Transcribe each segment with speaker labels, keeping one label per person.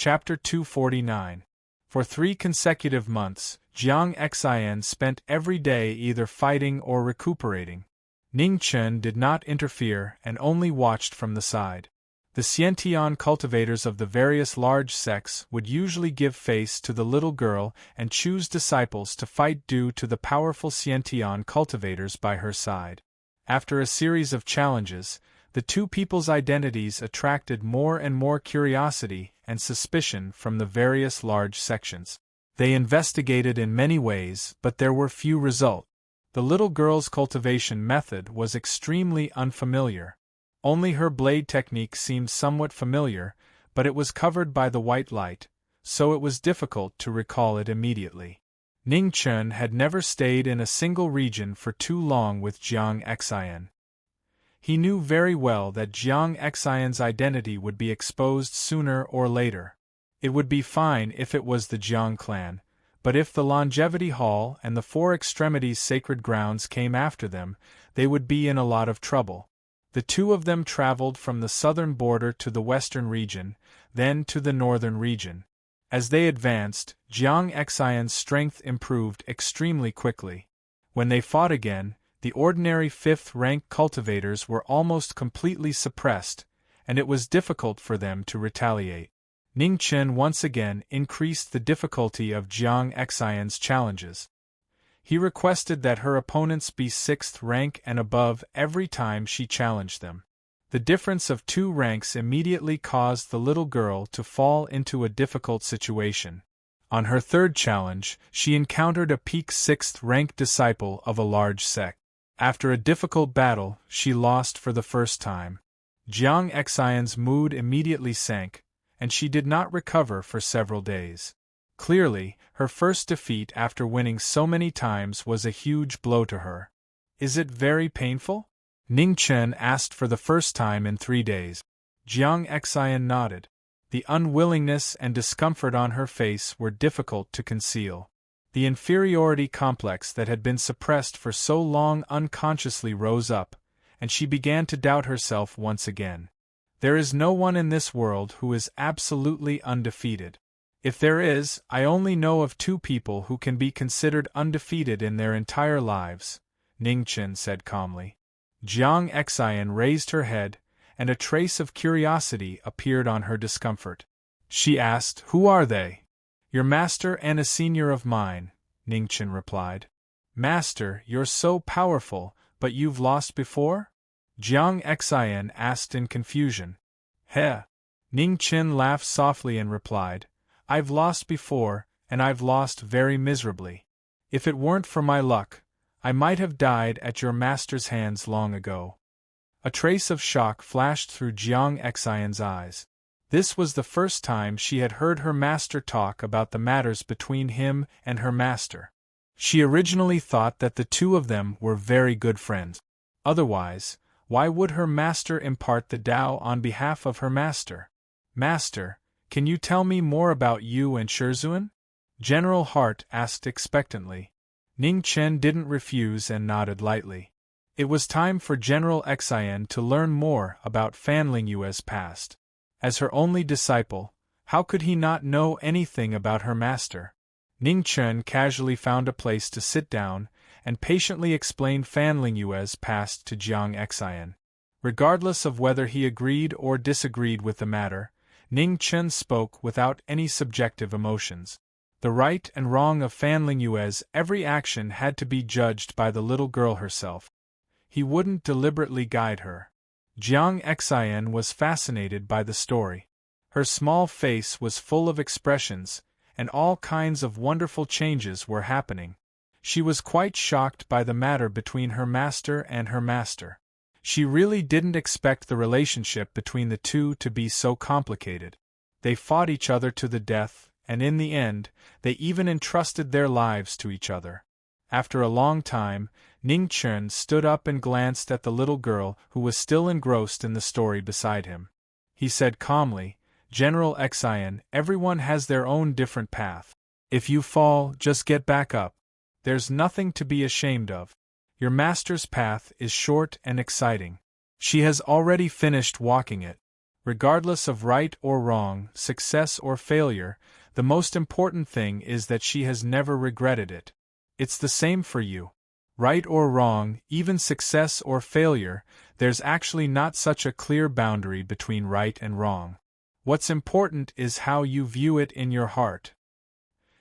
Speaker 1: Chapter 249. For 3 consecutive months, Jiang Xian spent every day either fighting or recuperating. Ning Chen did not interfere and only watched from the side. The Xiantian cultivators of the various large sects would usually give face to the little girl and choose disciples to fight due to the powerful Xiantian cultivators by her side. After a series of challenges, the two people's identities attracted more and more curiosity and suspicion from the various large sections. They investigated in many ways, but there were few results. The little girl's cultivation method was extremely unfamiliar. Only her blade technique seemed somewhat familiar, but it was covered by the white light, so it was difficult to recall it immediately. Ning Chen had never stayed in a single region for too long with Jiang Xian. He knew very well that Jiang Xian's identity would be exposed sooner or later. It would be fine if it was the Jiang clan, but if the Longevity Hall and the Four Extremities Sacred Grounds came after them, they would be in a lot of trouble. The two of them traveled from the southern border to the western region, then to the northern region. As they advanced, Jiang Xian's strength improved extremely quickly. When they fought again, the ordinary 5th-rank cultivators were almost completely suppressed, and it was difficult for them to retaliate. Ning Chen once again increased the difficulty of Jiang Xian's challenges. He requested that her opponents be 6th rank and above every time she challenged them. The difference of 2 ranks immediately caused the little girl to fall into a difficult situation. On her 3rd challenge, she encountered a peak 6th rank disciple of a large sect. After a difficult battle, she lost for the first time. Jiang Xian's mood immediately sank, and she did not recover for several days. Clearly, her first defeat after winning so many times was a huge blow to her. "Is it very painful?" Ning Chen asked for the first time in 3 days. Jiang Xian nodded. The unwillingness and discomfort on her face were difficult to conceal. The inferiority complex that had been suppressed for so long unconsciously rose up, and she began to doubt herself once again. There is no one in this world who is absolutely undefeated. If there is, I only know of 2 people who can be considered undefeated in their entire lives, Ning Chen said calmly. Jiang Xian raised her head, and a trace of curiosity appeared on her discomfort. She asked, "Who are they?" "Your master and a senior of mine," Ning Chen replied. "Master, you're so powerful, but you've lost before?" Jiang Xian asked in confusion. "Heh." Ning Chen laughed softly and replied, "I've lost before, and I've lost very miserably. If it weren't for my luck, I might have died at your master's hands long ago." A trace of shock flashed through Jiang Xian's eyes. This was the first time she had heard her master talk about the matters between him and her master. She originally thought that the 2 of them were very good friends. Otherwise, why would her master impart the Tao on behalf of her master? "Master, can you tell me more about you and Shizhuan?" General Hart asked expectantly. Ning Chen didn't refuse and nodded lightly. It was time for General Xian to learn more about Fan Lingyue's past. As her only disciple, how could he not know anything about her master? Ning Chen casually found a place to sit down and patiently explained Fan Lingyue's past to Jiang Xian. Regardless of whether he agreed or disagreed with the matter, Ning Chen spoke without any subjective emotions. The right and wrong of Fan Lingyue's every action had to be judged by the little girl herself. He wouldn't deliberately guide her. Jiang Xian was fascinated by the story. Her small face was full of expressions, and all kinds of wonderful changes were happening. She was quite shocked by the matter between her master and her master. She really didn't expect the relationship between the 2 to be so complicated. They fought each other to the death, and in the end, they even entrusted their lives to each other. After a long time, Ning Chen stood up and glanced at the little girl who was still engrossed in the story beside him. He said calmly, "General Xian, everyone has their own different path. If you fall, just get back up. There's nothing to be ashamed of. Your master's path is short and exciting. She has already finished walking it. Regardless of right or wrong, success or failure, the most important thing is that she has never regretted it. It's the same for you. Right or wrong, even success or failure, there's actually not such a clear boundary between right and wrong. What's important is how you view it in your heart.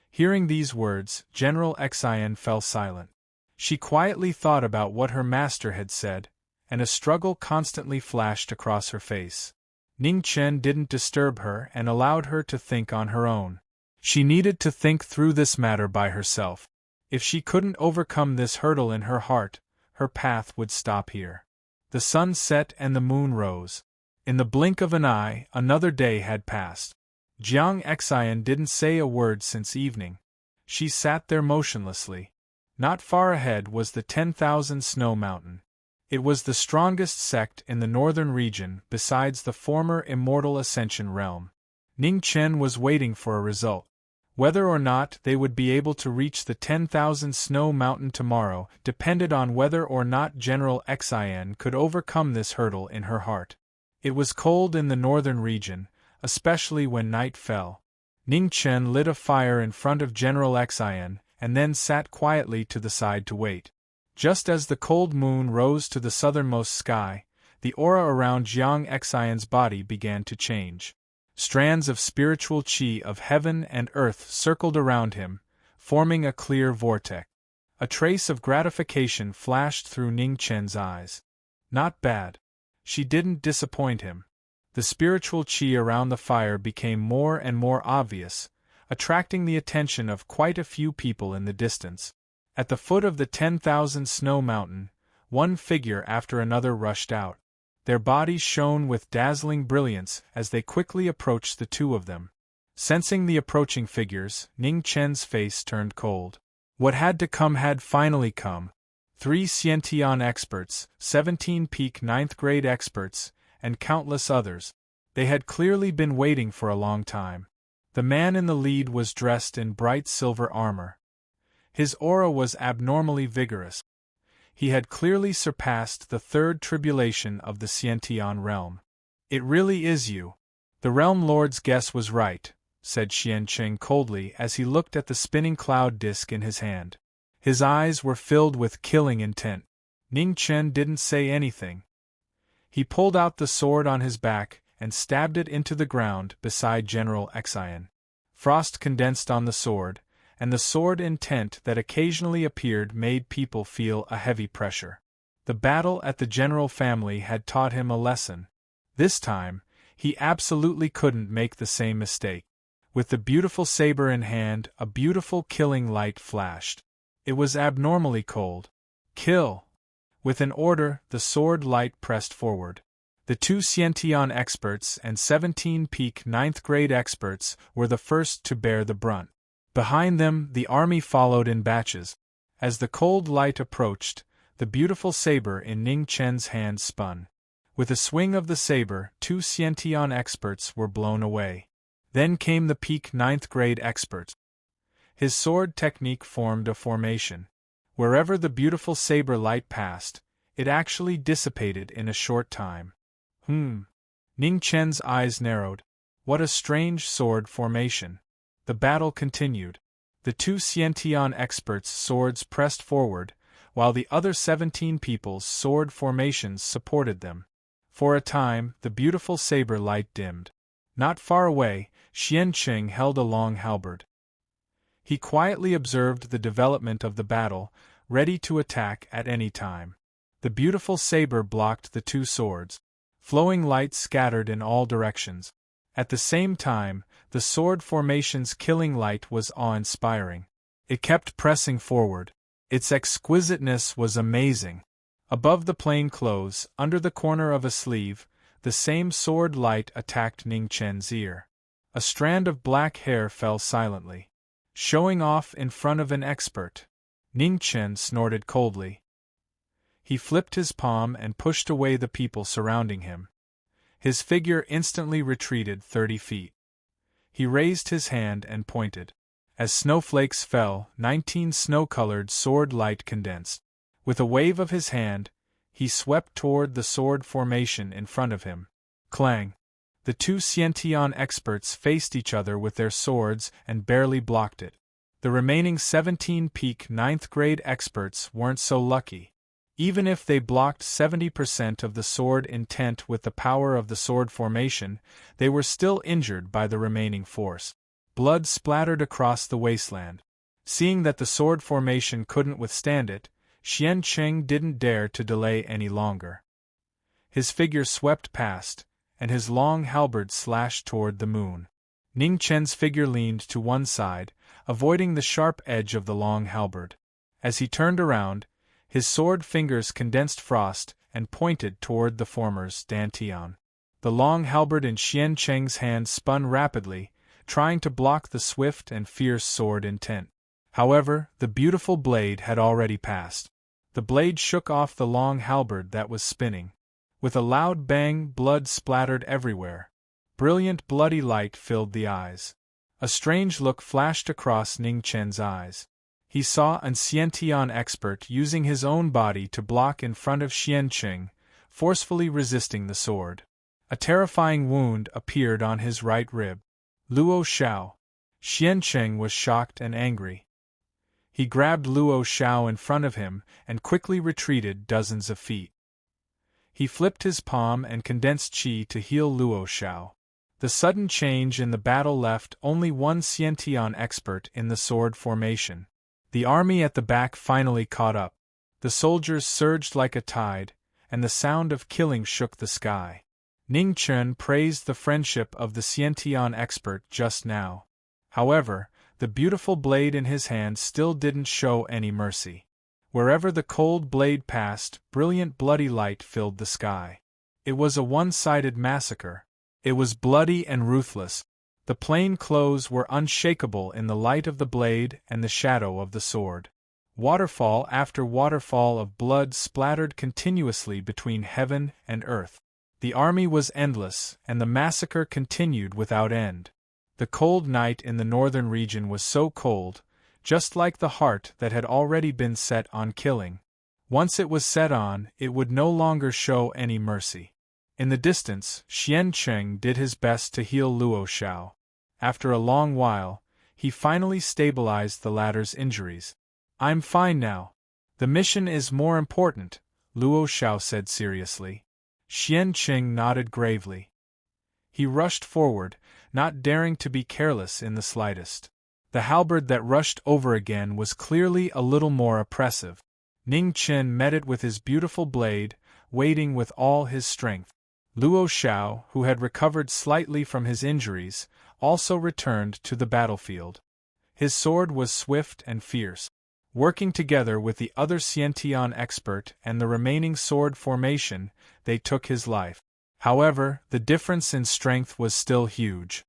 Speaker 1: Hearing these words, General Xian fell silent. She quietly thought about what her master had said, and a struggle constantly flashed across her face. Ning Chen didn't disturb her and allowed her to think on her own. She needed to think through this matter by herself. If she couldn't overcome this hurdle in her heart, her path would stop here. The sun set and the moon rose. In the blink of an eye, another day had passed. Jiang Xian didn't say a word since evening. She sat there motionlessly. Not far ahead was the 10,000 Snow Mountain. It was the strongest sect in the northern region besides the former Immortal Ascension realm. Ning Chen was waiting for a result. Whether or not they would be able to reach the 10,000 Snow Mountain tomorrow depended on whether or not General Xian could overcome this hurdle in her heart. It was cold in the northern region, especially when night fell. Ning Chen lit a fire in front of General Xian and then sat quietly to the side to wait. Just as the cold moon rose to the southernmost sky, the aura around Jiang Xian's body began to change. Strands of spiritual qi of heaven and earth circled around him, forming a clear vortex. A trace of gratification flashed through Ning Chen's eyes. Not bad. She didn't disappoint him. The spiritual qi around the fire became more and more obvious, attracting the attention of quite a few people in the distance. At the foot of the 10,000 Snow Mountain, one figure after another rushed out. Their bodies shone with dazzling brilliance as they quickly approached the two of them. Sensing the approaching figures, Ning Chen's face turned cold. What had to come had finally come. 3 Xiantian experts, 17 peak 9th grade experts, and countless others. They had clearly been waiting for a long time. The man in the lead was dressed in bright silver armor. His aura was abnormally vigorous. He had clearly surpassed the third tribulation of the Xiantian realm. It really is you. The realm lord's guess was right, said Xianqing coldly as he looked at the spinning cloud disk in his hand. His eyes were filled with killing intent. Ning Chen didn't say anything. He pulled out the sword on his back and stabbed it into the ground beside General Xian. Frost condensed on the sword, and the sword intent that occasionally appeared made people feel a heavy pressure. The battle at the general family had taught him a lesson. This time, he absolutely couldn't make the same mistake. With the beautiful saber in hand, a beautiful killing light flashed. It was abnormally cold. Kill! With an order, the sword light pressed forward. The 2 Xiantian experts and 17 peak 9th grade experts were the first to bear the brunt. Behind them, the army followed in batches. As the cold light approached, the beautiful saber in Ning Chen's hand spun. With a swing of the saber, 2 Xiantian experts were blown away. Then came the peak 9th grade experts. His sword technique formed a formation. Wherever the beautiful saber light passed, it actually dissipated in a short time. Ning Chen's eyes narrowed. What a strange sword formation. The battle continued. The 2 Xiantian experts' swords pressed forward, while the other 17 people's sword formations supported them. For a time, the beautiful saber light dimmed. Not far away, Xianqing held a long halberd. He quietly observed the development of the battle, ready to attack at any time. The beautiful saber blocked the 2 swords. Flowing light scattered in all directions. At the same time, the sword formation's killing light was awe-inspiring. It kept pressing forward. Its exquisiteness was amazing. Above the plain clothes, under the corner of a sleeve, the same sword light attacked Ning Chen's ear. A strand of black hair fell silently. Showing off in front of an expert. Ning Chen snorted coldly. He flipped his palm and pushed away the people surrounding him. His figure instantly retreated 30 feet. He raised his hand and pointed. As snowflakes fell, 19 snow-colored sword light condensed. With a wave of his hand, he swept toward the sword formation in front of him. Clang! The two Xiantian experts faced each other with their swords and barely blocked it. The remaining 17 peak 9th grade experts weren't so lucky. Even if they blocked 70% of the sword intent with the power of the sword formation, they were still injured by the remaining force. Blood splattered across the wasteland. Seeing that the sword formation couldn't withstand it, Xian Cheng didn't dare to delay any longer. His figure swept past, and his long halberd slashed toward the moon. Ning Chen's figure leaned to one side, avoiding the sharp edge of the long halberd. As he turned around, his sword fingers condensed frost and pointed toward the former's dantian. The long halberd in Xian Cheng's hand spun rapidly, trying to block the swift and fierce sword intent. However, the beautiful blade had already passed. The blade shook off the long halberd that was spinning. With a loud bang, blood splattered everywhere. Brilliant bloody light filled the eyes. A strange look flashed across Ning Chen's eyes. He saw an Xiantian expert using his own body to block in front of Xian Cheng, forcefully resisting the sword. A terrifying wound appeared on his right rib. Luo Xiao. Xian Cheng was shocked and angry. He grabbed Luo Xiao in front of him and quickly retreated dozens of feet. He flipped his palm and condensed qi to heal Luo Xiao. The sudden change in the battle left only one Xiantian expert in the sword formation. The army at the back finally caught up. The soldiers surged like a tide, and the sound of killing shook the sky. Ning Chen praised the friendship of the Xiantian expert just now. However, the beautiful blade in his hand still didn't show any mercy. Wherever the cold blade passed, brilliant bloody light filled the sky. It was a one-sided massacre. It was bloody and ruthless. The plain clothes were unshakable in the light of the blade and the shadow of the sword. Waterfall after waterfall of blood splattered continuously between heaven and earth. The army was endless, and the massacre continued without end. The cold night in the northern region was so cold, just like the heart that had already been set on killing. Once it was set on, it would no longer show any mercy. In the distance, Xian Cheng did his best to heal Luo Xiao. After a long while, he finally stabilized the latter's injuries. "I'm fine now. The mission is more important," Luo Xiao said seriously. Xian Cheng nodded gravely. He rushed forward, not daring to be careless in the slightest. The halberd that rushed over again was clearly a little more oppressive. Ning Chen met it with his beautiful blade, waiting with all his strength. Luo Xiao, who had recovered slightly from his injuries, also returned to the battlefield. His sword was swift and fierce. Working together with the other Xiantian expert and the remaining sword formation, they took his life. However, the difference in strength was still huge.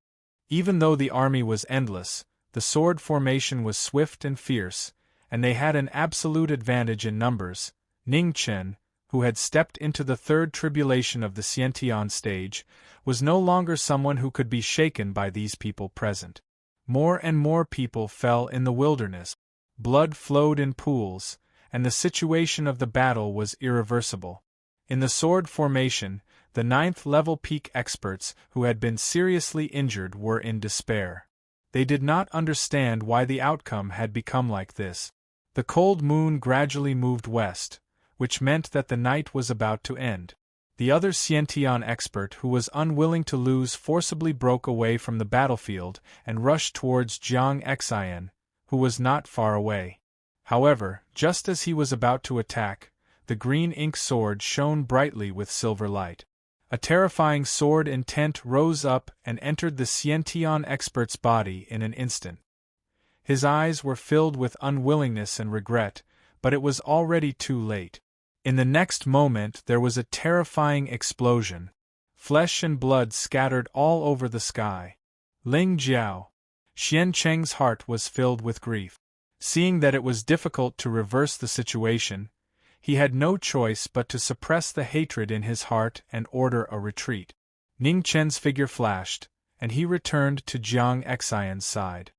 Speaker 1: Even though the army was endless, the sword formation was swift and fierce, and they had an absolute advantage in numbers. Ning Chen, who had stepped into the third tribulation of the Xiantian stage, was no longer someone who could be shaken by these people present. More and more people fell in the wilderness. Blood flowed in pools, and the situation of the battle was irreversible. In the sword formation, the 9th-level peak experts who had been seriously injured were in despair. They did not understand why the outcome had become like this. The cold moon gradually moved west, which meant that the night was about to end. The other Xiantian expert who was unwilling to lose forcibly broke away from the battlefield and rushed towards Jiang Xian, who was not far away. However, just as he was about to attack, the green ink sword shone brightly with silver light. A terrifying sword intent rose up and entered the Xiantian expert's body in an instant. His eyes were filled with unwillingness and regret, but it was already too late. In the next moment there was a terrifying explosion. Flesh and blood scattered all over the sky. Ling Jiao. Xian Cheng's heart was filled with grief. Seeing that it was difficult to reverse the situation, he had no choice but to suppress the hatred in his heart and order a retreat. Ning Chen's figure flashed, and he returned to Jiang Xian's side.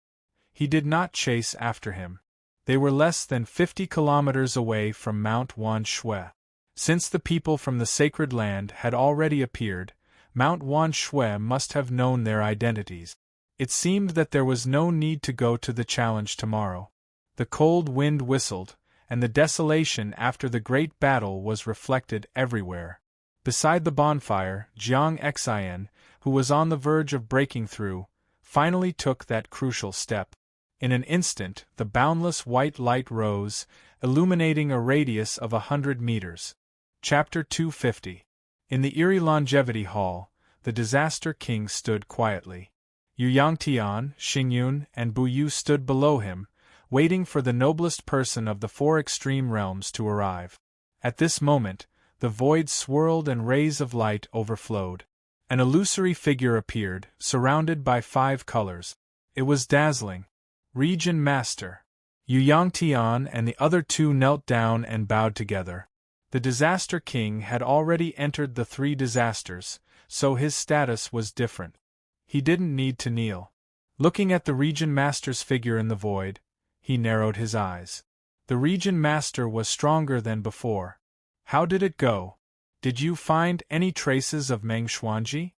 Speaker 1: He did not chase after him. They were less than 50 kilometers away from Mount Wan Shui. Since the people from the sacred land had already appeared, Mount Wan Shui must have known their identities. It seemed that there was no need to go to the challenge tomorrow. The cold wind whistled, and the desolation after the great battle was reflected everywhere. Beside the bonfire, Jiang Xian, who was on the verge of breaking through, finally took that crucial step. In an instant, the boundless white light rose, illuminating a radius of 100 meters. Chapter 250. In the eerie longevity hall, the Disaster King stood quietly. Yu Yangtian, Xingyun, and Bu Yu stood below him, waiting for the noblest person of the four extreme realms to arrive. At this moment, the void swirled and rays of light overflowed. An illusory figure appeared, surrounded by 5 colors. It was dazzling. Region Master. Yu Yangtian and the other 2 knelt down and bowed together. The Disaster King had already entered the 3 disasters, so his status was different. He didn't need to kneel. Looking at the Region Master's figure in the void, he narrowed his eyes. The Region Master was stronger than before. How did it go? Did you find any traces of Meng Xuanji?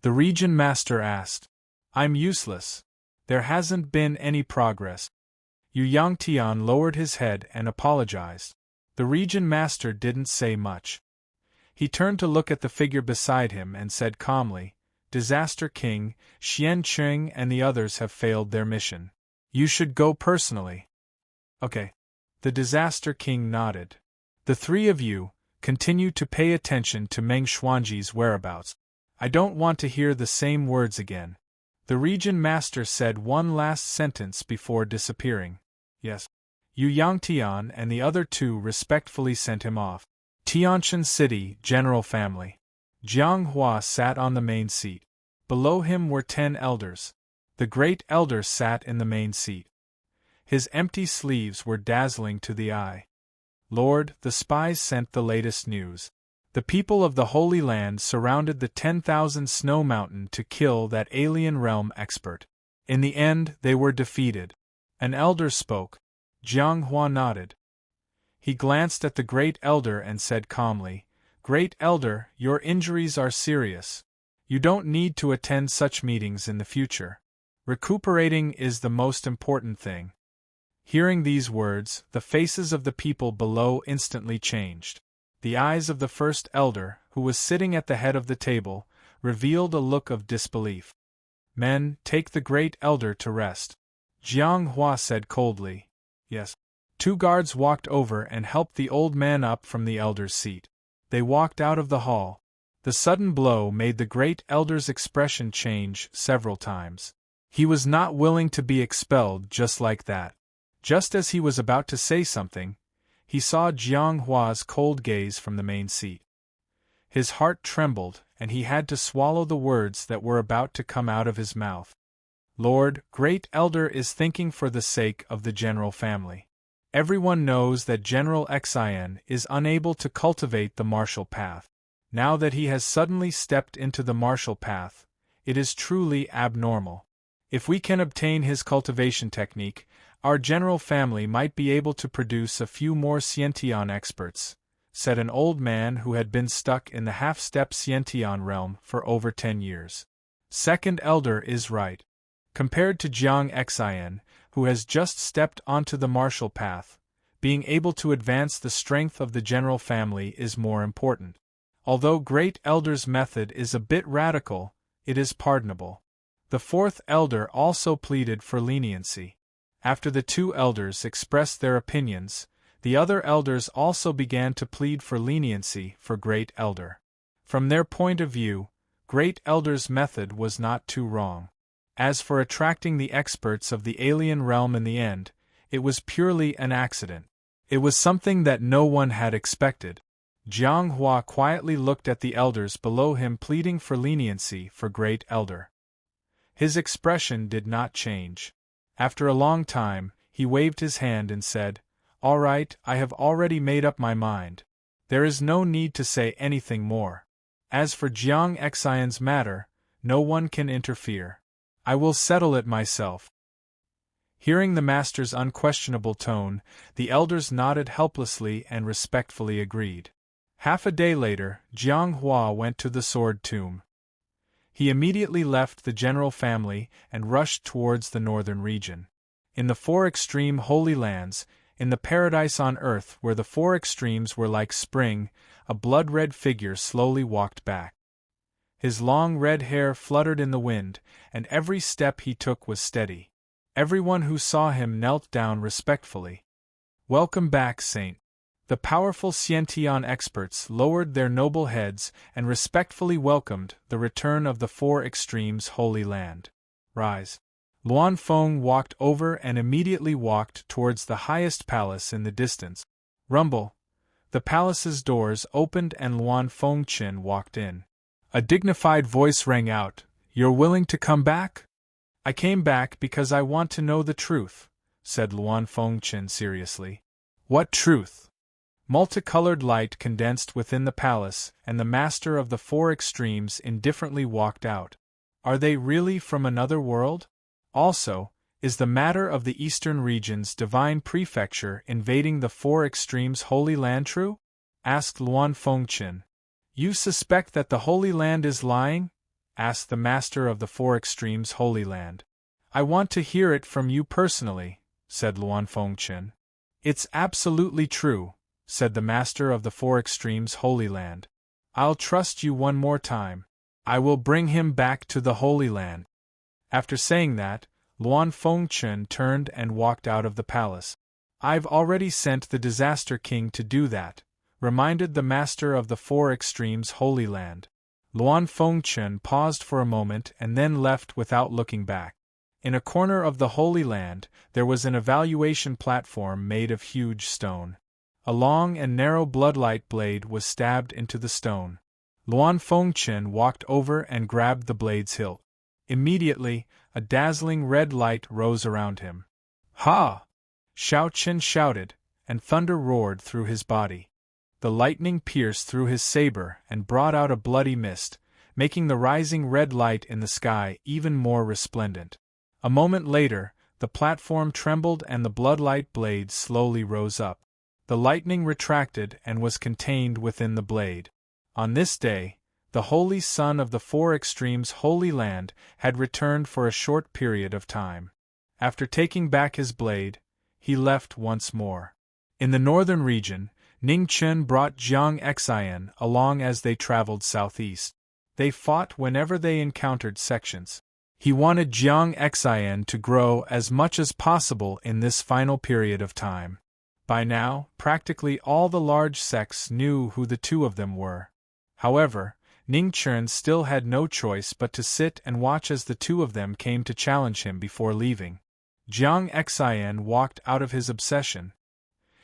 Speaker 1: The Region Master asked. I'm useless. There hasn't been any progress. Yu Yangtian lowered his head and apologized. The Region Master didn't say much. He turned to look at the figure beside him and said calmly, Disaster King, Xian Qing and the others have failed their mission. You should go personally. Okay. The Disaster King nodded. The 3 of you, continue to pay attention to Meng Xuanji's whereabouts. I don't want to hear the same words again. The Region Master said one last sentence before disappearing. Yes. Yu Yangtian and the other 2 respectfully sent him off. Tianshan City, General Family. Jiang Hua sat on the main seat. Below him were 10 elders. The Great Elder sat in the main seat. His empty sleeves were dazzling to the eye. Lord, the spies sent the latest news. The people of the Holy Land surrounded the 10,000 Snow Mountain to kill that alien realm expert. In the end, they were defeated. An elder spoke. Jiang Hua nodded. He glanced at the Great Elder and said calmly, Great Elder, your injuries are serious. You don't need to attend such meetings in the future. Recuperating is the most important thing. Hearing these words, the faces of the people below instantly changed. The eyes of the first elder, who was sitting at the head of the table, revealed a look of disbelief. Men, take the Great Elder to rest. Jiang Hua said coldly. Yes. 2 guards walked over and helped the old man up from the elder's seat. They walked out of the hall. The sudden blow made the Great Elder's expression change several times. He was not willing to be expelled just like that. Just as he was about to say something, he saw Jiang Hua's cold gaze from the main seat. His heart trembled, and he had to swallow the words that were about to come out of his mouth. Lord, Great Elder is thinking for the sake of the general family. Everyone knows that General Xian is unable to cultivate the martial path. Now that he has suddenly stepped into the martial path, it is truly abnormal. If we can obtain his cultivation technique, our general family might be able to produce a few more Xiantian experts, said an old man who had been stuck in the half-step Xiantian realm for over 10 years. Second Elder is right. Compared to Jiang Xian, who has just stepped onto the martial path, being able to advance the strength of the general family is more important. Although Great Elder's method is a bit radical, it is pardonable. The 4th Elder also pleaded for leniency. After the 2 elders expressed their opinions, the other elders also began to plead for leniency for Great Elder. From their point of view, Great Elder's method was not too wrong. As for attracting the experts of the alien realm in the end, it was purely an accident. It was something that no one had expected. Jiang Hua quietly looked at the elders below him pleading for leniency for Great Elder. His expression did not change. After a long time, he waved his hand and said, All right, I have already made up my mind. There is no need to say anything more. As for Jiang Xian's matter, no one can interfere. I will settle it myself. Hearing the master's unquestionable tone, the elders nodded helplessly and respectfully agreed. Half a day later, Jiang Hua went to the sword tomb. He immediately left the general family and rushed towards the northern region. In the four extreme Holy Lands, in the paradise on earth where the four extremes were like spring, a blood-red figure slowly walked back. His long red hair fluttered in the wind, and every step he took was steady. Everyone who saw him knelt down respectfully. "Welcome back, Saint." The powerful Xiantian experts lowered their noble heads and respectfully welcomed the return of the four extremes Holy Land. "Rise." Luan Feng walked over and immediately walked towards the highest palace in the distance. Rumble. The palace's doors opened and Luan Fengchen walked in. A dignified voice rang out, "You're willing to come back?" "I came back because I want to know the truth," said Luan Fengchen seriously. "What truth?" Multicolored light condensed within the palace, and the master of the four extremes indifferently walked out. "Are they really from another world? Also, is the matter of the eastern region's divine prefecture invading the four extremes Holy Land true?" asked Luan Fengchen. "You suspect that the Holy Land is lying?" asked the master of the four extremes Holy Land. "I want to hear it from you personally," said Luan Fengchen. "It's absolutely true," said the master of the four extremes Holy Land. "I'll trust you one more time. I will bring him back to the Holy Land." After saying that, Luan Fengchen turned and walked out of the palace. "I've already sent the Disaster King to do that," reminded the master of the four extremes Holy Land. Luan Fengchen paused for a moment and then left without looking back. In a corner of the Holy Land, there was an evaluation platform made of huge stone. A long and narrow bloodlight blade was stabbed into the stone. Luan Fengchen walked over and grabbed the blade's hilt. Immediately, a dazzling red light rose around him. "Ha!" Xiao Qian shouted, and thunder roared through his body. The lightning pierced through his saber and brought out a bloody mist, making the rising red light in the sky even more resplendent. A moment later, the platform trembled and the bloodlight blade slowly rose up. The lightning retracted and was contained within the blade. On this day, the Holy Son of the Four Extremes Holy Land had returned for a short period of time. After taking back his blade, he left once more. In the northern region, Ning Chen brought Jiang Xian along as they traveled southeast. They fought whenever they encountered sections. He wanted Jiang Xian to grow as much as possible in this final period of time. By now, practically all the large sects knew who the two of them were. However, Ning Chen still had no choice but to sit and watch as the two of them came to challenge him before leaving. Jiang Xian walked out of his obsession.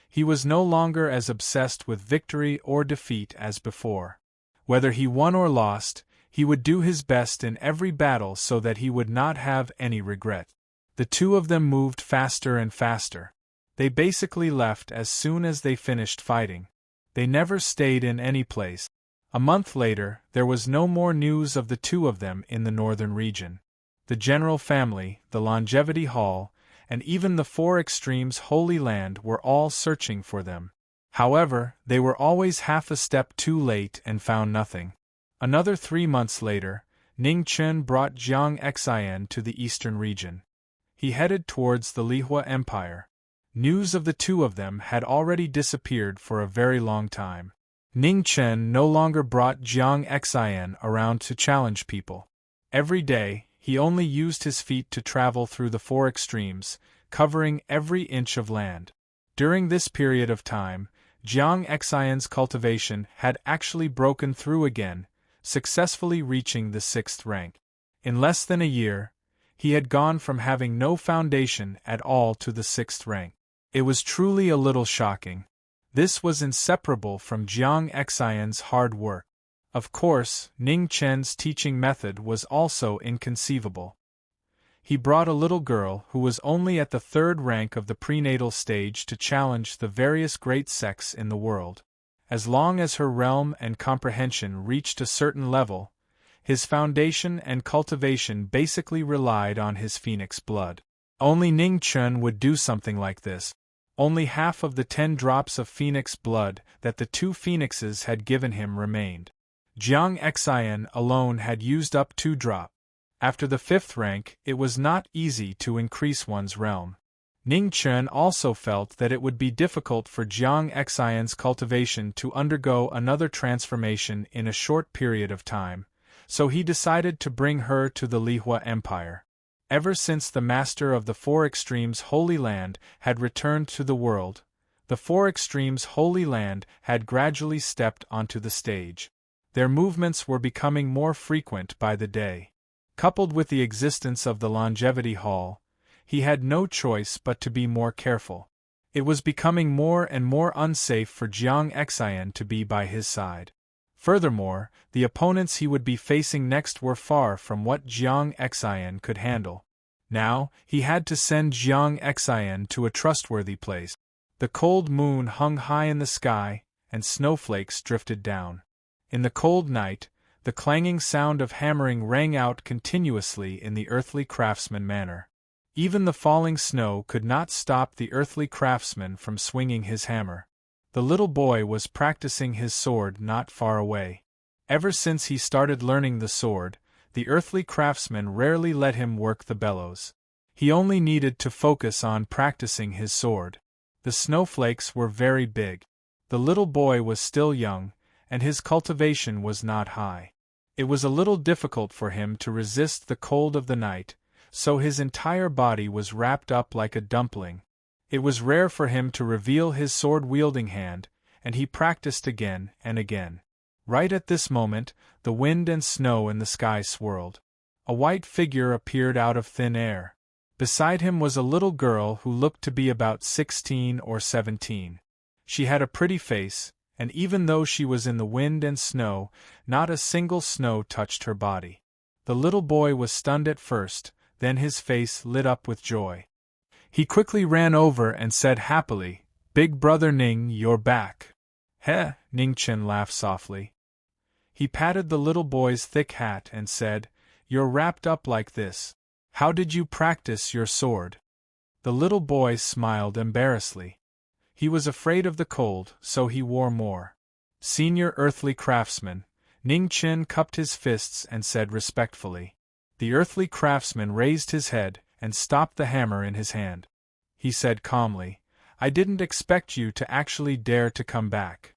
Speaker 1: He was no longer as obsessed with victory or defeat as before. Whether he won or lost, he would do his best in every battle so that he would not have any regret. The two of them moved faster and faster. They basically left as soon as they finished fighting. They never stayed in any place. A month later, there was no more news of the two of them in the northern region. The general family, the longevity hall, and even the four extremes Holy Land were all searching for them. However, they were always half a step too late and found nothing. Another 3 months later, Ning Chen brought Jiang Xian to the eastern region. He headed towards the Lihua Empire. News of the two of them had already disappeared for a very long time. Ning Chen no longer brought Jiang Xian around to challenge people. Every day, he only used his feet to travel through the four extremes, covering every inch of land. During this period of time, Jiang Xian's cultivation had actually broken through again, successfully reaching the 6th rank. In less than a year, he had gone from having no foundation at all to the 6th rank. It was truly a little shocking. This was inseparable from Jiang Xian's hard work. Of course, Ning Chen's teaching method was also inconceivable. He brought a little girl who was only at the 3rd rank of the prenatal stage to challenge the various great sects in the world. As long as her realm and comprehension reached a certain level, his foundation and cultivation basically relied on his phoenix blood. Only Ning Chen would do something like this. Only half of the 10 drops of phoenix blood that the two phoenixes had given him remained. Jiang Xian alone had used up 2 drop. After the 5th rank, it was not easy to increase one's realm. Ning Chen also felt that it would be difficult for Jiang Xian's cultivation to undergo another transformation in a short period of time, so he decided to bring her to the Lihua Empire. Ever since the Master of the Four Extremes Holy Land had returned to the world, the Four Extremes Holy Land had gradually stepped onto the stage. Their movements were becoming more frequent by the day. Coupled with the existence of the Longevity Hall, he had no choice but to be more careful. It was becoming more and more unsafe for Jiang Xian to be by his side. Furthermore, the opponents he would be facing next were far from what Jiang Xian could handle. Now, he had to send Jiang Xian to a trustworthy place. The cold moon hung high in the sky, and snowflakes drifted down. In the cold night, the clanging sound of hammering rang out continuously in the earthly craftsman manner. Even the falling snow could not stop the earthly craftsman from swinging his hammer. The little boy was practicing his sword not far away. Ever since he started learning the sword, the earthly craftsman rarely let him work the bellows. He only needed to focus on practicing his sword. The snowflakes were very big. The little boy was still young, and his cultivation was not high. It was a little difficult for him to resist the cold of the night, so his entire body was wrapped up like a dumpling. It was rare for him to reveal his sword-wielding hand, and he practiced again and again. Right at this moment, the wind and snow in the sky swirled. A white figure appeared out of thin air. Beside him was a little girl who looked to be about 16 or 17. She had a pretty face, and even though she was in the wind and snow, not a single snow touched her body. The little boy was stunned at first, then his face lit up with joy. He quickly ran over and said happily, "Big brother Ning, you're back." "Heh," Ning Chen laughed softly. He patted the little boy's thick hat and said, "You're wrapped up like this. How did you practice your sword?" The little boy smiled embarrassedly. He was afraid of the cold, so he wore more. "Senior earthly craftsman," Ning Chen cupped his fists and said respectfully. The earthly craftsman raised his head and stopped the hammer in his hand. He said calmly, "I didn't expect you to actually dare to come back."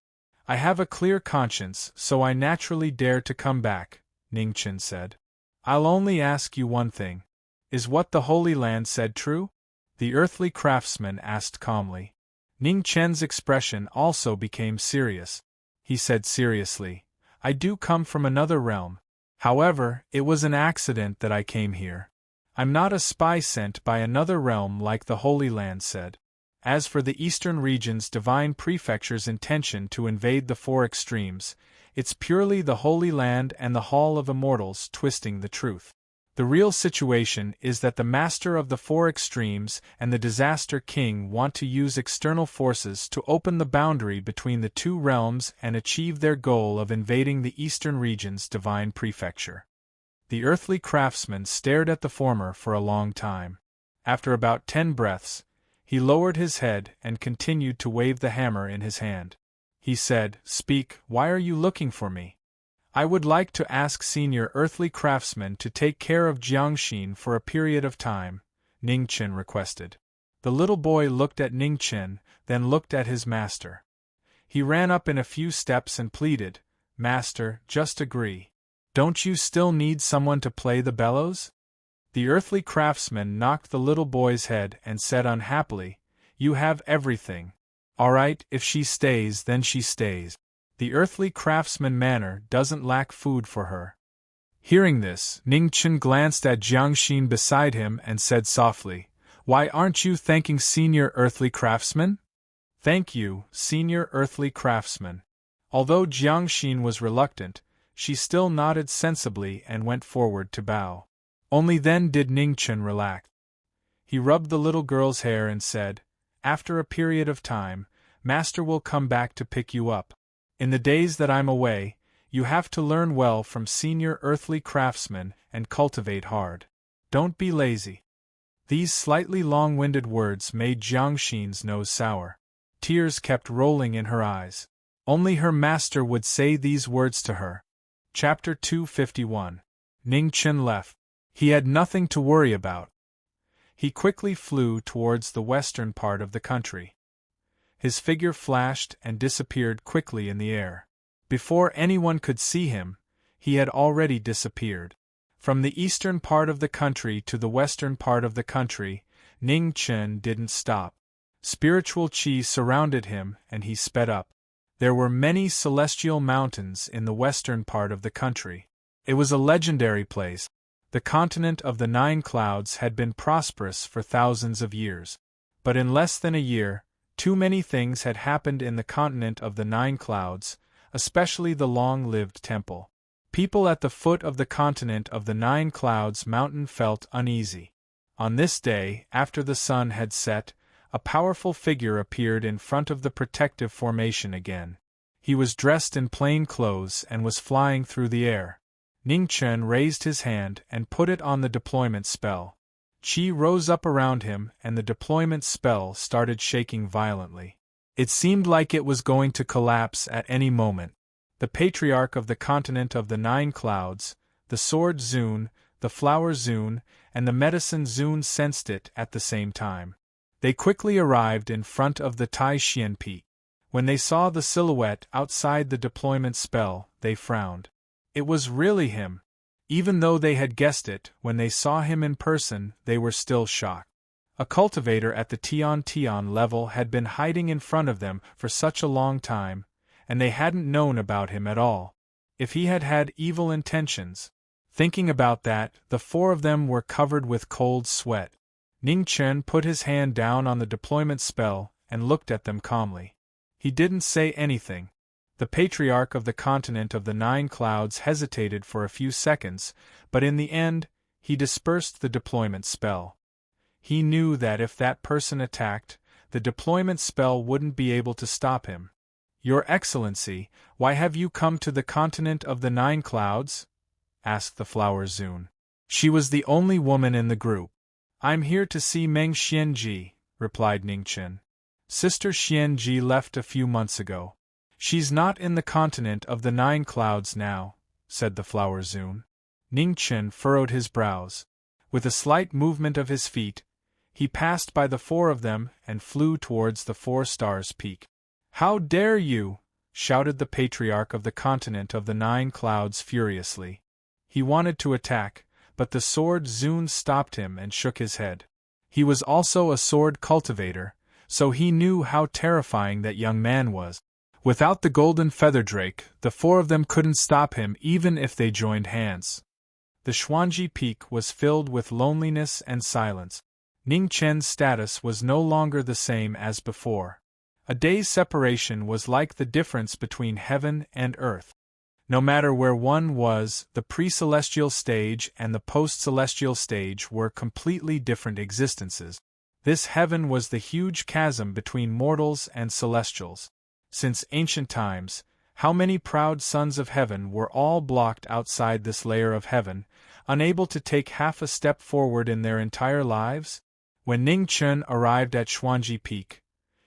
Speaker 1: "I have a clear conscience, so I naturally dare to come back," Ning Chen said. "I'll only ask you one thing. Is what the Holy Land said true?" The earthly craftsman asked calmly. Ning Chen's expression also became serious. He said seriously, "I do come from another realm. However, it was an accident that I came here. I'm not a spy sent by another realm like the Holy Land said. As for the Eastern region's divine prefecture's intention to invade the Four Extremes, it's purely the Holy Land and the Hall of Immortals twisting the truth. The real situation is that the Master of the Four Extremes and the Disaster King want to use external forces to open the boundary between the two realms and achieve their goal of invading the Eastern region's divine prefecture." The earthly craftsman stared at the former for a long time. After about 10 breaths, he lowered his head and continued to wave the hammer in his hand. He said, "Speak, why are you looking for me?" "I would like to ask Senior Earthly Craftsman to take care of Jiangxin for a period of time," Ning Chen requested. The little boy looked at Ning Chen, then looked at his master. He ran up in a few steps and pleaded, "Master, just agree. Don't you still need someone to play the bellows?" The earthly craftsman knocked the little boy's head and said unhappily, "You have everything. All right, if she stays, then she stays. The earthly craftsman manor doesn't lack food for her." Hearing this, Ning Chen glanced at Jiangxin beside him and said softly, "Why aren't you thanking Senior Earthly Craftsman?" "Thank you, Senior Earthly Craftsman." Although Jiangxin was reluctant, she still nodded sensibly and went forward to bow. Only then did Ning Chen relax. He rubbed the little girl's hair and said, "After a period of time, Master will come back to pick you up. In the days that I'm away, you have to learn well from Senior Earthly Craftsman and cultivate hard. Don't be lazy." These slightly long-winded words made Jiangxin's nose sour. Tears kept rolling in her eyes. Only her master would say these words to her. Chapter 251. Ning Chen left. He had nothing to worry about. He quickly flew towards the western part of the country. His figure flashed and disappeared quickly in the air. Before anyone could see him, he had already disappeared. From the eastern part of the country to the western part of the country, Ning Chen didn't stop. Spiritual qi surrounded him and he sped up. There were many celestial mountains in the western part of the country. It was a legendary place. The continent of the 9 clouds had been prosperous for thousands of years. But in less than a year, too many things had happened in the continent of the 9 clouds, especially the long-lived temple. People at the foot of the continent of the 9 clouds mountain felt uneasy. On this day, after the sun had set, a powerful figure appeared in front of the protective formation again. He was dressed in plain clothes and was flying through the air. Ning Chen raised his hand and put it on the deployment spell. Qi rose up around him and the deployment spell started shaking violently. It seemed like it was going to collapse at any moment. The patriarch of the continent of the 9 clouds, the sword Zun, the flower Zun, and the medicine Zun sensed it at the same time. They quickly arrived in front of the Tai Xian Peak. When they saw the silhouette outside the deployment spell, they frowned. It was really him. Even though they had guessed it, when they saw him in person, they were still shocked. A cultivator at the Tian level had been hiding in front of them for such a long time, and they hadn't known about him at all. If he had had evil intentions. Thinking about that, the 4 of them were covered with cold sweat. Ning Chen put his hand down on the deployment spell and looked at them calmly. He didn't say anything. The patriarch of the continent of the 9 clouds hesitated for a few seconds, but in the end, he dispersed the deployment spell. He knew that if that person attacked, the deployment spell wouldn't be able to stop him. "Your Excellency, why have you come to the continent of the 9 clouds?" asked the flower Zun. She was the only woman in the group. "I'm here to see Meng Xianji," replied Ning Chen. "Sister Xianji left a few months ago. She's not in the continent of the 9 clouds now," said the flower Zun. Ning Chen furrowed his brows. With a slight movement of his feet, he passed by the 4 of them and flew towards the 4 stars peak. "How dare you!" shouted the patriarch of the continent of the 9 clouds furiously. He wanted to attack, but the sword Zun stopped him and shook his head. He was also a sword cultivator, so he knew how terrifying that young man was. Without the golden feather drake, the 4 of them couldn't stop him even if they joined hands. The Xuanji Peak was filled with loneliness and silence. Ning Chen's status was no longer the same as before. A day's separation was like the difference between heaven and earth. No matter where one was, the pre-celestial stage and the post-celestial stage were completely different existences. This heaven was the huge chasm between mortals and celestials. Since ancient times, how many proud sons of heaven were all blocked outside this layer of heaven, unable to take half a step forward in their entire lives? When Ning Chen arrived at Xuanji Peak,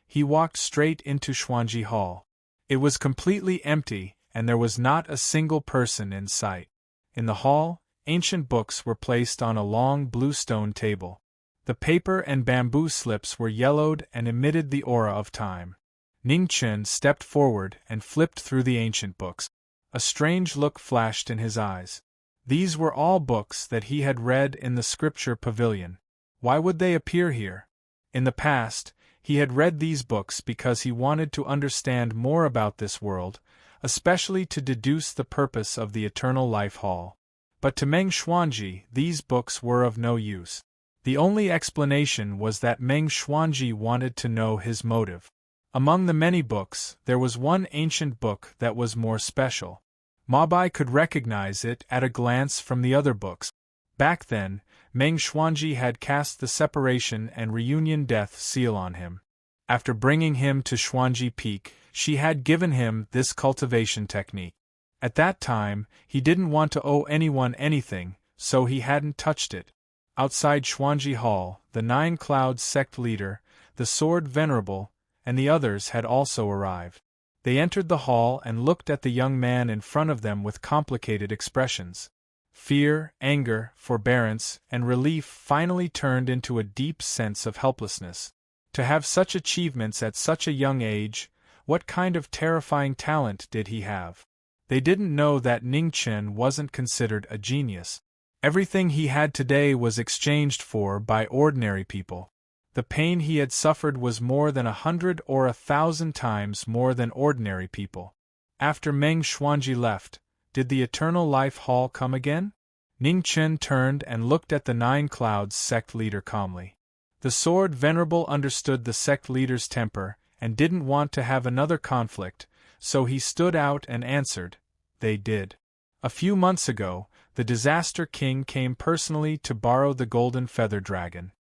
Speaker 1: he walked straight into Xuanji Hall. It was completely empty, and there was not a single person in sight. In the hall, ancient books were placed on a long blue stone table. The paper and bamboo slips were yellowed and emitted the aura of time. Ning Chen stepped forward and flipped through the ancient books. A strange look flashed in his eyes. These were all books that he had read in the scripture pavilion. Why would they appear here? In the past, he had read these books because he wanted to understand more about this world, especially to deduce the purpose of the Eternal Life Hall. But to Meng Xuanji, these books were of no use. The only explanation was that Meng Xuanji wanted to know his motive. Among the many books, there was one ancient book that was more special. Mabai could recognize it at a glance from the other books. Back then, Meng Xuanji had cast the separation and reunion death seal on him. After bringing him to Xuanji Peak, she had given him this cultivation technique. At that time, he didn't want to owe anyone anything, so he hadn't touched it. Outside Xuanji Hall, the 9 Clouds sect leader, the Sword Venerable, and the others had also arrived. They entered the hall and looked at the young man in front of them with complicated expressions. Fear, anger, forbearance, and relief finally turned into a deep sense of helplessness. To have such achievements at such a young age, what kind of terrifying talent did he have? They didn't know that Ning Chen wasn't considered a genius. Everything he had today was exchanged for by ordinary people. The pain he had suffered was more than 100 or 1,000 times more than ordinary people. After Meng Xuanji left, did the Eternal Life Hall come again? Ning Chen turned and looked at the Nine Clouds sect leader calmly. The Sword Venerable understood the sect leader's temper and didn't want to have another conflict, so he stood out and answered, "They did. A few months ago, the Disaster King came personally to borrow the Golden Feather Dragon.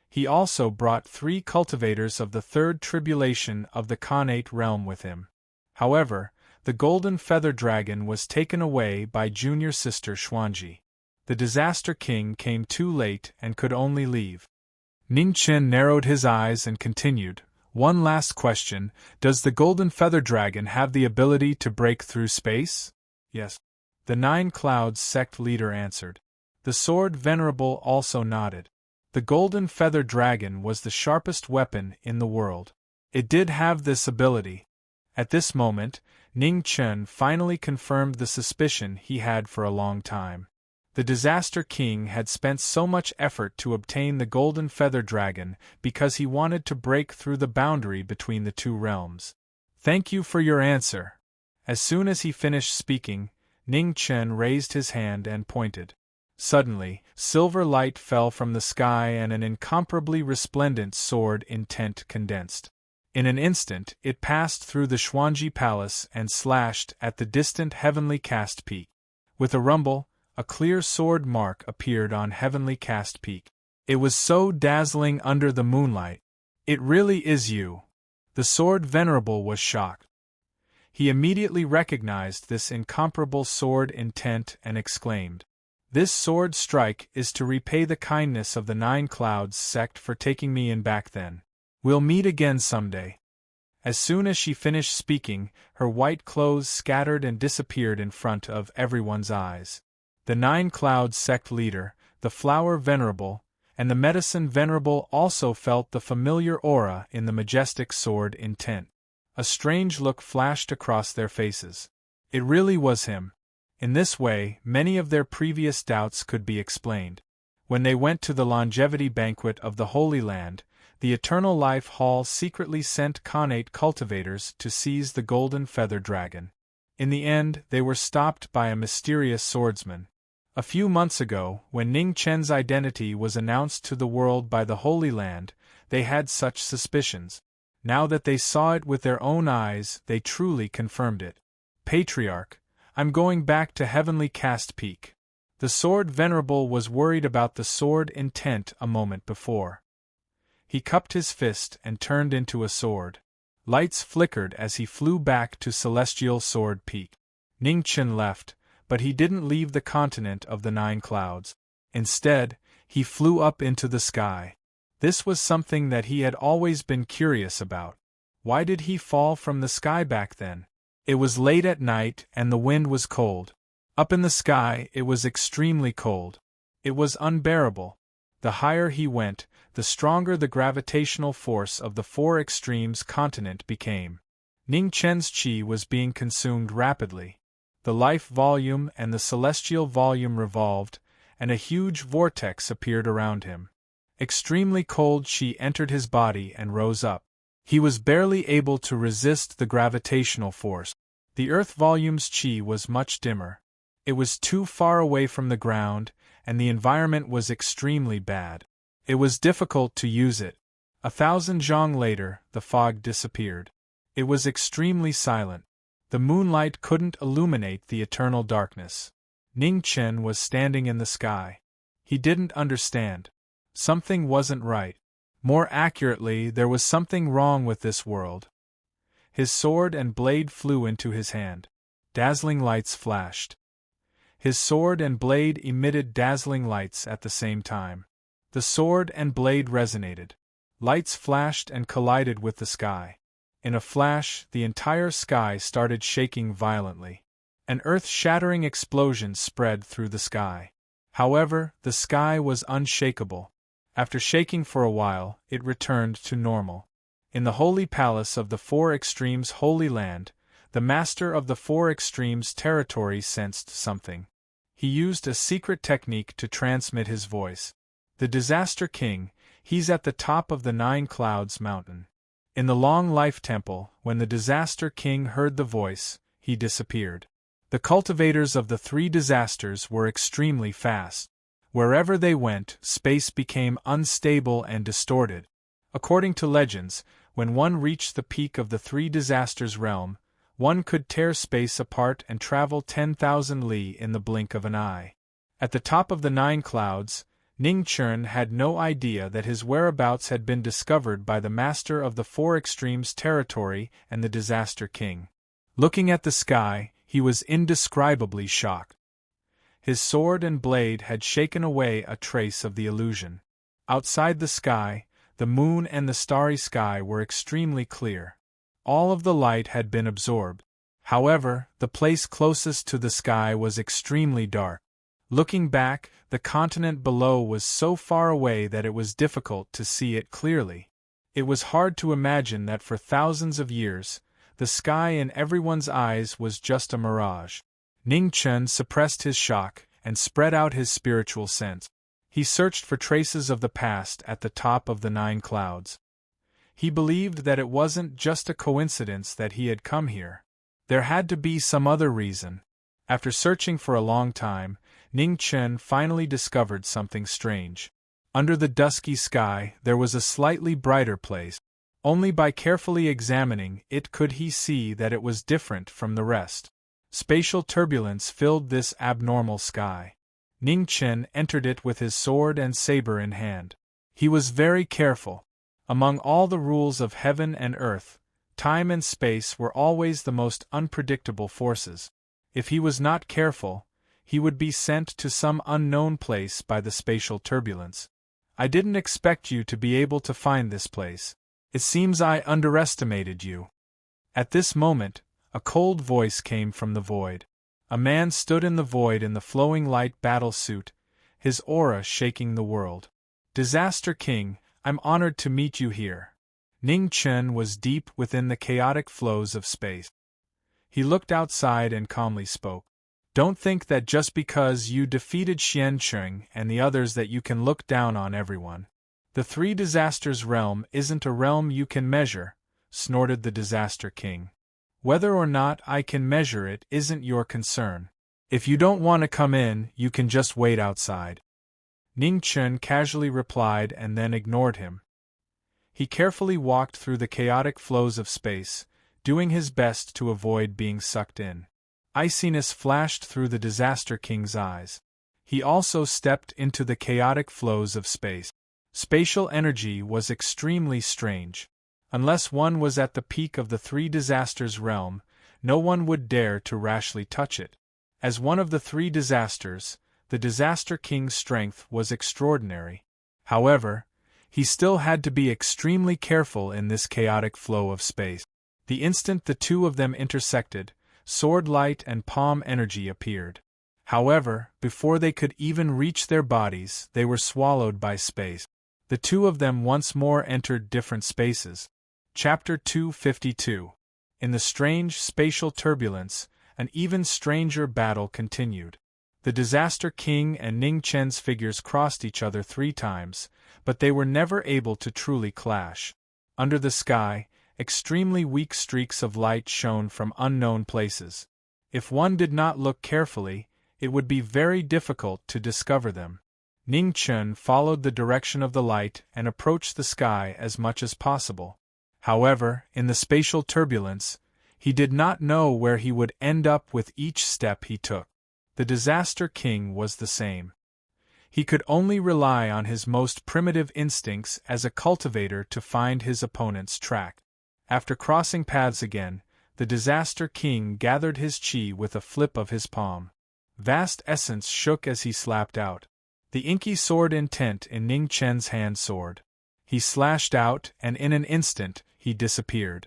Speaker 1: He also brought 3 cultivators of the third tribulation of the Khanate realm with him. However, the Golden Feather Dragon was taken away by junior sister Xuanji. The Disaster King came too late and could only leave." Ning Chen narrowed his eyes and continued, "One last question, does the Golden Feather Dragon have the ability to break through space?" "Yes," the Nine Clouds sect leader answered. The Sword Venerable also nodded. The Golden Feather Dragon was the sharpest weapon in the world. It did have this ability. At this moment, Ning Chen finally confirmed the suspicion he had for a long time. The Disaster King had spent so much effort to obtain the Golden Feather Dragon because he wanted to break through the boundary between the two realms. "Thank you for your answer." As soon as he finished speaking, Ning Chen raised his hand and pointed. Suddenly, silver light fell from the sky and an incomparably resplendent sword intent condensed. In an instant, it passed through the Xuanji Palace and slashed at the distant Heavenly Cast Peak. With a rumble, a clear sword mark appeared on Heavenly Cast Peak. It was so dazzling under the moonlight. "It really is you." The Sword Venerable was shocked. He immediately recognized this incomparable sword intent and exclaimed, "This sword strike is to repay the kindness of the Nine Clouds sect for taking me in back then. We'll meet again someday." As soon as she finished speaking, her white clothes scattered and disappeared in front of everyone's eyes. The Nine Clouds sect leader, the Flower Venerable, and the Medicine Venerable also felt the familiar aura in the majestic sword intent. A strange look flashed across their faces. It really was him. In this way, many of their previous doubts could be explained. When they went to the longevity banquet of the Holy Land, the Eternal Life Hall secretly sent Khanate cultivators to seize the Golden Feather Dragon. In the end, they were stopped by a mysterious swordsman. A few months ago, when Ning Chen's identity was announced to the world by the Holy Land, they had such suspicions. Now that they saw it with their own eyes, they truly confirmed it. "Patriarch, I'm going back to Heavenly Cast Peak." The Sword Venerable was worried about the sword intent a moment before. He cupped his fist and turned into a sword. Lights flickered as he flew back to Celestial Sword Peak. Ning Chen left, but he didn't leave the continent of the Nine Clouds. Instead, he flew up into the sky. This was something that he had always been curious about. Why did he fall from the sky back then? It was late at night and the wind was cold. Up in the sky, it was extremely cold. It was unbearable. The higher he went, the stronger the gravitational force of the four extremes continent became. Ning Chen's chi was being consumed rapidly. The life volume and the celestial volume revolved, and a huge vortex appeared around him. Extremely cold chi entered his body and rose up. He was barely able to resist the gravitational force. The earth volume's chi was much dimmer. It was too far away from the ground, and the environment was extremely bad. It was difficult to use it. 1,000 zhang later, the fog disappeared. It was extremely silent. The moonlight couldn't illuminate the eternal darkness. Ning Chen was standing in the sky. He didn't understand. Something wasn't right. More accurately, there was something wrong with this world. His sword and blade flew into his hand. Dazzling lights flashed. His sword and blade emitted dazzling lights at the same time. The sword and blade resonated. Lights flashed and collided with the sky. In a flash, the entire sky started shaking violently. An earth-shattering explosion spread through the sky. However, the sky was unshakable. After shaking for a while, it returned to normal. In the holy palace of the Four Extremes Holy Land, the master of the Four Extremes territory sensed something. He used a secret technique to transmit his voice. The Disaster King, he's at the top of the 9 Clouds mountain. In the Long Life Temple, when the Disaster King heard the voice, he disappeared. The cultivators of the 3 disasters were extremely fast. Wherever they went, space became unstable and distorted. According to legends, when one reached the peak of the 3 disasters realm, one could tear space apart and travel 10,000 li in the blink of an eye. At the top of the 9 Clouds, Ning Chun had no idea that his whereabouts had been discovered by the master of the Four Extremes territory and the Disaster King. Looking at the sky, he was indescribably shocked. His sword and blade had shaken away a trace of the illusion. Outside the sky, the moon and the starry sky were extremely clear. All of the light had been absorbed. However, the place closest to the sky was extremely dark. Looking back, the continent below was so far away that it was difficult to see it clearly. It was hard to imagine that for thousands of years, the sky in everyone's eyes was just a mirage. Ning Chun suppressed his shock and spread out his spiritual sense. He searched for traces of the past at the top of the 9 Clouds. He believed that it wasn't just a coincidence that he had come here. There had to be some other reason. After searching for a long time, Ning Chun finally discovered something strange. Under the dusky sky, there was a slightly brighter place. Only by carefully examining it could he see that it was different from the rest. Spatial turbulence filled this abnormal sky. Ning Chun entered it with his sword and saber in hand. He was very careful. Among all the rules of heaven and earth, time and space were always the most unpredictable forces. If he was not careful, he would be sent to some unknown place by the spatial turbulence. I didn't expect you to be able to find this place. It seems I underestimated you. At this moment, a cold voice came from the void. A man stood in the void in the flowing light battle suit, his aura shaking the world. Disaster King, I'm honored to meet you here. Ning Chun was deep within the chaotic flows of space. He looked outside and calmly spoke. Don't think that just because you defeated Xian Cheng and the others that you can look down on everyone. The 3 disasters realm isn't a realm you can measure, snorted the Disaster King. Whether or not I can measure it isn't your concern. If you don't want to come in, you can just wait outside. Ning Chun casually replied and then ignored him. He carefully walked through the chaotic flows of space, doing his best to avoid being sucked in. Iciness flashed through the Disaster King's eyes. He also stepped into the chaotic flows of space. Spatial energy was extremely strange. Unless one was at the peak of the 3 disasters realm, no one would dare to rashly touch it. As one of the 3 disasters, the Disaster King's strength was extraordinary. However, he still had to be extremely careful in this chaotic flow of space. The instant the 2 of them intersected, sword light and palm energy appeared. However, before they could even reach their bodies, they were swallowed by space. The 2 of them once more entered different spaces. Chapter 252. In the strange spatial turbulence, an even stranger battle continued. The Disaster King and Ning Chen's figures crossed each other 3 times, but they were never able to truly clash. Under the sky, extremely weak streaks of light shone from unknown places. If one did not look carefully, it would be very difficult to discover them. Ning Chun followed the direction of the light and approached the sky as much as possible. However, in the spatial turbulence, he did not know where he would end up with each step he took. The Disaster King was the same. He could only rely on his most primitive instincts as a cultivator to find his opponent's track. After crossing paths again, the Disaster King gathered his chi with a flip of his palm. Vast essence shook as he slapped out. The inky sword intent in Ning Chen's hand soared. He slashed out, and in an instant, he disappeared.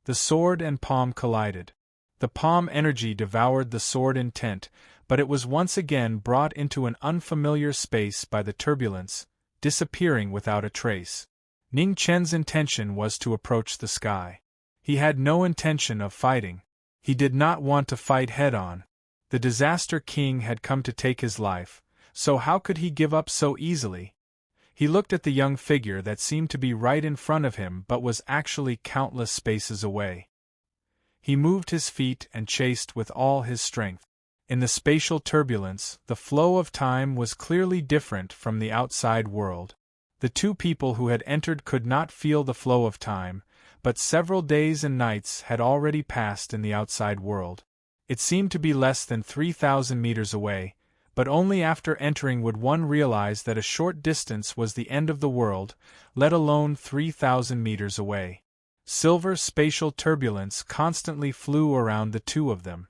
Speaker 1: The sword and palm collided. The palm energy devoured the sword intent, but it was once again brought into an unfamiliar space by the turbulence, disappearing without a trace. Ning Chen's intention was to approach the sky. He had no intention of fighting. He did not want to fight head-on. The Disaster King had come to take his life, so how could he give up so easily? He looked at the young figure that seemed to be right in front of him but was actually countless spaces away. He moved his feet and chased with all his strength. In the spatial turbulence, the flow of time was clearly different from the outside world. The two people who had entered could not feel the flow of time, but several days and nights had already passed in the outside world. It seemed to be less than 3,000 meters away, but only after entering would one realize that a short distance was the end of the world, let alone 3,000 meters away. Silver spatial turbulence constantly flew around the two of them.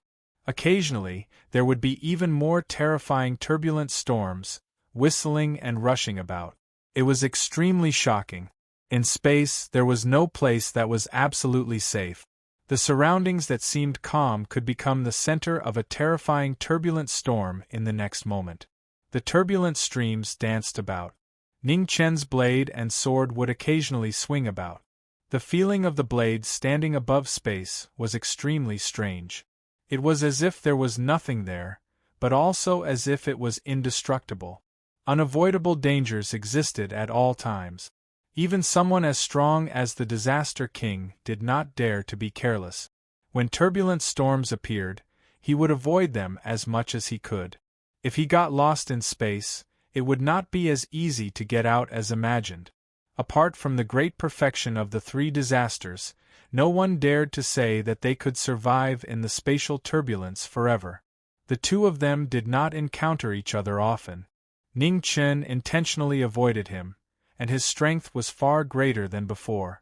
Speaker 1: Occasionally, there would be even more terrifying turbulent storms, whistling and rushing about. It was extremely shocking. In space, there was no place that was absolutely safe. The surroundings that seemed calm could become the center of a terrifying turbulent storm in the next moment. The turbulent streams danced about. Ning Chen's blade and sword would occasionally swing about. The feeling of the blade standing above space was extremely strange. It was as if there was nothing there, but also as if it was indestructible. Unavoidable dangers existed at all times. Even someone as strong as the Disaster King did not dare to be careless. When turbulent storms appeared, he would avoid them as much as he could. If he got lost in space, it would not be as easy to get out as imagined. Apart from the great perfection of the three disasters, no one dared to say that they could survive in the spatial turbulence forever. The two of them did not encounter each other often. Ning Chen intentionally avoided him, and his strength was far greater than before.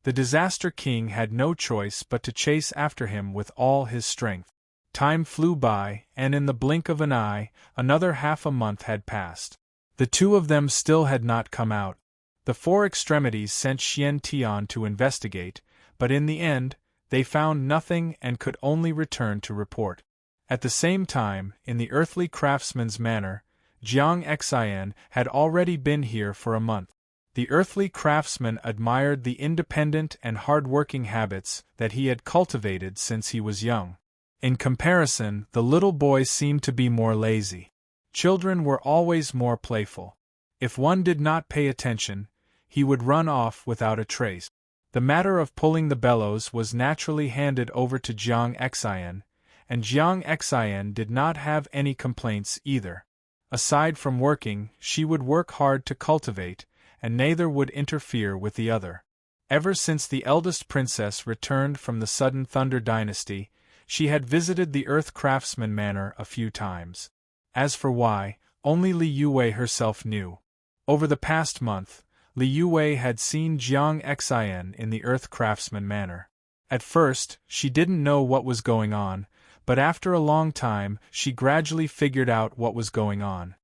Speaker 1: The Disaster King had no choice but to chase after him with all his strength. Time flew by, and in the blink of an eye, another half a month had passed. The two of them still had not come out. The Four Extremities sent Xian Tian to investigate, but in the end, they found nothing and could only return to report. At the same time, in the earthly craftsman's manor, Jiang Xian had already been here for a month. The earthly craftsman admired the independent and hard-working habits that he had cultivated since he was young. In comparison, the little boy seemed to be more lazy. Children were always more playful. If one did not pay attention, he would run off without a trace. The matter of pulling the bellows was naturally handed over to Jiang Xian, and Jiang Xian did not have any complaints either. Aside from working, she would work hard to cultivate, and neither would interfere with the other. Ever since the eldest princess returned from the Sudden Thunder dynasty, she had visited the Earth Craftsman Manor a few times. As for why, only Li Yue herself knew. Over the past month, Li Yue had seen Jiang Xian in the Earth Craftsman Manor. At first, she didn't know what was going on, but after a long time, she gradually figured out what was going on.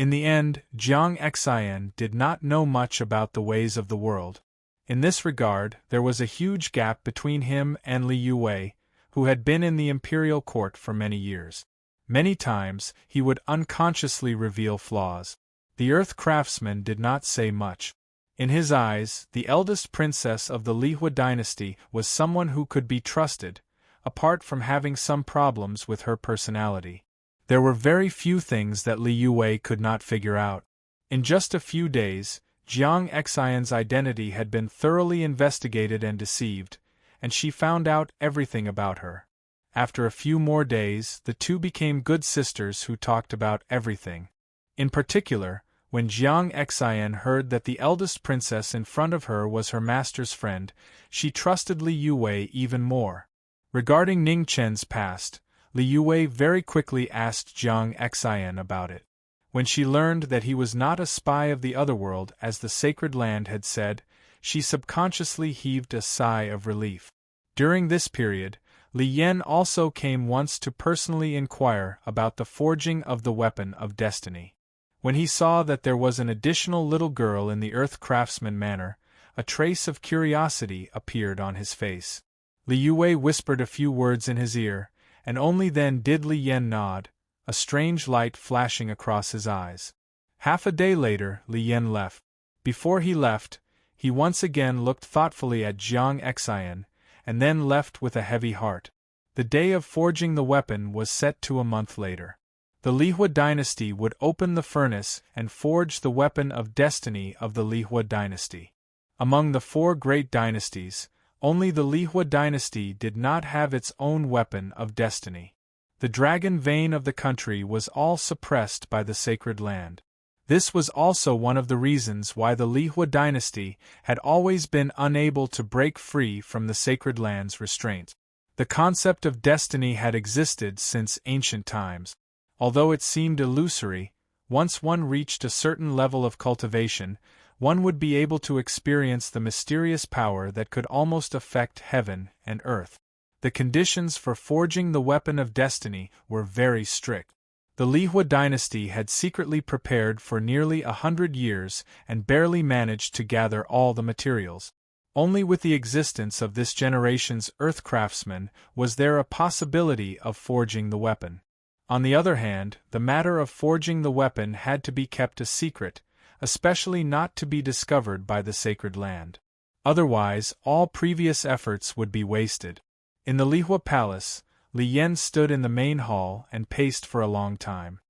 Speaker 1: In the end, Jiang Xian did not know much about the ways of the world. In this regard, there was a huge gap between him and Li Yue, who had been in the imperial court for many years. Many times, he would unconsciously reveal flaws. The Earth Craftsman did not say much. In his eyes, the eldest princess of the Lihua dynasty was someone who could be trusted, apart from having some problems with her personality. There were very few things that Li Yue could not figure out. In just a few days, Jiang Xian's identity had been thoroughly investigated and deceived, and she found out everything about her. After a few more days, the two became good sisters who talked about everything. In particular, when Jiang Xian heard that the eldest princess in front of her was her master's friend, she trusted Li Yue even more. Regarding Ning Chen's past, Li Yue very quickly asked Jiang Xian about it. When she learned that he was not a spy of the otherworld as the Sacred Land had said, she subconsciously heaved a sigh of relief. During this period, Li Yan also came once to personally inquire about the forging of the weapon of destiny. When he saw that there was an additional little girl in the Earth Craftsman Manor, a trace of curiosity appeared on his face. Li Yue whispered a few words in his ear, and only then did Li Yan nod, a strange light flashing across his eyes. Half a day later, Li Yan left. Before he left, he once again looked thoughtfully at Jiang Xian, and then left with a heavy heart. The day of forging the weapon was set to a month later. The Lihua dynasty would open the furnace and forge the weapon of destiny of the Lihua dynasty. Among the 4 great dynasties, only the Lihua dynasty did not have its own weapon of destiny. The dragon vein of the country was all suppressed by the sacred land. This was also one of the reasons why the Lihua dynasty had always been unable to break free from the sacred land's restraints. The concept of destiny had existed since ancient times. Although it seemed illusory, once one reached a certain level of cultivation, one would be able to experience the mysterious power that could almost affect heaven and earth. The conditions for forging the weapon of destiny were very strict. The Lihua dynasty had secretly prepared for nearly 100 years and barely managed to gather all the materials. Only with the existence of this generation's earth craftsmen was there a possibility of forging the weapon. On the other hand, the matter of forging the weapon had to be kept a secret, especially not to be discovered by the sacred land. Otherwise, all previous efforts would be wasted. In the Lihua palace, Li Yan stood in the main hall and paced for a long time.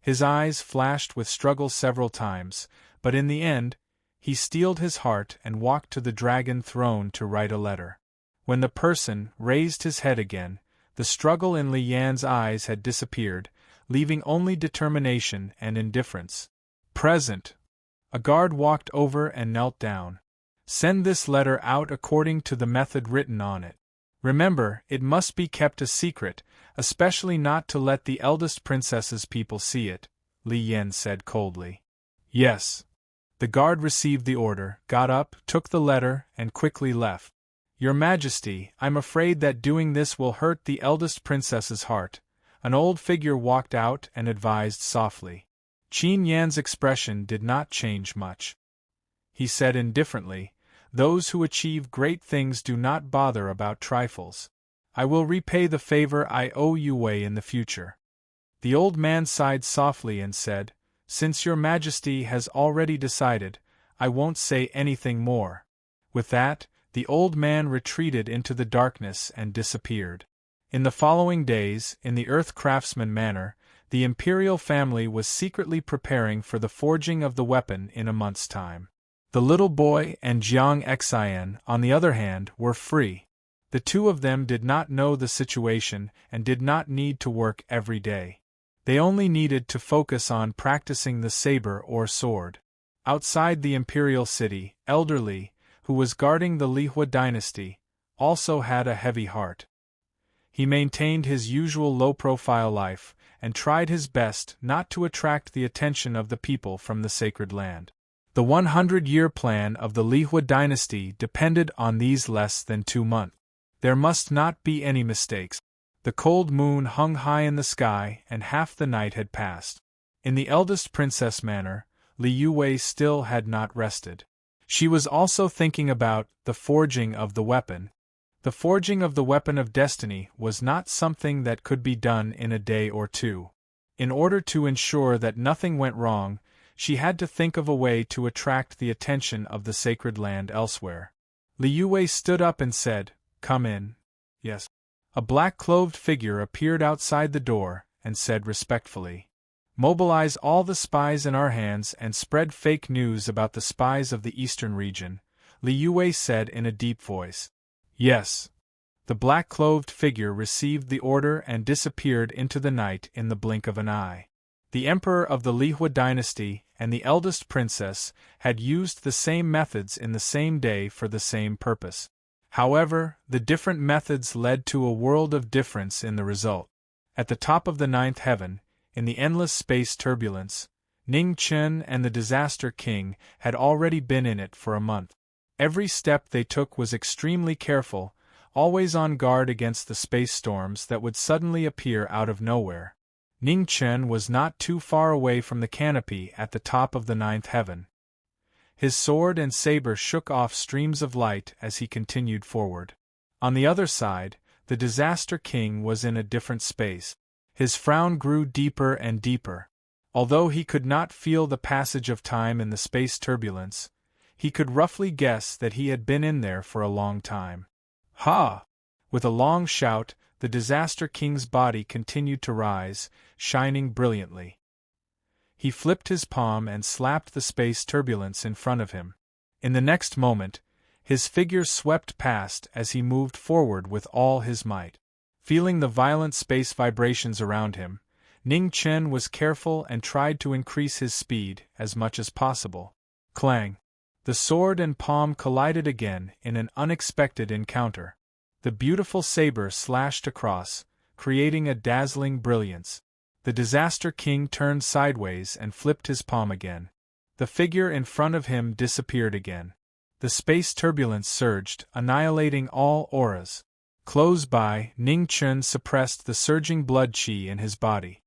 Speaker 1: His eyes flashed with struggle several times, but in the end, he steeled his heart and walked to the dragon throne to write a letter. When the person raised his head again, the struggle in Li Yan's eyes had disappeared, leaving only determination and indifference. Present. A guard walked over and knelt down. Send this letter out according to the method written on it. Remember, it must be kept a secret, especially not to let the eldest princess's people see it, Li Yan said coldly. Yes. The guard received the order, got up, took the letter, and quickly left. Your Majesty, I'm afraid that doing this will hurt the eldest princess's heart. An old figure walked out and advised softly. Qin Yan's expression did not change much. He said indifferently, those who achieve great things do not bother about trifles. I will repay the favor I owe Yue in the future. The old man sighed softly and said, Since your Majesty has already decided, I won't say anything more. With that, the old man retreated into the darkness and disappeared. In the following days, in the earth craftsman manner, the imperial family was secretly preparing for the forging of the weapon in a month's time. The little boy and Jiang Xian, on the other hand, were free. The two of them did not know the situation and did not need to work every day. They only needed to focus on practicing the saber or sword. Outside the imperial city, Elder Li, who was guarding the Lihua dynasty, also had a heavy heart. He maintained his usual low-profile life, and tried his best not to attract the attention of the people from the sacred land. The 100-year plan of the Lihua dynasty depended on these less than 2 months. There must not be any mistakes. The cold moon hung high in the sky and half the night had passed. In the eldest princess manner, Li Yue still had not rested. She was also thinking about the forging of the weapon. The forging of the weapon of destiny was not something that could be done in a day or two. In order to ensure that nothing went wrong, she had to think of a way to attract the attention of the sacred land elsewhere. Li Yue stood up and said, Come in. Yes. A black-clothed figure appeared outside the door and said respectfully, Mobilize all the spies in our hands and spread fake news about the spies of the eastern region, Li Yue said in a deep voice. Yes. The black-clothed figure received the order and disappeared into the night in the blink of an eye. The emperor of the Lihua dynasty and the eldest princess had used the same methods in the same day for the same purpose. However, the different methods led to a world of difference in the result. At the top of the 9th heaven, in the endless space turbulence, Ning Chen and the Disaster King had already been in it for a month. Every step they took was extremely careful, always on guard against the space storms that would suddenly appear out of nowhere. Ning Chen was not too far away from the canopy at the top of the 9th heaven. His sword and saber shook off streams of light as he continued forward. On the other side, the Disaster King was in a different space. His frown grew deeper and deeper. Although he could not feel the passage of time in the space turbulence, he could roughly guess that he had been in there for a long time. Ha! With a long shout, the Disaster King's body continued to rise, shining brilliantly. He flipped his palm and slapped the space turbulence in front of him. In the next moment, his figure swept past as he moved forward with all his might. Feeling the violent space vibrations around him, Ning Chen was careful and tried to increase his speed as much as possible. Clang! The sword and palm collided again in an unexpected encounter. The beautiful saber slashed across, creating a dazzling brilliance. The Disaster King turned sideways and flipped his palm again. The figure in front of him disappeared again. The space turbulence surged, annihilating all auras. Close by, Ning Chen suppressed the surging blood qi in his body.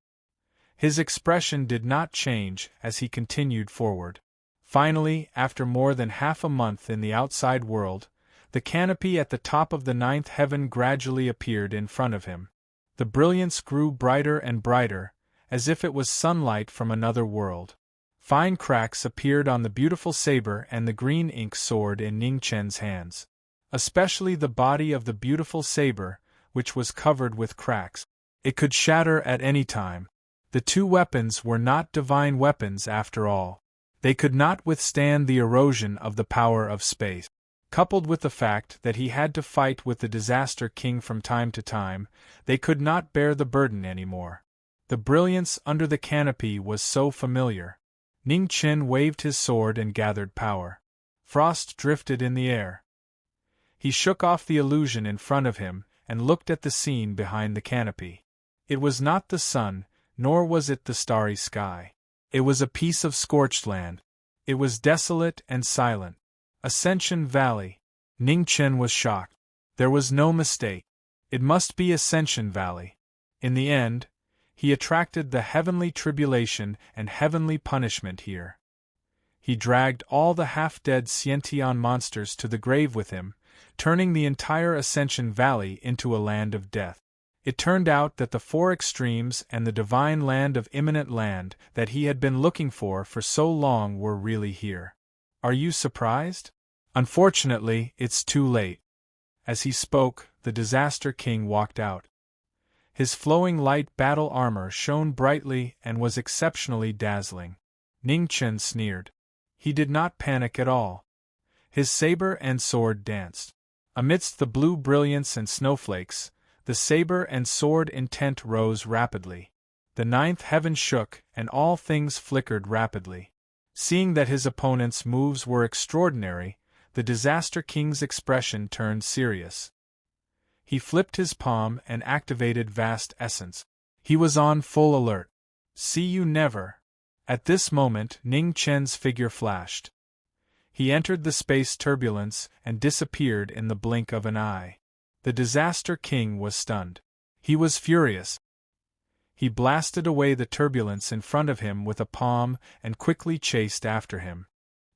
Speaker 1: His expression did not change as he continued forward. Finally, after more than half a month in the outside world, the canopy at the top of the ninth heaven gradually appeared in front of him. The brilliance grew brighter and brighter, as if it was sunlight from another world. Fine cracks appeared on the beautiful saber and the green ink sword in Ning Chen's hands. Especially the body of the beautiful saber, which was covered with cracks. It could shatter at any time. The two weapons were not divine weapons after all. They could not withstand the erosion of the power of space. Coupled with the fact that he had to fight with the Disaster King from time to time, they could not bear the burden anymore. The brilliance under the canopy was so familiar. Ning Chen waved his sword and gathered power. Frost drifted in the air. He shook off the illusion in front of him and looked at the scene behind the canopy. It was not the sun, nor was it the starry sky. It was a piece of scorched land. It was desolate and silent. Ascension Valley. Ning Chen was shocked. There was no mistake. It must be Ascension Valley. In the end, he attracted the heavenly tribulation and heavenly punishment here. He dragged all the half-dead Xiantian monsters to the grave with him, turning the entire Ascension Valley into a land of death. It turned out that the four extremes and the divine land of imminent land that he had been looking for so long were really here. Are you surprised? Unfortunately, it's too late. As he spoke, the Disaster King walked out. His flowing light battle armor shone brightly and was exceptionally dazzling. Ning Chen sneered. He did not panic at all. His saber and sword danced. Amidst the blue brilliance and snowflakes, the saber and sword intent rose rapidly. The ninth heaven shook, and all things flickered rapidly. Seeing that his opponent's moves were extraordinary, the Disaster King's expression turned serious. He flipped his palm and activated Vast Essence. He was on full alert. See you never. At this moment, Ning Chen's figure flashed. He entered the space turbulence and disappeared in the blink of an eye. The Disaster King was stunned. He was furious. He blasted away the turbulence in front of him with a palm and quickly chased after him.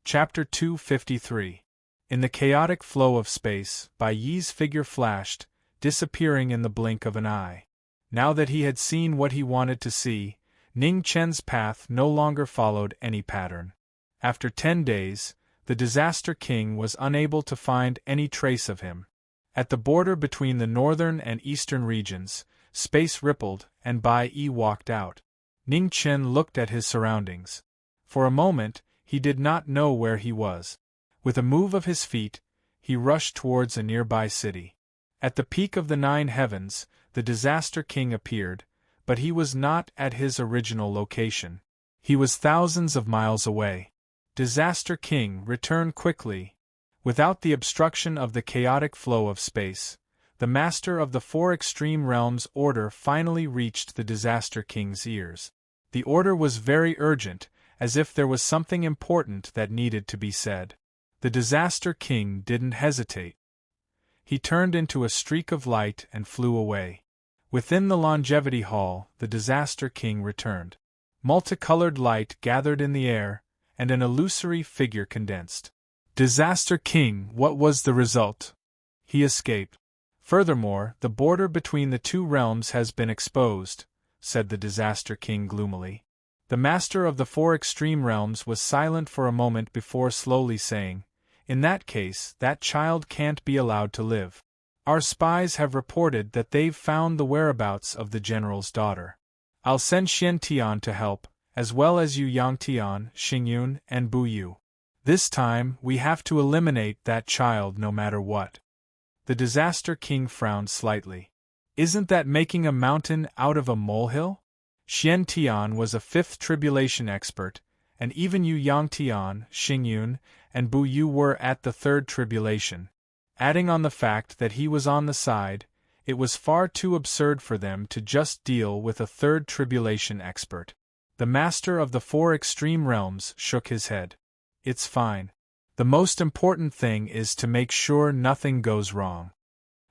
Speaker 1: Chapter 253. In the chaotic flow of space, Bai Yi's figure flashed, disappearing in the blink of an eye. Now that he had seen what he wanted to see, Ning Chen's path no longer followed any pattern. After 10 days, the Disaster King was unable to find any trace of him. At the border between the northern and eastern regions, space rippled, and Bai Yi walked out. Ning Chen looked at his surroundings. For a moment, he did not know where he was. With a move of his feet, he rushed towards a nearby city. At the peak of the 9 heavens, the Disaster King appeared, but he was not at his original location. He was thousands of miles away. Disaster King, return quickly. Without the obstruction of the chaotic flow of space, the master of the 4 extreme realms' order finally reached the Disaster King's ears. The order was very urgent, as if there was something important that needed to be said. The Disaster King didn't hesitate. He turned into a streak of light and flew away. Within the Longevity Hall, the Disaster King returned. Multicolored light gathered in the air, and an illusory figure condensed. Disaster King, what was the result? He escaped. Furthermore, the border between the two realms has been exposed, said the Disaster King gloomily. The master of the four extreme realms was silent for a moment before slowly saying, "In that case, that child can't be allowed to live. Our spies have reported that they've found the whereabouts of the general's daughter. I'll send Xian Tian to help, as well as Yu Yang Tian, Xingyun, and Bu Yu. This time, we have to eliminate that child no matter what." The Disaster King frowned slightly. "Isn't that making a mountain out of a molehill?" Xian Tian was a fifth tribulation expert, and even Yu Yang Tian, Xingyun, and Bu Yu were at the third tribulation. Adding on the fact that he was on the side, it was far too absurd for them to just deal with a third tribulation expert. The master of the four extreme realms shook his head. "It's fine. The most important thing is to make sure nothing goes wrong."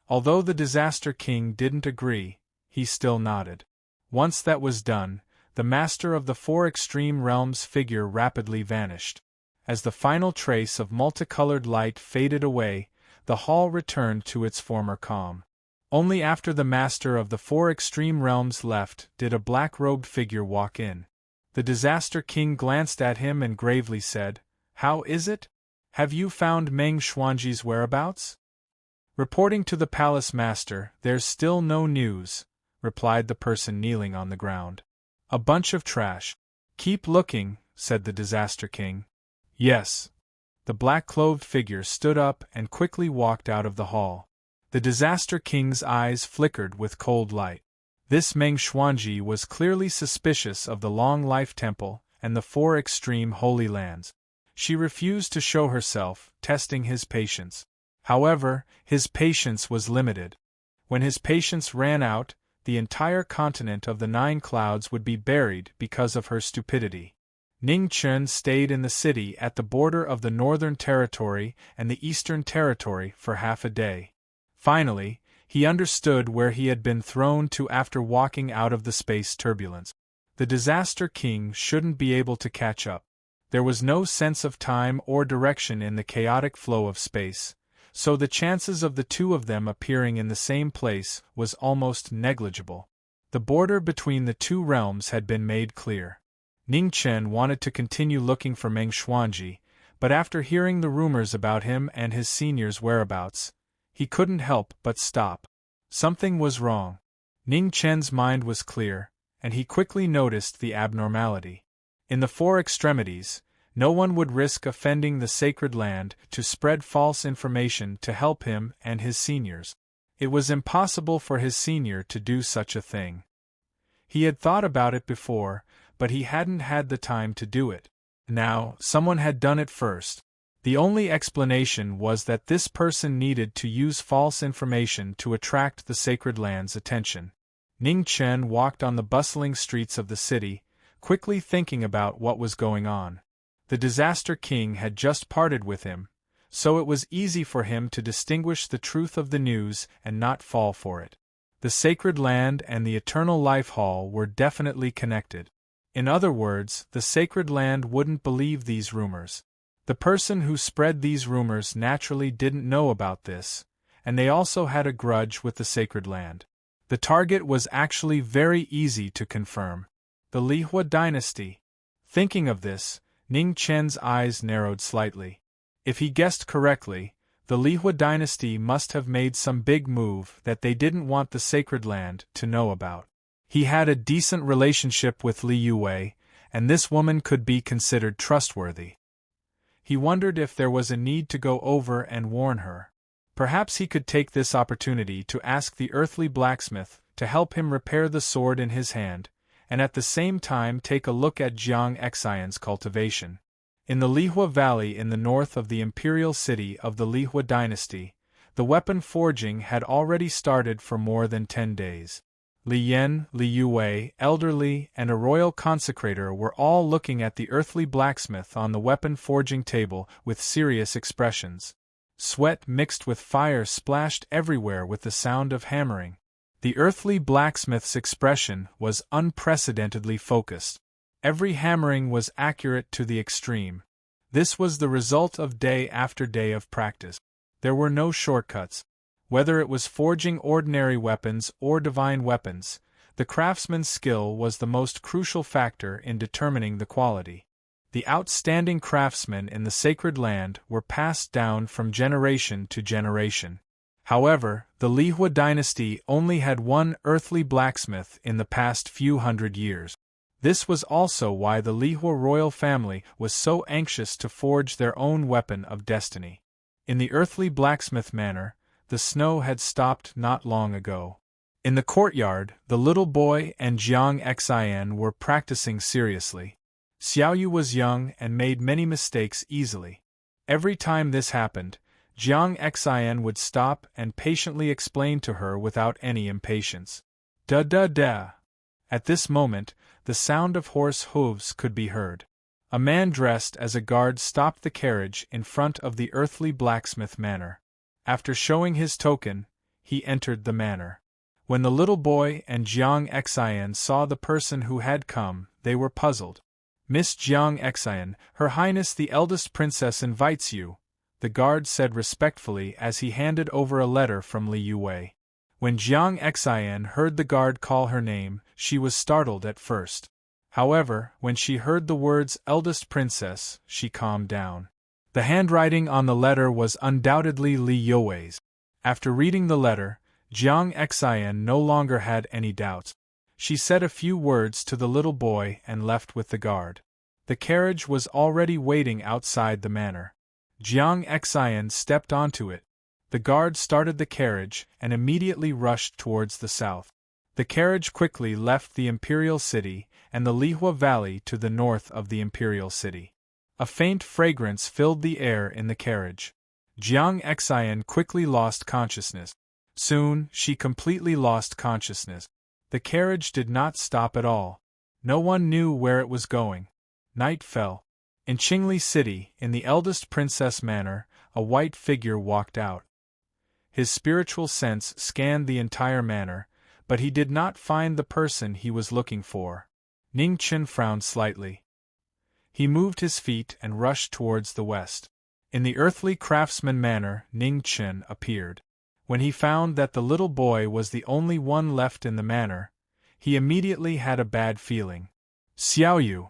Speaker 1: Although the Disaster King didn't agree, he still nodded. Once that was done, the master of the four extreme realms' figure rapidly vanished. As the final trace of multicolored light faded away, the hall returned to its former calm. Only after the master of the four extreme realms left did a black-robed figure walk in. The Disaster King glanced at him and gravely said, "How is it? Have you found Meng Xuanji's whereabouts?" "Reporting to the palace master, there's still no news," replied the person kneeling on the ground. "A bunch of trash." "Keep looking," said the Disaster King. "Yes." The black-clothed figure stood up and quickly walked out of the hall. The Disaster King's eyes flickered with cold light. This Meng Xuanji was clearly suspicious of the Long Life Temple and the four extreme Holy Lands. She refused to show herself, testing his patience. However, his patience was limited. When his patience ran out, the entire continent of the Nine Clouds would be buried because of her stupidity. Ning Chen stayed in the city at the border of the Northern Territory and the Eastern Territory for half a day. Finally, he understood where he had been thrown to after walking out of the space turbulence. The Disaster King shouldn't be able to catch up. There was no sense of time or direction in the chaotic flow of space, so the chances of the two of them appearing in the same place was almost negligible. The border between the two realms had been made clear. Ning Chen wanted to continue looking for Meng Xuanji, but after hearing the rumors about him and his senior's whereabouts, he couldn't help but stop. Something was wrong. Ning Chen's mind was clear, and he quickly noticed the abnormality. In the four extremities, no one would risk offending the sacred land to spread false information to help him and his seniors. It was impossible for his senior to do such a thing. He had thought about it before, but he hadn't had the time to do it. Now, someone had done it first. The only explanation was that this person needed to use false information to attract the sacred land's attention. Ning Chen walked on the bustling streets of the city, quickly thinking about what was going on. The Disaster King had just parted with him, so it was easy for him to distinguish the truth of the news and not fall for it. The sacred land and the Eternal Life Hall were definitely connected. In other words, the sacred land wouldn't believe these rumors. The person who spread these rumors naturally didn't know about this, and they also had a grudge with the sacred land. The target was actually very easy to confirm. The Lihua dynasty. Thinking of this, Ning Chen's eyes narrowed slightly. If he guessed correctly, the Lihua dynasty must have made some big move that they didn't want the sacred land to know about. He had a decent relationship with Li Yue, and this woman could be considered trustworthy. He wondered if there was a need to go over and warn her. Perhaps he could take this opportunity to ask the earthly blacksmith to help him repair the sword in his hand, and at the same time take a look at Jiang Xian's cultivation. In the Lihua Valley in the north of the imperial city of the Lihua dynasty, the weapon forging had already started for more than 10 days. Li Yan, Li Yue, Elder Li, and a royal consecrator were all looking at the earthly blacksmith on the weapon forging table with serious expressions. Sweat mixed with fire splashed everywhere with the sound of hammering. The earthly blacksmith's expression was unprecedentedly focused. Every hammering was accurate to the extreme. This was the result of day after day of practice. There were no shortcuts. Whether it was forging ordinary weapons or divine weapons, the craftsman's skill was the most crucial factor in determining the quality. The outstanding craftsmen in the sacred land were passed down from generation to generation. However, the Lihua dynasty only had one earthly blacksmith in the past few hundred years. This was also why the Lihua royal family was so anxious to forge their own weapon of destiny. In the earthly blacksmith manor, the snow had stopped not long ago. In the courtyard, the little boy and Jiang Xian were practicing seriously. Xiaoyu was young and made many mistakes easily. Every time this happened, Jiang Xian would stop and patiently explain to her without any impatience. Da-da-da. At this moment, the sound of horse hooves could be heard. A man dressed as a guard stopped the carriage in front of the earthly blacksmith manor. After showing his token, he entered the manor. When the little boy and Jiang Xian saw the person who had come, they were puzzled. "Miss Jiang Xian, Her Highness the eldest princess invites you," the guard said respectfully as he handed over a letter from Li Yue. When Jiang Xian heard the guard call her name, she was startled at first. However, when she heard the words eldest princess, she calmed down. The handwriting on the letter was undoubtedly Li Yue's. After reading the letter, Jiang Xian no longer had any doubts. She said a few words to the little boy and left with the guard. The carriage was already waiting outside the manor. Jiang Xian stepped onto it. The guard started the carriage and immediately rushed towards the south. The carriage quickly left the imperial city and the Lihua Valley to the north of the imperial city. A faint fragrance filled the air in the carriage. Jiang Xian quickly lost consciousness. Soon, she completely lost consciousness. The carriage did not stop at all. No one knew where it was going. Night fell. In Qingli City, in the eldest princess manor, a white figure walked out. His spiritual sense scanned the entire manor, but he did not find the person he was looking for. Ning Chen frowned slightly. He moved his feet and rushed towards the west. In the earthly craftsman manor, Ning Chen appeared. When he found that the little boy was the only one left in the manor, he immediately had a bad feeling. "Xiaoyu!"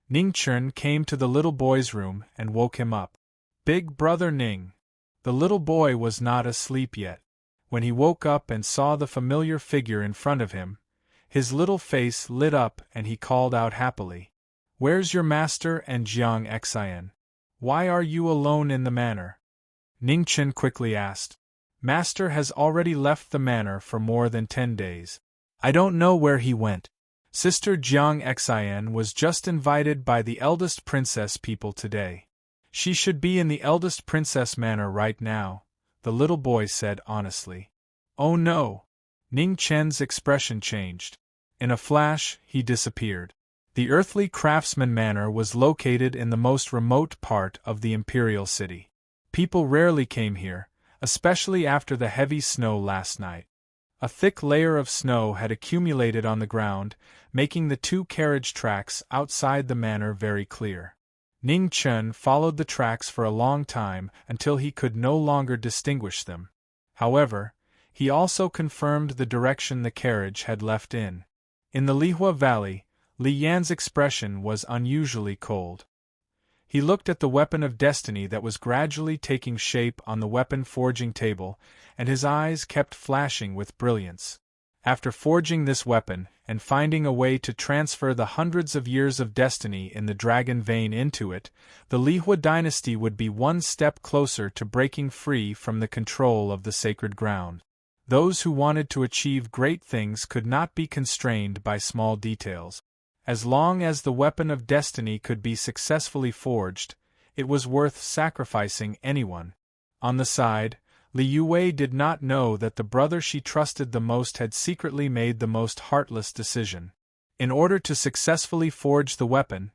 Speaker 1: Ning Chen came to the little boy's room and woke him up. "Big brother Ning." The little boy was not asleep yet. When he woke up and saw the familiar figure in front of him, his little face lit up and he called out happily. "Where's your master and Jiang Xian? Why are you alone in the manor?" Ning Chen quickly asked. "Master has already left the manor for more than 10 days. I don't know where he went. Sister Jiang Xian was just invited by the eldest princess people today. She should be in the eldest princess manor right now," the little boy said honestly. "Oh no!" Ning Chen's expression changed. In a flash, he disappeared. The earthly craftsman manor was located in the most remote part of the imperial city. People rarely came here, especially after the heavy snow last night. A thick layer of snow had accumulated on the ground, making the 2 carriage tracks outside the manor very clear. Ning Chen followed the tracks for a long time until he could no longer distinguish them. However, he also confirmed the direction the carriage had left in. In the Lihua Valley, Li Yan's expression was unusually cold. He looked at the weapon of destiny that was gradually taking shape on the weapon forging table, and his eyes kept flashing with brilliance. After forging this weapon, and finding a way to transfer the hundreds of years of destiny in the dragon vein into it, the Lihua dynasty would be one step closer to breaking free from the control of the sacred ground. Those who wanted to achieve great things could not be constrained by small details. As long as the weapon of destiny could be successfully forged, it was worth sacrificing anyone. On the side, Li Yue did not know that the brother she trusted the most had secretly made the most heartless decision. In order to successfully forge the weapon,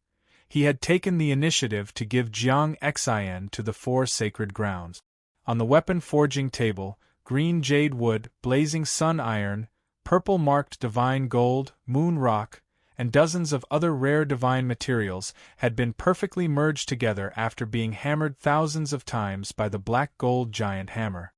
Speaker 1: he had taken the initiative to give Jiang Xian to the 4 sacred grounds. On the weapon forging table, green jade wood, blazing sun iron, purple marked divine gold, moon rock, and dozens of other rare divine materials had been perfectly merged together after being hammered thousands of times by the black gold giant hammer.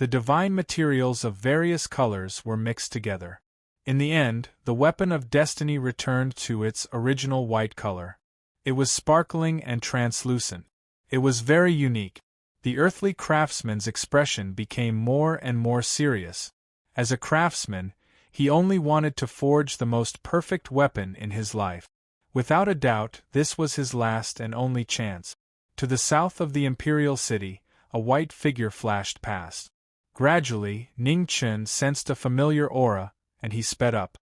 Speaker 1: The divine materials of various colors were mixed together. In the end, the weapon of destiny returned to its original white color. It was sparkling and translucent. It was very unique. The earthly craftsman's expression became more and more serious. As a craftsman, he only wanted to forge the most perfect weapon in his life. Without a doubt, this was his last and only chance. To the south of the imperial city, a white figure flashed past. Gradually, Ning Chen sensed a familiar aura, and he sped up.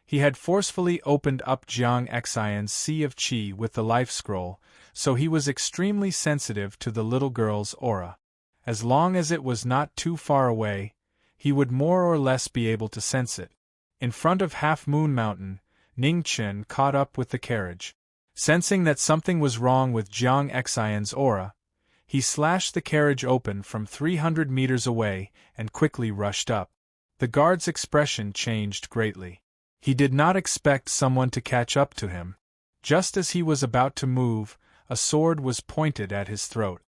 Speaker 1: He had forcefully opened up Jiang Xian's sea of qi with the life scroll, so he was extremely sensitive to the little girl's aura. As long as it was not too far away, he would more or less be able to sense it. In front of Half Moon Mountain, Ning Chen caught up with the carriage. Sensing that something was wrong with Jiang Xian's aura, he slashed the carriage open from 300 meters away and quickly rushed up. The guard's expression changed greatly. He did not expect someone to catch up to him. Just as he was about to move, a sword was pointed at his throat.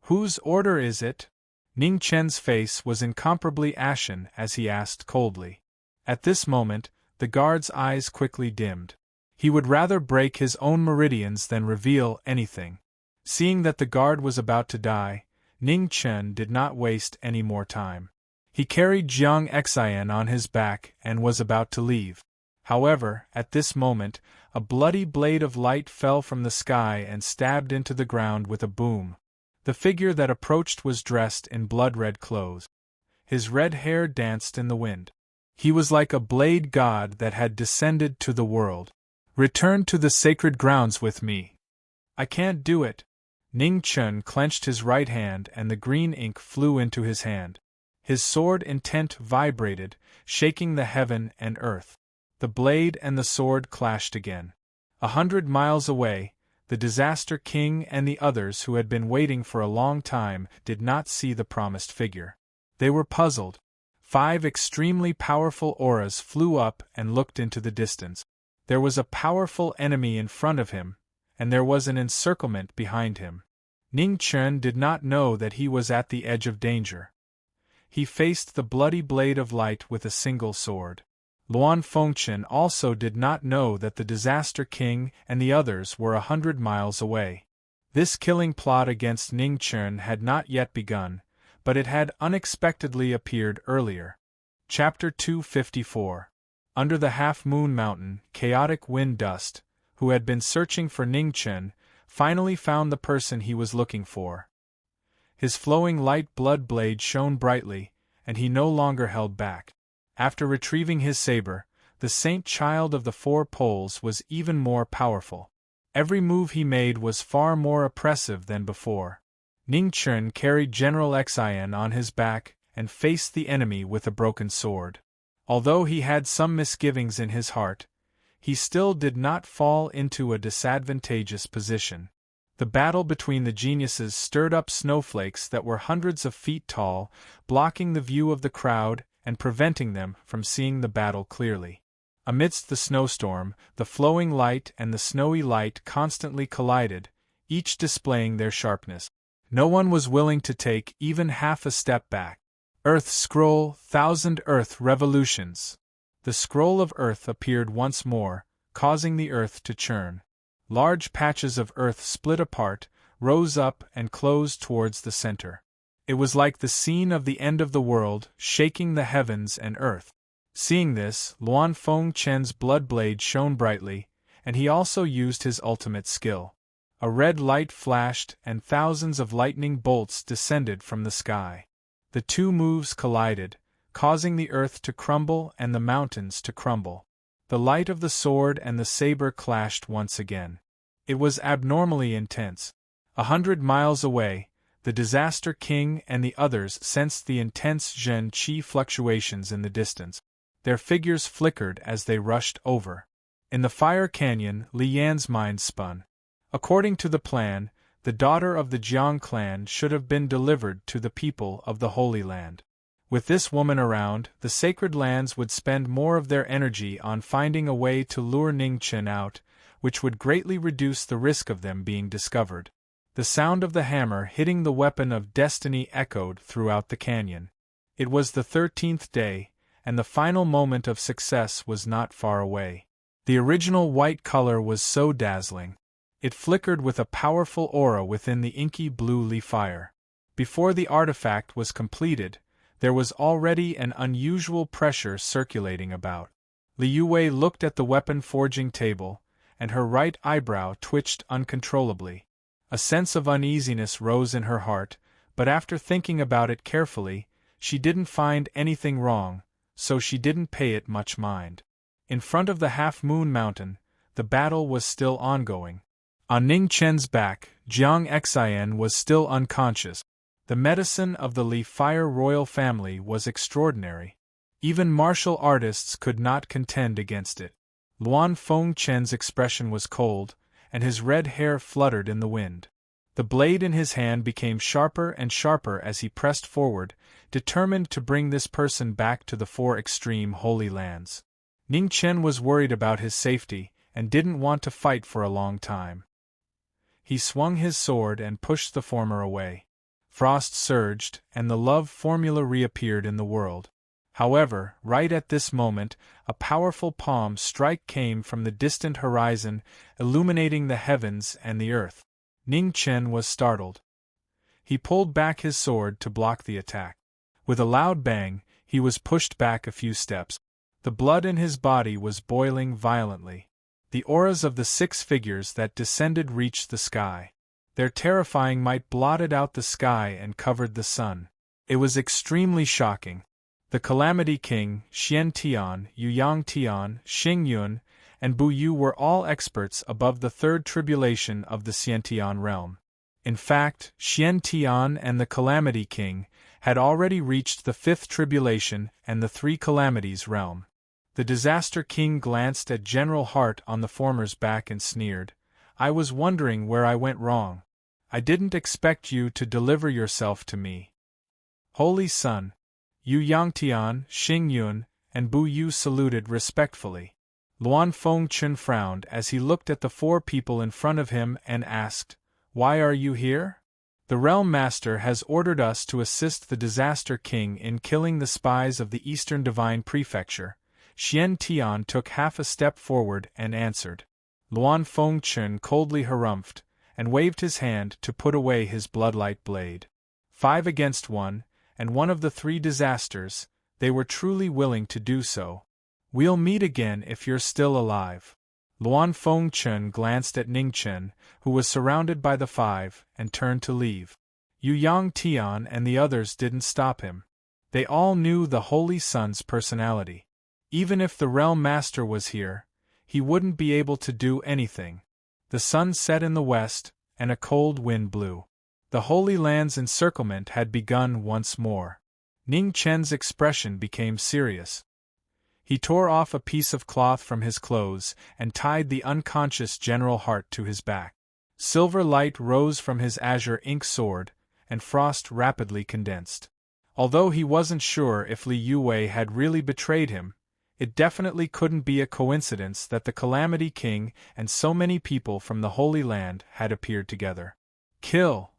Speaker 1: "Whose order is it?" Ning Chen's face was incomparably ashen as he asked coldly. At this moment, the guard's eyes quickly dimmed. He would rather break his own meridians than reveal anything. Seeing that the guard was about to die, Ning Chen did not waste any more time. He carried Jiang Xian on his back and was about to leave. However, at this moment, a bloody blade of light fell from the sky and stabbed into the ground with a boom. The figure that approached was dressed in blood-red clothes. His red hair danced in the wind. He was like a blade god that had descended to the world. "Return to the sacred grounds with me." "I can't do it." Ning Chen clenched his right hand and the green ink flew into his hand. His sword intent vibrated, shaking the heaven and earth. The blade and the sword clashed again. 100 miles away, the Disaster King and the others who had been waiting for a long time did not see the promised figure. They were puzzled. 5 extremely powerful auras flew up and looked into the distance. There was a powerful enemy in front of him, and there was an encirclement behind him. Ning Chen did not know that he was at the edge of danger. He faced the bloody blade of light with a single sword. Luan Fengchen also did not know that the Disaster King and the others were 100 miles away. This killing plot against Ning Chen had not yet begun, but it had unexpectedly appeared earlier. Chapter 254. Under the Half Moon Mountain, Chaotic Wind Dust, who had been searching for Ning Chen, finally found the person he was looking for. His flowing light blood blade shone brightly, and he no longer held back. After retrieving his saber, the Saint Child of the Four Poles was even more powerful. Every move he made was far more oppressive than before. Ning Chen carried General Xian on his back and faced the enemy with a broken sword. Although he had some misgivings in his heart, he still did not fall into a disadvantageous position. The battle between the geniuses stirred up snowflakes that were hundreds of feet tall, blocking the view of the crowd and preventing them from seeing the battle clearly. Amidst the snowstorm, the flowing light and the snowy light constantly collided, each displaying their sharpness. No one was willing to take even half a step back. Earth Scroll, 1000 Earth Revolutions. The scroll of Earth appeared once more, causing the Earth to churn. Large patches of Earth split apart, rose up and closed towards the center. It was like the scene of the end of the world, shaking the heavens and earth. Seeing this, Luan Fengchen's blood blade shone brightly, and he also used his ultimate skill. A red light flashed and thousands of lightning bolts descended from the sky. The two moves collided, causing the earth to crumble and the mountains to crumble. The light of the sword and the saber clashed once again. It was abnormally intense. 100 miles away, the Disaster King and the others sensed the intense Zhen Qi fluctuations in the distance. Their figures flickered as they rushed over. In the fire canyon, Li Yan's mind spun. According to the plan, the daughter of the Jiang clan should have been delivered to the people of the Holy Land. With this woman around, the Sacred Lands would spend more of their energy on finding a way to lure Ning Chen out, which would greatly reduce the risk of them being discovered. The sound of the hammer hitting the weapon of destiny echoed throughout the canyon. It was the 13th day, and the final moment of success was not far away. The original white color was so dazzling. It flickered with a powerful aura within the inky blue leaf fire. Before the artifact was completed, there was already an unusual pressure circulating about. Li Yue looked at the weapon forging table, and her right eyebrow twitched uncontrollably. A sense of uneasiness rose in her heart, but after thinking about it carefully, she didn't find anything wrong, so she didn't pay it much mind. In front of the half-moon mountain, the battle was still ongoing. On Ning Chen's back, Jiang Xian was still unconscious. The medicine of the Li Fire royal family was extraordinary. Even martial artists could not contend against it. Luan Fengchen's expression was cold, and his red hair fluttered in the wind. The blade in his hand became sharper and sharper as he pressed forward, determined to bring this person back to the four extreme holy lands. Ning Chen was worried about his safety, and didn't want to fight for a long time. He swung his sword and pushed the former away. Frost surged, and the love formula reappeared in the world. However, right at this moment, a powerful palm strike came from the distant horizon, illuminating the heavens and the earth. Ning Chen was startled. He pulled back his sword to block the attack. With a loud bang, he was pushed back a few steps. The blood in his body was boiling violently. The auras of the 6 figures that descended reached the sky. Their terrifying might blotted out the sky and covered the sun. It was extremely shocking. The Calamity King, Xian Tian, Yuyang Tian, Xing Yun, and Bu Yu were all experts above the 3rd tribulation of the Xiantian realm. In fact, Xian Tian and the Calamity King had already reached the 5th tribulation and the 3 calamities realm. The Disaster King glanced at General Hart on the former's back and sneered, "I was wondering where I went wrong. I didn't expect you to deliver yourself to me." Holy Sun, Yu Yangtian, Xing Yun, and Bu Yu saluted respectfully. Luan Fengchen frowned as he looked at the 4 people in front of him and asked, "Why are you here?" "The Realm Master has ordered us to assist the Disaster King in killing the spies of the Eastern Divine Prefecture." Xian Tian took half a step forward and answered. Luan Fengchen coldly harumphed, and waved his hand to put away his bloodlight blade. 5 against 1, and one of the 3 disasters, they were truly willing to do so. "We'll meet again if you're still alive." Luan Fengchen glanced at Ning Chen, who was surrounded by the 5, and turned to leave. Yu Yang Tian and the others didn't stop him. They all knew the Holy Sun's personality. Even if the Realm Master was here, he wouldn't be able to do anything. The sun set in the west, and a cold wind blew. The Holy Land's encirclement had begun once more. Ning Chen's expression became serious. He tore off a piece of cloth from his clothes and tied the unconscious General Hart to his back. Silver light rose from his azure ink sword, and frost rapidly condensed. Although he wasn't sure if Li Yue had really betrayed him, it definitely couldn't be a coincidence that the Calamity King and so many people from the Holy Land had appeared together. Kill!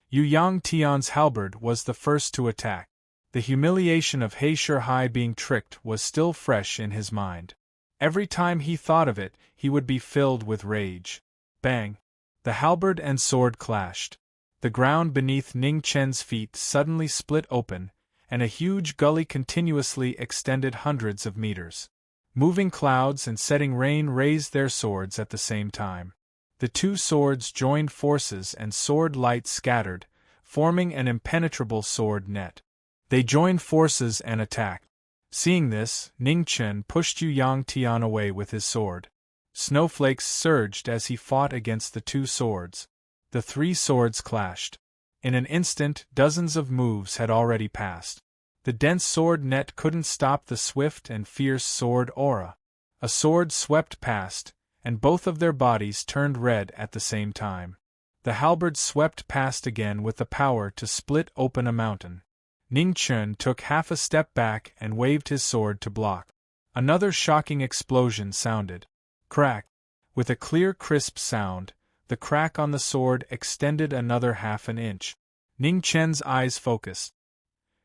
Speaker 1: Yu Yang Tian's halberd was the first to attack. The humiliation of He Shihai being tricked was still fresh in his mind. Every time he thought of it, he would be filled with rage. Bang! The halberd and sword clashed. The ground beneath Ning Chen's feet suddenly split open, and a huge gully continuously extended hundreds of meters. Moving clouds and setting rain raised their swords at the same time. The 2 swords joined forces and sword light scattered, forming an impenetrable sword net. They joined forces and attacked. Seeing this, Ning Chen pushed Yu Yang Tian away with his sword. Snowflakes surged as he fought against the 2 swords. The 3 swords clashed. In an instant, dozens of moves had already passed. The dense sword net couldn't stop the swift and fierce sword aura. A sword swept past, and both of their bodies turned red at the same time. The halberd swept past again with the power to split open a mountain. Ning Chen took half a step back and waved his sword to block. Another shocking explosion sounded. Crack! With a clear, crisp sound, the crack on the sword extended another half an inch. Ning Chen's eyes focused.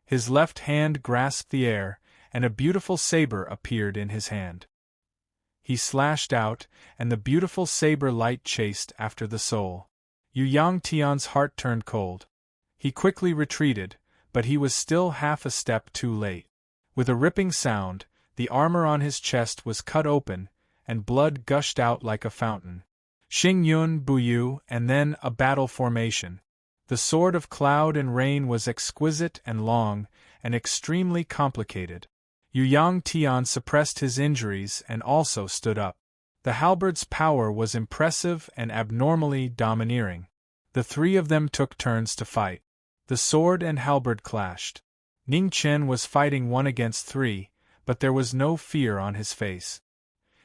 Speaker 1: His left hand grasped the air, and a beautiful saber appeared in his hand. He slashed out, and the beautiful saber light chased after the soul. Yang Tian's heart turned cold. He quickly retreated, but he was still half a step too late. With a ripping sound, the armor on his chest was cut open, and blood gushed out like a fountain. Xing Yun, Bu Yu, and then a battle formation. The sword of cloud and rain was exquisite and long, and extremely complicated. Yang Tian suppressed his injuries and also stood up. The halberd's power was impressive and abnormally domineering. The three of them took turns to fight. The sword and halberd clashed. Ning Chen was fighting 1 against 3, but there was no fear on his face.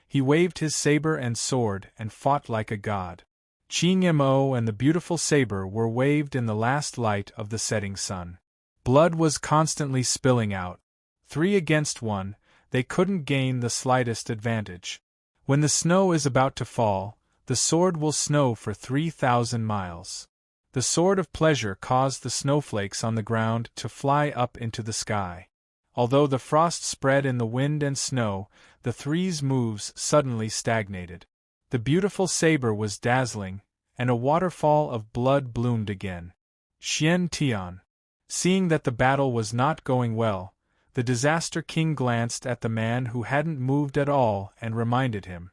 Speaker 1: He waved his saber and sword and fought like a god. Qing Mo and the beautiful saber were waved in the last light of the setting sun. Blood was constantly spilling out. 3 against 1, they couldn't gain the slightest advantage. When the snow is about to fall, the sword will snow for 3,000 miles. The sword of pleasure caused the snowflakes on the ground to fly up into the sky. Although the frost spread in the wind and snow, the three's moves suddenly stagnated. The beautiful saber was dazzling, and a waterfall of blood bloomed again. Xian Tian. Seeing that the battle was not going well, the Disaster King glanced at the man who hadn't moved at all and reminded him.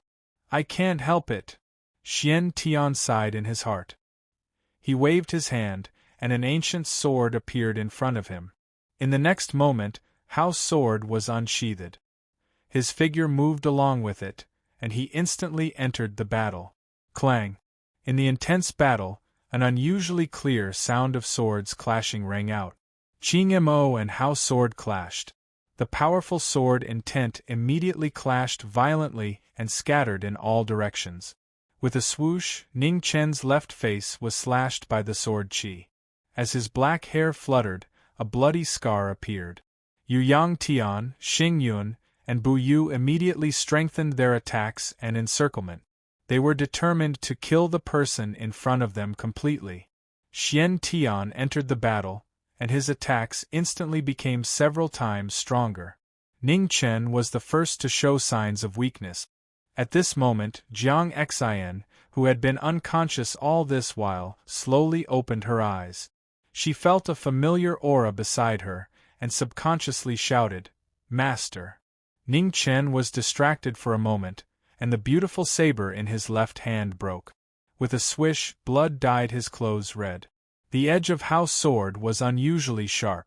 Speaker 1: "I can't help it." Xian Tian sighed in his heart. He waved his hand, and an ancient sword appeared in front of him. In the next moment, Hao's sword was unsheathed. His figure moved along with it, and he instantly entered the battle. Clang! In the intense battle, an unusually clear sound of swords clashing rang out. Qing Mo and Hao's sword clashed. The powerful sword intent immediately clashed violently and scattered in all directions. With a swoosh, Ning Chen's left face was slashed by the sword qi. As his black hair fluttered, a bloody scar appeared. Yang Tian, Xing Yun, and Bu Yu immediately strengthened their attacks and encirclement. They were determined to kill the person in front of them completely. Xian Tian entered the battle, and his attacks instantly became several times stronger. Ning Chen was the first to show signs of weakness. At this moment, Jiang Xian, who had been unconscious all this while, slowly opened her eyes. She felt a familiar aura beside her, and subconsciously shouted, "Master!" Ning Chen was distracted for a moment, and the beautiful saber in his left hand broke. With a swish, blood dyed his clothes red. The edge of Hao's sword was unusually sharp.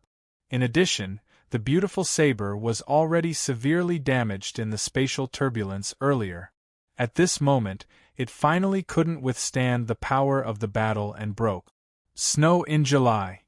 Speaker 1: In addition, the beautiful saber was already severely damaged in the spatial turbulence earlier. At this moment, it finally couldn't withstand the power of the battle and broke. "Snow in July!"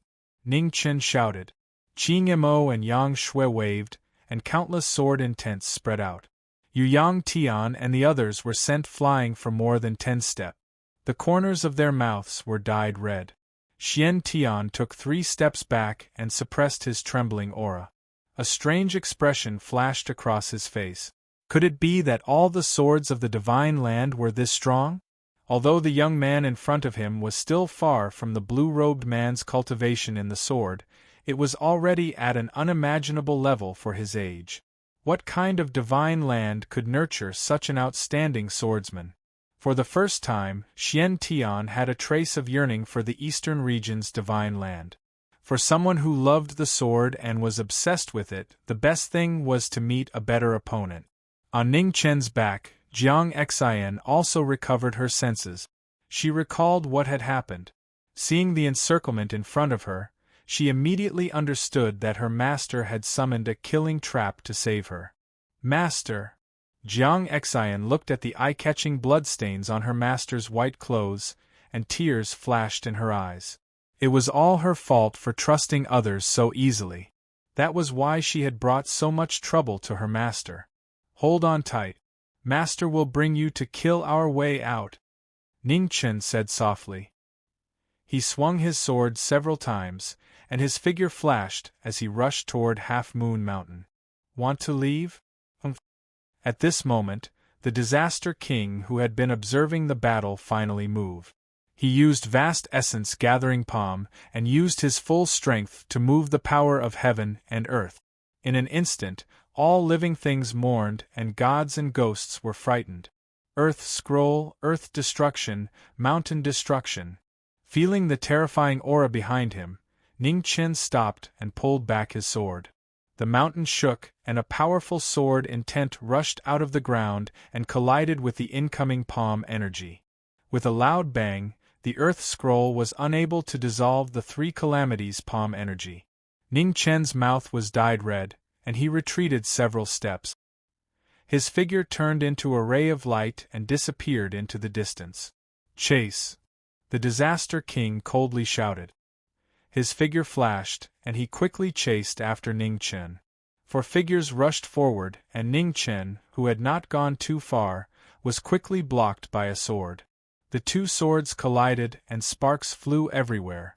Speaker 1: Ning Chen shouted. Qing Mo and Yang Shui waved, and countless sword intents spread out. Yang Tian and the others were sent flying for more than 10 steps. The corners of their mouths were dyed red. Xian Tian took 3 steps back and suppressed his trembling aura. A strange expression flashed across his face. Could it be that all the swords of the divine land were this strong? Although the young man in front of him was still far from the blue-robed man's cultivation in the sword, it was already at an unimaginable level for his age. What kind of divine land could nurture such an outstanding swordsman? For the first time, Xian Tian had a trace of yearning for the eastern region's divine land. For someone who loved the sword and was obsessed with it, the best thing was to meet a better opponent. On Ning Chen's back, Jiang Xian also recovered her senses. She recalled what had happened. Seeing the encirclement in front of her, she immediately understood that her master had summoned a killing trap to save her. "Master!" Jiang Xian looked at the eye-catching bloodstains on her master's white clothes, and tears flashed in her eyes. It was all her fault for trusting others so easily. That was why she had brought so much trouble to her master. "Hold on tight. Master will bring you to kill our way out," Ning Chen said softly. He swung his sword several times, and his figure flashed as he rushed toward Half Moon Mountain. "Want to leave?" At this moment, the Disaster King who had been observing the battle finally moved. He used vast essence-gathering palm, and used his full strength to move the power of heaven and earth. In an instant, all living things mourned, and gods and ghosts were frightened. Earth scroll, earth destruction, mountain destruction. Feeling the terrifying aura behind him, Ning Chen stopped and pulled back his sword. The mountain shook, and a powerful sword intent rushed out of the ground and collided with the incoming palm energy. With a loud bang, the earth scroll was unable to dissolve the three calamities' palm energy. Ning Chen's mouth was dyed red, and he retreated several steps. His figure turned into a ray of light and disappeared into the distance. "Chase!" the Disaster King coldly shouted. His figure flashed, and he quickly chased after Ning Chen. Four figures rushed forward, and Ning Chen, who had not gone too far, was quickly blocked by a sword. The two swords collided, and sparks flew everywhere.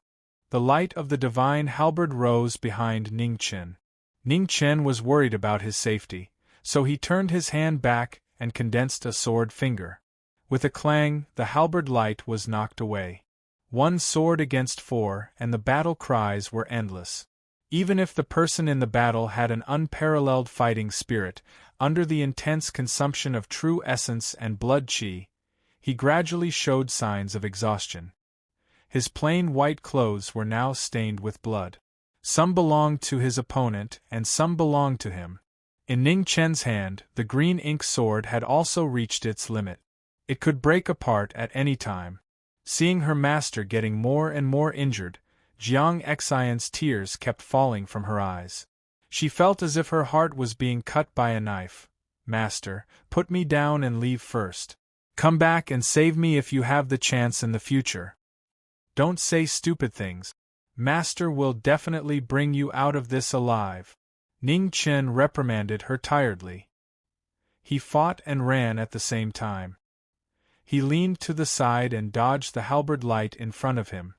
Speaker 1: The light of the divine halberd rose behind Ning Chen. Ning Chen was worried about his safety, so he turned his hand back and condensed a sword finger. With a clang, the halberd light was knocked away. One sword against four, and the battle cries were endless. Even if the person in the battle had an unparalleled fighting spirit, under the intense consumption of true essence and blood qi, he gradually showed signs of exhaustion. His plain white clothes were now stained with blood. Some belonged to his opponent, and some belonged to him. In Ning Chen's hand, the green ink sword had also reached its limit. It could break apart at any time. Seeing her master getting more and more injured, Jiang Xian's tears kept falling from her eyes. She felt as if her heart was being cut by a knife. "Master, put me down and leave first. Come back and save me if you have the chance in the future. Don't say stupid things. Master will definitely bring you out of this alive." Ning Chen reprimanded her tiredly. He fought and ran at the same time. He leaned to the side and dodged the halberd light in front of him.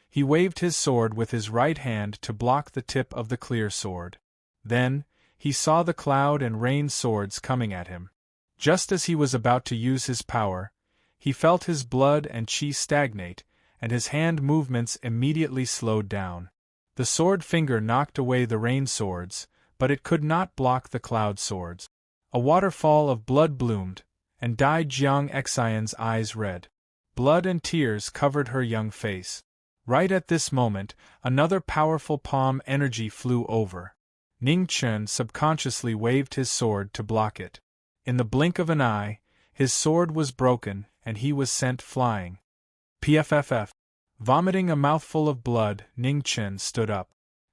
Speaker 1: He waved his sword with his right hand to block the tip of the clear sword. Then, he saw the cloud and rain swords coming at him. Just as he was about to use his power, he felt his blood and qi stagnate, and his hand movements immediately slowed down. The sword finger knocked away the rain swords, but it could not block the cloud swords. A waterfall of blood bloomed, and dyed Jiang Xian's eyes red. Blood and tears covered her young face. Right at this moment, another powerful palm energy flew over. Ning Chen subconsciously waved his sword to block it. In the blink of an eye, his sword was broken, and he was sent flying. Pfff. Vomiting a mouthful of blood, Ning Chen stood up.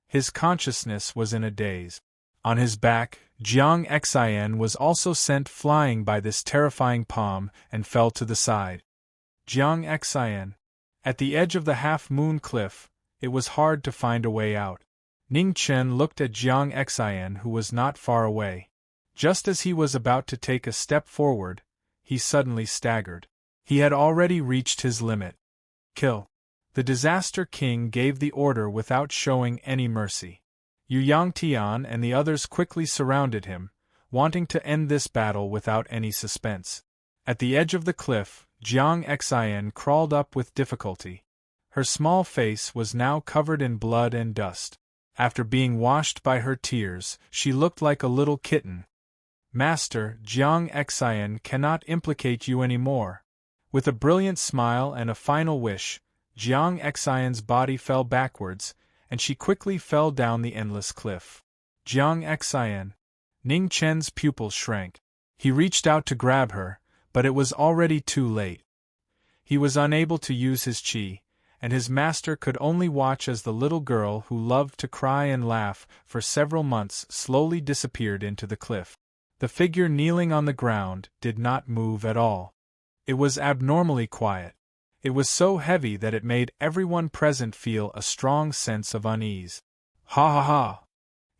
Speaker 1: His consciousness was in a daze. On his back, Jiang Xian was also sent flying by this terrifying palm and fell to the side. Jiang Xian. At the edge of the half-moon cliff, it was hard to find a way out. Ning Chen looked at Jiang Xian, who was not far away. Just as he was about to take a step forward, he suddenly staggered. He had already reached his limit. "Kill." The Disaster King gave the order without showing any mercy. Yu Yangtian and the others quickly surrounded him, wanting to end this battle without any suspense. At the edge of the cliff, Jiang Xian crawled up with difficulty. Her small face was now covered in blood and dust. After being washed by her tears, she looked like a little kitten. "Master, Jiang Xian cannot implicate you any more." With a brilliant smile and a final wish, Jiang Xian's body fell backwards, and she quickly fell down the endless cliff. Jiang Xian. Ning Chen's pupils shrank. He reached out to grab her, but it was already too late. He was unable to use his qi, and his master could only watch as the little girl who loved to cry and laugh for several months slowly disappeared into the cliff. The figure kneeling on the ground did not move at all. It was abnormally quiet. It was so heavy that it made everyone present feel a strong sense of unease. Ha ha ha!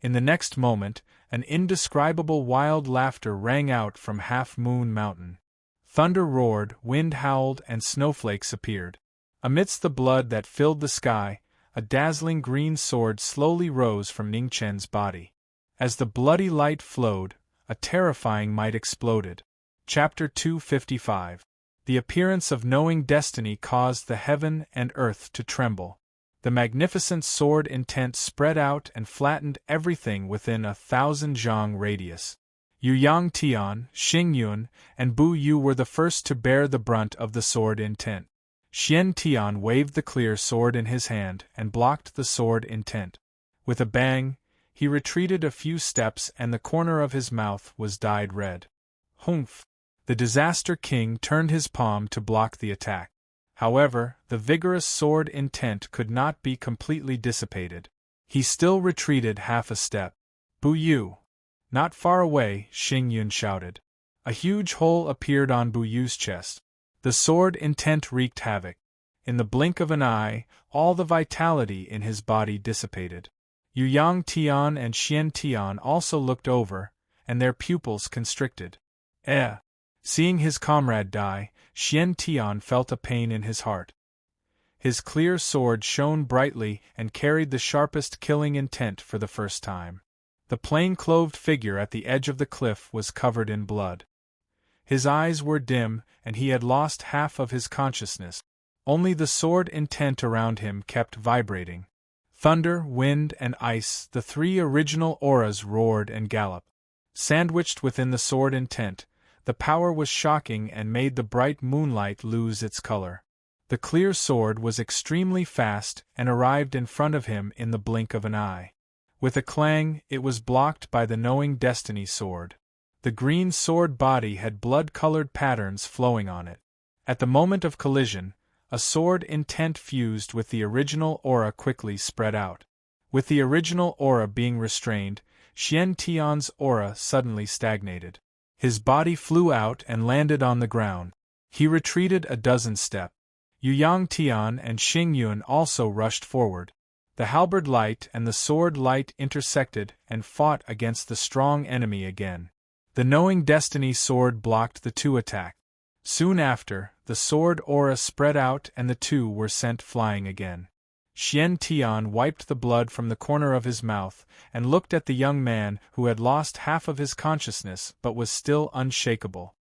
Speaker 1: In the next moment, an indescribable wild laughter rang out from Half Moon Mountain. Thunder roared, wind howled, and snowflakes appeared. Amidst the blood that filled the sky, a dazzling green sword slowly rose from Ning Chen's body. As the bloody light flowed, a terrifying might exploded. Chapter 255. The appearance of knowing destiny caused the heaven and earth to tremble. The magnificent sword intent spread out and flattened everything within 1,000 zhang radius. Yu Yang Tian, Xing Yun, and Bu Yu were the first to bear the brunt of the sword intent. Xian Tian waved the clear sword in his hand and blocked the sword intent. With a bang, he retreated a few steps and the corner of his mouth was dyed red. Humph! The Disaster King turned his palm to block the attack. However, the vigorous sword intent could not be completely dissipated. He still retreated half a step. Bu Yu! Not far away, Xing Yun shouted. A huge hole appeared on Bu Yu's chest. The sword intent wreaked havoc. In the blink of an eye, all the vitality in his body dissipated. Yu Yang Tian and Xian Tian also looked over, and their pupils constricted. Seeing his comrade die, Xian Tian felt a pain in his heart. His clear sword shone brightly and carried the sharpest killing intent for the first time. The plain-clothed figure at the edge of the cliff was covered in blood. His eyes were dim, and he had lost half of his consciousness. Only the sword intent around him kept vibrating. Thunder, wind, and ice, the three original auras roared and galloped. Sandwiched within the sword intent, the power was shocking and made the bright moonlight lose its color. The clear sword was extremely fast and arrived in front of him in the blink of an eye. With a clang, it was blocked by the knowing destiny sword. The green sword body had blood-colored patterns flowing on it. At the moment of collision, a sword intent fused with the original aura quickly spread out. With the original aura being restrained, Xian Tian's aura suddenly stagnated. His body flew out and landed on the ground. He retreated a dozen steps. Yu Yang Tian and Xing Yun also rushed forward. The halberd light and the sword light intersected and fought against the strong enemy again. The knowing destiny sword blocked the two attacks. Soon after, the sword aura spread out and the two were sent flying again. Xian Tian wiped the blood from the corner of his mouth and looked at the young man who had lost half of his consciousness but was still unshakable.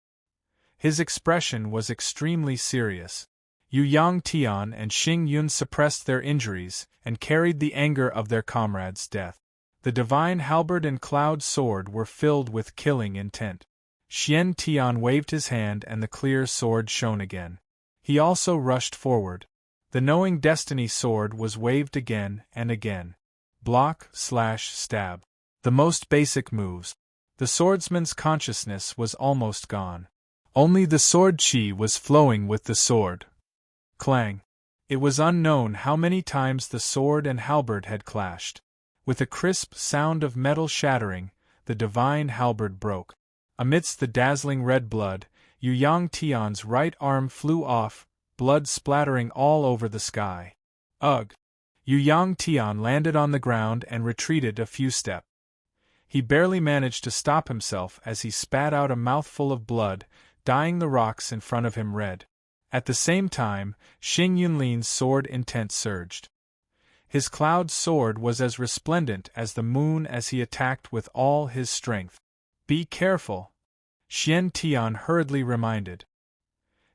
Speaker 1: His expression was extremely serious. Yu Yang Tian and Xing Yun suppressed their injuries and carried the anger of their comrade's death. The divine halberd and cloud sword were filled with killing intent. Xian Tian waved his hand and the clear sword shone again. He also rushed forward. The knowing destiny sword was waved again and again. Block, slash, stab. The most basic moves. The swordsman's consciousness was almost gone. Only the sword chi was flowing with the sword. Clang. It was unknown how many times the sword and halberd had clashed. With a crisp sound of metal shattering, the divine halberd broke. Amidst the dazzling red blood, Yu Yang Tian's right arm flew off, blood splattering all over the sky. Ugh! Yu Yang Tian landed on the ground and retreated a few steps. He barely managed to stop himself as he spat out a mouthful of blood, dyeing the rocks in front of him red. At the same time, Xing Yunlin's sword intent surged. His cloud sword was as resplendent as the moon as he attacked with all his strength. Be careful! Xian Tian hurriedly reminded.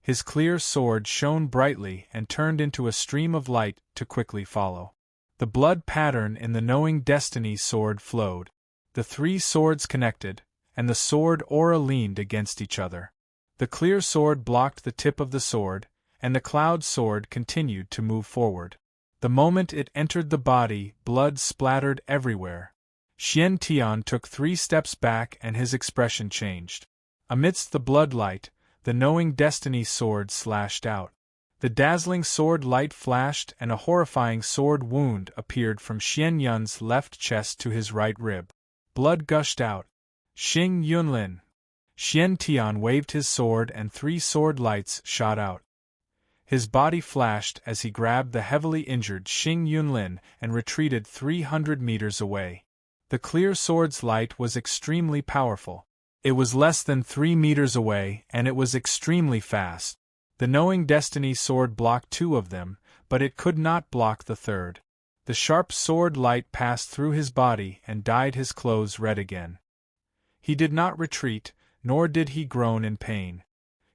Speaker 1: His clear sword shone brightly and turned into a stream of light to quickly follow. The blood pattern in the knowing destiny sword flowed. The three swords connected, and the sword aura leaned against each other. The clear sword blocked the tip of the sword, and the cloud sword continued to move forward. The moment it entered the body, blood splattered everywhere. Xian Tian took 3 steps back and his expression changed. Amidst the bloodlight, the knowing destiny sword slashed out. The dazzling sword light flashed and a horrifying sword wound appeared from Xian Yun's left chest to his right rib. Blood gushed out. Xing Yunlin! Xian Tian waved his sword and 3 sword lights shot out. His body flashed as he grabbed the heavily injured Xing Yunlin and retreated 300 meters away. The clear sword's light was extremely powerful. It was less than 3 meters away and it was extremely fast. The knowing destiny sword blocked 2 of them, but it could not block the third. The sharp sword light passed through his body and dyed his clothes red again. He did not retreat, nor did he groan in pain.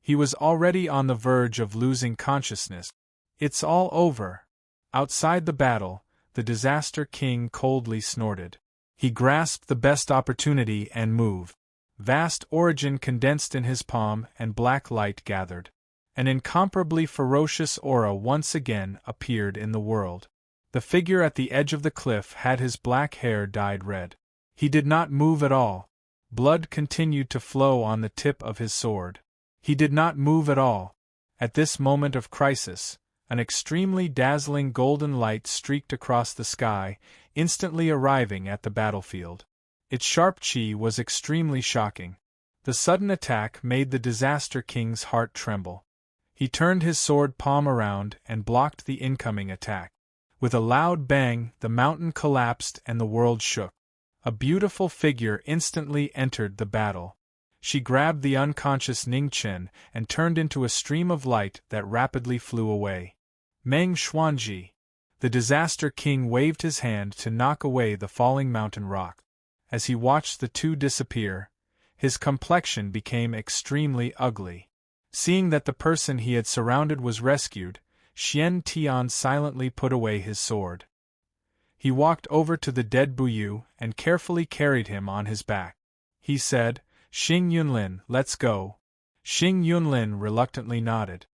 Speaker 1: He was already on the verge of losing consciousness. It's all over. Outside the battle, the Disaster King coldly snorted. He grasped the best opportunity and moved. Vast origin condensed in his palm and black light gathered. An incomparably ferocious aura once again appeared in the world. The figure at the edge of the cliff had his black hair dyed red. He did not move at all. Blood continued to flow on the tip of his sword. He did not move at all. At this moment of crisis, an extremely dazzling golden light streaked across the sky, instantly arriving at the battlefield. Its sharp chi was extremely shocking. The sudden attack made the Disaster King's heart tremble. He turned his sword palm around and blocked the incoming attack. With a loud bang, the mountain collapsed and the world shook. A beautiful figure instantly entered the battle. She grabbed the unconscious Ning Chen and turned into a stream of light that rapidly flew away. Meng Xuanji. The Disaster King waved his hand to knock away the falling mountain rock. As he watched the two disappear, his complexion became extremely ugly. Seeing that the person he had surrounded was rescued, Xian Tian silently put away his sword. He walked over to the dead Buyu and carefully carried him on his back. He said, "Xing Yunlin, let's go." Xing Yunlin reluctantly nodded.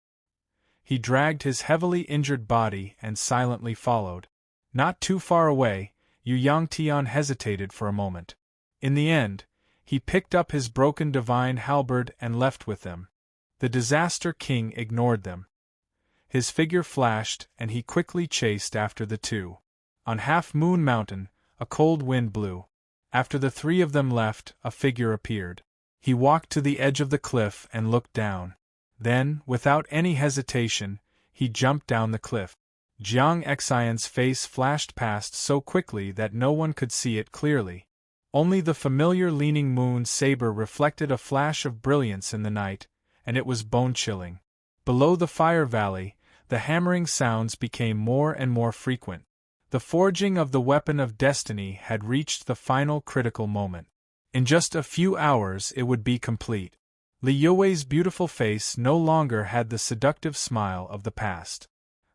Speaker 1: He dragged his heavily injured body and silently followed. Not too far away, Yu Yangtian hesitated for a moment. In the end, he picked up his broken divine halberd and left with them. The Disaster King ignored them. His figure flashed and he quickly chased after the two. On Half Moon Mountain, a cold wind blew. After the three of them left, a figure appeared. He walked to the edge of the cliff and looked down. Then, without any hesitation, he jumped down the cliff. Jiang Xian's face flashed past so quickly that no one could see it clearly. Only the familiar leaning moon saber reflected a flash of brilliance in the night, and it was bone-chilling. Below the fire valley, the hammering sounds became more and more frequent. The forging of the weapon of destiny had reached the final critical moment. In just a few hours it would be complete. Li Yue's beautiful face no longer had the seductive smile of the past.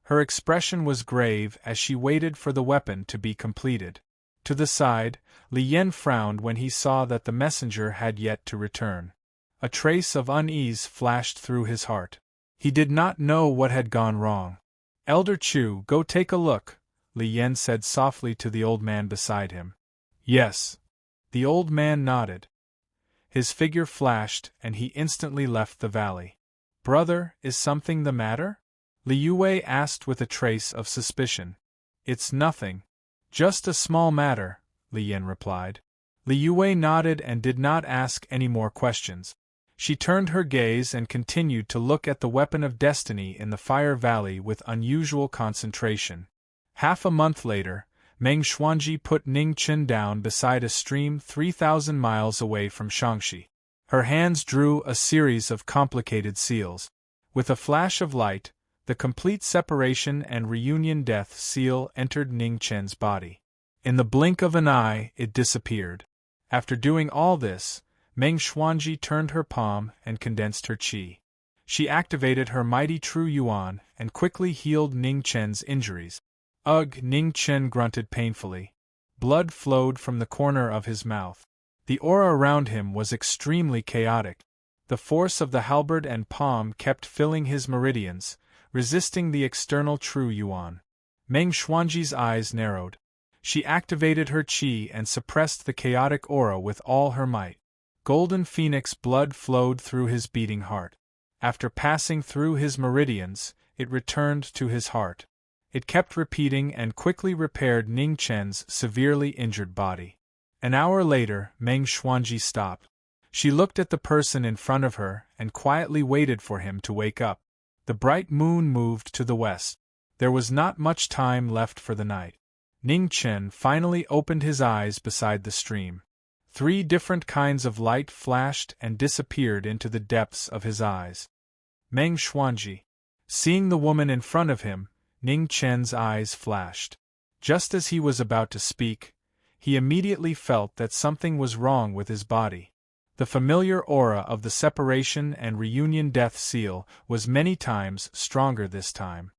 Speaker 1: Her expression was grave as she waited for the weapon to be completed. To the side, Li Yan frowned when he saw that the messenger had yet to return. A trace of unease flashed through his heart. He did not know what had gone wrong. "Elder Chu, go take a look," Li Yan said softly to the old man beside him. "Yes." The old man nodded. His figure flashed and he instantly left the valley. "Brother, is something the matter?" Li Yue asked with a trace of suspicion. "It's nothing. Just a small matter," Li Yan replied. Li Yue nodded and did not ask any more questions. She turned her gaze and continued to look at the weapon of destiny in the fire valley with unusual concentration. Half a month later, Meng Xuanji put Ning Chen down beside a stream 3,000 miles away from Shangxi. Her hands drew a series of complicated seals. With a flash of light, the complete separation and reunion death seal entered Ning Chen's body. In the blink of an eye, it disappeared. After doing all this, Meng Xuanji turned her palm and condensed her qi. She activated her mighty True Yuan and quickly healed Ning Chen's injuries. "Ugh!" Ning Chen grunted painfully. Blood flowed from the corner of his mouth. The aura around him was extremely chaotic. The force of the halberd and palm kept filling his meridians, resisting the external True Yuan. Meng Xuanji's eyes narrowed. She activated her qi and suppressed the chaotic aura with all her might. Golden phoenix blood flowed through his beating heart. After passing through his meridians, it returned to his heart. It kept repeating and quickly repaired Ning Chen's severely injured body. An hour later, Meng Xuanji stopped. She looked at the person in front of her and quietly waited for him to wake up. The bright moon moved to the west. There was not much time left for the night. Ning Chen finally opened his eyes beside the stream. 3 different kinds of light flashed and disappeared into the depths of his eyes. Meng Xuanji. Seeing the woman in front of him, Ning Chen's eyes flashed. Just as he was about to speak, he immediately felt that something was wrong with his body. The familiar aura of the separation and reunion death seal was many times stronger this time.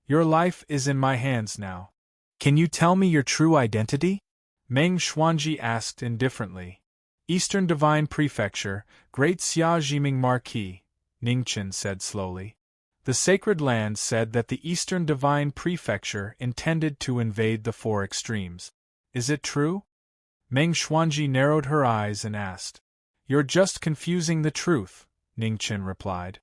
Speaker 1: Your life is in my hands now. Can you tell me your true identity? Meng Xuanji asked indifferently. Eastern Divine Prefecture, Great Xia Jiming Marquis, Ningchen said slowly. The Sacred Land said that the Eastern Divine Prefecture intended to invade the four extremes. Is it true? Meng Xuanji narrowed her eyes and asked. You're just confusing the truth, Ningchen replied.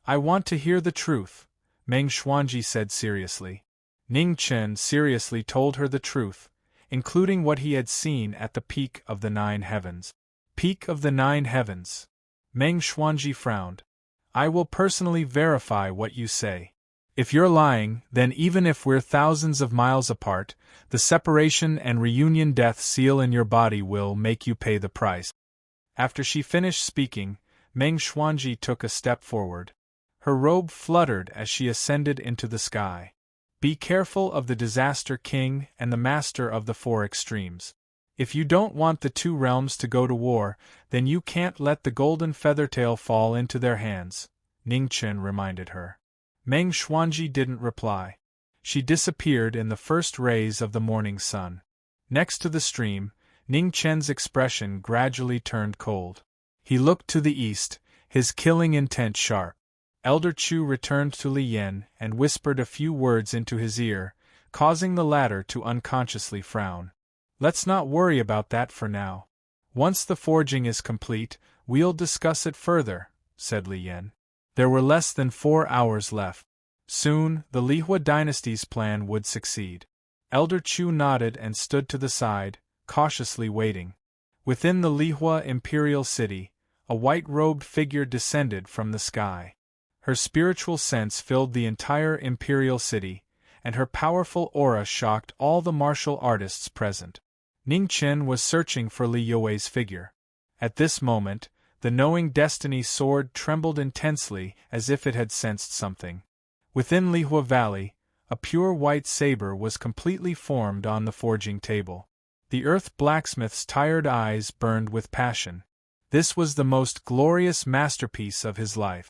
Speaker 1: I want to hear the truth, Meng Xuanji said seriously. Ningchen seriously told her the truth, including what he had seen at the Peak of the Nine Heavens. Peak of the Nine Heavens. Meng Xuanji frowned. I will personally verify what you say. If you're lying, then even if we're thousands of miles apart, the separation and reunion death seal in your body will make you pay the price. After she finished speaking, Meng Xuanji took a step forward. Her robe fluttered as she ascended into the sky. Be careful of the Disaster King and the Master of the Four Extremes. If you don't want the two realms to go to war, then you can't let the golden feathertail fall into their hands, Ningchen reminded her. Meng Xuanji didn't reply. She disappeared in the first rays of the morning sun. Next to the stream, Ningchen's expression gradually turned cold. He looked to the east, his killing intent sharp. Elder Chu returned to Li Yan and whispered a few words into his ear, causing the latter to unconsciously frown. Let's not worry about that for now. Once the forging is complete, we'll discuss it further, said Li Yan. There were less than 4 hours left. Soon, the Lihua dynasty's plan would succeed. Elder Chu nodded and stood to the side, cautiously waiting. Within the Lihua imperial city, a white-robed figure descended from the sky. Her spiritual sense filled the entire imperial city, and her powerful aura shocked all the martial artists present. Ningchen was searching for Li Yue's figure. At this moment, the knowing destiny sword trembled intensely as if it had sensed something. Within Lihua Valley, a pure white saber was completely formed on the forging table. The earth blacksmith's tired eyes burned with passion. This was the most glorious masterpiece of his life.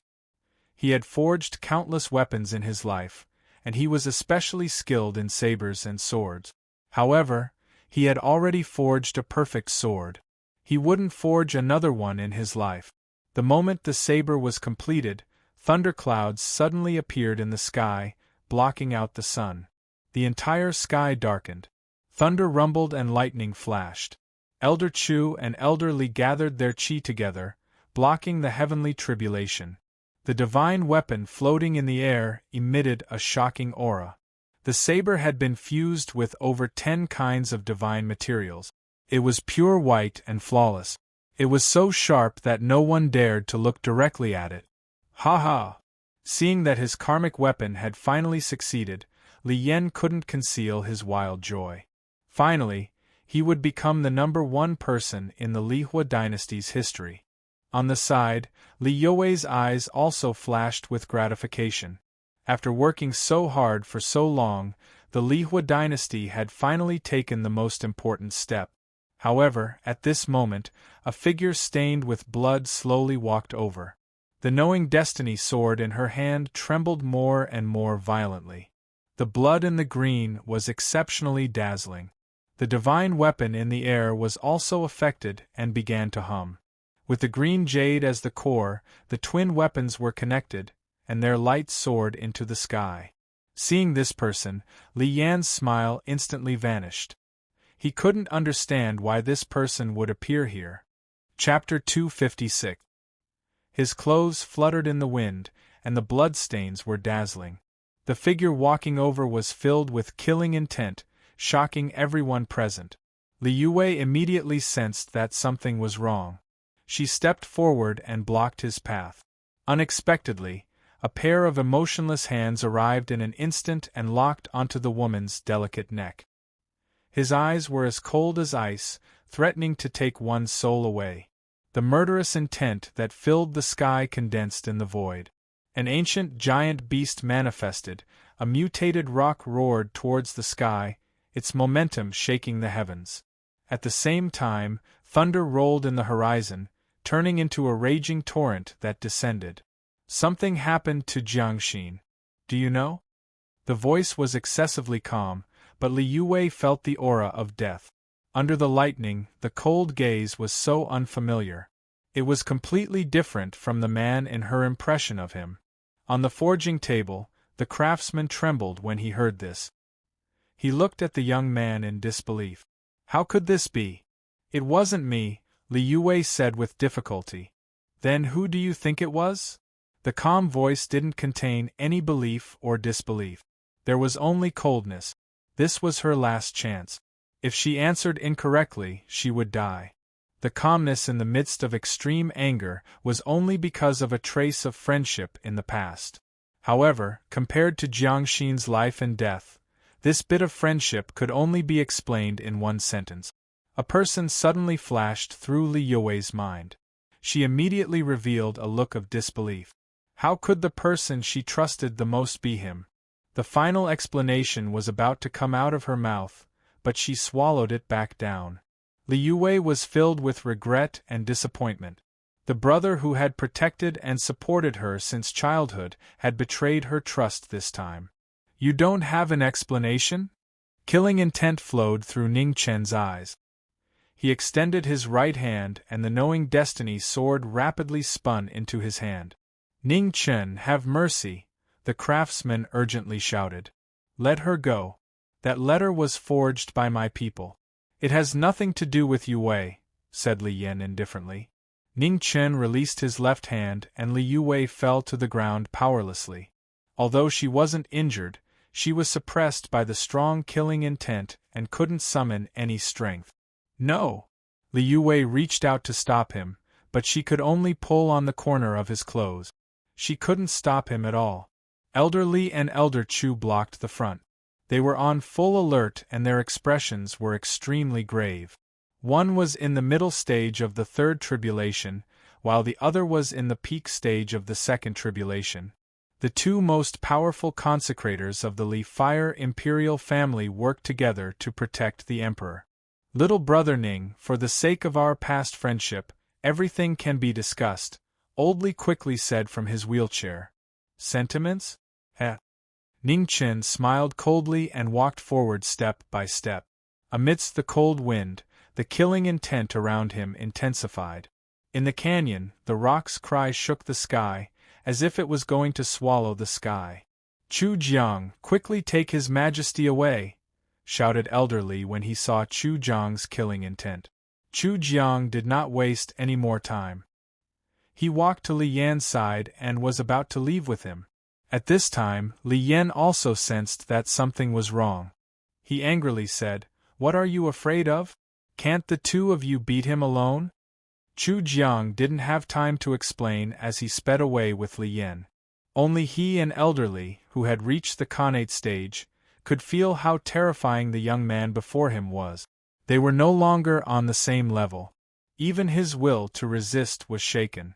Speaker 1: He had forged countless weapons in his life, and he was especially skilled in sabers and swords. However, he had already forged a perfect sword. He wouldn't forge another one in his life. The moment the saber was completed, thunderclouds suddenly appeared in the sky, blocking out the sun. The entire sky darkened. Thunder rumbled and lightning flashed. Elder Chu and Elder Li gathered their chi together, blocking the heavenly tribulation. The divine weapon floating in the air emitted a shocking aura. The saber had been fused with over 10 kinds of divine materials. It was pure white and flawless. It was so sharp that no one dared to look directly at it. Ha ha! Seeing that his karmic weapon had finally succeeded, Li Yan couldn't conceal his wild joy. Finally, he would become the #1 person in the Lihua dynasty's history. On the side, Li Yue's eyes also flashed with gratification. After working so hard for so long, the Lihua dynasty had finally taken the most important step. However, at this moment, a figure stained with blood slowly walked over. The knowing destiny sword in her hand trembled more and more violently. The blood in the green was exceptionally dazzling. The divine weapon in the air was also affected and began to hum. With the green jade as the core, the twin weapons were connected, and their light soared into the sky. Seeing this person, Li Yan's smile instantly vanished. He couldn't understand why this person would appear here. Chapter 256. His clothes fluttered in the wind, and the bloodstains were dazzling. The figure walking over was filled with killing intent, shocking everyone present. Li Yue immediately sensed that something was wrong. She stepped forward and blocked his path. Unexpectedly, a pair of emotionless hands arrived in an instant and locked onto the woman's delicate neck. His eyes were as cold as ice, threatening to take one's soul away. The murderous intent that filled the sky condensed in the void. An ancient giant beast manifested, a mutated rock roared towards the sky, its momentum shaking the heavens. At the same time, thunder rolled in the horizon, turning into a raging torrent that descended. Something happened to Jiangxin. Do you know? The voice was excessively calm, but Li Yue felt the aura of death. Under the lightning, the cold gaze was so unfamiliar. It was completely different from the man in her impression of him. On the forging table, the craftsman trembled when he heard this. He looked at the young man in disbelief. How could this be? It wasn't me, Li Yue said with difficulty. Then who do you think it was? The calm voice didn't contain any belief or disbelief. There was only coldness. This was her last chance. If she answered incorrectly, she would die. The calmness in the midst of extreme anger was only because of a trace of friendship in the past. However, compared to Jiangxin's life and death, this bit of friendship could only be explained in one sentence. A person suddenly flashed through Li Yue's mind. She immediately revealed a look of disbelief. How could the person she trusted the most be him? The final explanation was about to come out of her mouth, but she swallowed it back down. Li Yue was filled with regret and disappointment. The brother who had protected and supported her since childhood had betrayed her trust this time. You don't have an explanation? Killing intent flowed through Ning Chen's eyes. He extended his right hand and the knowing destiny sword rapidly spun into his hand. Ning Chen, have mercy, the craftsman urgently shouted. Let her go. That letter was forged by my people. It has nothing to do with Yue, said Li Yan indifferently. Ning Chen released his left hand and Li Yue fell to the ground powerlessly. Although she wasn't injured, she was suppressed by the strong killing intent and couldn't summon any strength. No! Li Yue reached out to stop him, but she could only pull on the corner of his clothes. She couldn't stop him at all. Elder Li and Elder Chu blocked the front. They were on full alert and their expressions were extremely grave. One was in the middle stage of the third tribulation, while the other was in the peak stage of the second tribulation. The two most powerful consecrators of the Li Fire Imperial family worked together to protect the Emperor. Little brother Ning, for the sake of our past friendship, everything can be discussed, Old Li quickly said from his wheelchair. Sentiments? Ning Chen smiled coldly and walked forward step by step. Amidst the cold wind, the killing intent around him intensified. In the canyon, the rock's cry shook the sky, as if it was going to swallow the sky. Chu Jiang, quickly take his majesty away, shouted Elder Li when he saw Chu Jiang's killing intent. Chu Jiang did not waste any more time. He walked to Li Yan's side and was about to leave with him. At this time, Li Yan also sensed that something was wrong. He angrily said, What are you afraid of? Can't the two of you beat him alone? Chu Jiang didn't have time to explain as he sped away with Li Yan. Only he and Elder Li, who had reached the Khanate stage, could feel how terrifying the young man before him was. They were no longer on the same level. Even his will to resist was shaken.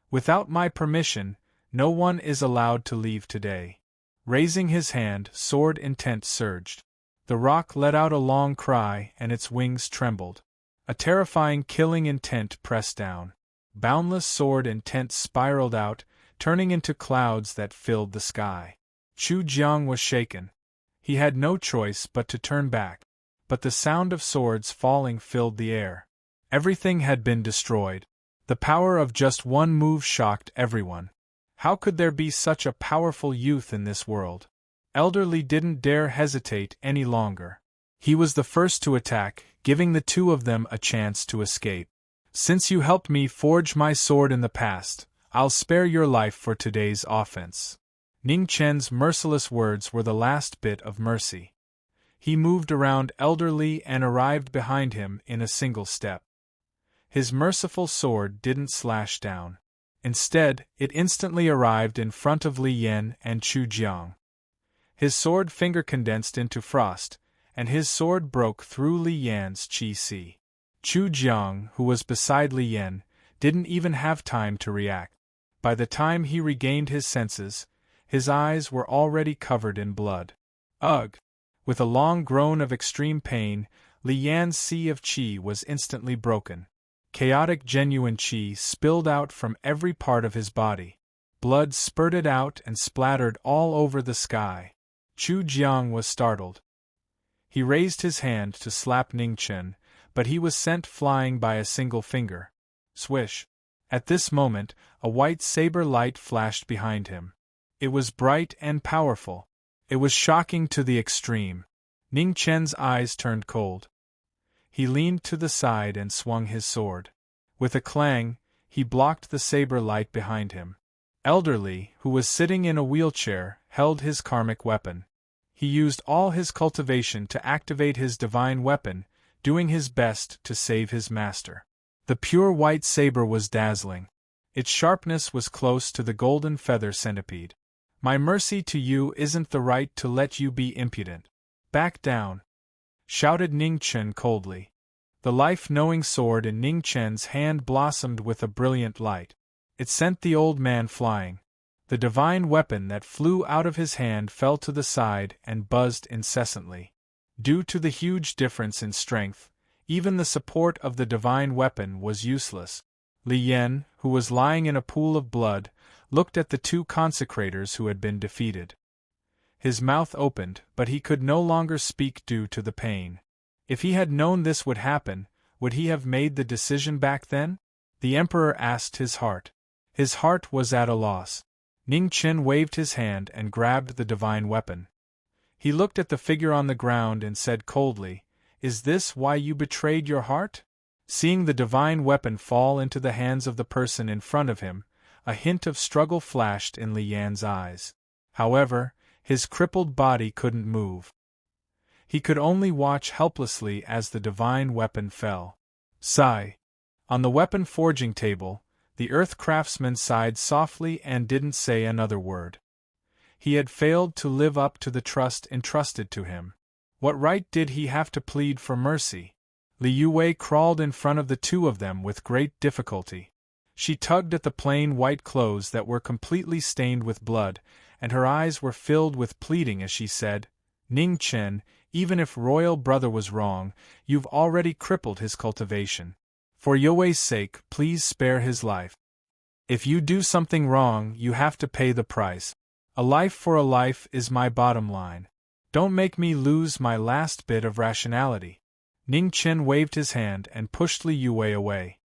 Speaker 1: Without my permission, no one is allowed to leave today. Raising his hand, sword intent surged. The rock let out a long cry and its wings trembled. A terrifying killing intent pressed down. Boundless sword intent spiraled out, turning into clouds that filled the sky. Chu Jiang was shaken. He had no choice but to turn back. But the sound of swords falling filled the air. Everything had been destroyed. The power of just one move shocked everyone. How could there be such a powerful youth in this world? Elder Li didn't dare hesitate any longer. He was the first to attack, giving the two of them a chance to escape. Since you helped me forge my sword in the past, I'll spare your life for today's offense. Ning Chen's merciless words were the last bit of mercy. He moved around Elder Li and arrived behind him in a single step. His merciful sword didn't slash down. Instead, it instantly arrived in front of Li Yan and Chu Jiang. His sword finger condensed into frost, and his sword broke through Li Yan's qi. Chu Jiang, who was beside Li Yan, didn't even have time to react. By the time he regained his senses, his eyes were already covered in blood. Ugh! With a long groan of extreme pain, Li Yan's sea of qi was instantly broken. Chaotic genuine qi spilled out from every part of his body. Blood spurted out and splattered all over the sky. Chu Jiang was startled. He raised his hand to slap Ningchen, but he was sent flying by a single finger. Swish! At this moment, a white saber light flashed behind him. It was bright and powerful. It was shocking to the extreme. Ningchen's eyes turned cold. He leaned to the side and swung his sword. With a clang, he blocked the saber light behind him. Elderly, who was sitting in a wheelchair, held his karmic weapon. He used all his cultivation to activate his divine weapon, doing his best to save his master. The pure white saber was dazzling. Its sharpness was close to the golden feather centipede. My mercy to you isn't the right to let you be impudent. Back down! Shouted Ningchen coldly. The life-knowing sword in Ningchen's hand blossomed with a brilliant light. It sent the old man flying. The divine weapon that flew out of his hand fell to the side and buzzed incessantly. Due to the huge difference in strength, even the support of the divine weapon was useless. Li Yan, who was lying in a pool of blood, looked at the two consecrators who had been defeated. His mouth opened, but he could no longer speak due to the pain. If he had known this would happen, would he have made the decision back then? The emperor asked his heart. His heart was at a loss. Ningchen waved his hand and grabbed the divine weapon. He looked at the figure on the ground and said coldly, "Is this why you betrayed your heart?" Seeing the divine weapon fall into the hands of the person in front of him, a hint of struggle flashed in Li Yan's eyes. However, his crippled body couldn't move. He could only watch helplessly as the divine weapon fell. Sigh. On the weapon forging table, the earth craftsman sighed softly and didn't say another word. He had failed to live up to the trust entrusted to him. What right did he have to plead for mercy? Li Yue crawled in front of the two of them with great difficulty. She tugged at the plain white clothes that were completely stained with blood, and her eyes were filled with pleading as she said, "Ningchen, even if royal brother was wrong, you've already crippled his cultivation. For Yue's sake, please spare his life. If you do something wrong, you have to pay the price. A life for a life is my bottom line. Don't make me lose my last bit of rationality." Ningchen waved his hand and pushed Li Yue away.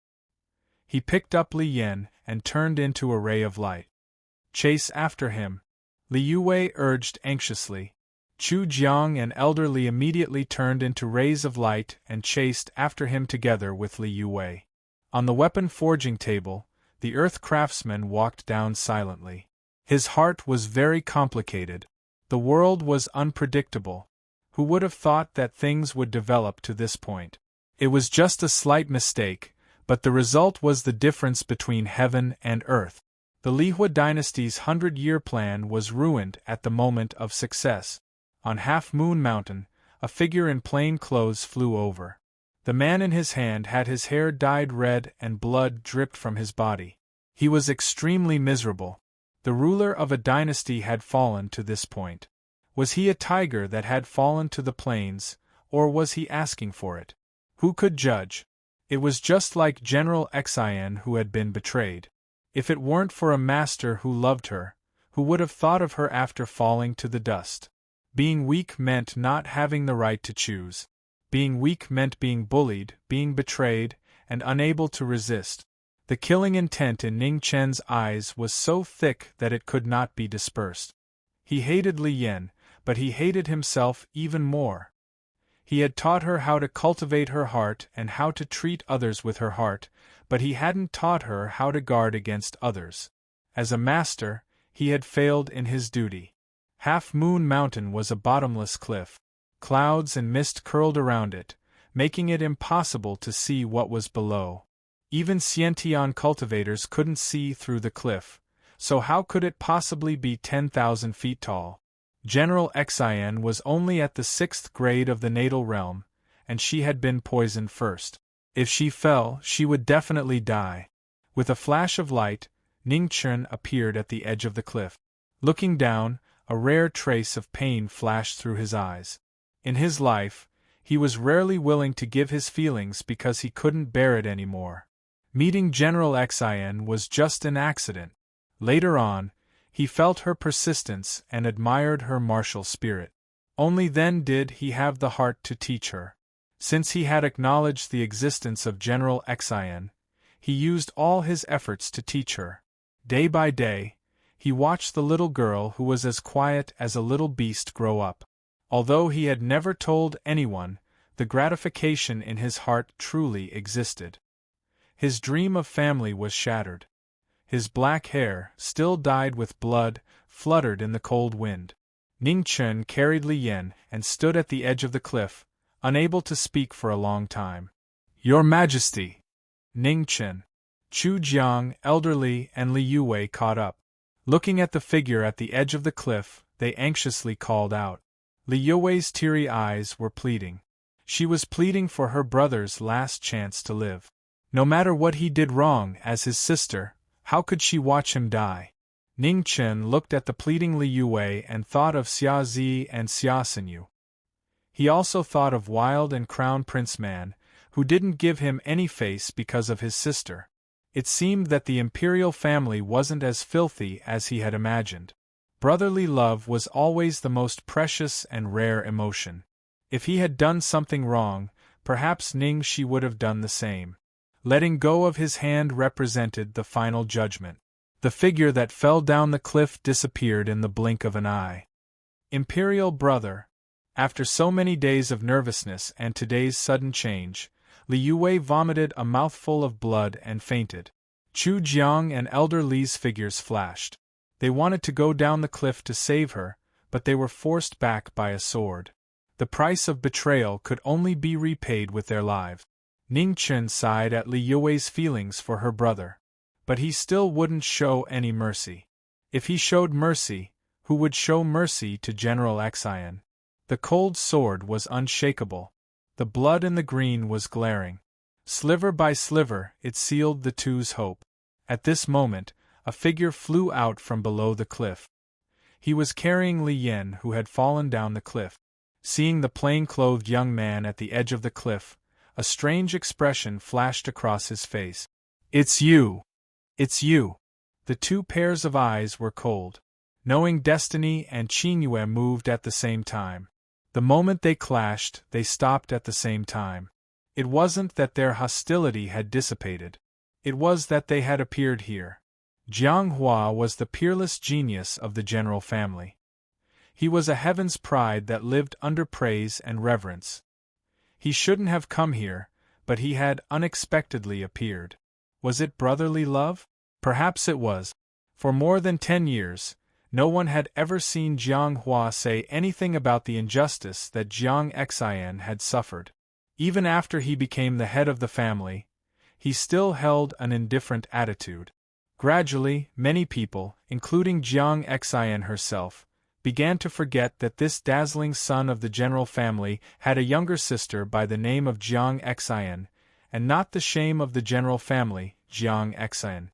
Speaker 1: He picked up Li Yan and turned into a ray of light. "Chase after him," Li Yue urged anxiously. Chu Jiang and Elder Li immediately turned into rays of light and chased after him together with Li Yue. On the weapon forging table, the earth craftsman walked down silently. His heart was very complicated. The world was unpredictable. Who would have thought that things would develop to this point? It was just a slight mistake, but the result was the difference between heaven and earth. The Lihua dynasty's 100-year plan was ruined at the moment of success. On Half Moon Mountain, a figure in plain clothes flew over. The man in his hand had his hair dyed red and blood dripped from his body. He was extremely miserable. The ruler of a dynasty had fallen to this point. Was he a tiger that had fallen to the plains, or was he asking for it? Who could judge? It was just like General Xian who had been betrayed. If it weren't for a master who loved her, who would have thought of her after falling to the dust? Being weak meant not having the right to choose. Being weak meant being bullied, being betrayed, and unable to resist. The killing intent in Ningchen's eyes was so thick that it could not be dispersed. He hated Li Yan, but he hated himself even more. He had taught her how to cultivate her heart and how to treat others with her heart, but he hadn't taught her how to guard against others. As a master, he had failed in his duty. Half Moon Mountain was a bottomless cliff. Clouds and mist curled around it, making it impossible to see what was below. Even Xiantian cultivators couldn't see through the cliff, so how could it possibly be 10,000 feet tall? General Xian was only at the 6th grade of the natal realm, and she had been poisoned first. If she fell, she would definitely die. With a flash of light, Ningchen appeared at the edge of the cliff. Looking down, a rare trace of pain flashed through his eyes. In his life, he was rarely willing to give his feelings because he couldn't bear it anymore. Meeting General Xin was just an accident. Later on, he felt her persistence and admired her martial spirit. Only then did he have the heart to teach her. Since he had acknowledged the existence of General Xin, he used all his efforts to teach her. Day by day, he watched the little girl who was as quiet as a little beast grow up. Although he had never told anyone, the gratification in his heart truly existed. His dream of family was shattered. His black hair, still dyed with blood, fluttered in the cold wind. Ningchen carried Li Yan and stood at the edge of the cliff, unable to speak for a long time. "Your Majesty!" Ningchen, Chu Jiang, elderly, and Li Yue caught up. Looking at the figure at the edge of the cliff, they anxiously called out. Li Yue's teary eyes were pleading. She was pleading for her brother's last chance to live. No matter what he did wrong as his sister, how could she watch him die? Ningchen looked at the pleading Li Yue and thought of Xia Zi and Xia Sinyu. He also thought of Wild and Crown Prince Man, who didn't give him any face because of his sister. It seemed that the imperial family wasn't as filthy as he had imagined. Brotherly love was always the most precious and rare emotion. If he had done something wrong, perhaps Ningxi would have done the same. Letting go of his hand represented the final judgment. The figure that fell down the cliff disappeared in the blink of an eye. Imperial brother. After so many days of nervousness and today's sudden change, Li Yue vomited a mouthful of blood and fainted. Chu Jiang and Elder Li's figures flashed. They wanted to go down the cliff to save her, but they were forced back by a sword. The price of betrayal could only be repaid with their lives. Ningchen sighed at Li Yue's feelings for her brother. But he still wouldn't show any mercy. If he showed mercy, who would show mercy to General Xin? The cold sword was unshakable. The blood in the green was glaring. Sliver by sliver, it sealed the two's hope. At this moment, a figure flew out from below the cliff. He was carrying Li Yan, who had fallen down the cliff. Seeing the plain-clothed young man at the edge of the cliff, a strange expression flashed across his face. "It's you! It's you!" The two pairs of eyes were cold. Knowing destiny and Qingyue moved at the same time. The moment they clashed, they stopped at the same time. It wasn't that their hostility had dissipated. It was that they had appeared here. Jiang Hua was the peerless genius of the general family. He was a heaven's pride that lived under praise and reverence. He shouldn't have come here, but he had unexpectedly appeared. Was it brotherly love? Perhaps it was. For more than 10 years, no one had ever seen Jiang Hua say anything about the injustice that Jiang Xin had suffered. Even after he became the head of the family, he still held an indifferent attitude. Gradually, many people, including Jiang Xin herself, began to forget that this dazzling son of the general family had a younger sister by the name of Jiang Xin, and not the shame of the general family, Jiang Xin.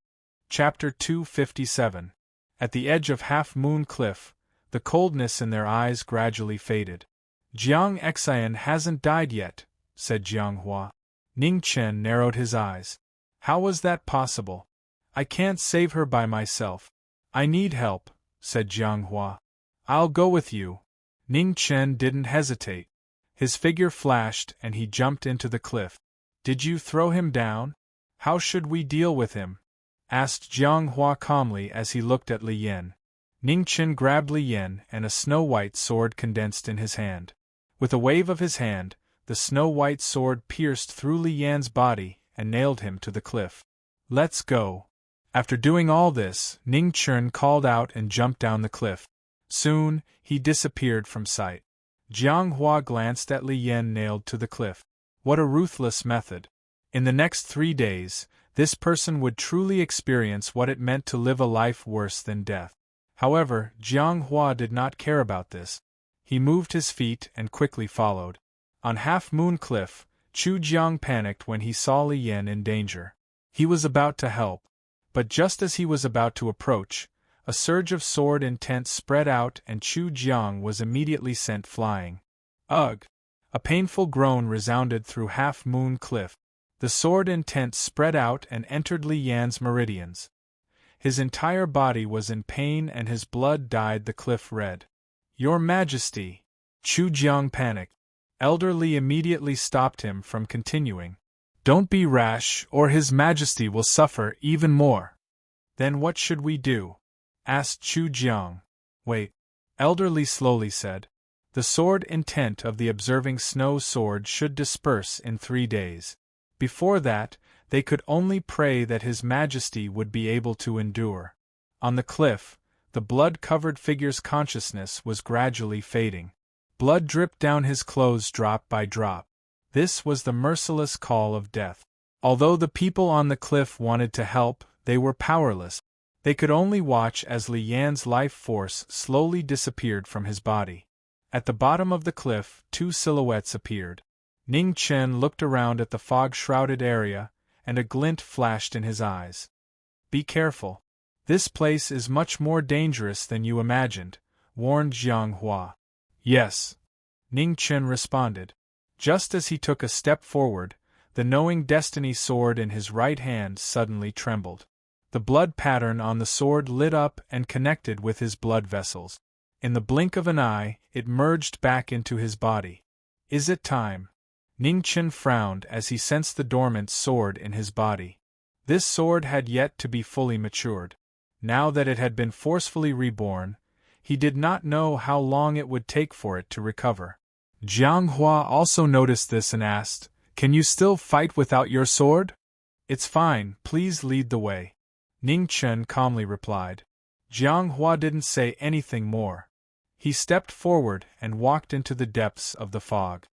Speaker 1: Chapter 257. At the edge of Half Moon Cliff, the coldness in their eyes gradually faded. "Jiang Xin hasn't died yet," said Jiang Hua. Ningchen narrowed his eyes. "How was that possible? I can't save her by myself." "I need help," said Jiang Hua. "I'll go with you." Ningchen didn't hesitate. His figure flashed and he jumped into the cliff. "Did you throw him down? How should we deal with him?" asked Jiang Hua calmly as he looked at Li Yan. Ningchen grabbed Li Yan and a snow-white sword condensed in his hand. With a wave of his hand, the snow-white sword pierced through Li Yan's body and nailed him to the cliff. "Let's go." After doing all this, Ningchen called out and jumped down the cliff. Soon, he disappeared from sight. Jiang Hua glanced at Li Yan nailed to the cliff. What a ruthless method. In the next 3 days, this person would truly experience what it meant to live a life worse than death. However, Jiang Hua did not care about this. He moved his feet and quickly followed. On Half Moon Cliff, Chu Jiang panicked when he saw Li Yan in danger. He was about to help. But just as he was about to approach, a surge of sword intent spread out and Chu Jiang was immediately sent flying. Ugh! A painful groan resounded through Half Moon Cliff. The sword intent spread out and entered Li Yan's meridians. His entire body was in pain and his blood dyed the cliff red. "Your Majesty!" Chu Jiang panicked. Elder Li immediately stopped him from continuing. "Don't be rash, or His Majesty will suffer even more." "Then what should we do?" asked Chu Jiang. "Wait," Elder Li slowly said. "The sword intent of the observing snow sword should disperse in 3 days. Before that, they could only pray that His Majesty would be able to endure." On the cliff, the blood-covered figure's consciousness was gradually fading. Blood dripped down his clothes drop by drop. This was the merciless call of death. Although the people on the cliff wanted to help, they were powerless. They could only watch as Li Yan's life force slowly disappeared from his body. At the bottom of the cliff, 2 silhouettes appeared. Ning Chen looked around at the fog-shrouded area, and a glint flashed in his eyes. "Be careful. This place is much more dangerous than you imagined," warned Jiang Hua. "Yes," Ning Chen responded. Just as he took a step forward, the knowing destiny sword in his right hand suddenly trembled. The blood pattern on the sword lit up and connected with his blood vessels. In the blink of an eye, it merged back into his body. "Is it time?" Ning Chen frowned as he sensed the dormant sword in his body. This sword had yet to be fully matured. Now that it had been forcefully reborn, he did not know how long it would take for it to recover. Jiang Hua also noticed this and asked, "Can you still fight without your sword?" "It's fine, please lead the way," Ning Chen calmly replied. Jiang Hua didn't say anything more. He stepped forward and walked into the depths of the fog.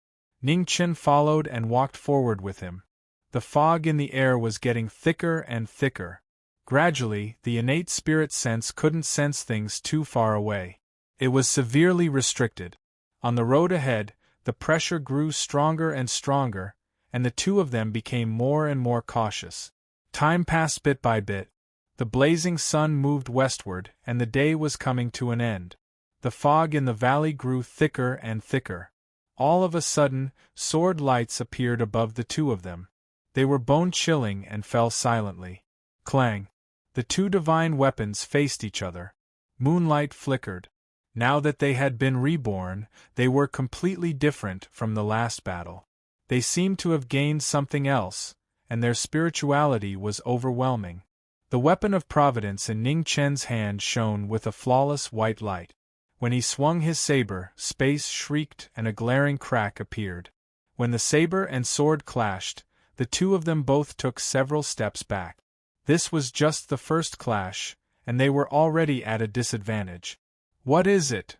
Speaker 1: Ning Chen followed and walked forward with him. The fog in the air was getting thicker and thicker. Gradually, the innate spirit sense couldn't sense things too far away. It was severely restricted. On the road ahead, the pressure grew stronger and stronger, and the two of them became more and more cautious. Time passed bit by bit. The blazing sun moved westward, and the day was coming to an end. The fog in the valley grew thicker and thicker. All of a sudden, sword lights appeared above the two of them. They were bone-chilling and fell silently. Clang! The 2 divine weapons faced each other. Moonlight flickered. Now that they had been reborn, they were completely different from the last battle. They seemed to have gained something else, and their spirituality was overwhelming. The weapon of providence in Ning Chen's hand shone with a flawless white light. When he swung his saber, space shrieked and a glaring crack appeared. When the saber and sword clashed, the two of them both took several steps back. This was just the first clash, and they were already at a disadvantage. "What is it?"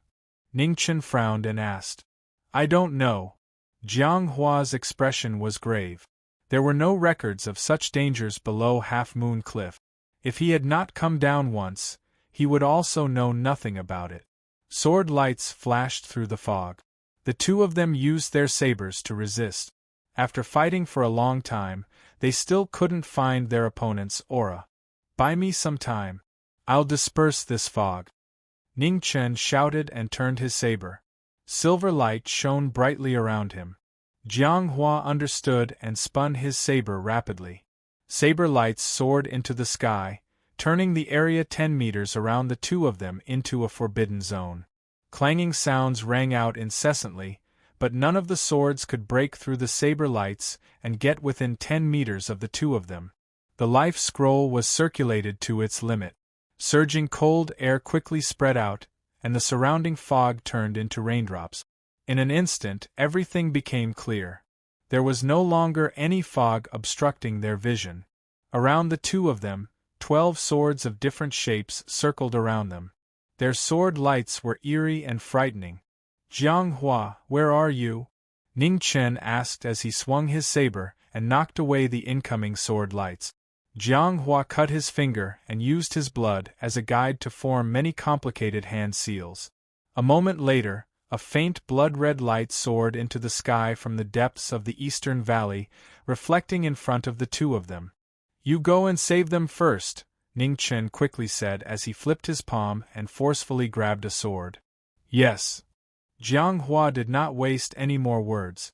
Speaker 1: Ning Chen frowned and asked. "I don't know." Jiang Hua's expression was grave. There were no records of such dangers below Half Moon Cliff. If he had not come down once, he would also know nothing about it. Sword lights flashed through the fog. The two of them used their sabers to resist. After fighting for a long time, they still couldn't find their opponent's aura. "Buy me some time. I'll disperse this fog." Ning Chen shouted and turned his saber. Silver light shone brightly around him. Jiang Hua understood and spun his saber rapidly. Saber lights soared into the sky, turning the area 10 meters around the two of them into a forbidden zone. Clanging sounds rang out incessantly, but none of the swords could break through the saber lights and get within 10 meters of the two of them. The life scroll was circulated to its limit. Surging cold air quickly spread out, and the surrounding fog turned into raindrops. In an instant, everything became clear. There was no longer any fog obstructing their vision. Around the two of them, 12 swords of different shapes circled around them. Their sword lights were eerie and frightening. "Jiang Hua, where are you?" Ning Chen asked as he swung his saber and knocked away the incoming sword lights. Jiang Hua cut his finger and used his blood as a guide to form many complicated hand seals. A moment later, a faint blood-red light soared into the sky from the depths of the eastern valley, reflecting in front of the two of them. "You go and save them first," Ning Chen quickly said as he flipped his palm and forcefully grabbed a sword. "Yes." Jiang Hua did not waste any more words.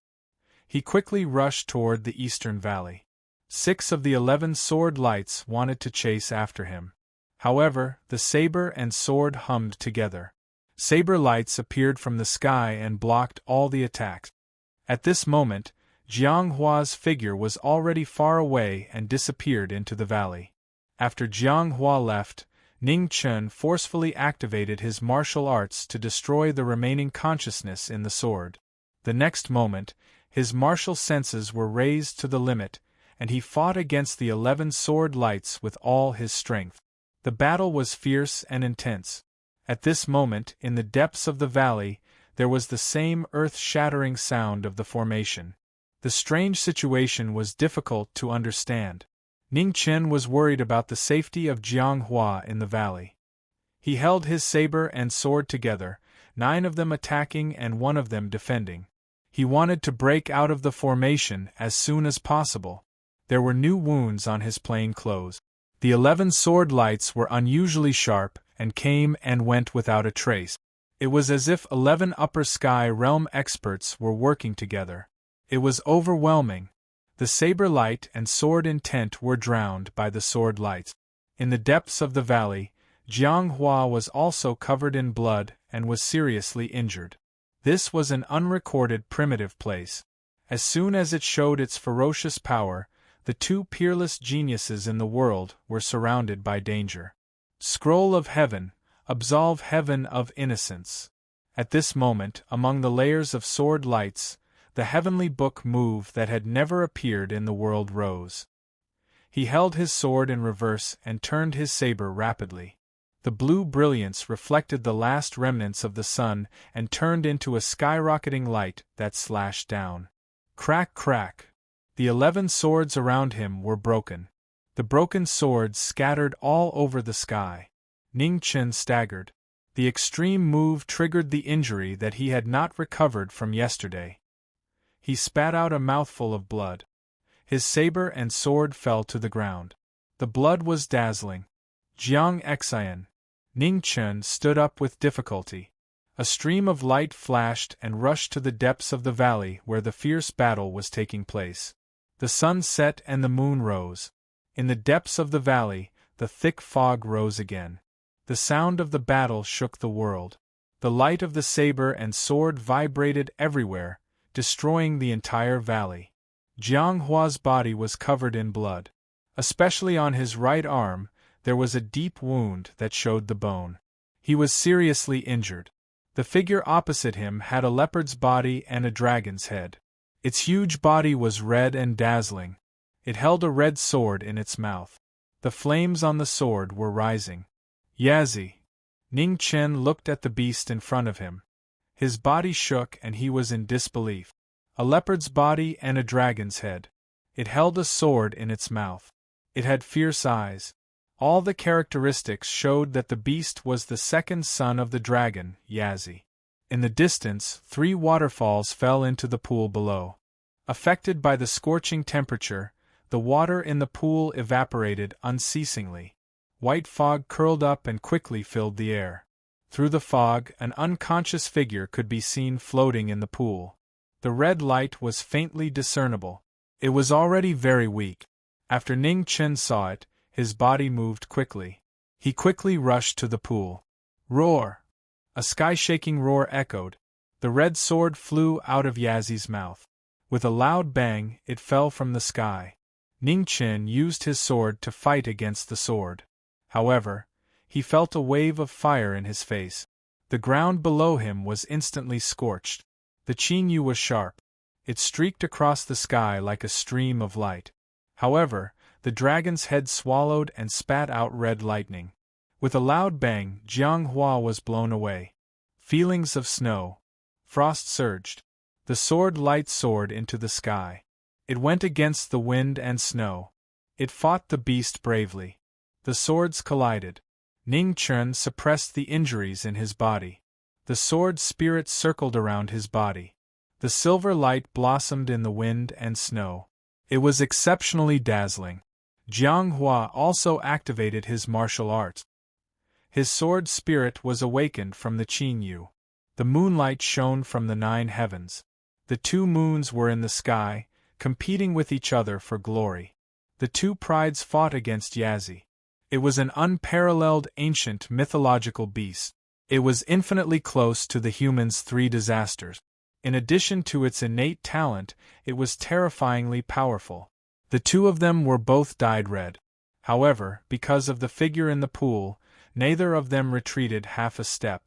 Speaker 1: He quickly rushed toward the eastern valley. 6 of the 11 sword lights wanted to chase after him. However, the saber and sword hummed together. Saber lights appeared from the sky and blocked all the attacks. At this moment, Jiang Hua's figure was already far away and disappeared into the valley. After Jiang Hua left, Ning Chen forcefully activated his martial arts to destroy the remaining consciousness in the sword. The next moment, his martial senses were raised to the limit, and he fought against the 11 sword lights with all his strength. The battle was fierce and intense. At this moment, in the depths of the valley, there was the same earth-shattering sound of the formation. The strange situation was difficult to understand. Ning Chen was worried about the safety of Jiang Hua in the valley. He held his saber and sword together, 9 of them attacking and 1 of them defending. He wanted to break out of the formation as soon as possible. There were new wounds on his plain clothes. The 11 sword lights were unusually sharp and came and went without a trace. It was as if 11 upper sky realm experts were working together. It was overwhelming. The saber light and sword intent were drowned by the sword lights. In the depths of the valley, Jiang Hua was also covered in blood and was seriously injured. This was an unrecorded primitive place. As soon as it showed its ferocious power, the 2 peerless geniuses in the world were surrounded by danger. Scroll of Heaven, absolve heaven of innocence. At this moment, among the layers of sword lights, the heavenly book move that had never appeared in the world rose. He held his sword in reverse and turned his saber rapidly. The blue brilliance reflected the last remnants of the sun and turned into a skyrocketing light that slashed down. Crack, crack. The 11 swords around him were broken. The broken swords scattered all over the sky. Ning Chen staggered. The extreme move triggered the injury that he had not recovered from yesterday. He spat out a mouthful of blood. His saber and sword fell to the ground. The blood was dazzling. Jiang Xian. Ning Chen stood up with difficulty. A stream of light flashed and rushed to the depths of the valley where the fierce battle was taking place. The sun set and the moon rose. In the depths of the valley, the thick fog rose again. The sound of the battle shook the world. The light of the saber and sword vibrated everywhere, destroying the entire valley. Jiang Hua's body was covered in blood. Especially on his right arm, there was a deep wound that showed the bone. He was seriously injured. The figure opposite him had a leopard's body and a dragon's head. Its huge body was red and dazzling. It held a red sword in its mouth. The flames on the sword were rising. Yazi! Ning Chen looked at the beast in front of him. His body shook and he was in disbelief. A leopard's body and a dragon's head. It held a sword in its mouth. It had fierce eyes. All the characteristics showed that the beast was the second son of the dragon, Yazi. In the distance, 3 waterfalls fell into the pool below. Affected by the scorching temperature, the water in the pool evaporated unceasingly. White fog curled up and quickly filled the air. Through the fog, an unconscious figure could be seen floating in the pool. The red light was faintly discernible. It was already very weak. After Ning Chen saw it, his body moved quickly. He quickly rushed to the pool. Roar! A sky-shaking roar echoed. The red sword flew out of Yazi's mouth. With a loud bang, it fell from the sky. Ning Chen used his sword to fight against the sword. However, he felt a wave of fire in his face. The ground below him was instantly scorched. The Qinyu was sharp. It streaked across the sky like a stream of light. However, the dragon's head swallowed and spat out red lightning. With a loud bang, Jiang Hua was blown away. Feelings of snow. Frost surged. The sword light soared into the sky. It went against the wind and snow. It fought the beast bravely. The swords collided. Ning Chen suppressed the injuries in his body. The sword spirit circled around his body. The silver light blossomed in the wind and snow. It was exceptionally dazzling. Jiang Hua also activated his martial arts. His sword spirit was awakened from the Qinyu. The moonlight shone from the 9 heavens. The 2 moons were in the sky, competing with each other for glory. The two prides fought against Yazi. It was an unparalleled ancient mythological beast. It was infinitely close to the humans' three disasters. In addition to its innate talent, it was terrifyingly powerful. The two of them were both dyed red. However, because of the figure in the pool, neither of them retreated half a step.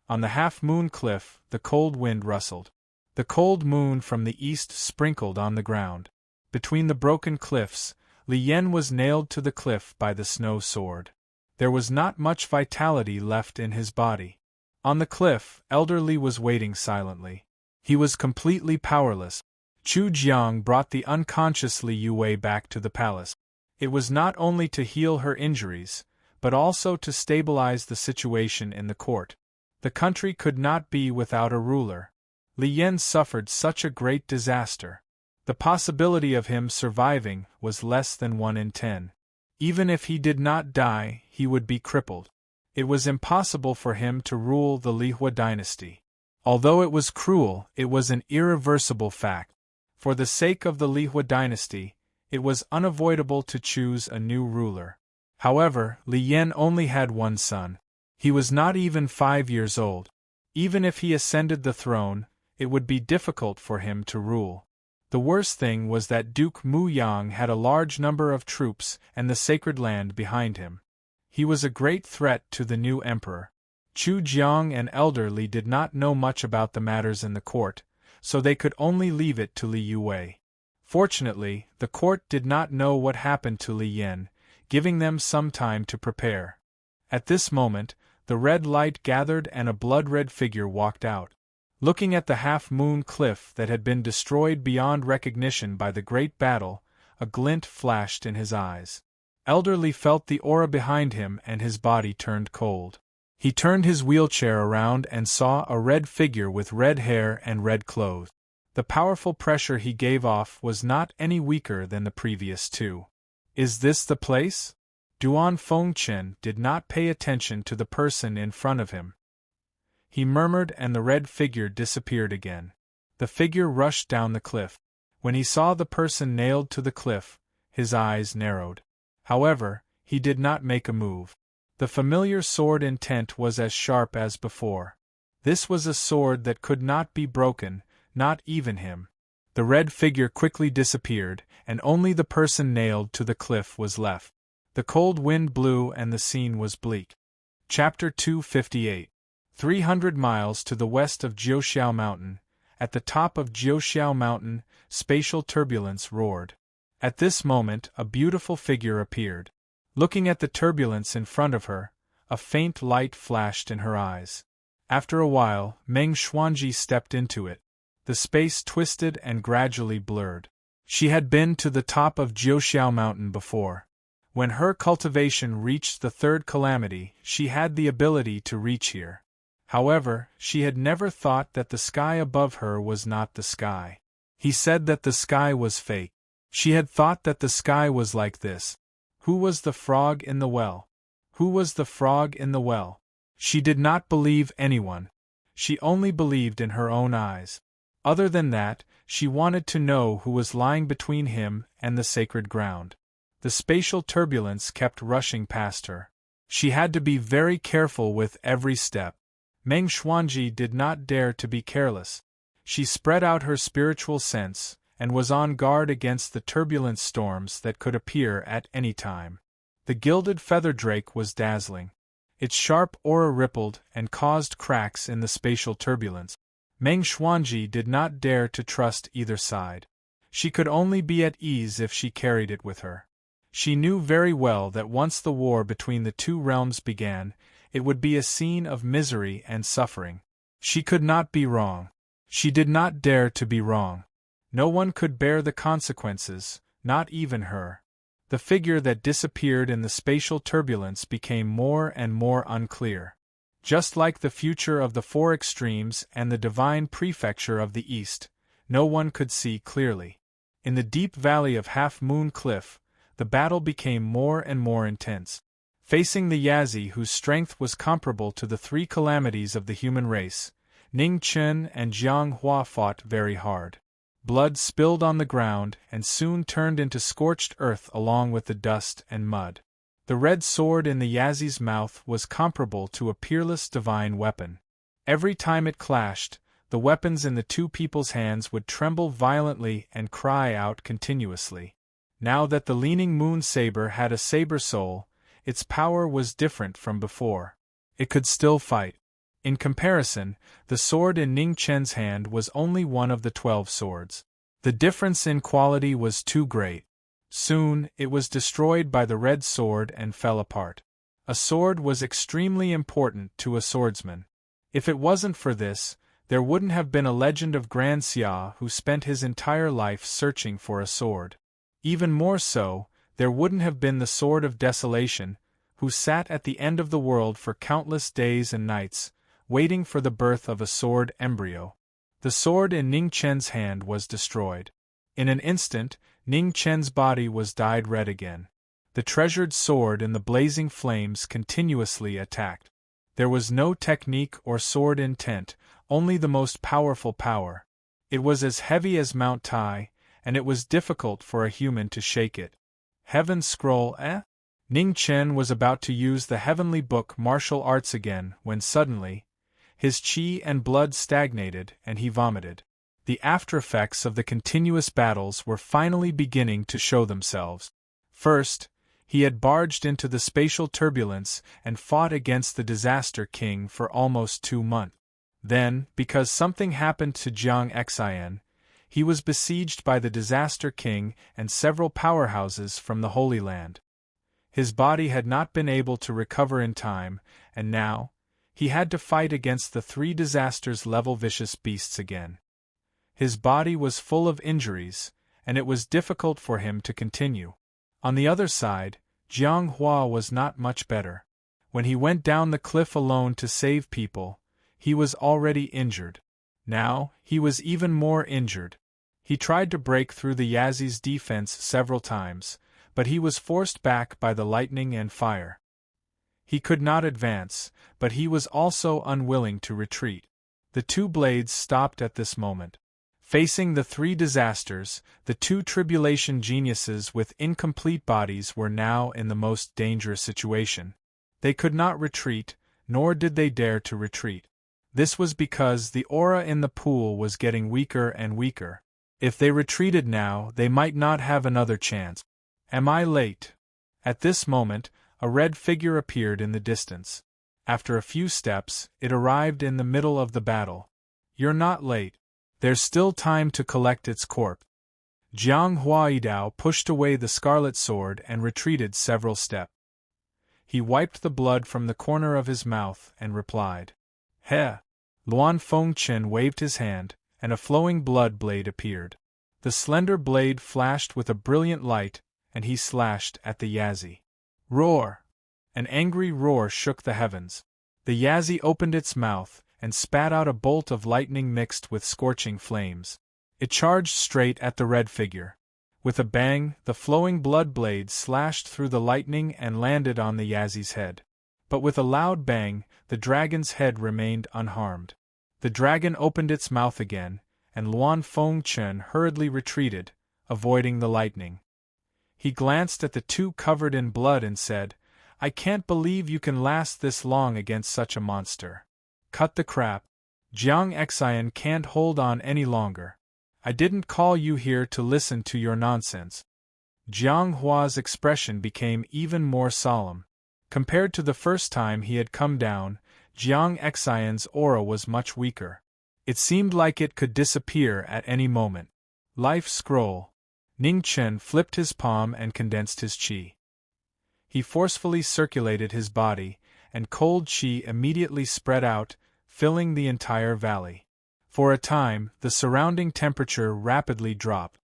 Speaker 1: On the half-moon cliff, the cold wind rustled. The cold moon from the east sprinkled on the ground. Between the broken cliffs, Li Yan was nailed to the cliff by the snow sword. There was not much vitality left in his body. On the cliff, Elder Li was waiting silently. He was completely powerless. Chu Jiang brought the unconscious Li Yue back to the palace. It was not only to heal her injuries, but also to stabilize the situation in the court. The country could not be without a ruler. Li Yan suffered such a great disaster. The possibility of him surviving was less than 1 in 10. Even if he did not die, he would be crippled. It was impossible for him to rule the Lihua dynasty. Although it was cruel, it was an irreversible fact. For the sake of the Lihua dynasty, it was unavoidable to choose a new ruler. However, Li Yan only had one son. He was not even 5 years old. Even if he ascended the throne, it would be difficult for him to rule. The worst thing was that Duke Mu Yang had a large number of troops and the sacred land behind him. He was a great threat to the new emperor. Chu Jiang and Elder Li did not know much about the matters in the court, so they could only leave it to Li Yue. Fortunately, the court did not know what happened to Li Yan, giving them some time to prepare. At this moment, the red light gathered and a blood-red figure walked out. Looking at the half-moon cliff that had been destroyed beyond recognition by the great battle, a glint flashed in his eyes. Elder Li felt the aura behind him and his body turned cold. He turned his wheelchair around and saw a red figure with red hair and red clothes. The powerful pressure he gave off was not any weaker than the previous two. Is this the place? Duan Fengchen did not pay attention to the person in front of him. He murmured and the red figure disappeared again. The figure rushed down the cliff. When he saw the person nailed to the cliff, his eyes narrowed. However, he did not make a move. The familiar sword intent was as sharp as before. This was a sword that could not be broken, not even him. The red figure quickly disappeared, and only the person nailed to the cliff was left. The cold wind blew and the scene was bleak. Chapter 258. 300 miles to the west of Jiuxiao Mountain, at the top of Jiuxiao Mountain, spatial turbulence roared. At this moment, a beautiful figure appeared. Looking at the turbulence in front of her, a faint light flashed in her eyes. After a while, Meng Xuanji stepped into it. The space twisted and gradually blurred. She had been to the top of Jiuxiao Mountain before. When her cultivation reached the third calamity, she had the ability to reach here. However, she had never thought that the sky above her was not the sky. He said that the sky was fake. She had thought that the sky was like this. Who was the frog in the well? Who was the frog in the well? She did not believe anyone. She only believed in her own eyes. Other than that, she wanted to know who was lying between him and the sacred ground. The spatial turbulence kept rushing past her. She had to be very careful with every step. Meng Xuanji did not dare to be careless. She spread out her spiritual sense, and was on guard against the turbulent storms that could appear at any time. The gilded feather drake was dazzling. Its sharp aura rippled and caused cracks in the spatial turbulence. Meng Xuanji did not dare to trust either side. She could only be at ease if she carried it with her. She knew very well that once the war between the two realms began, it would be a scene of misery and suffering. She could not be wrong. She did not dare to be wrong. No one could bear the consequences, not even her. The figure that disappeared in the spatial turbulence became more and more unclear. Just like the future of the four extremes and the divine prefecture of the east, no one could see clearly. In the deep valley of Half Moon Cliff, the battle became more and more intense. Facing the Yazi whose strength was comparable to the three calamities of the human race, Ning Chen and Jiang Hua fought very hard. Blood spilled on the ground and soon turned into scorched earth along with the dust and mud. The red sword in the Yazi's mouth was comparable to a peerless divine weapon. Every time it clashed, the weapons in the two people's hands would tremble violently and cry out continuously. Now that the leaning moon saber had a saber soul, its power was different from before. It could still fight. In comparison, the sword in Ning Chen's hand was only one of the 12 swords. The difference in quality was too great. Soon, it was destroyed by the red sword and fell apart. A sword was extremely important to a swordsman. If it wasn't for this, there wouldn't have been a legend of Grand Xia who spent his entire life searching for a sword. Even more so, there wouldn't have been the Sword of Desolation, who sat at the end of the world for countless days and nights, waiting for the birth of a sword embryo. The sword in Ning Chen's hand was destroyed. In an instant, Ning Chen's body was dyed red again. The treasured sword in the blazing flames continuously attacked. There was no technique or sword intent, only the most powerful power. It was as heavy as Mount Tai, and it was difficult for a human to shake it. Heaven's scroll, eh? Ning Chen was about to use the heavenly book martial arts again when suddenly, his qi and blood stagnated and he vomited. The aftereffects of the continuous battles were finally beginning to show themselves. First, he had barged into the spatial turbulence and fought against the Disaster King for almost 2 months. Then, because something happened to Jiang Xian, he was besieged by the Disaster King and several powerhouses from the Holy Land. His body had not been able to recover in time, and now, he had to fight against the 3 disasters-level vicious beasts again. His body was full of injuries, and it was difficult for him to continue. On the other side, Jiang Hua was not much better. When he went down the cliff alone to save people, he was already injured. Now, he was even more injured. He tried to break through the Yazi's defense several times, but he was forced back by the lightning and fire. He could not advance, but he was also unwilling to retreat. The 2 blades stopped at this moment. Facing the 3 disasters, the 2 tribulation geniuses with incomplete bodies were now in the most dangerous situation. They could not retreat, nor did they dare to retreat. This was because the aura in the pool was getting weaker and weaker. If they retreated now, they might not have another chance. Am I late? At this moment, a red figure appeared in the distance. After a few steps, it arrived in the middle of the battle. You're not late. There's still time to collect its corpse. Jiang Huaidao pushed away the scarlet sword and retreated several steps. He wiped the blood from the corner of his mouth and replied, "He." Luan Fengchen waved his hand, and a flowing blood blade appeared. The slender blade flashed with a brilliant light, and he slashed at the Yazi. Roar! An angry roar shook the heavens. The Yazi opened its mouth and spat out a bolt of lightning mixed with scorching flames. It charged straight at the red figure. With a bang, the flowing blood blade slashed through the lightning and landed on the Yazi's head. But with a loud bang, the dragon's head remained unharmed. The dragon opened its mouth again, and Luan Fengchen hurriedly retreated, avoiding the lightning. He glanced at the 2 covered in blood and said, "I can't believe you can last this long against such a monster. Cut the crap. Jiang Xian can't hold on any longer. I didn't call you here to listen to your nonsense." Jiang Hua's expression became even more solemn. Compared to the first time he had come down, Jiang Xian's aura was much weaker. It seemed like it could disappear at any moment. Life scroll. Ning Chen flipped his palm and condensed his qi. He forcefully circulated his body, and cold qi immediately spread out, filling the entire valley. For a time, the surrounding temperature rapidly dropped.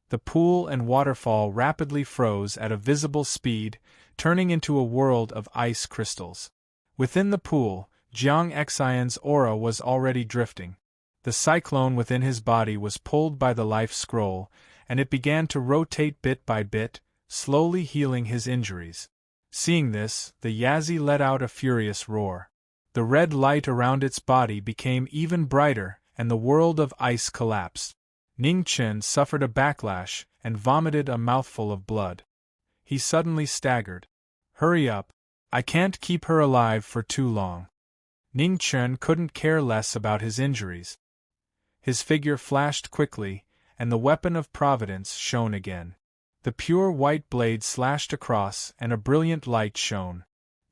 Speaker 1: The pool and waterfall rapidly froze at a visible speed, turning into a world of ice crystals. Within the pool, Jiang Xian's aura was already drifting. The cyclone within his body was pulled by the life scroll, and it began to rotate bit by bit, slowly healing his injuries. Seeing this, the Yazi let out a furious roar. The red light around its body became even brighter, and the world of ice collapsed. Ning Chen suffered a backlash and vomited a mouthful of blood. He suddenly staggered. Hurry up. I can't keep her alive for too long. Ning Chen couldn't care less about his injuries. His figure flashed quickly, and the weapon of providence shone again. The pure white blade slashed across and a brilliant light shone.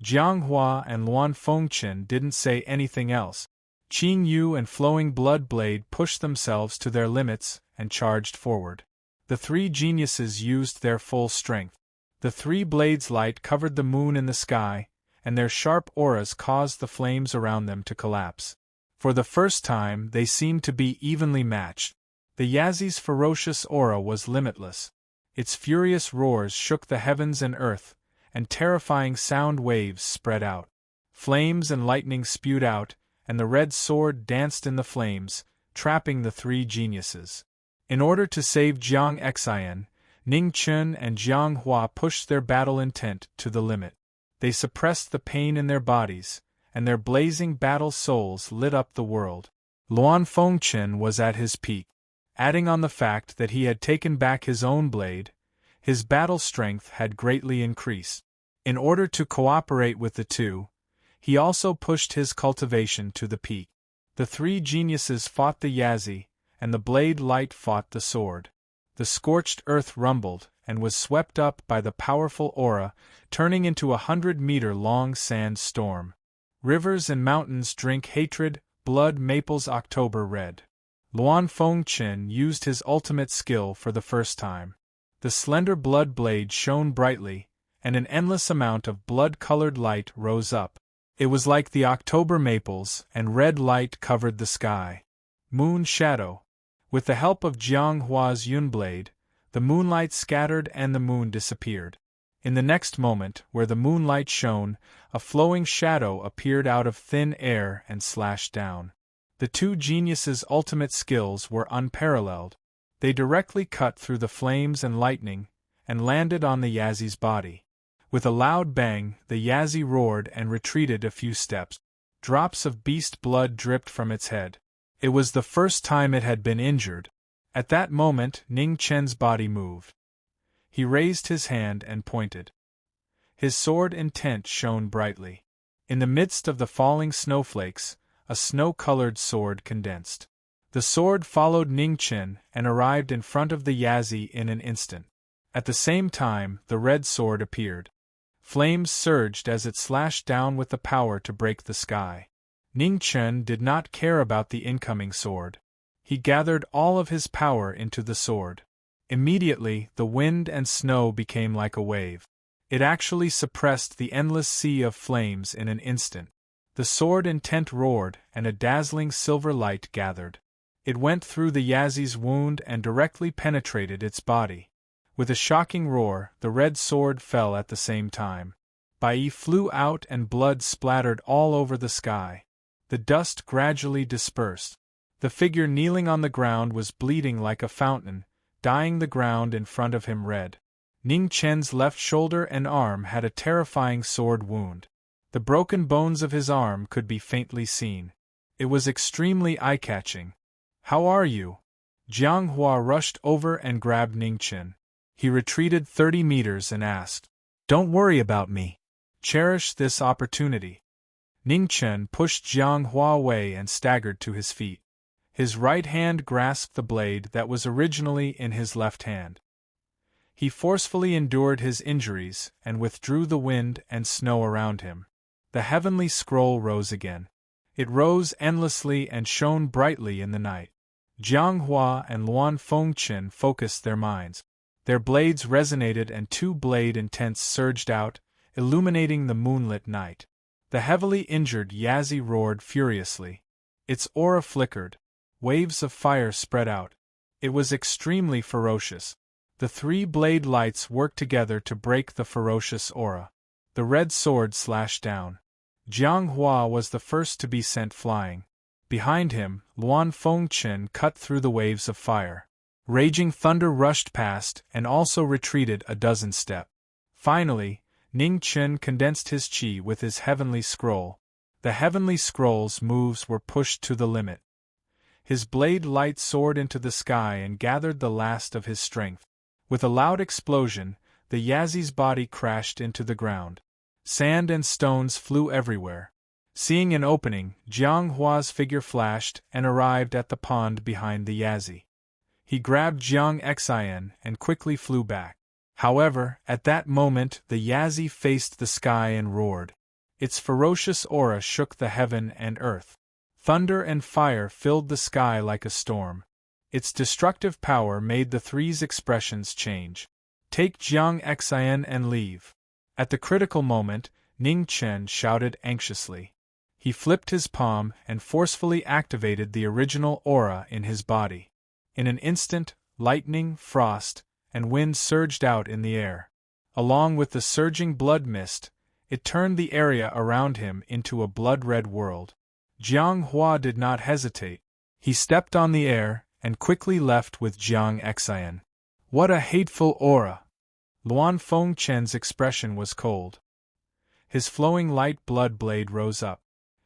Speaker 1: Jiang Hua and Luan Fengchen didn't say anything else. Qing Yu and Flowing Blood Blade pushed themselves to their limits and charged forward. The three geniuses used their full strength. The three blades' light covered the moon in the sky, and their sharp auras caused the flames around them to collapse. For the first time they seemed to be evenly matched. The Yazi's ferocious aura was limitless. Its furious roars shook the heavens and earth, and terrifying sound waves spread out. Flames and lightning spewed out, and the red sword danced in the flames, trapping the three geniuses. In order to save Jiang Xian, Ning Chen and Jiang Hua pushed their battle intent to the limit. They suppressed the pain in their bodies, and their blazing battle souls lit up the world. Luan Fengchen was at his peak. Adding on the fact that he had taken back his own blade, his battle strength had greatly increased. In order to cooperate with the two, he also pushed his cultivation to the peak. The three geniuses fought the Yazi, and the blade light fought the sword. The scorched earth rumbled and was swept up by the powerful aura, turning into a 100-meter-long sand storm. Rivers and mountains drink hatred, blood maples October red. Luan Fengchen used his ultimate skill for the first time. The slender blood blade shone brightly, and an endless amount of blood-colored light rose up. It was like the October maples, and red light covered the sky. Moon shadow. With the help of Jiang Hua's Yun blade, the moonlight scattered and the moon disappeared. In the next moment, where the moonlight shone, a flowing shadow appeared out of thin air and slashed down. The two geniuses' ultimate skills were unparalleled. They directly cut through the flames and lightning, and landed on the Yazi's body. With a loud bang, the Yazi roared and retreated a few steps. Drops of beast blood dripped from its head. It was the first time it had been injured. At that moment, Ning Chen's body moved. He raised his hand and pointed. His sword intent shone brightly. In the midst of the falling snowflakes, a snow-colored sword condensed. The sword followed Ning Chen and arrived in front of the Yazi in an instant. At the same time, the red sword appeared. Flames surged as it slashed down with the power to break the sky. Ning Chen did not care about the incoming sword. He gathered all of his power into the sword. Immediately, the wind and snow became like a wave. It actually suppressed the endless sea of flames in an instant. The sword intent roared, and a dazzling silver light gathered. It went through the Yazi's wound and directly penetrated its body. With a shocking roar, the red sword fell at the same time. Bai flew out and blood splattered all over the sky. The dust gradually dispersed. The figure kneeling on the ground was bleeding like a fountain, dyeing the ground in front of him red. Ning Chen's left shoulder and arm had a terrifying sword wound. The broken bones of his arm could be faintly seen. It was extremely eye-catching. "How are you?" Jiang Hua rushed over and grabbed Ning Chen. He retreated 30 meters and asked, "Don't worry about me. Cherish this opportunity." Ning Chen pushed Jiang Hua away and staggered to his feet. His right hand grasped the blade that was originally in his left hand. He forcefully endured his injuries and withdrew the wind and snow around him. The heavenly scroll rose again. It rose endlessly and shone brightly in the night. Jiang Hua and Luan Fengchen focused their minds. Their blades resonated and two blade intents surged out, illuminating the moonlit night. The heavily injured Yazi roared furiously. Its aura flickered. Waves of fire spread out. It was extremely ferocious. The three blade lights worked together to break the ferocious aura. The red sword slashed down. Jiang Hua was the first to be sent flying. Behind him, Luan Fengchen cut through the waves of fire. Raging thunder rushed past and also retreated a dozen steps. Finally, Ning Chen condensed his chi with his heavenly scroll. The heavenly scroll's moves were pushed to the limit. His blade light soared into the sky and gathered the last of his strength. With a loud explosion, the Yazi's body crashed into the ground. Sand and stones flew everywhere. Seeing an opening, Jiang Hua's figure flashed and arrived at the pond behind the Yazi. He grabbed Jiang Xian and quickly flew back. However, at that moment the Yazi faced the sky and roared. Its ferocious aura shook the heaven and earth. Thunder and fire filled the sky like a storm. Its destructive power made the three's expressions change. Take Jiang Xian and leave. At the critical moment, Ning Chen shouted anxiously. He flipped his palm and forcefully activated the original aura in his body. In an instant, lightning, frost, and wind surged out in the air. Along with the surging blood mist, it turned the area around him into a blood-red world. Jiang Hua did not hesitate. He stepped on the air and quickly left with Jiang Xian. What a hateful aura! Luan Fengchen's expression was cold. His flowing light blood blade rose up.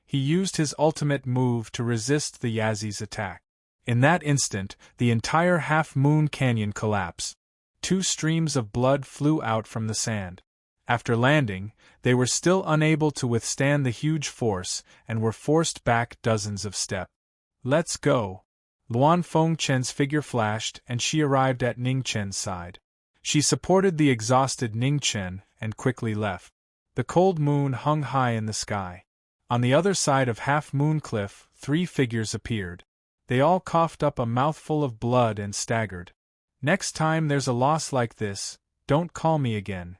Speaker 1: He used his ultimate move to resist the Yazi's attack. In that instant, the entire half-moon canyon collapsed. 2 streams of blood flew out from the sand. After landing, they were still unable to withstand the huge force and were forced back dozens of steps. Let's go! Luan Fengchen's figure flashed and she arrived at Ning Chen's side. She supported the exhausted Ning Chen and quickly left. The cold moon hung high in the sky. On the other side of Half Moon Cliff, 3 figures appeared. They all coughed up a mouthful of blood and staggered. Next time there's a loss like this, don't call me again.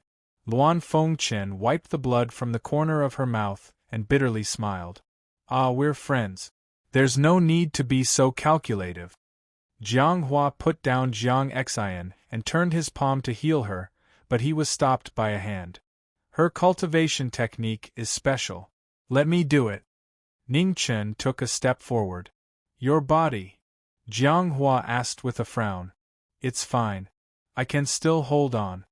Speaker 1: Luan Fengchen wiped the blood from the corner of her mouth and bitterly smiled. Ah, we're friends. There's no need to be so calculative. Jiang Hua put down Jiang Xian and turned his palm to heal her, but he was stopped by a hand. Her cultivation technique is special. Let me do it. Ning Chen took a step forward. Your body? Jiang Hua asked with a frown. It's fine. I can still hold on.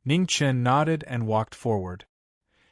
Speaker 1: Ning Chen nodded and walked forward.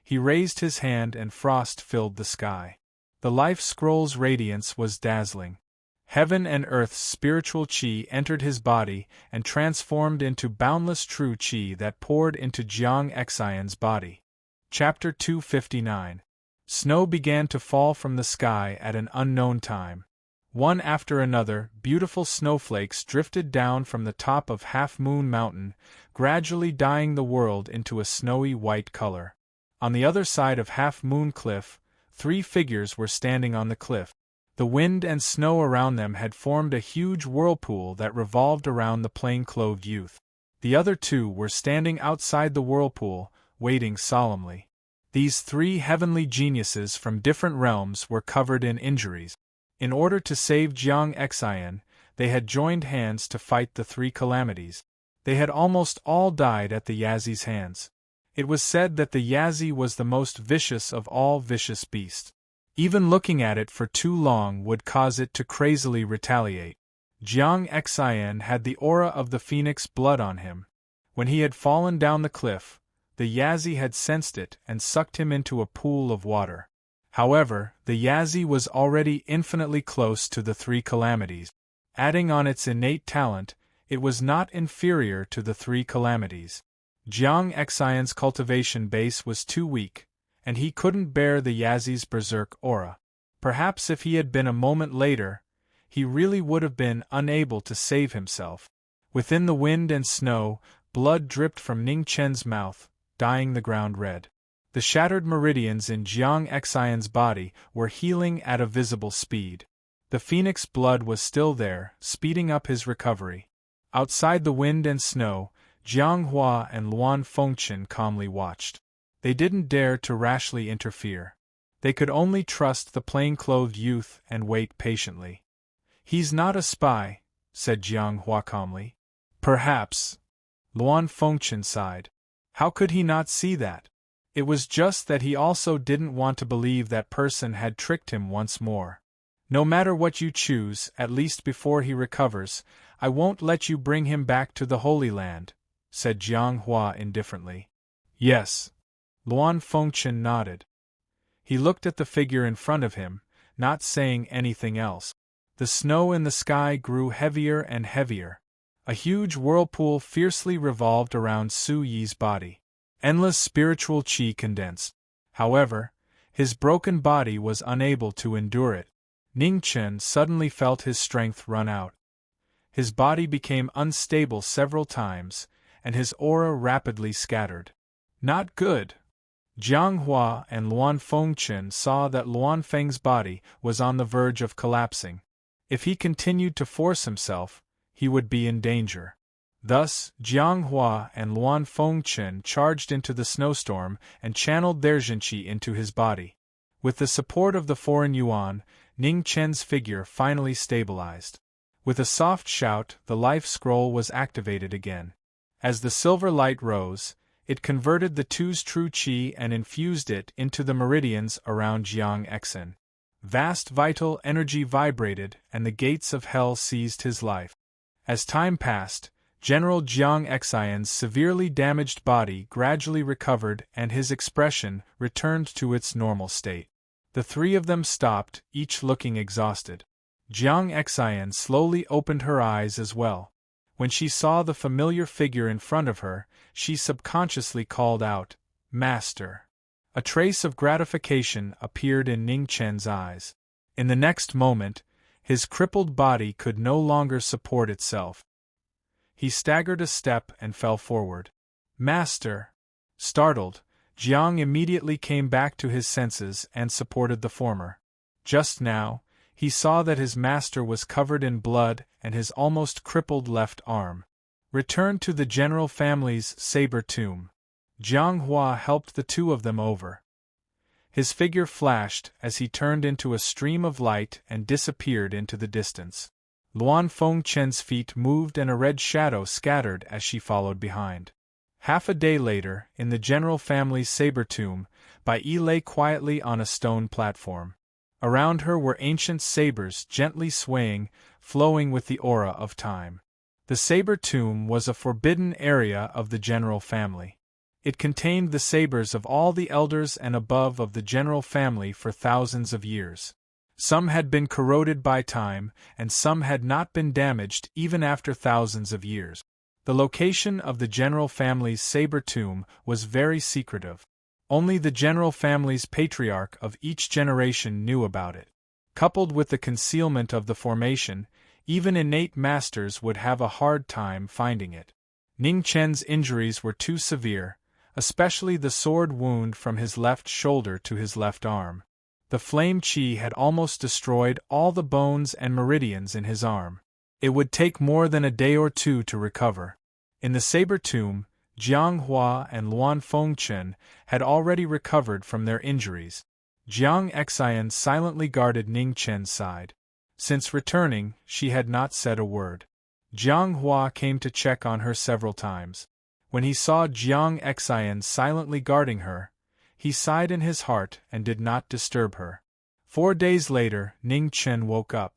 Speaker 1: He raised his hand and frost filled the sky. The life scroll's radiance was dazzling. Heaven and earth's spiritual qi entered his body and transformed into boundless true qi that poured into Jiang Xian's body. Chapter 259. Snow began to fall from the sky at an unknown time. One after another, beautiful snowflakes drifted down from the top of Half Moon Mountain, gradually dyeing the world into a snowy white color. On the other side of Half Moon Cliff, 3 figures were standing on the cliff. The wind and snow around them had formed a huge whirlpool that revolved around the plain-clothed youth. The other 2 were standing outside the whirlpool, waiting solemnly. These 3 heavenly geniuses from different realms were covered in injuries. In order to save Jiang Xian, they had joined hands to fight the 3 calamities. They had almost all died at the Yazi's hands. It was said that the Yazi was the most vicious of all vicious beasts. Even looking at it for too long would cause it to crazily retaliate. Jiang Xian had the aura of the phoenix blood on him. When he had fallen down the cliff, the Yazi had sensed it and sucked him into a pool of water. However, the Yazi was already infinitely close to the 3 calamities. Adding on its innate talent, it was not inferior to the 3 calamities. Jiang Xian's cultivation base was too weak, and he couldn't bear the Yazi's berserk aura. Perhaps if he had been a moment later, he really would have been unable to save himself. Within the wind and snow, blood dripped from Ning Chen's mouth, dyeing the ground red. The shattered meridians in Jiang Xian's body were healing at a visible speed. The phoenix blood was still there, speeding up his recovery. Outside the wind and snow, Jiang Hua and Luan Fengchen calmly watched. They didn't dare to rashly interfere. They could only trust the plain-clothed youth and wait patiently. He's not a spy, said Jiang Hua calmly. Perhaps. Luan Fengchen sighed. How could he not see that? It was just that he also didn't want to believe that person had tricked him once more. No matter what you choose, at least before he recovers, I won't let you bring him back to the Holy Land, said Jiang Hua indifferently. Yes. Luan Fengchen nodded. He looked at the figure in front of him, not saying anything else. The snow in the sky grew heavier and heavier. A huge whirlpool fiercely revolved around Su Yi's body. Endless spiritual qi condensed. However, his broken body was unable to endure it. Ning Chen suddenly felt his strength run out. His body became unstable several times, and his aura rapidly scattered. Not good! Jiang Hua and Luan Fengchen saw that Luan Feng's body was on the verge of collapsing. If he continued to force himself, he would be in danger. Thus, Jiang Hua and Luan Fengchen charged into the snowstorm and channeled their Jinqi into his body. With the support of the foreign yuan, Ning Chen's figure finally stabilized. With a soft shout, the life scroll was activated again. As the silver light rose, it converted the two's true qi and infused it into the meridians around Jiang Exen. Vast vital energy vibrated, and the gates of hell seized his life. As time passed, General Jiang Exen's severely damaged body gradually recovered and his expression returned to its normal state. The three of them stopped, each looking exhausted. Jiang Exen slowly opened her eyes as well. When she saw the familiar figure in front of her, she subconsciously called out, "Master." A trace of gratification appeared in Ning Chen's eyes. In the next moment, his crippled body could no longer support itself. He staggered a step and fell forward. "Master!" Startled, Jiang immediately came back to his senses and supported the former. Just now, he saw that his master was covered in blood and his almost crippled left arm. Returned to the general family's saber tomb. Jiang Hua helped the two of them over. His figure flashed as he turned into a stream of light and disappeared into the distance. Luan Fengchen's feet moved and a red shadow scattered as she followed behind. Half a day later, in the general family's saber tomb, Bai Yi lay quietly on a stone platform. Around her were ancient sabers gently swaying, flowing with the aura of time. The saber tomb was a forbidden area of the general family. It contained the sabers of all the elders and above of the general family for thousands of years. Some had been corroded by time, and some had not been damaged even after thousands of years. The location of the general family's saber tomb was very secretive. Only the general family's patriarch of each generation knew about it. Coupled with the concealment of the formation, even innate masters would have a hard time finding it. Ning Chen's injuries were too severe, especially the sword wound from his left shoulder to his left arm. The flame qi had almost destroyed all the bones and meridians in his arm. It would take more than a day or two to recover. In the saber tomb, Jiang Hua and Luan Fengchen had already recovered from their injuries. Jiang Exen silently guarded Ning Chen's side. Since returning, she had not said a word. Jiang Hua came to check on her several times. When he saw Jiang Exen silently guarding her, he sighed in his heart and did not disturb her. 4 days later, Ning Chen woke up.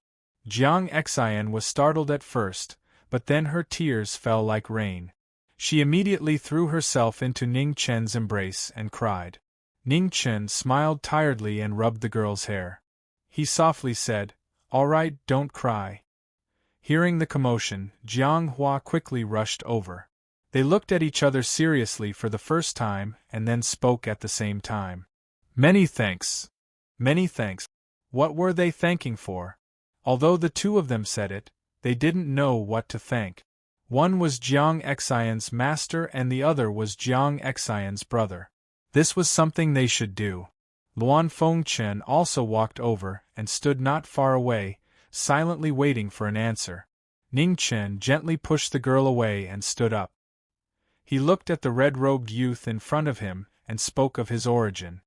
Speaker 1: Jiang Exen was startled at first, but then her tears fell like rain. She immediately threw herself into Ning Chen's embrace and cried. Ning Chen smiled tiredly and rubbed the girl's hair. He softly said, "All right, don't cry." Hearing the commotion, Jiang Hua quickly rushed over. They looked at each other seriously for the first time and then spoke at the same time. "Many thanks. Many thanks." What were they thanking for? Although the two of them said it, they didn't know what to thank. One was Jiang Exen's master and the other was Jiang Exen's brother. This was something they should do. Luan Fengchen also walked over and stood not far away, silently waiting for an answer. Ning Chen gently pushed the girl away and stood up. He looked at the red-robed youth in front of him and spoke of his origin.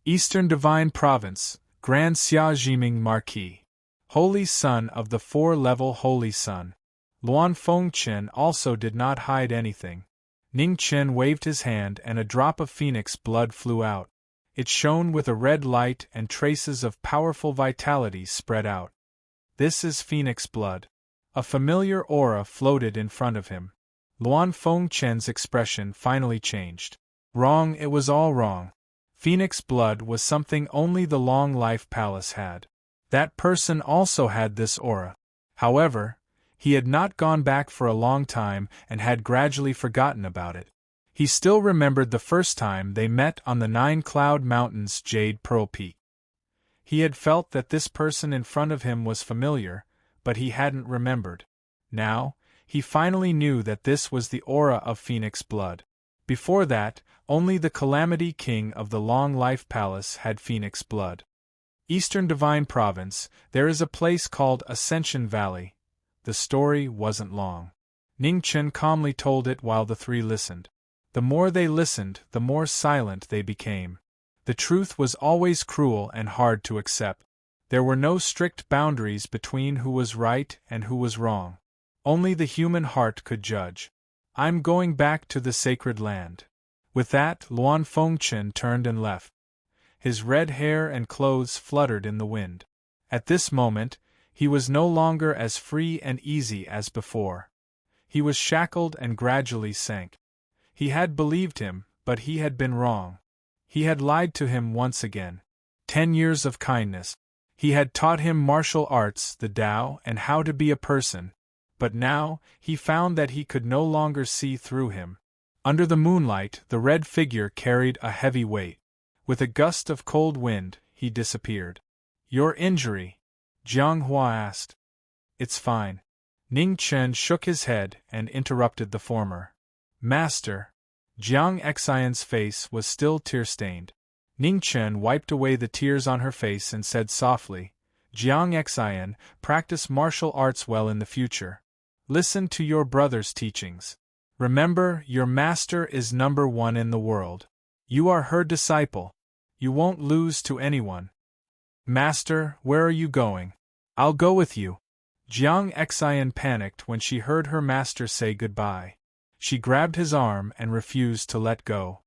Speaker 1: Eastern Divine Province, Grand Xia Jiming Marquis. Holy Son of the Four-Level Holy Sun. Luan Fengchen also did not hide anything. Ning Chen waved his hand and a drop of phoenix blood flew out. It shone with a red light and traces of powerful vitality spread out. This is phoenix blood. A familiar aura floated in front of him. Luan Fengchen's expression finally changed. Wrong, it was all wrong. Phoenix blood was something only the Long Life Palace had. That person also had this aura. However, he had not gone back for a long time and had gradually forgotten about it. He still remembered the first time they met on the 9-Cloud Mountains Jade Pearl Peak. He had felt that this person in front of him was familiar, but he hadn't remembered. Now, he finally knew that this was the aura of Phoenix blood. Before that, only the Calamity King of the Long Life Palace had Phoenix blood. Eastern Divine Province, there is a place called Ascension Valley. The story wasn't long. Ning Chen calmly told it while the three listened. The more they listened, the more silent they became. The truth was always cruel and hard to accept. There were no strict boundaries between who was right and who was wrong. Only the human heart could judge. I'm going back to the sacred land. With that, Luan Fengchen turned and left. His red hair and clothes fluttered in the wind. At this moment, he was no longer as free and easy as before. He was shackled and gradually sank. He had believed him, but he had been wrong. He had lied to him once again. 10 years of kindness. He had taught him martial arts, the Tao, and how to be a person. But now, he found that he could no longer see through him. Under the moonlight, the red figure carried a heavy weight. With a gust of cold wind, he disappeared. Your injury? Jiang Hua asked. It's fine. Ning Chen shook his head and interrupted the former. Master. Jiang Xian's face was still tear-stained. Ning Chen wiped away the tears on her face and said softly, Jiang Xian, practice martial arts well in the future. Listen to your brother's teachings. Remember, your master is #1 in the world. You are her disciple. You won't lose to anyone. Master, where are you going? I'll go with you. Jiang Xian panicked when she heard her master say goodbye. She grabbed his arm and refused to let go.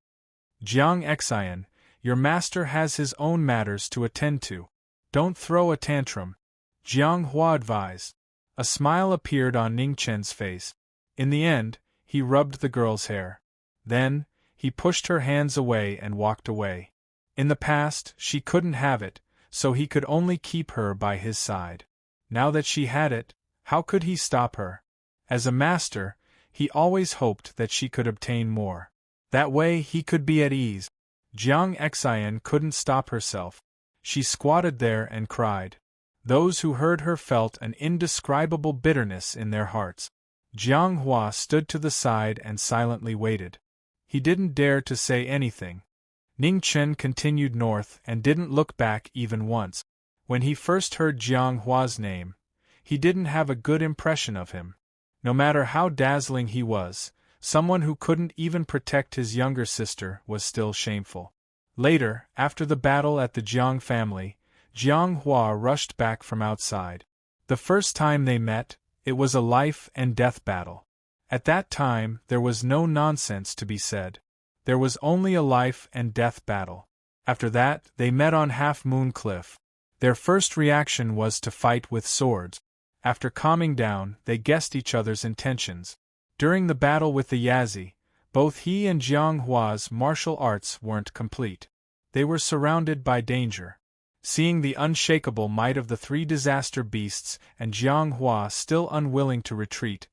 Speaker 1: Jiang Xian, your master has his own matters to attend to. Don't throw a tantrum. Jiang Hua advised. A smile appeared on Ning Chen's face. In the end, he rubbed the girl's hair. Then, he pushed her hands away and walked away. In the past, she couldn't have it, so he could only keep her by his side. Now that she had it, how could he stop her? As a master, he always hoped that she could obtain more. That way he could be at ease. Jiang Xian couldn't stop herself. She squatted there and cried. Those who heard her felt an indescribable bitterness in their hearts. Jiang Hua stood to the side and silently waited. He didn't dare to say anything. Ning Chen continued north and didn't look back even once. When he first heard Jiang Hua's name, he didn't have a good impression of him. No matter how dazzling he was, someone who couldn't even protect his younger sister was still shameful. Later, after the battle at the Jiang family, Jiang Hua rushed back from outside. The first time they met, it was a life-and-death battle. At that time, there was no nonsense to be said. There was only a life-and-death battle. After that, they met on Half Moon Cliff. Their first reaction was to fight with swords. After calming down, they guessed each other's intentions. During the battle with the Yazi, both he and Jiang Hua's martial arts weren't complete. They were surrounded by danger. Seeing the unshakable might of the 3 disaster beasts and Jiang Hua still unwilling to retreat,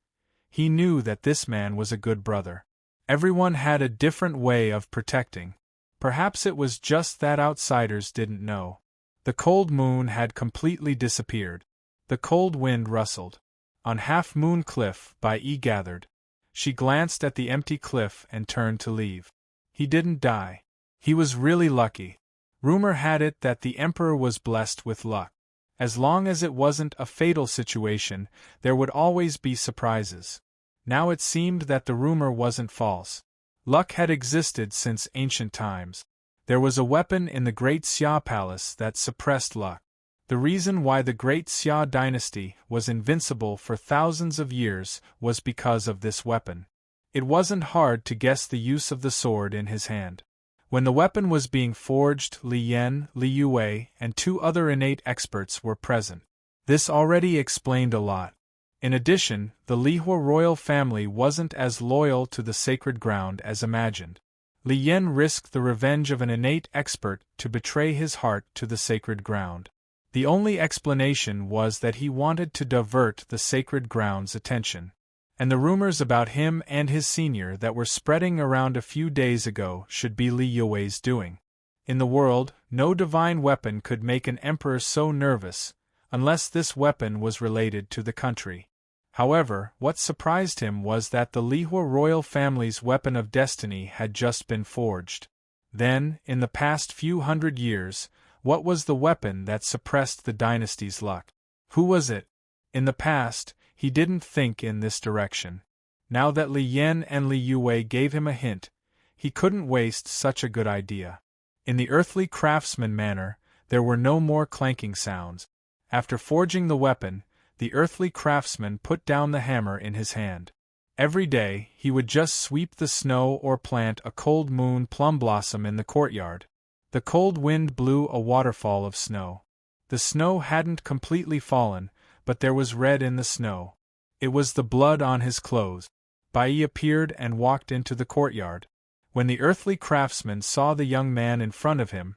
Speaker 1: he knew that this man was a good brother. Everyone had a different way of protecting. Perhaps it was just that outsiders didn't know. The cold moon had completely disappeared. The cold wind rustled. On Half Moon Cliff, Bai Yi gathered. She glanced at the empty cliff and turned to leave. He didn't die. He was really lucky. Rumor had it that the emperor was blessed with luck. As long as it wasn't a fatal situation, there would always be surprises. Now it seemed that the rumor wasn't false. Luck had existed since ancient times. There was a weapon in the Great Xia Palace that suppressed luck. The reason why the Great Xia dynasty was invincible for thousands of years was because of this weapon. It wasn't hard to guess the use of the sword in his hand. When the weapon was being forged, Li Yan, Li Yue, and 2 other innate experts were present. This already explained a lot. In addition, the Lihua royal family wasn't as loyal to the sacred ground as imagined. Li Yan risked the revenge of an innate expert to betray his heart to the sacred ground. The only explanation was that he wanted to divert the sacred ground's attention. And the rumors about him and his senior that were spreading around a few days ago should be Li Yue's doing. In the world, no divine weapon could make an emperor so nervous, unless this weapon was related to the country. However, what surprised him was that the Lihua royal family's weapon of destiny had just been forged. Then, in the past few hundred years, what was the weapon that suppressed the dynasty's luck? Who was it? In the past, he didn't think in this direction. Now that Li Yan and Li Yue gave him a hint, he couldn't waste such a good idea. In the earthly craftsman manner, there were no more clanking sounds. After forging the weapon, the earthly craftsman put down the hammer in his hand. Every day, he would just sweep the snow or plant a cold moon plum blossom in the courtyard. The cold wind blew a waterfall of snow. The snow hadn't completely fallen, but there was red in the snow. It was the blood on his clothes. Bai appeared and walked into the courtyard. When the earthly craftsman saw the young man in front of him,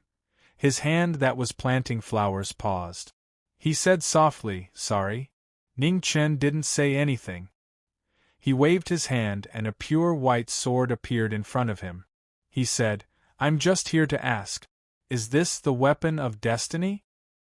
Speaker 1: his hand that was planting flowers paused. He said softly, "Sorry." Ning Chen didn't say anything. He waved his hand and a pure white sword appeared in front of him. He said, "I'm just here to ask, is this the weapon of destiny?"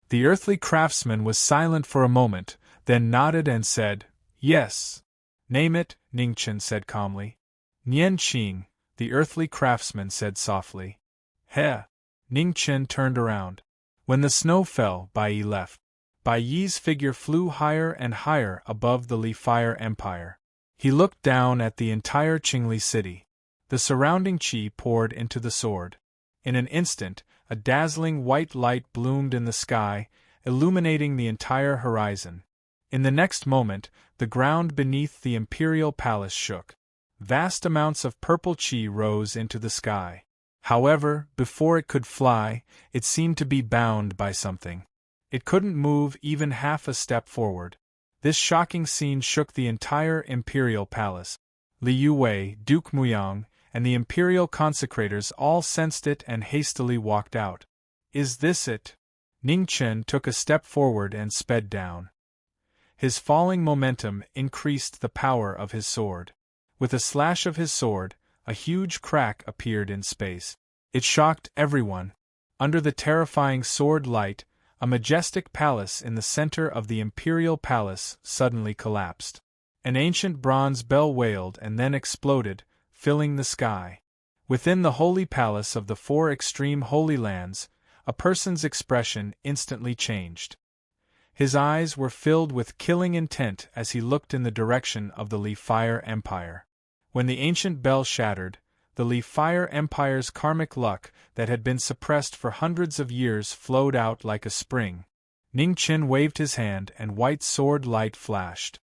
Speaker 1: The earthly craftsman was silent for a moment, then nodded and said, "Yes." "Name it," Ning Chen said calmly. "Nian Qing," the earthly craftsman said softly. "Heh." Ning Chen turned around. When the snow fell, Bai Yi left. Bai Yi's figure flew higher and higher above the Li Fire Empire. He looked down at the entire Qingli city. The surrounding qi poured into the sword. In an instant, a dazzling white light bloomed in the sky, illuminating the entire horizon. In the next moment, the ground beneath the imperial palace shook. Vast amounts of purple qi rose into the sky. However, before it could fly, it seemed to be bound by something. It couldn't move even half a step forward. This shocking scene shook the entire imperial palace. Li Yue, Duke Muyang, and the imperial consecrators all sensed it and hastily walked out. "Is this it?" Ning Chen took a step forward and sped down. His falling momentum increased the power of his sword. With a slash of his sword, a huge crack appeared in space. It shocked everyone. Under the terrifying sword light, a majestic palace in the center of the imperial palace suddenly collapsed. An ancient bronze bell wailed and then exploded, filling the sky. Within the holy palace of the four extreme holy lands, a person's expression instantly changed. His eyes were filled with killing intent as he looked in the direction of the Li Fire Empire. When the ancient bell shattered, the Li Fire Empire's karmic luck that had been suppressed for hundreds of years flowed out like a spring. Ning Chen waved his hand and white sword light flashed.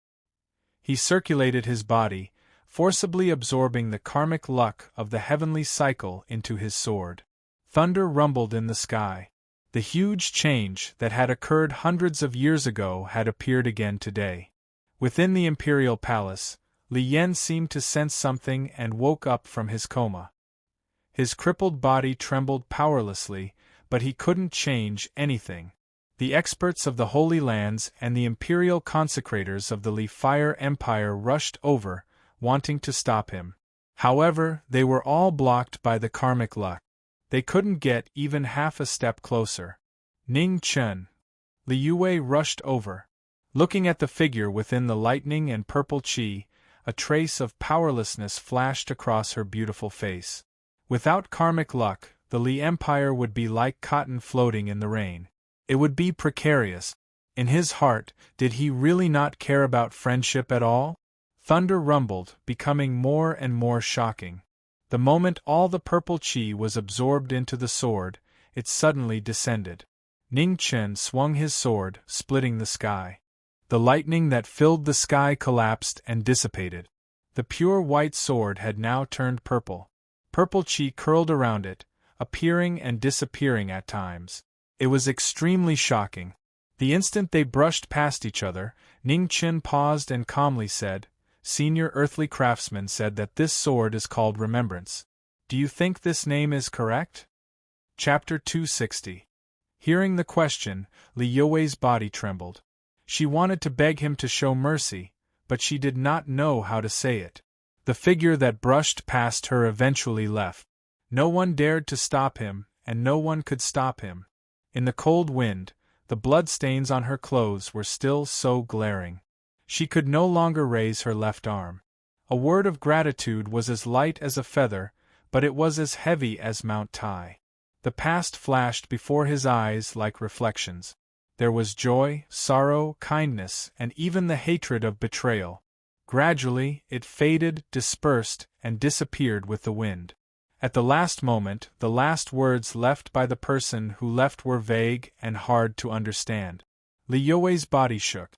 Speaker 1: He circulated his body, forcibly absorbing the karmic luck of the heavenly cycle into his sword. Thunder rumbled in the sky. The huge change that had occurred hundreds of years ago had appeared again today. Within the imperial palace, Li Yan seemed to sense something and woke up from his coma. His crippled body trembled powerlessly, but he couldn't change anything. The experts of the Holy Lands and the imperial consecrators of the Li Fire Empire rushed over, wanting to stop him. However, they were all blocked by the karmic luck. They couldn't get even half a step closer. Ning Chen. Li Yue rushed over. Looking at the figure within the lightning and purple qi, a trace of powerlessness flashed across her beautiful face. Without karmic luck, the Li Empire would be like cotton floating in the rain. It would be precarious. In his heart, did he really not care about friendship at all? Thunder rumbled, becoming more and more shocking. The moment all the purple qi was absorbed into the sword, it suddenly descended. Ning Chen swung his sword, splitting the sky. The lightning that filled the sky collapsed and dissipated. The pure white sword had now turned purple. Purple qi curled around it, appearing and disappearing at times. It was extremely shocking. The instant they brushed past each other, Ning Chen paused and calmly said, "Senior earthly craftsman said that this sword is called Remembrance. Do you think this name is correct?" Chapter 260. Hearing the question, Li Yue's body trembled. She wanted to beg him to show mercy, but she did not know how to say it. The figure that brushed past her eventually left. No one dared to stop him, and no one could stop him. In the cold wind, the bloodstains on her clothes were still so glaring. She could no longer raise her left arm. A word of gratitude was as light as a feather, but it was as heavy as Mount Tai. The past flashed before his eyes like reflections. There was joy, sorrow, kindness, and even the hatred of betrayal. Gradually, it faded, dispersed, and disappeared with the wind. At the last moment, the last words left by the person who left were vague and hard to understand. Li Yue's body shook.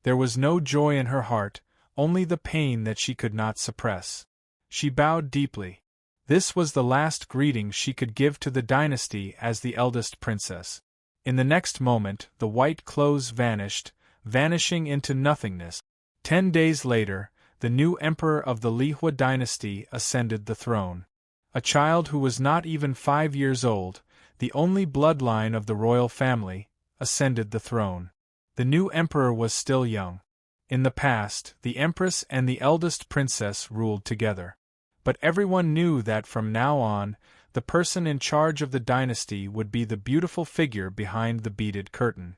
Speaker 1: There was no joy in her heart, only the pain that she could not suppress. She bowed deeply. This was the last greeting she could give to the dynasty as the eldest princess. In the next moment, the white clothes vanished, vanishing into nothingness. 10 days later, the new emperor of the Lihua dynasty ascended the throne. A child who was not even 5 years old, the only bloodline of the royal family, ascended the throne. The new emperor was still young. In the past, the empress and the eldest princess ruled together. But everyone knew that from now on, the person in charge of the dynasty would be the beautiful figure behind the beaded curtain.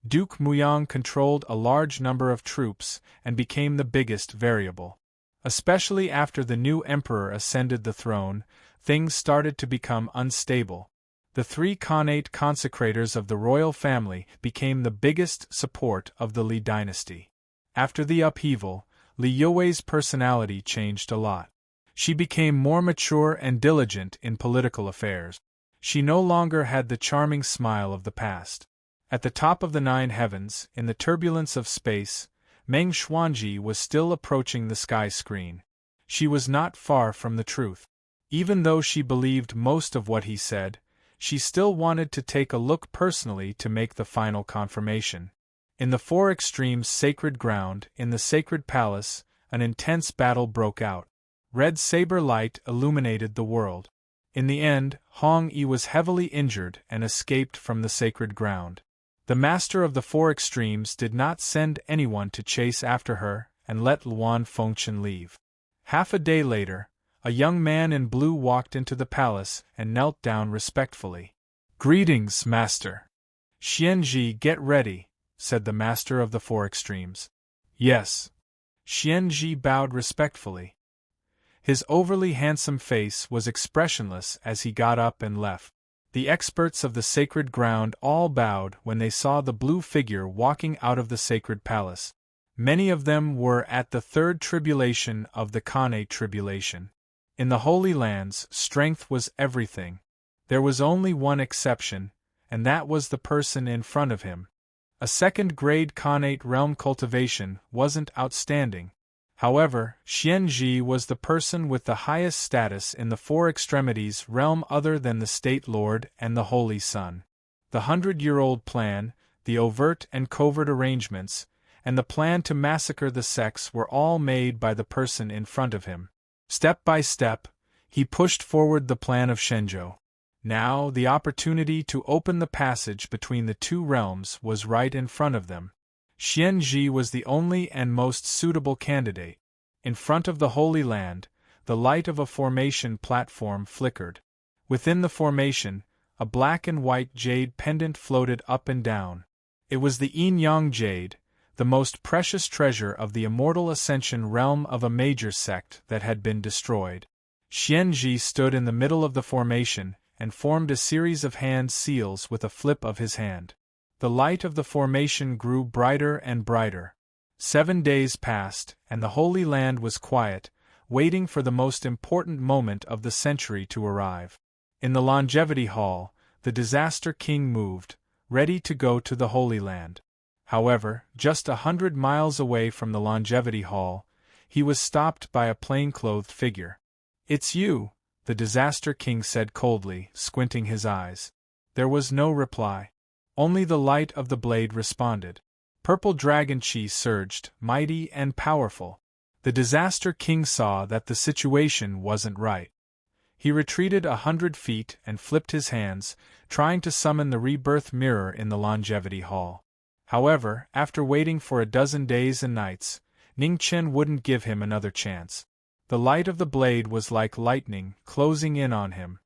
Speaker 1: Duke Muyang controlled a large number of troops and became the biggest variable. Especially after the new emperor ascended the throne, things started to become unstable. The 3 Khanate consecrators of the royal family became the biggest support of the Li dynasty. After the upheaval, Li Yue's personality changed a lot. She became more mature and diligent in political affairs. She no longer had the charming smile of the past. At the top of the 9 heavens, in the turbulence of space, Meng Xuanji was still approaching the sky screen. She was not far from the truth. Even though she believed most of what he said, she still wanted to take a look personally to make the final confirmation. In the 4 extremes sacred ground, in the sacred palace, an intense battle broke out. Red saber light illuminated the world. In the end, Hong Yi was heavily injured and escaped from the sacred ground. The master of the 4 extremes did not send anyone to chase after her and let Luan Fengchen leave. Half a day later, a young man in blue walked into the palace and knelt down respectfully. "Greetings, master." "Xianji, get ready," said the master of the 4 extremes. "Yes." Xianji bowed respectfully. His overly handsome face was expressionless as he got up and left. The experts of the sacred ground all bowed when they saw the blue figure walking out of the sacred palace. Many of them were at the 3rd tribulation of the Khanate tribulation. In the Holy Lands, strength was everything. There was only one exception, and that was the person in front of him. A 2nd-grade Khanate realm cultivation wasn't outstanding. However, Xianji was the person with the highest status in the 4 extremities realm other than the State Lord and the Holy Sun. The 100-year-old plan, the overt and covert arrangements, and the plan to massacre the sects were all made by the person in front of him. Step by step, he pushed forward the plan of Shenzhou. Now, the opportunity to open the passage between the 2 realms was right in front of them. Xianji was the only and most suitable candidate. In front of the Holy Land, the light of a formation platform flickered. Within the formation, a black and white jade pendant floated up and down. It was the yin-yang jade, the most precious treasure of the immortal ascension realm of a major sect that had been destroyed. Xianji stood in the middle of the formation and formed a series of hand seals with a flip of his hand. The light of the formation grew brighter and brighter. 7 days passed, and the Holy Land was quiet, waiting for the most important moment of the century to arrive. In the Longevity Hall, the Disaster King moved, ready to go to the Holy Land. However, just 100 miles away from the Longevity Hall, he was stopped by a plain-clothed figure. "It's you," the Disaster King said coldly, squinting his eyes. There was no reply. Only the light of the blade responded. Purple dragon chi surged, mighty and powerful. The Disaster King saw that the situation wasn't right. He retreated 100 feet and flipped his hands, trying to summon the rebirth mirror in the longevity hall. However, after waiting for a dozen days and nights, Ning Chen wouldn't give him another chance. The light of the blade was like lightning, closing in on him.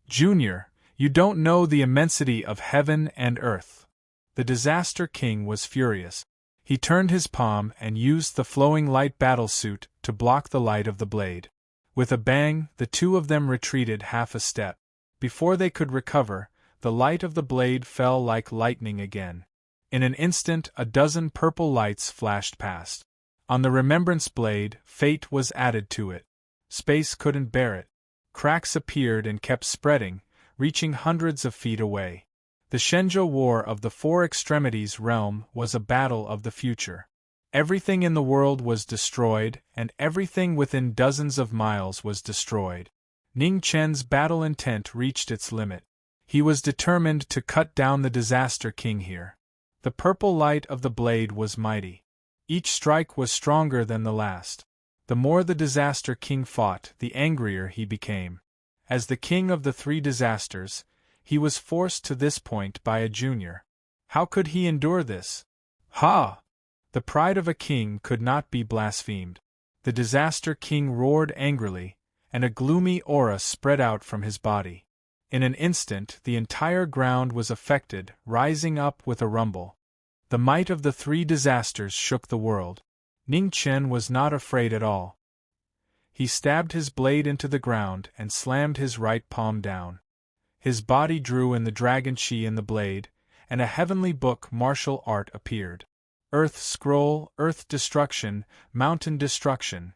Speaker 1: "Junior, you don't know the immensity of heaven and earth." The Disaster King was furious. He turned his palm and used the flowing light battlesuit to block the light of the blade. With a bang, the two of them retreated half a step. Before they could recover, the light of the blade fell like lightning again. In an instant, a dozen purple lights flashed past. On the remembrance blade, fate was added to it. Space couldn't bear it. Cracks appeared and kept spreading, reaching hundreds of feet away. The Shenzhou War of the Four Extremities realm was a battle of the future. Everything in the world was destroyed, and everything within dozens of miles was destroyed. Ning Chen's battle intent reached its limit. He was determined to cut down the Disaster King here. The purple light of the blade was mighty. Each strike was stronger than the last. The more the Disaster King fought, the angrier he became. As the king of the three disasters, he was forced to this point by a junior. How could he endure this? Ha! The pride of a king could not be blasphemed. The Disaster King roared angrily, and a gloomy aura spread out from his body. In an instant, the entire ground was affected, rising up with a rumble. The might of the three disasters shook the world. Ning Chen was not afraid at all. He stabbed his blade into the ground and slammed his right palm down. His body drew in the dragon chi in the blade, and a heavenly book martial art appeared. Earth scroll, earth destruction, mountain destruction.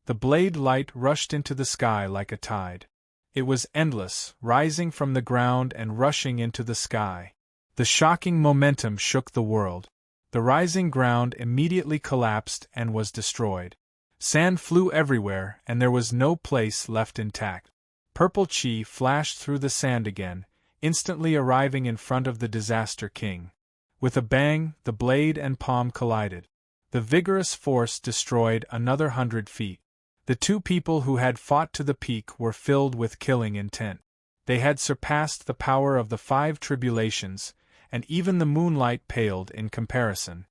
Speaker 1: The blade light rushed into the sky like a tide. It was endless, rising from the ground and rushing into the sky. The shocking momentum shook the world. The rising ground immediately collapsed and was destroyed. Sand flew everywhere, and there was no place left intact. Purple chi flashed through the sand again, instantly arriving in front of the Disaster King. With a bang, the blade and palm collided. The vigorous force destroyed another 100 feet. The two people who had fought to the peak were filled with killing intent. They had surpassed the power of the 5 tribulations, and even the moonlight paled in comparison.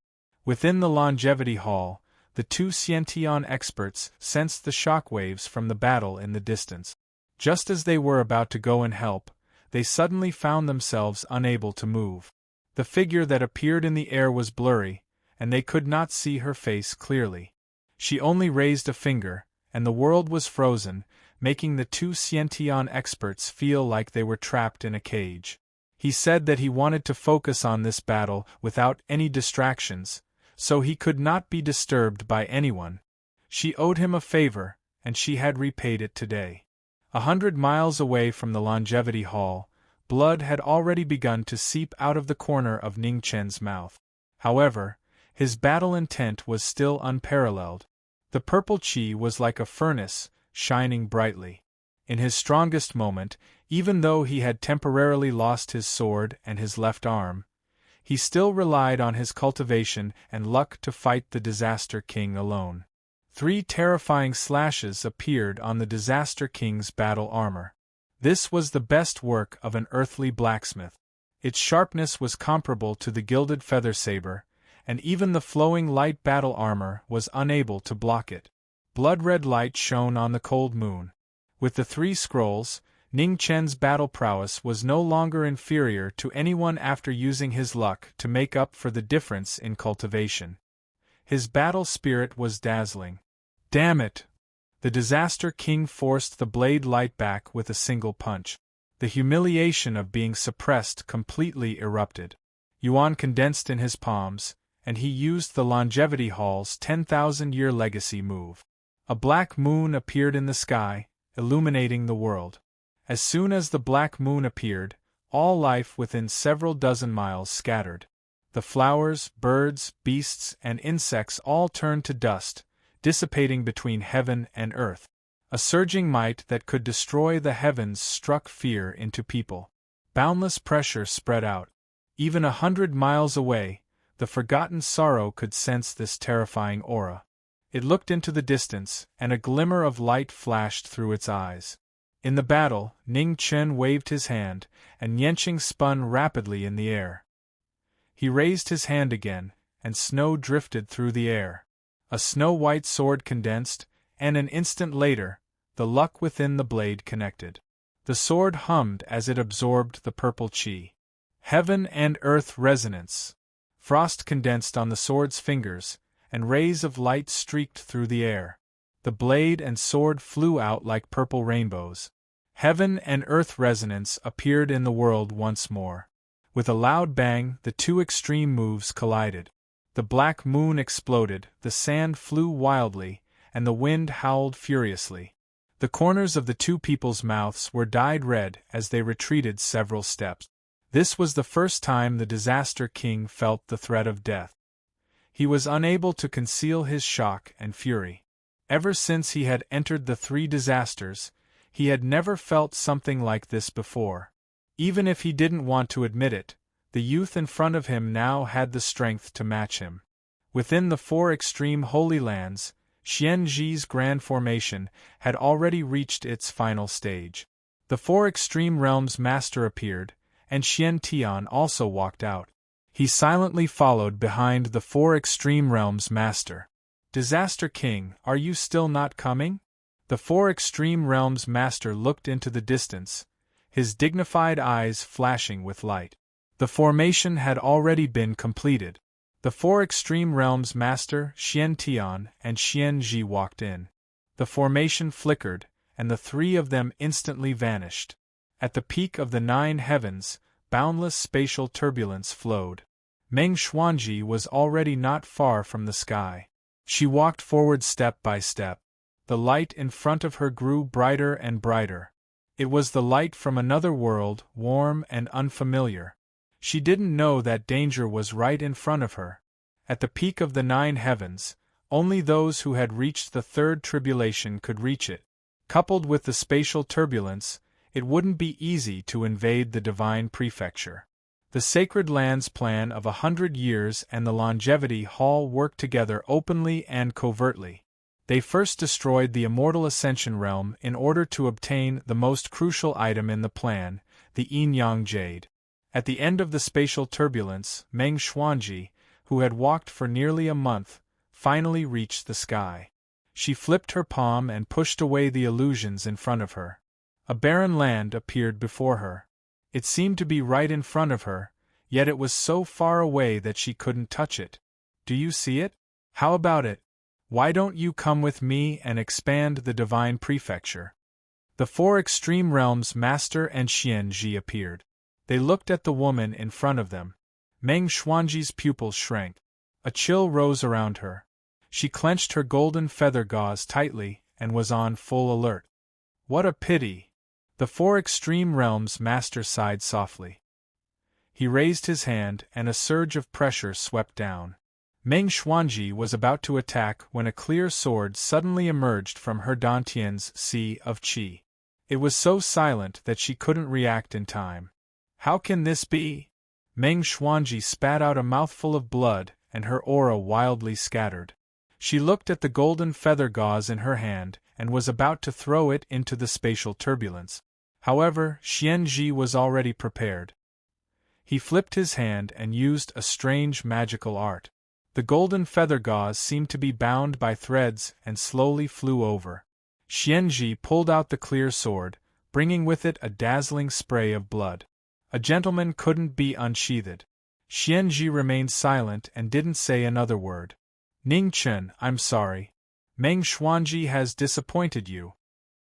Speaker 1: Within the longevity hall, the two Xiantian experts sensed the shockwaves from the battle in the distance. Just as they were about to go and help, they suddenly found themselves unable to move. The figure that appeared in the air was blurry, and they could not see her face clearly. She only raised a finger, and the world was frozen, making the two Xiantian experts feel like they were trapped in a cage. He said that he wanted to focus on this battle without any distractions, so he could not be disturbed by anyone. She owed him a favor, and she had repaid it today. 100 miles away from the longevity hall, blood had already begun to seep out of the corner of Ning Chen's mouth. However, his battle intent was still unparalleled. The purple chi was like a furnace, shining brightly. In his strongest moment, even though he had temporarily lost his sword and his left arm, he still relied on his cultivation and luck to fight the Disaster King alone. 3 terrifying slashes appeared on the Disaster King's battle armor. This was the best work of an earthly blacksmith. Its sharpness was comparable to the gilded feather saber, and even the flowing light battle armor was unable to block it. Blood-red light shone on the cold moon. With the 3 scrolls, Ning Chen's battle prowess was no longer inferior to anyone after using his luck to make up for the difference in cultivation. His battle spirit was dazzling. Damn it! The Disaster King forced the blade light back with a single punch. The humiliation of being suppressed completely erupted. Yuan condensed in his palms, and he used the Longevity Hall's 10,000-year legacy move. A black moon appeared in the sky, illuminating the world. As soon as the black moon appeared, all life within several dozen miles scattered. The flowers, birds, beasts, and insects all turned to dust, dissipating between heaven and earth. A surging might that could destroy the heavens struck fear into people. Boundless pressure spread out. Even 100 miles away, the forgotten sorrow could sense this terrifying aura. It looked into the distance, and a glimmer of light flashed through its eyes. In the battle, Ning Chen waved his hand, and Yenqing spun rapidly in the air. He raised his hand again, and snow drifted through the air. A snow-white sword condensed, and an instant later, the luck within the blade connected. The sword hummed as it absorbed the purple chi. Heaven and earth resonance. Frost condensed on the sword's fingers, and rays of light streaked through the air. The blade and sword flew out like purple rainbows. Heaven and earth resonance appeared in the world once more. With a loud bang, the two extreme moves collided. The black moon exploded, the sand flew wildly, and the wind howled furiously. The corners of the two people's mouths were dyed red as they retreated several steps. This was the first time the Disaster King felt the threat of death. He was unable to conceal his shock and fury. Ever since he had entered the three disasters, he had never felt something like this before. Even if he didn't want to admit it, the youth in front of him now had the strength to match him. Within the four extreme Holy Lands, Xianzhi's grand formation had already reached its final stage. The four extreme realms master appeared, and Xian Tian also walked out. He silently followed behind the four extreme realms master. Disaster King, are you still not coming? The four extreme realms master looked into the distance, his dignified eyes flashing with light. The formation had already been completed. The four extreme realms master, Xian Tian and Xianzhi walked in. The formation flickered, and the three of them instantly vanished. At the peak of the 9 heavens, boundless spatial turbulence flowed. Meng Xuanji was already not far from the sky. She walked forward step by step. The light in front of her grew brighter and brighter. It was the light from another world, warm and unfamiliar. She didn't know that danger was right in front of her. At the peak of the 9 heavens, only those who had reached the third tribulation could reach it. Coupled with the spatial turbulence, it wouldn't be easy to invade the divine prefecture. The Sacred Lands plan of 100 years and the Longevity Hall worked together openly and covertly. They first destroyed the Immortal Ascension Realm in order to obtain the most crucial item in the plan, the Yin-Yang Jade. At the end of the spatial turbulence, Meng Xuanji, who had walked for nearly a month, finally reached the sky. She flipped her palm and pushed away the illusions in front of her. A barren land appeared before her. It seemed to be right in front of her, yet it was so far away that she couldn't touch it. Do you see it? How about it? Why don't you come with me and expand the divine prefecture? The four extreme realms master and Xianzhi appeared. They looked at the woman in front of them. Meng Xuanji's pupils shrank. A chill rose around her. She clenched her golden feather gauze tightly and was on full alert. What a pity! The four extreme realms master sighed softly. He raised his hand and a surge of pressure swept down. Meng Xuanji was about to attack when a clear sword suddenly emerged from her Dantian's sea of qi. It was so silent that she couldn't react in time. How can this be? Meng Xuanji spat out a mouthful of blood, and her aura wildly scattered. She looked at the golden feather gauze in her hand, and was about to throw it into the spatial turbulence. However, Xianzhi was already prepared. He flipped his hand and used a strange magical art. The golden feather gauze seemed to be bound by threads and slowly flew over. Xianzhi pulled out the clear sword, bringing with it a dazzling spray of blood. A gentleman couldn't be unsheathed. Xianzhi remained silent and didn't say another word. Ningchen, I'm sorry. Meng Xuanji has disappointed you.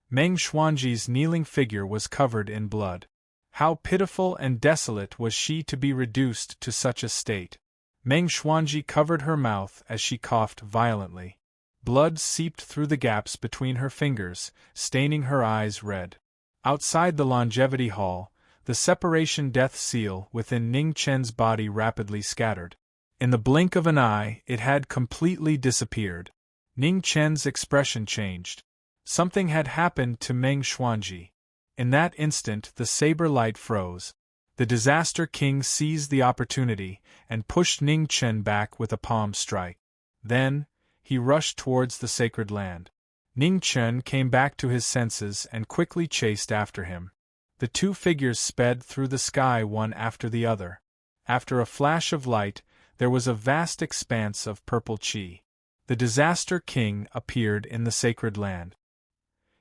Speaker 1: Meng Xuanji's kneeling figure was covered in blood. How pitiful and desolate was she to be reduced to such a state. Meng Xuanji covered her mouth as she coughed violently. Blood seeped through the gaps between her fingers, staining her eyes red. Outside the Longevity Hall, the separation death seal within Ning Chen's body rapidly scattered. In the blink of an eye, it had completely disappeared. Ning Chen's expression changed. Something had happened to Meng Xuanji. In that instant, the saber light froze. The Disaster King seized the opportunity and pushed Ning Chen back with a palm strike. Then, he rushed towards the sacred land. Ning Chen came back to his senses and quickly chased after him. The two figures sped through the sky one after the other. After a flash of light, there was a vast expanse of purple chi. The Disaster King appeared in the sacred land.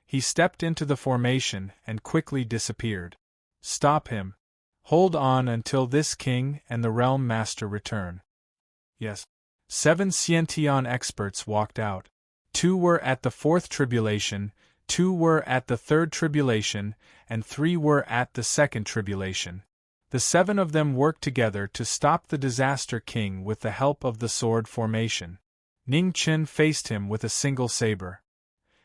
Speaker 1: He stepped into the formation and quickly disappeared. Stop him. Hold on until this king and the realm master return. Yes. 7 Xiantian experts walked out. 2 were at the 4th tribulation, 2 were at the 3rd tribulation, and 3 were at the 2nd tribulation. The 7 of them worked together to stop the Disaster King with the help of the sword formation. Ning Chen faced him with a single saber.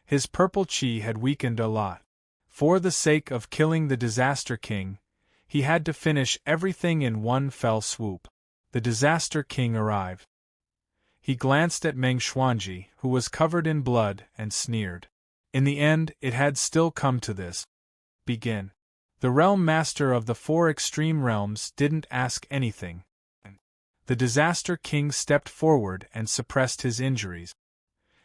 Speaker 1: His purple chi had weakened a lot. For the sake of killing the Disaster King, he had to finish everything in one fell swoop. The Disaster King arrived. He glanced at Meng Xuanji, who was covered in blood, and sneered. In the end, it had still come to this. Begin. The realm master of the 4 extreme realms didn't ask anything. The Disaster King stepped forward and suppressed his injuries.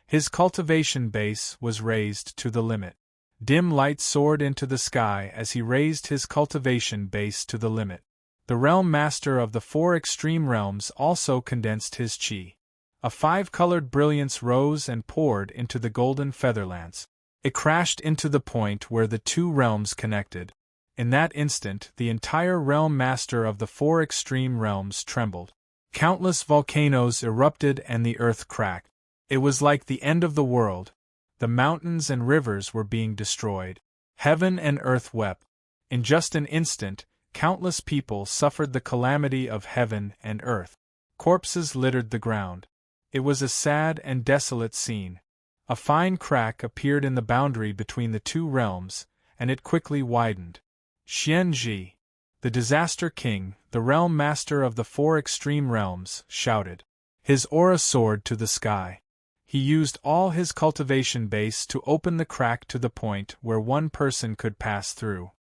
Speaker 1: His cultivation base was raised to the limit. Dim light soared into the sky as he raised his cultivation base to the limit. The realm master of the 4 extreme realms also condensed his chi. A 5-colored brilliance rose and poured into the golden featherlands. It crashed into the point where the 2 realms connected. In that instant, the entire realm master of the 4 extreme realms trembled. Countless volcanoes erupted and the earth cracked. It was like the end of the world. The mountains and rivers were being destroyed. Heaven and earth wept. In just an instant, countless people suffered the calamity of heaven and earth. Corpses littered the ground. It was a sad and desolate scene. A fine crack appeared in the boundary between the 2 realms, and it quickly widened. Xianji, the Disaster King, the realm master of the 4 extreme realms, shouted. His aura soared to the sky. He used all his cultivation base to open the crack to the point where one person could pass through.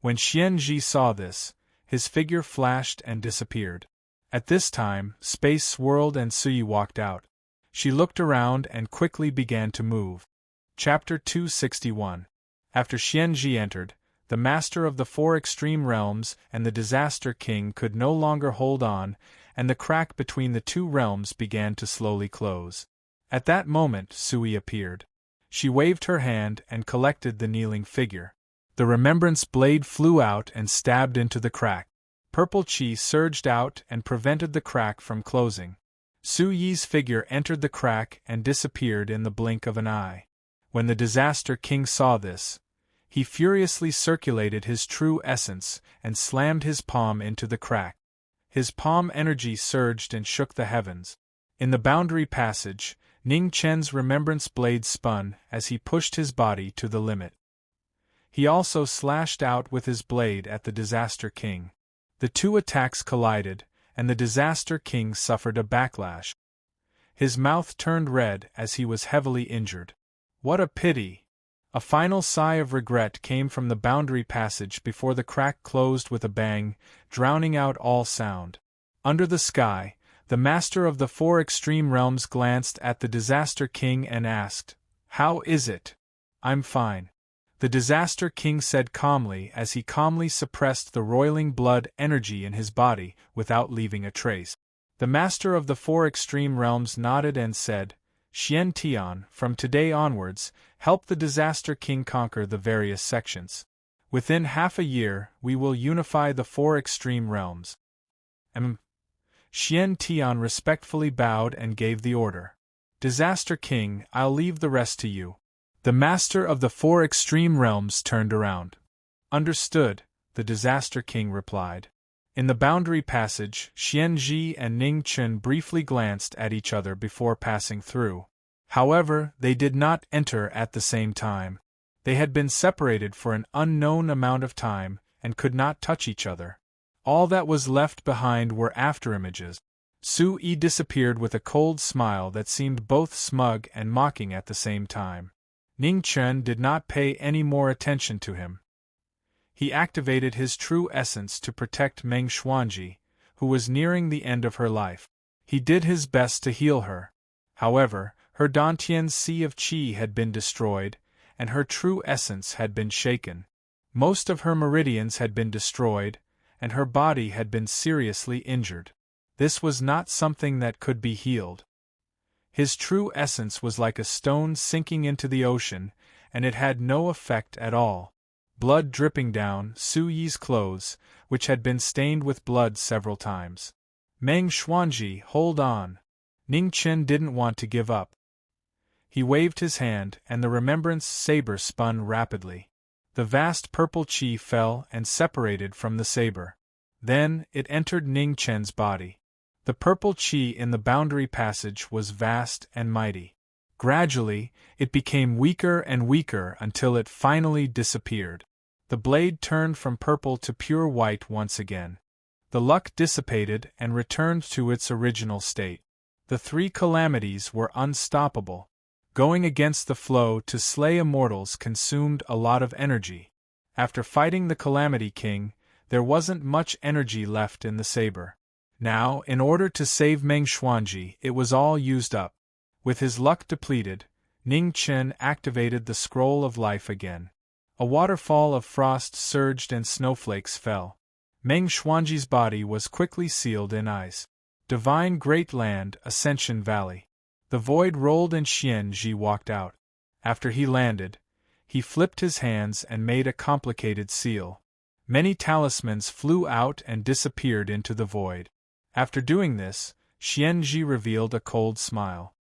Speaker 1: When Xianji saw this, his figure flashed and disappeared. At this time, space swirled and Suyi walked out. She looked around and quickly began to move. Chapter 261. After Xianji entered, the master of the 4 extreme realms and the Disaster King could no longer hold on, and the crack between the 2 realms began to slowly close. At that moment, Suyi appeared. She waved her hand and collected the kneeling figure. The remembrance blade flew out and stabbed into the crack. Purple chi surged out and prevented the crack from closing. Su Yi's figure entered the crack and disappeared in the blink of an eye. When the Disaster King saw this, he furiously circulated his true essence and slammed his palm into the crack. His palm energy surged and shook the heavens. In the boundary passage, Ning Chen's remembrance blade spun as he pushed his body to the limit. He also slashed out with his blade at the Disaster King. The 2 attacks collided, and the Disaster King suffered a backlash. His mouth turned red as he was heavily injured. What a pity! A final sigh of regret came from the boundary passage before the crack closed with a bang, drowning out all sound. Under the sky, the master of the 4 extreme realms glanced at the Disaster King and asked, "How is it?" "I'm fine," the Disaster King said calmly as he calmly suppressed the roiling blood energy in his body without leaving a trace. The master of the 4 extreme realms nodded and said, "Xian Tian, from today onwards, help the Disaster King conquer the various sections. Within half a year, we will unify the 4 extreme realms." Xian Tian respectfully bowed and gave the order. "Disaster King, I'll leave the rest to you." The master of the 4 extreme realms turned around. "Understood," the Disaster King replied. In the boundary passage, Xianji and Ning Chen briefly glanced at each other before passing through. However, they did not enter at the same time. They had been separated for an unknown amount of time, and could not touch each other. All that was left behind were afterimages. Su Yi disappeared with a cold smile that seemed both smug and mocking at the same time. Ning Chen did not pay any more attention to him. He activated his true essence to protect Meng Xuanji, who was nearing the end of her life. He did his best to heal her. However, Her Dantian's sea of qi had been destroyed, and her true essence had been shaken. Most of her meridians had been destroyed, and her body had been seriously injured. This was not something that could be healed. His true essence was like a stone sinking into the ocean, and it had no effect at all. Blood dripping down Su Yi's clothes, which had been stained with blood several times. Meng Xuanji, hold on. Ning Chen didn't want to give up. He waved his hand, and the remembrance saber spun rapidly. The vast purple qi fell and separated from the saber. Then, it entered Ning Chen's body. The purple qi in the boundary passage was vast and mighty. Gradually, it became weaker and weaker until it finally disappeared. The blade turned from purple to pure white once again. The luck dissipated and returned to its original state. The three calamities were unstoppable. Going against the flow to slay immortals consumed a lot of energy. After fighting the Calamity King, there wasn't much energy left in the saber. Now, in order to save Meng Xuanji, it was all used up. With his luck depleted, Ning Chen activated the Scroll of Life again. A waterfall of frost surged and snowflakes fell. Meng Xuanji's body was quickly sealed in ice. Divine Great Land, Ascension Valley. The void rolled and Xian Ji walked out. After he landed, he flipped his hands and made a complicated seal. Many talismans flew out and disappeared into the void. After doing this, Xian Ji revealed a cold smile.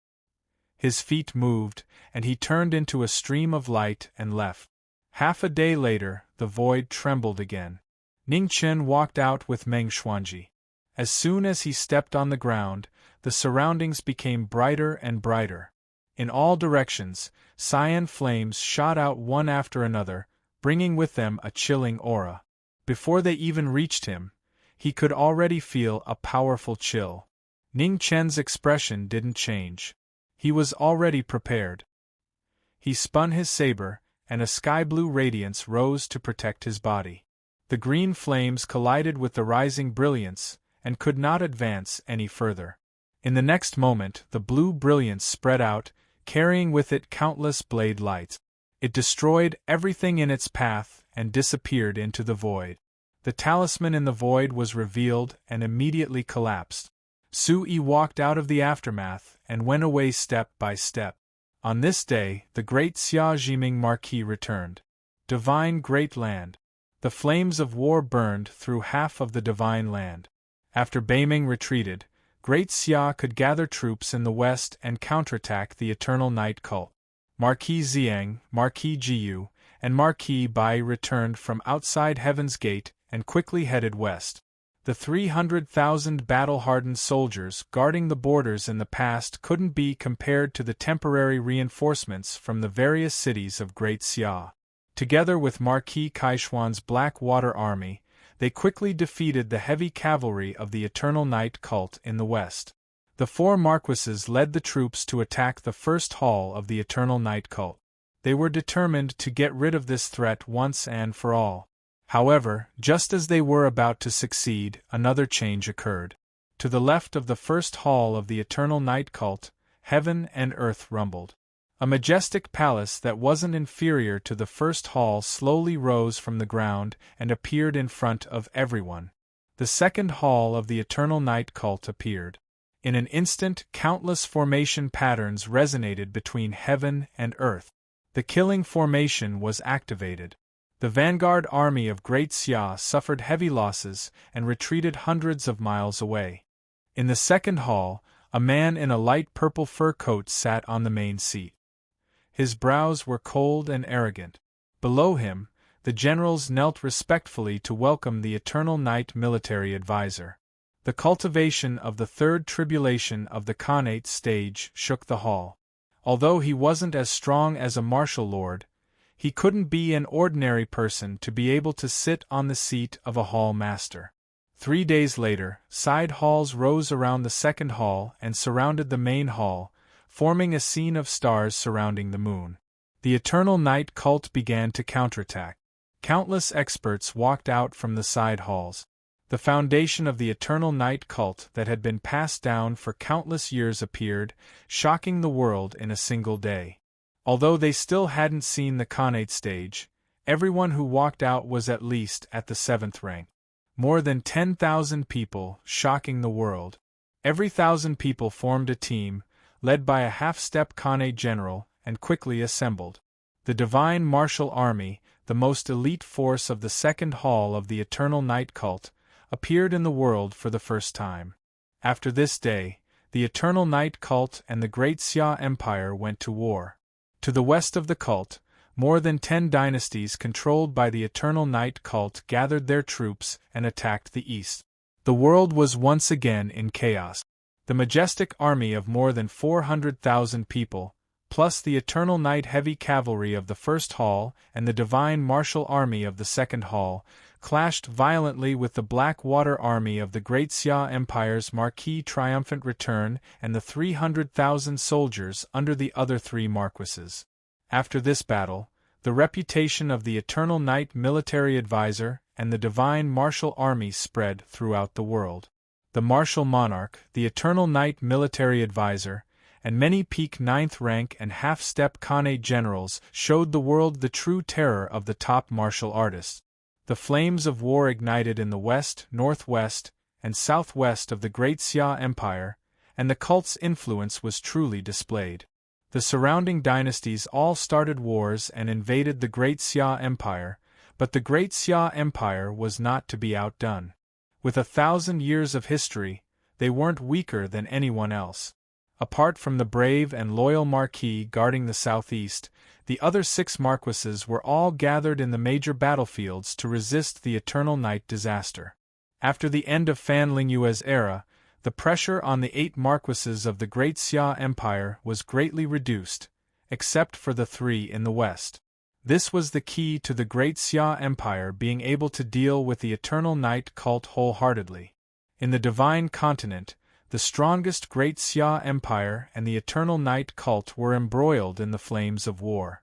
Speaker 1: His feet moved, and he turned into a stream of light and left. Half a day later, the void trembled again. Ning Chen walked out with Meng Xuanji. As soon as he stepped on the ground, the surroundings became brighter and brighter. In all directions, cyan flames shot out one after another, bringing with them a chilling aura. Before they even reached him, he could already feel a powerful chill. Ning Chen's expression didn't change. He was already prepared. He spun his saber, and a sky-blue radiance rose to protect his body. The green flames collided with the rising brilliance, and could not advance any further. In the next moment, the blue brilliance spread out, carrying with it countless blade lights. It destroyed everything in its path and disappeared into the void. The talisman in the void was revealed and immediately collapsed. Su Yi walked out of the aftermath and went away step by step. On this day, the great Xia Jiming Marquis returned. Divine Great Land. The flames of war burned through half of the Divine Land. After Beiming retreated, Great Xia could gather troops in the west and counterattack the Eternal Night Cult. Marquis Xiang, Marquis Jiyu, and Marquis Bai returned from outside Heaven's Gate and quickly headed west. The 300,000 battle-hardened soldiers guarding the borders in the past couldn't be compared to the temporary reinforcements from the various cities of Great Xia. Together with Marquis Kaishuan's Black Water Army, they quickly defeated the heavy cavalry of the Eternal Night Cult in the west. The four marquises led the troops to attack the first hall of the Eternal Night Cult. They were determined to get rid of this threat once and for all. However, just as they were about to succeed, another change occurred. To the left of the first hall of the Eternal Night Cult, heaven and earth rumbled. A majestic palace that wasn't inferior to the first hall slowly rose from the ground and appeared in front of everyone. The second hall of the Eternal Night Cult appeared. In an instant, countless formation patterns resonated between heaven and earth. The killing formation was activated. The vanguard army of Great Xia suffered heavy losses and retreated hundreds of miles away. In the second hall, a man in a light purple fur coat sat on the main seat. His brows were cold and arrogant. Below him, the generals knelt respectfully to welcome the Eternal Night military advisor. The cultivation of the third tribulation of the Khanate stage shook the hall. Although he wasn't as strong as a martial lord, he couldn't be an ordinary person to be able to sit on the seat of a hall master. 3 days later, side halls rose around the second hall and surrounded the main hall, forming a scene of stars surrounding the moon. The Eternal Night Cult began to counterattack. Countless experts walked out from the side halls. The foundation of the eternal night cult that had been passed down for countless years appeared, shocking the world in a single day. Although they still hadn't seen the Khanate stage, everyone who walked out was at least at the 7th rank. More than 10,000 people, shocking the world. Every 1,000 people formed a team, led by a half-step Khanate general, and quickly assembled. The divine martial army, the most elite force of the second hall of the eternal night cult, appeared in the world for the first time. After this day, the eternal night cult and the great Xia Empire went to war. To the west of the cult, more than 10 dynasties controlled by the eternal night cult gathered their troops and attacked the east. The world was once again in chaos. The majestic army of more than 400,000 people, plus the eternal night heavy cavalry of the first hall and the divine martial army of the second hall, clashed violently with the Blackwater army of the Great Xia Empire's Marquis' triumphant return and the 300,000 soldiers under the other 3 marquises. After this battle, the reputation of the Eternal Night military advisor and the divine martial army spread throughout the world. The martial monarch, the Eternal Night military advisor, and many peak 9th rank and half-step Khanate generals showed the world the true terror of the top martial artists. The flames of war ignited in the west, northwest, and southwest of the Great Xia Empire, and the cult's influence was truly displayed. The surrounding dynasties all started wars and invaded the Great Xia Empire, but the Great Xia Empire was not to be outdone. With 1,000 years of history, they weren't weaker than anyone else. Apart from the brave and loyal Marquis guarding the southeast, the other 6 marquises were all gathered in the major battlefields to resist the Eternal Night disaster. After the end of Fan Lingyue's era, the pressure on the 8 marquises of the Great Xia Empire was greatly reduced, except for the 3 in the west. This was the key to the Great Xia Empire being able to deal with the Eternal Night cult wholeheartedly. In the Divine Continent, the strongest Great Xia Empire and the Eternal Night cult were embroiled in the flames of war.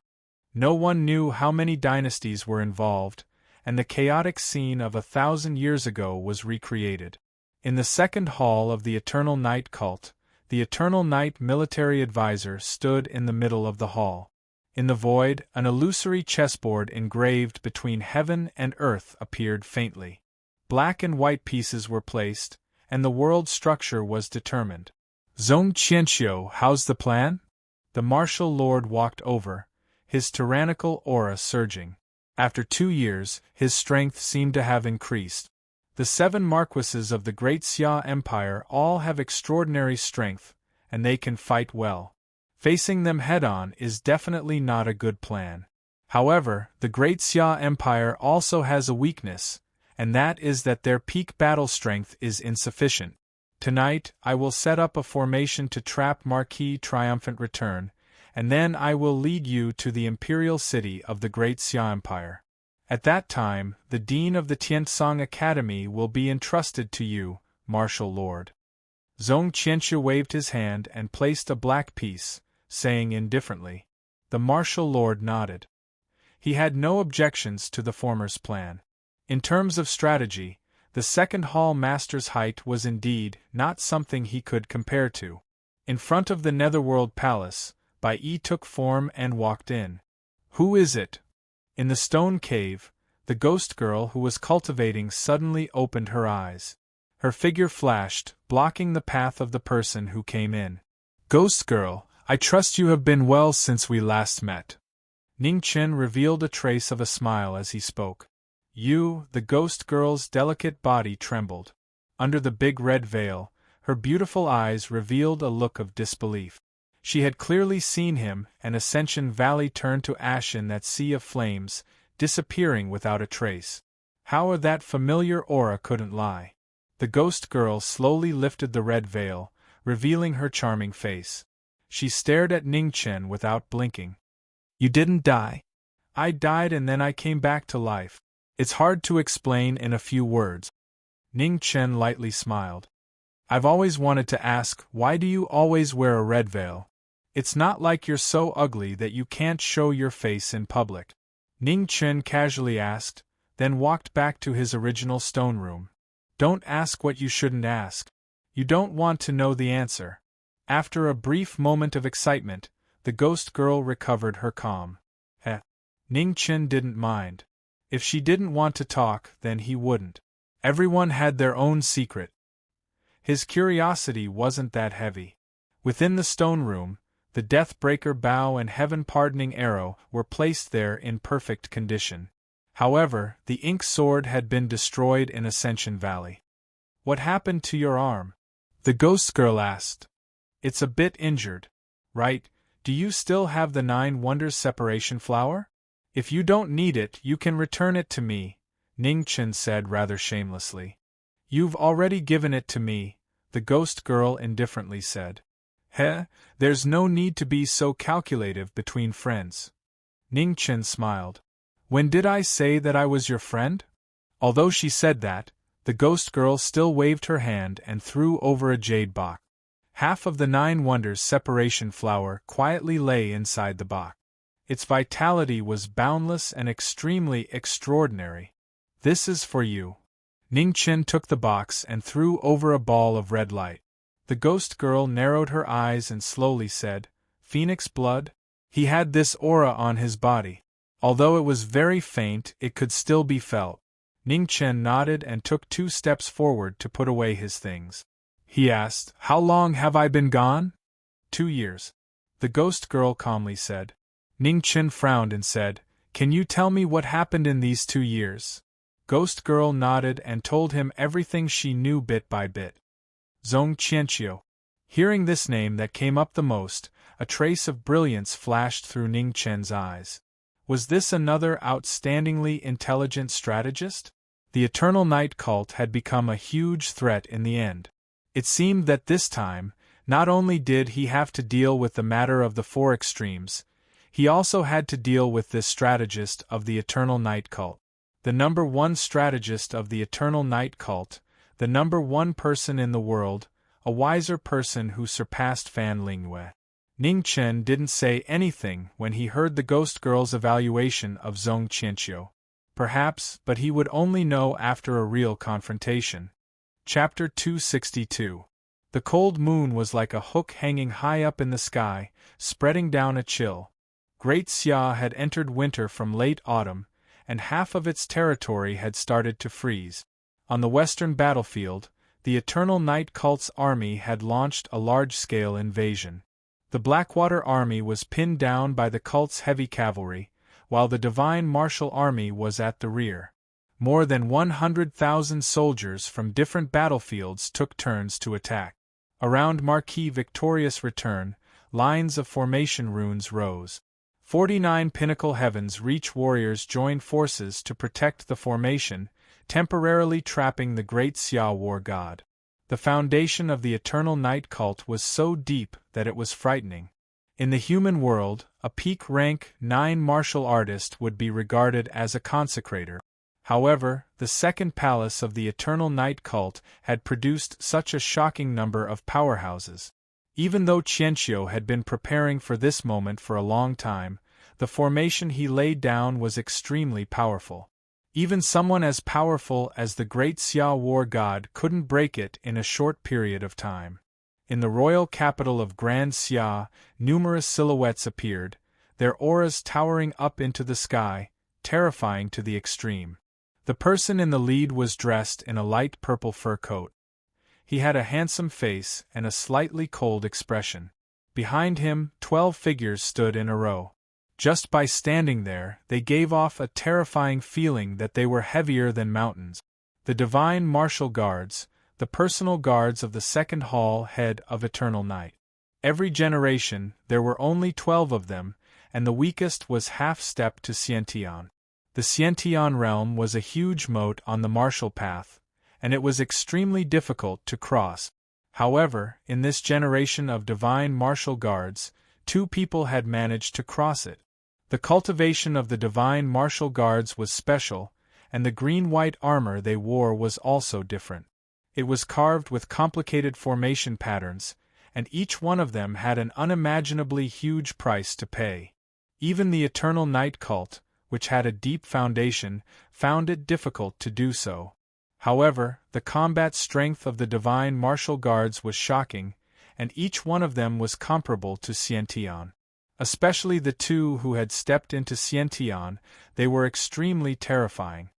Speaker 1: No one knew how many dynasties were involved, and the chaotic scene of 1,000 years ago was recreated. In the second hall of the Eternal Night cult, the Eternal Night military advisor stood in the middle of the hall. In the void, an illusory chessboard engraved between heaven and earth appeared faintly. Black and white pieces were placed, and the world structure was determined. Zhong Qianxiu, how's the plan? The martial lord walked over, his tyrannical aura surging. After 2 years, his strength seemed to have increased. The 7 marquises of the Great Xia Empire all have extraordinary strength, and they can fight well. Facing them head-on is definitely not a good plan. However, the Great Xia Empire also has a weakness, and that is that their peak battle strength is insufficient. Tonight, I will set up a formation to trap Marquis' triumphant return, and then I will lead you to the imperial city of the Great Xia Empire. At that time, the dean of the Tiansong Academy will be entrusted to you, martial lord. Zhong Qianxiu waved his hand and placed a black piece, saying indifferently. The martial lord nodded. He had no objections to the former's plan. In terms of strategy, the second hall master's height was indeed not something he could compare to. In front of the Netherworld Palace, Bai Yi took form and walked in. Who is it? In the stone cave, the ghost girl who was cultivating suddenly opened her eyes. Her figure flashed, blocking the path of the person who came in. Ghost girl, I trust you have been well since we last met. Ning Chen revealed a trace of a smile as he spoke. The ghost girl's delicate body trembled. Under the big red veil, her beautiful eyes revealed a look of disbelief. She had clearly seen him, and Ascension Valley turned to ash in that sea of flames, disappearing without a trace. How that familiar aura couldn't lie. The ghost girl slowly lifted the red veil, revealing her charming face. She stared at Ning Chen without blinking. You didn't die. I died and then I came back to life. It's hard to explain in a few words. Ning Chen lightly smiled. I've always wanted to ask, why do you always wear a red veil? It's not like you're so ugly that you can't show your face in public. Ning Chen casually asked, then walked back to his original stone room. Don't ask what you shouldn't ask. You don't want to know the answer. After a brief moment of excitement, the ghost girl recovered her calm. Ning Chen didn't mind. If she didn't want to talk, then he wouldn't. Everyone had their own secret. His curiosity wasn't that heavy. Within the stone room, the Deathbreaker bow and heaven-pardoning arrow were placed there in perfect condition. However, the ink sword had been destroyed in Ascension Valley. What happened to your arm? The ghost girl asked. It's a bit injured. Right, do you still have the 9 Wonders separation flower? If you don't need it, you can return it to me, Ning Chen said rather shamelessly. You've already given it to me, the ghost girl indifferently said. There's no need to be so calculative between friends. Ning Chen smiled. When did I say that I was your friend? Although she said that, the ghost girl still waved her hand and threw over a jade box. Half of the 9 Wonders separation flower quietly lay inside the box. Its vitality was boundless and extremely extraordinary. This is for you. Ning Chen took the box and threw over a ball of red light. The ghost girl narrowed her eyes and slowly said, Phoenix blood? He had this aura on his body. Although it was very faint, it could still be felt. Ning Chen nodded and took 2 steps forward to put away his things. He asked, How long have I been gone? 2 years. The ghost girl calmly said. Ning Chen frowned and said, Can you tell me what happened in these 2 years? Ghost girl nodded and told him everything she knew bit by bit. Zhong Qianqiu. Hearing this name that came up the most, a trace of brilliance flashed through Ning Chen's eyes. Was this another outstandingly intelligent strategist? The Eternal Night cult had become a huge threat in the end. It seemed that this time, not only did he have to deal with the matter of the 4 extremes, he also had to deal with this strategist of the Eternal Night cult. The number 1 strategist of the Eternal Night cult, the number 1 person in the world, a wiser person who surpassed Fan Lingyue. Ning Chen didn't say anything when he heard the ghost girl's evaluation of Zhong Qianqiu. Perhaps, but he would only know after a real confrontation. Chapter 262. The cold moon was like a hook hanging high up in the sky, spreading down a chill. Great Xia had entered winter from late autumn, and half of its territory had started to freeze. On the western battlefield, the Eternal Night cult's army had launched a large-scale invasion. The Blackwater army was pinned down by the cult's heavy cavalry, while the Divine Martial Army was at the rear. More than 100,000 soldiers from different battlefields took turns to attack. Around Marquis' victorious return, lines of formation runes rose. 49 pinnacle heavens reach warriors joined forces to protect the formation, temporarily trapping the great Xia war god. The foundation of the Eternal Night cult was so deep that it was frightening. In the human world, a peak rank 9 martial artist would be regarded as a consecrator. However, the second palace of the Eternal Night cult had produced such a shocking number of powerhouses. Even though Qianqiu had been preparing for this moment for a long time, the formation he laid down was extremely powerful. Even someone as powerful as the great Xia war god couldn't break it in a short period of time. In the royal capital of Grand Xia, numerous silhouettes appeared, their auras towering up into the sky, terrifying to the extreme. The person in the lead was dressed in a light purple fur coat. He had a handsome face and a slightly cold expression. Behind him, 12 figures stood in a row. Just by standing there, they gave off a terrifying feeling that they were heavier than mountains. The Divine Martial Guards, the personal guards of the second hall head of Eternal Night. Every generation, there were only 12 of them, and the weakest was half-step to Xiantian. The Xiantian realm was a huge moat on the martial path, and it was extremely difficult to cross. However, in this generation of Divine Martial Guards, 2 people had managed to cross it. The cultivation of the Divine Martial Guards was special, and the green-white armor they wore was also different. It was carved with complicated formation patterns, and each one of them had an unimaginably huge price to pay. Even the Eternal Night cult, which had a deep foundation, found it difficult to do so. However, the combat strength of the divine martial guards was shocking, and each one of them was comparable to Xiantian. Especially the two who had stepped into Xiantian, they were extremely terrifying.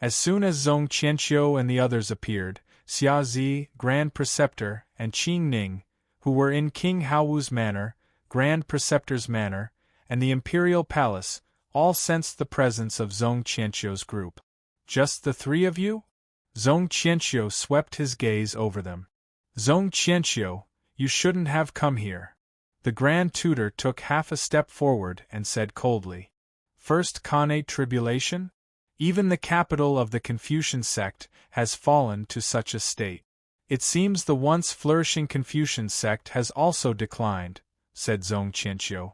Speaker 1: As soon as Zhong Qianqiu and the others appeared, Xia Zi, Grand Preceptor, and Qing Ning, who were in King Haowu's manor, Grand Preceptor's manor, and the Imperial Palace, all sensed the presence of Zhong Qianqiu's group. Just the three of you? Zhong Qianqiu swept his gaze over them. Zhong Qianqiu, you shouldn't have come here. The Grand Tutor took half a step forward and said coldly. First Khanate tribulation? Even the capital of the Confucian sect has fallen to such a state. It seems the once flourishing Confucian sect has also declined, said Zhong Qianqiu.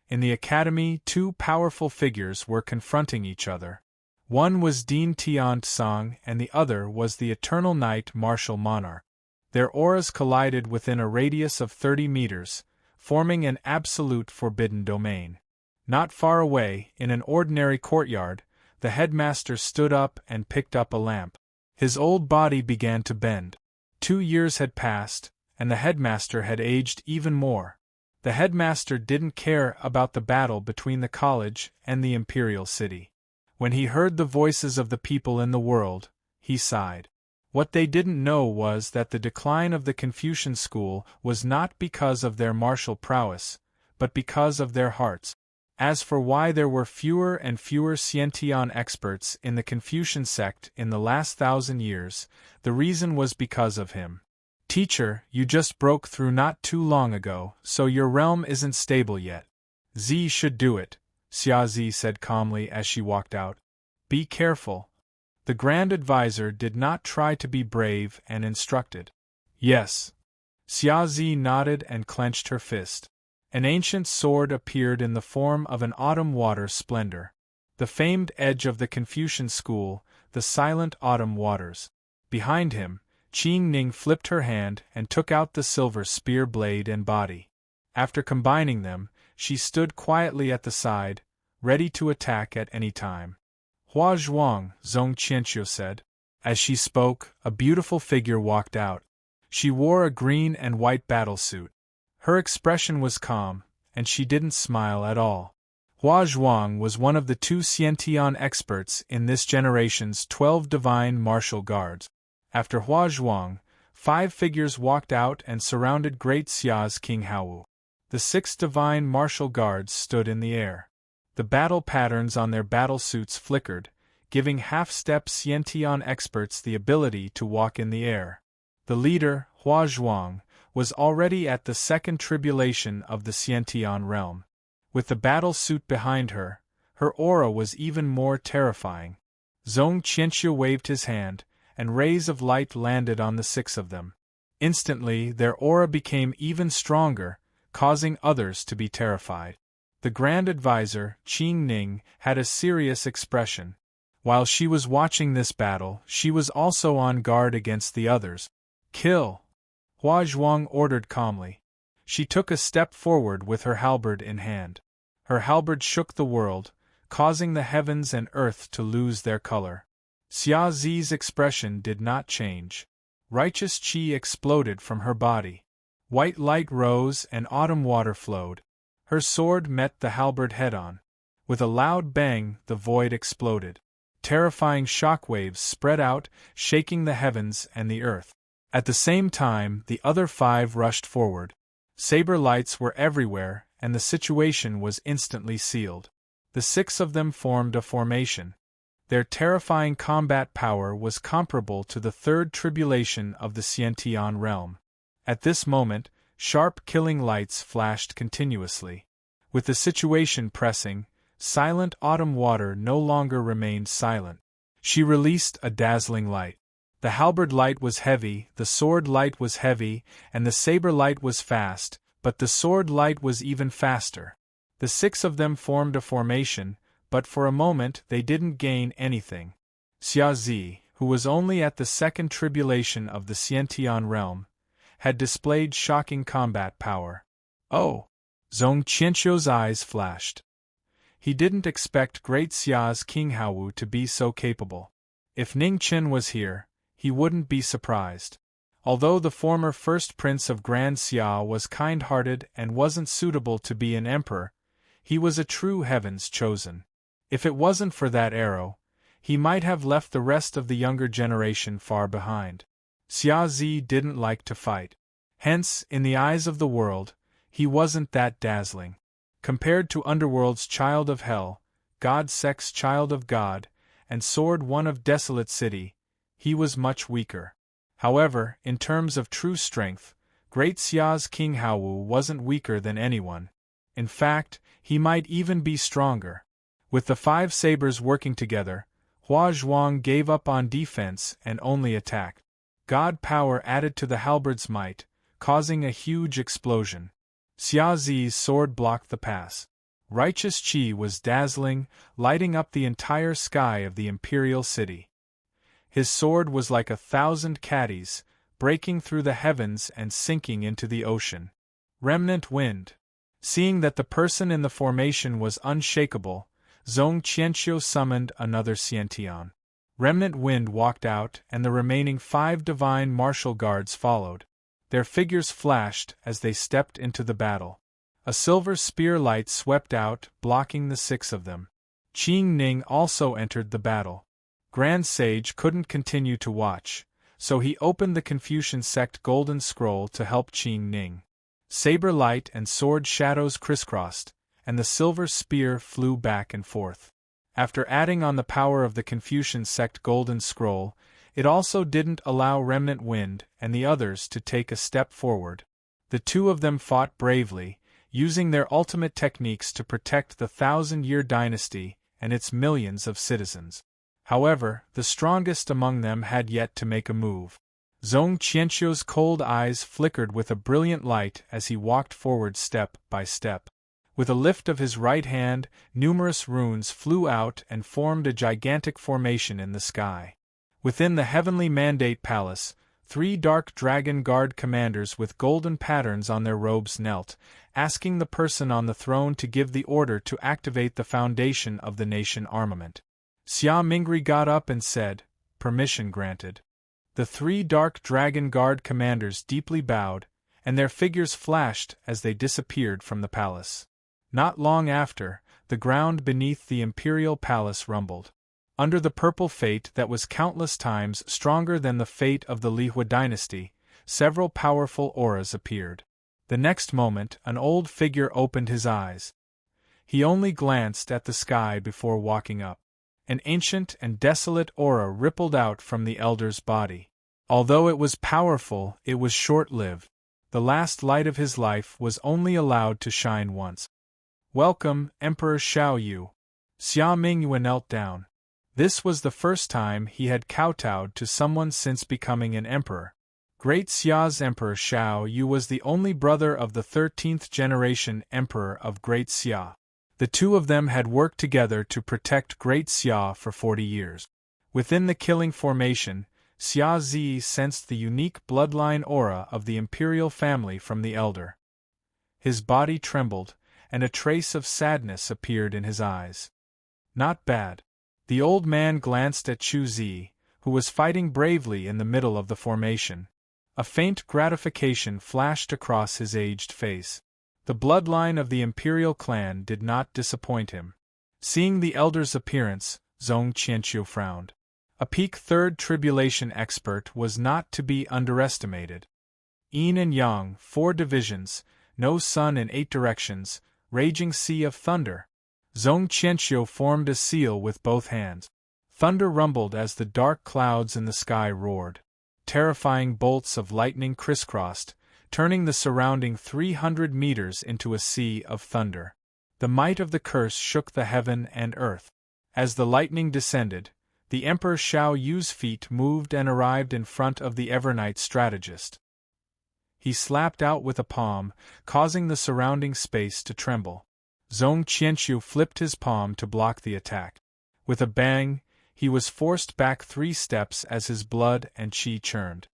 Speaker 1: In the academy, two powerful figures were confronting each other. One was Dean Tian Tsang and the other was the Eternal Knight Martial Monarch. Their auras collided within a radius of 30 meters, forming an absolute forbidden domain. Not far away, in an ordinary courtyard, the headmaster stood up and picked up a lamp. His old body began to bend. 2 years had passed, and the headmaster had aged even more. The headmaster didn't care about the battle between the college and the imperial city. When he heard the voices of the people in the world, he sighed. What they didn't know was that the decline of the Confucian school was not because of their martial prowess, but because of their hearts. As for why there were fewer and fewer Xiantian experts in the Confucian sect in the last 1,000 years, the reason was because of him. Teacher, you just broke through not too long ago, so your realm isn't stable yet. Z should do it, Xia Zi said calmly as she walked out. Be careful. The Grand Advisor did not try to be brave and instructed. Yes. Xia Zi nodded and clenched her fist. An ancient sword appeared in the form of an autumn water splendor. The famed edge of the Confucian school, the silent autumn waters. Behind him, Qing Ning flipped her hand and took out the silver spear blade and body. After combining them, she stood quietly at the side, ready to attack at any time. Hua Zhuang, Zhong Qianqiu said. As she spoke, a beautiful figure walked out. She wore a green and white battlesuit. Her expression was calm, and she didn't smile at all. Hua Zhuang was one of the 2 Xiantian experts in this generation's 12 divine martial guards. After Hua Zhuang, 5 figures walked out and surrounded Great Xia's King Haowu. The 6 divine martial guards stood in the air. The battle patterns on their battlesuits flickered, giving half-step Xiantian experts the ability to walk in the air. The leader, Hua Zhuang, was already at the second tribulation of the Xiantian realm. With the battle suit behind her, her aura was even more terrifying. Zhong Qianqiu waved his hand, and rays of light landed on the 6 of them. Instantly, their aura became even stronger, causing others to be terrified. The Grand Advisor, Qing Ning, had a serious expression. While she was watching this battle, she was also on guard against the others. Kill! Hua Zhuang ordered calmly. She took a step forward with her halberd in hand. Her halberd shook the world, causing the heavens and earth to lose their color. Xia Zi's expression did not change. Righteous qi exploded from her body. White light rose and autumn water flowed. Her sword met the halberd head-on. With a loud bang, the void exploded. Terrifying shockwaves spread out, shaking the heavens and the earth. At the same time, the other 5 rushed forward. Saber lights were everywhere, and the situation was instantly sealed. The 6 of them formed a formation. Their terrifying combat power was comparable to the 3rd tribulation of the Xiantian realm. At this moment, sharp killing lights flashed continuously. With the situation pressing, silent autumn water no longer remained silent. She released a dazzling light. The halberd light was heavy, the sword light was heavy, and the saber light was fast, but the sword light was even faster. The 6 of them formed a formation, but for a moment they didn't gain anything. Xia Zi, who was only at the 2nd tribulation of the Xiantian realm, had displayed shocking combat power. Oh! Zhong Qianqiu's eyes flashed. He didn't expect Great Xia's King Haowu to be so capable. If Ning Chen was here, he wouldn't be surprised. Although the former first prince of Grand Xia was kind-hearted and wasn't suitable to be an emperor, he was a true heaven's chosen. If it wasn't for that arrow, he might have left the rest of the younger generation far behind. Xia Zi didn't like to fight. Hence, in the eyes of the world, he wasn't that dazzling. Compared to Underworld's child of hell, God-sex child of God, and sword one of desolate city, he was much weaker. However, in terms of true strength, Great Xia's King Haowu wasn't weaker than anyone. In fact, he might even be stronger. With the 5 sabers working together, Hua Zhuang gave up on defense and only attacked. God power added to the halberd's might, causing a huge explosion. Xia Zi's sword blocked the pass. Righteous Qi was dazzling, lighting up the entire sky of the imperial city. His sword was like 1,000 caddies, breaking through the heavens and sinking into the ocean. Remnant wind. Seeing that the person in the formation was unshakable, Zhong Qianqiu summoned another Xiantian. Remnant wind walked out and the remaining 5 divine martial guards followed. Their figures flashed as they stepped into the battle. A silver spear light swept out, blocking the 6 of them. Qing Ning also entered the battle. Grand Sage couldn't continue to watch, so he opened the Confucian sect golden scroll to help Qing Ning. Saber light and sword shadows crisscrossed, and the silver spear flew back and forth. After adding on the power of the Confucian sect golden scroll, it also didn't allow Remnant Wind and the others to take a step forward. The 2 of them fought bravely, using their ultimate techniques to protect the 1,000-year dynasty and its millions of citizens. However, the strongest among them had yet to make a move. Zhong Qianqiu's cold eyes flickered with a brilliant light as he walked forward step by step. With a lift of his right hand, numerous runes flew out and formed a gigantic formation in the sky. Within the Heavenly Mandate Palace, 3 dark dragon guard commanders with golden patterns on their robes knelt, asking the person on the throne to give the order to activate the foundation of the nation armament. Xia Mingri got up and said, "Permission granted." The 3 dark dragon guard commanders deeply bowed, and their figures flashed as they disappeared from the palace. Not long after, the ground beneath the imperial palace rumbled. Under the purple fate that was countless times stronger than the fate of the Lihua dynasty, several powerful auras appeared. The next moment, an old figure opened his eyes. He only glanced at the sky before walking up. An ancient and desolate aura rippled out from the elder's body. Although it was powerful, it was short-lived. The last light of his life was only allowed to shine once. "Welcome, Emperor Xiao Yu." Xia Mingyue knelt down. This was the first time he had kowtowed to someone since becoming an emperor. Great Xia's Emperor Xiao Yu was the only brother of the 13th generation Emperor of Great Xia. The 2 of them had worked together to protect Great Xia for 40 years. Within the killing formation, Xia Zi sensed the unique bloodline aura of the imperial family from the elder. His body trembled, and a trace of sadness appeared in his eyes. Not bad. The old man glanced at Chu Zi, who was fighting bravely in the middle of the formation. A faint gratification flashed across his aged face. The bloodline of the imperial clan did not disappoint him. Seeing the elder's appearance, Zhong Qianqiu frowned. A peak 3rd tribulation expert was not to be underestimated. Yin and Yang, 4 divisions, no sun in 8 directions, raging sea of thunder. Zhong Qianqiu formed a seal with both hands. Thunder rumbled as the dark clouds in the sky roared. Terrifying bolts of lightning crisscrossed, turning the surrounding 300 meters into a sea of thunder. The might of the curse shook the heaven and earth. As the lightning descended, the Emperor Xiao Yu's feet moved and arrived in front of the Evernight strategist. He slapped out with a palm, causing the surrounding space to tremble. Zhong Qianqiu flipped his palm to block the attack. With a bang, he was forced back 3 steps as his blood and qi churned.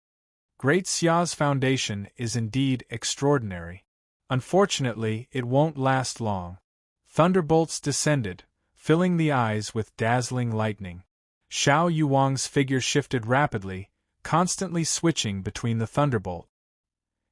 Speaker 1: Great Xia's foundation is indeed extraordinary. Unfortunately, it won't last long. Thunderbolts descended, filling the eyes with dazzling lightning. Xiao Yuwang's figure shifted rapidly, constantly switching between the thunderbolt.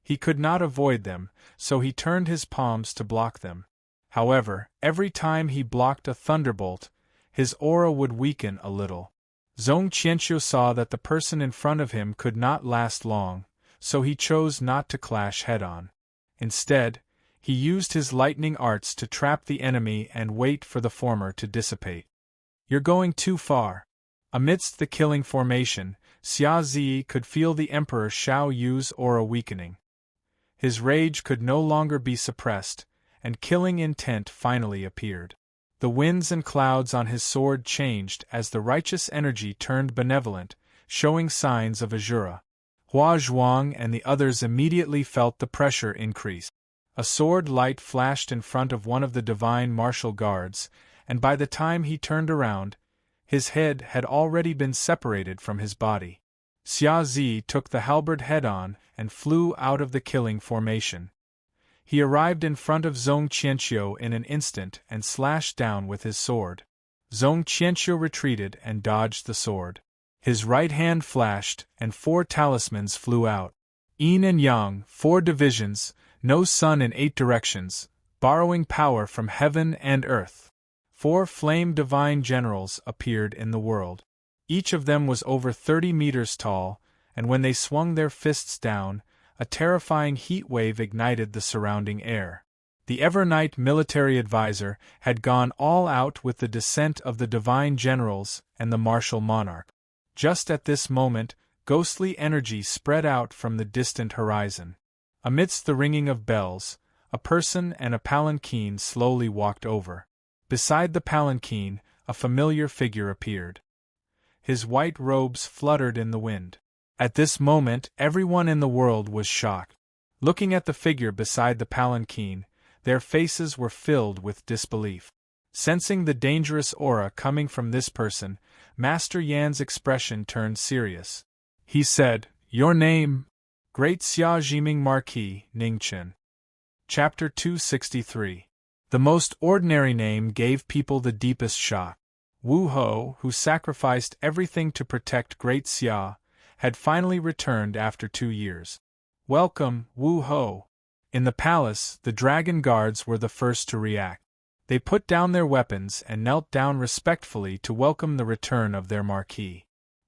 Speaker 1: He could not avoid them, so he turned his palms to block them. However, every time he blocked a thunderbolt, his aura would weaken a little. Zhong Qianqiu saw that the person in front of him could not last long, so he chose not to clash head-on. Instead, he used his lightning arts to trap the enemy and wait for the former to dissipate. "You're going too far." Amidst the killing formation, Xia Zi could feel the Emperor Xiao Yu's aura weakening. His rage could no longer be suppressed, and killing intent finally appeared. The winds and clouds on his sword changed as the righteous energy turned benevolent, showing signs of Azura. Hua Zhuang and the others immediately felt the pressure increase. A sword light flashed in front of one of the divine martial guards, and by the time he turned around, his head had already been separated from his body. Xia Zi took the halberd head-on and flew out of the killing formation. He arrived in front of Zhong Qianqiu in an instant and slashed down with his sword. Zhong Qianqiu retreated and dodged the sword. His right hand flashed, and 4 talismans flew out. Yin and Yang, 4 divisions, no sun in 8 directions, borrowing power from heaven and earth. 4 flame divine generals appeared in the world. Each of them was over 30 meters tall, and when they swung their fists down, a terrifying heat wave ignited the surrounding air. The Evernight military advisor had gone all out with the descent of the divine generals and the martial monarch. Just at this moment, ghostly energy spread out from the distant horizon. Amidst the ringing of bells, a person and a palanquin slowly walked over. Beside the palanquin, a familiar figure appeared. His white robes fluttered in the wind. At this moment, everyone in the world was shocked. Looking at the figure beside the palanquin, their faces were filled with disbelief. Sensing the dangerous aura coming from this person, Master Yan's expression turned serious. He said, "Your name?" Great Xia Jiming Marquis, Ningchen. Chapter 263. The most ordinary name gave people the deepest shock. Wu Ho, who sacrificed everything to protect Great Xia, had finally returned after 2 years. "Welcome, Wu Ho." In the palace, the dragon guards were the first to react. They put down their weapons and knelt down respectfully to welcome the return of their Marquis.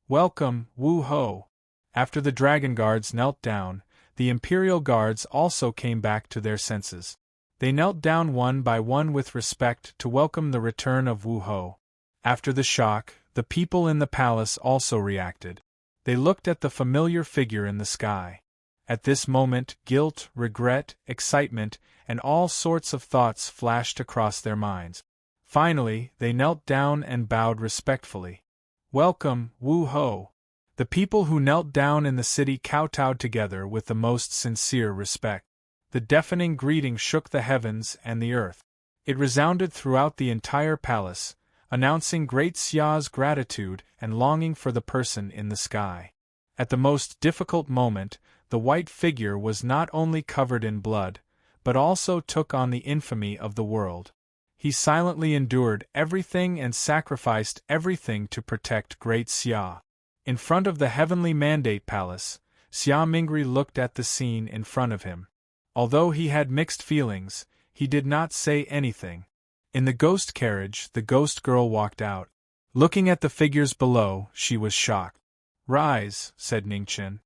Speaker 1: "Welcome, Wu Ho." After the dragon guards knelt down, the imperial guards also came back to their senses. They knelt down one by one with respect to welcome the return of Wu Ho. After the shock, the people in the palace also reacted. They looked at the familiar figure in the sky. At this moment, guilt, regret, excitement, and all sorts of thoughts flashed across their minds. Finally, they knelt down and bowed respectfully. "Welcome, Wu Ho." The people who knelt down in the city kowtowed together with the most sincere respect. The deafening greeting shook the heavens and the earth. It resounded throughout the entire palace, announcing Great Xia's gratitude and longing for the person in the sky. At the most difficult moment, the white figure was not only covered in blood, but also took on the infamy of the world. He silently endured everything and sacrificed everything to protect Great Xia. In front of the heavenly mandate palace, Xia Mingri looked at the scene in front of him. Although he had mixed feelings, he did not say anything. In the ghost carriage, the ghost girl walked out. Looking at the figures below, she was shocked. "Rise," said Ningchen.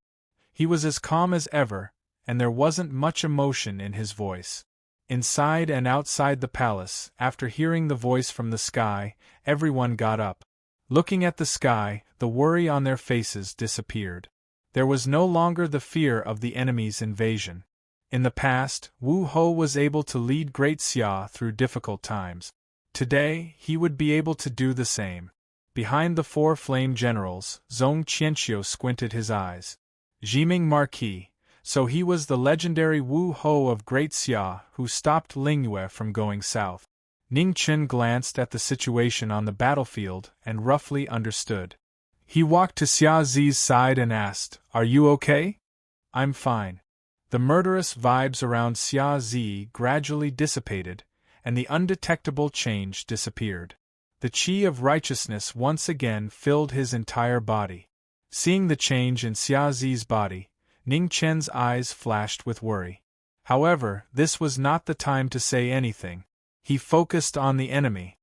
Speaker 1: He was as calm as ever, and there wasn't much emotion in his voice. Inside and outside the palace, after hearing the voice from the sky, everyone got up. Looking at the sky, the worry on their faces disappeared. There was no longer the fear of the enemy's invasion. In the past, Wu Ho was able to lead Great Xia through difficult times. Today, he would be able to do the same. Behind the 4 flame generals, Zhong Qianqiu squinted his eyes. Jiming Marquis, so he was the legendary Wu Ho of Great Xia who stopped Lingyue from going south. Ningchen glanced at the situation on the battlefield and roughly understood. He walked to Xia Zi's side and asked, "Are you okay?" "I'm fine." The murderous vibes around Xia Zi gradually dissipated, and the undetectable change disappeared. The qi of righteousness once again filled his entire body. Seeing the change in Xia Zi's body, Ning Chen's eyes flashed with worry. However, this was not the time to say anything. He focused on the enemy.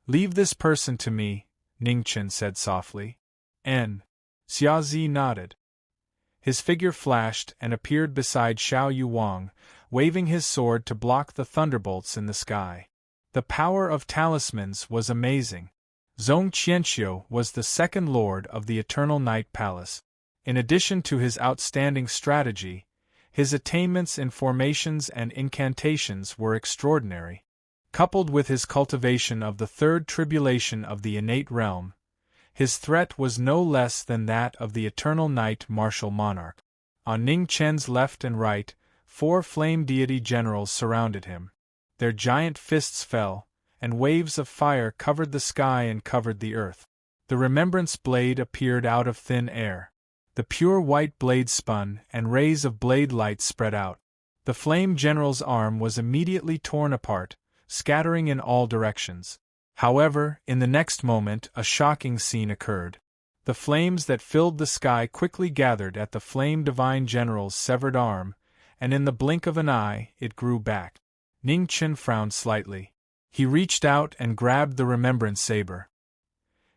Speaker 1: "Leave this person to me," Ning Chen said softly. Xia Zi nodded. His figure flashed and appeared beside Xiao Yuwang, waving his sword to block the thunderbolts in the sky. The power of talismans was amazing. Zhong Qianxiu was the second lord of the Eternal Night Palace. In addition to his outstanding strategy, his attainments in formations and incantations were extraordinary. Coupled with his cultivation of the third tribulation of the innate realm, his threat was no less than that of the Eternal Night Martial Monarch. On Ning Chen's left and right, 4 flame deity generals surrounded him. Their giant fists fell, and waves of fire covered the sky and covered the earth. The remembrance blade appeared out of thin air. The pure white blade spun, and rays of blade light spread out. The flame general's arm was immediately torn apart, scattering in all directions. However, in the next moment a shocking scene occurred. The flames that filled the sky quickly gathered at the flame divine general's severed arm, and in the blink of an eye it grew back. Ning Chen frowned slightly. He reached out and grabbed the remembrance saber.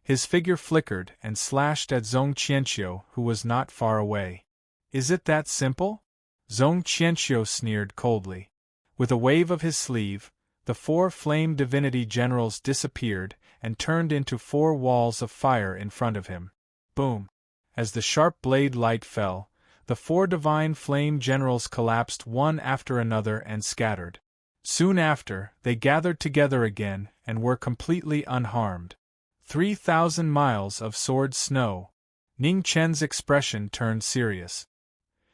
Speaker 1: His figure flickered and slashed at Zhong Qianxiu, who was not far away. "Is it that simple?" Zhong Qianxiu sneered coldly. With a wave of his sleeve, the 4 flame divinity generals disappeared and turned into 4 walls of fire in front of him. Boom! As the sharp blade light fell, the 4 divine flame generals collapsed one after another and scattered. Soon after, they gathered together again and were completely unharmed. 3,000 miles of sword snow. Ning Chen's expression turned serious.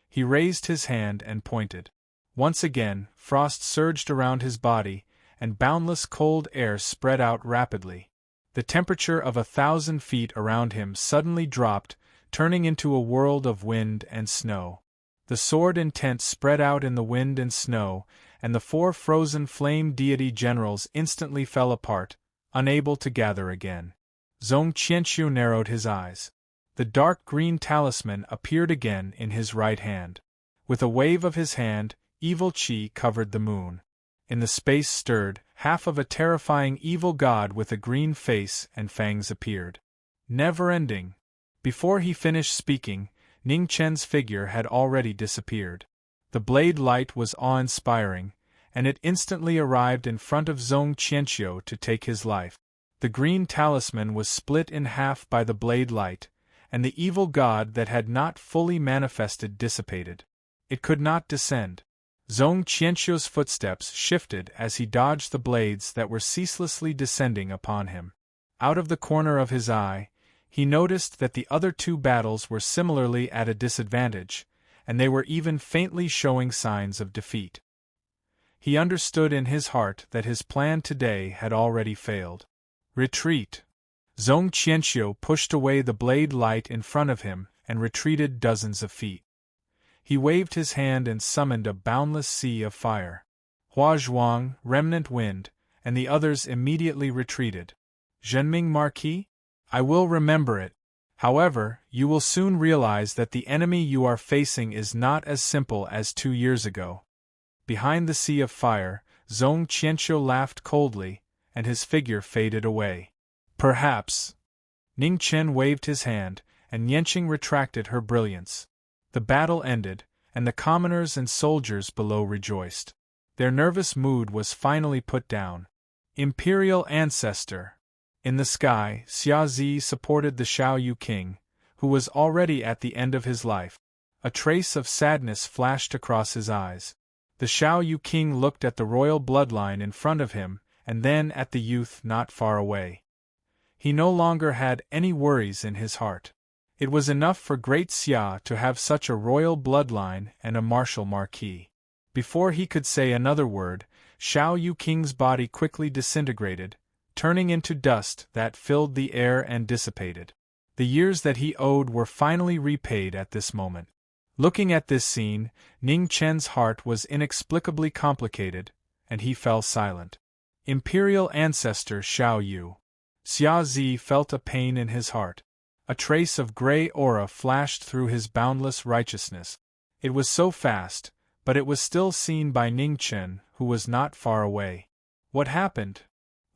Speaker 1: He raised his hand and pointed. Once again, frost surged around his body, and boundless cold air spread out rapidly. The temperature of 1,000 feet around him suddenly dropped, turning into a world of wind and snow. The sword intent spread out in the wind and snow, and the 4 frozen flame deity generals instantly fell apart, unable to gather again. Zhong Qianxiu narrowed his eyes. The dark green talisman appeared again in his right hand. With a wave of his hand, evil qi covered the moon. In the space stirred, half of a terrifying evil god with a green face and fangs appeared. Never-ending. Before he finished speaking, Ning Chen's figure had already disappeared. The blade light was awe-inspiring, and it instantly arrived in front of Zhong Qianxiu to take his life. The green talisman was split in half by the blade light, and the evil god that had not fully manifested dissipated. It could not descend. Zhong Qianxiu's footsteps shifted as he dodged the blades that were ceaselessly descending upon him. Out of the corner of his eye, he noticed that the other 2 battles were similarly at a disadvantage, and they were even faintly showing signs of defeat. He understood in his heart that his plan today had already failed. Retreat. Zhong Qianxiu pushed away the blade light in front of him and retreated dozens of feet. He waved his hand and summoned a boundless sea of fire. Hua Zhuang, Remnant Wind, and the others immediately retreated. Zhenming Marquis? I will remember it. However, you will soon realize that the enemy you are facing is not as simple as 2 years ago. Behind the sea of fire, Zhong Qianxiu laughed coldly, and his figure faded away. Perhaps. Ning Chen waved his hand, and Yanqing retracted her brilliance. The battle ended, and the commoners and soldiers below rejoiced. Their nervous mood was finally put down. Imperial Ancestor. In the sky, Xia Zi supported the Xiaoyu king, who was already at the end of his life. A trace of sadness flashed across his eyes. The Xiaoyu king looked at the royal bloodline in front of him, and then at the youth not far away. He no longer had any worries in his heart. It was enough for great Xia to have such a royal bloodline and a martial marquis. Before he could say another word, Xiaoyu King's body quickly disintegrated, turning into dust that filled the air and dissipated. The years that he owed were finally repaid at this moment. Looking at this scene, Ning Chen's heart was inexplicably complicated, and he fell silent. Imperial Ancestor Xiao Yu. Xia Zi felt a pain in his heart. A trace of gray aura flashed through his boundless righteousness. It was so fast, but it was still seen by Ning Chen, who was not far away. What happened?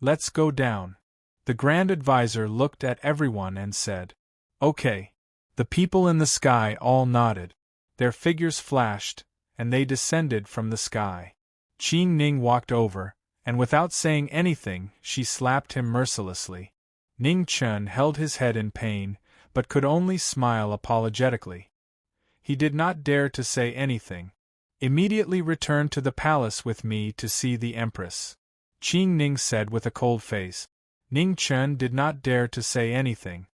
Speaker 1: Let's go down. The Grand Advisor looked at everyone and said, "Okay." The people in the sky all nodded. Their figures flashed, and they descended from the sky. Qing Ning walked over, and without saying anything, she slapped him mercilessly. Ning Chen held his head in pain, but could only smile apologetically. He did not dare to say anything. "Immediately return to the palace with me to see the Empress," Qing Ning said with a cold face. Ning Chen did not dare to say anything.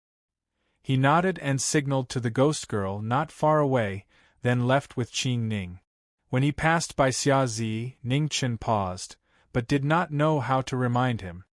Speaker 1: He nodded and signaled to the ghost girl not far away, then left with Qing Ning. When he passed by Xia Zi, Ning Chen paused, but did not know how to remind him.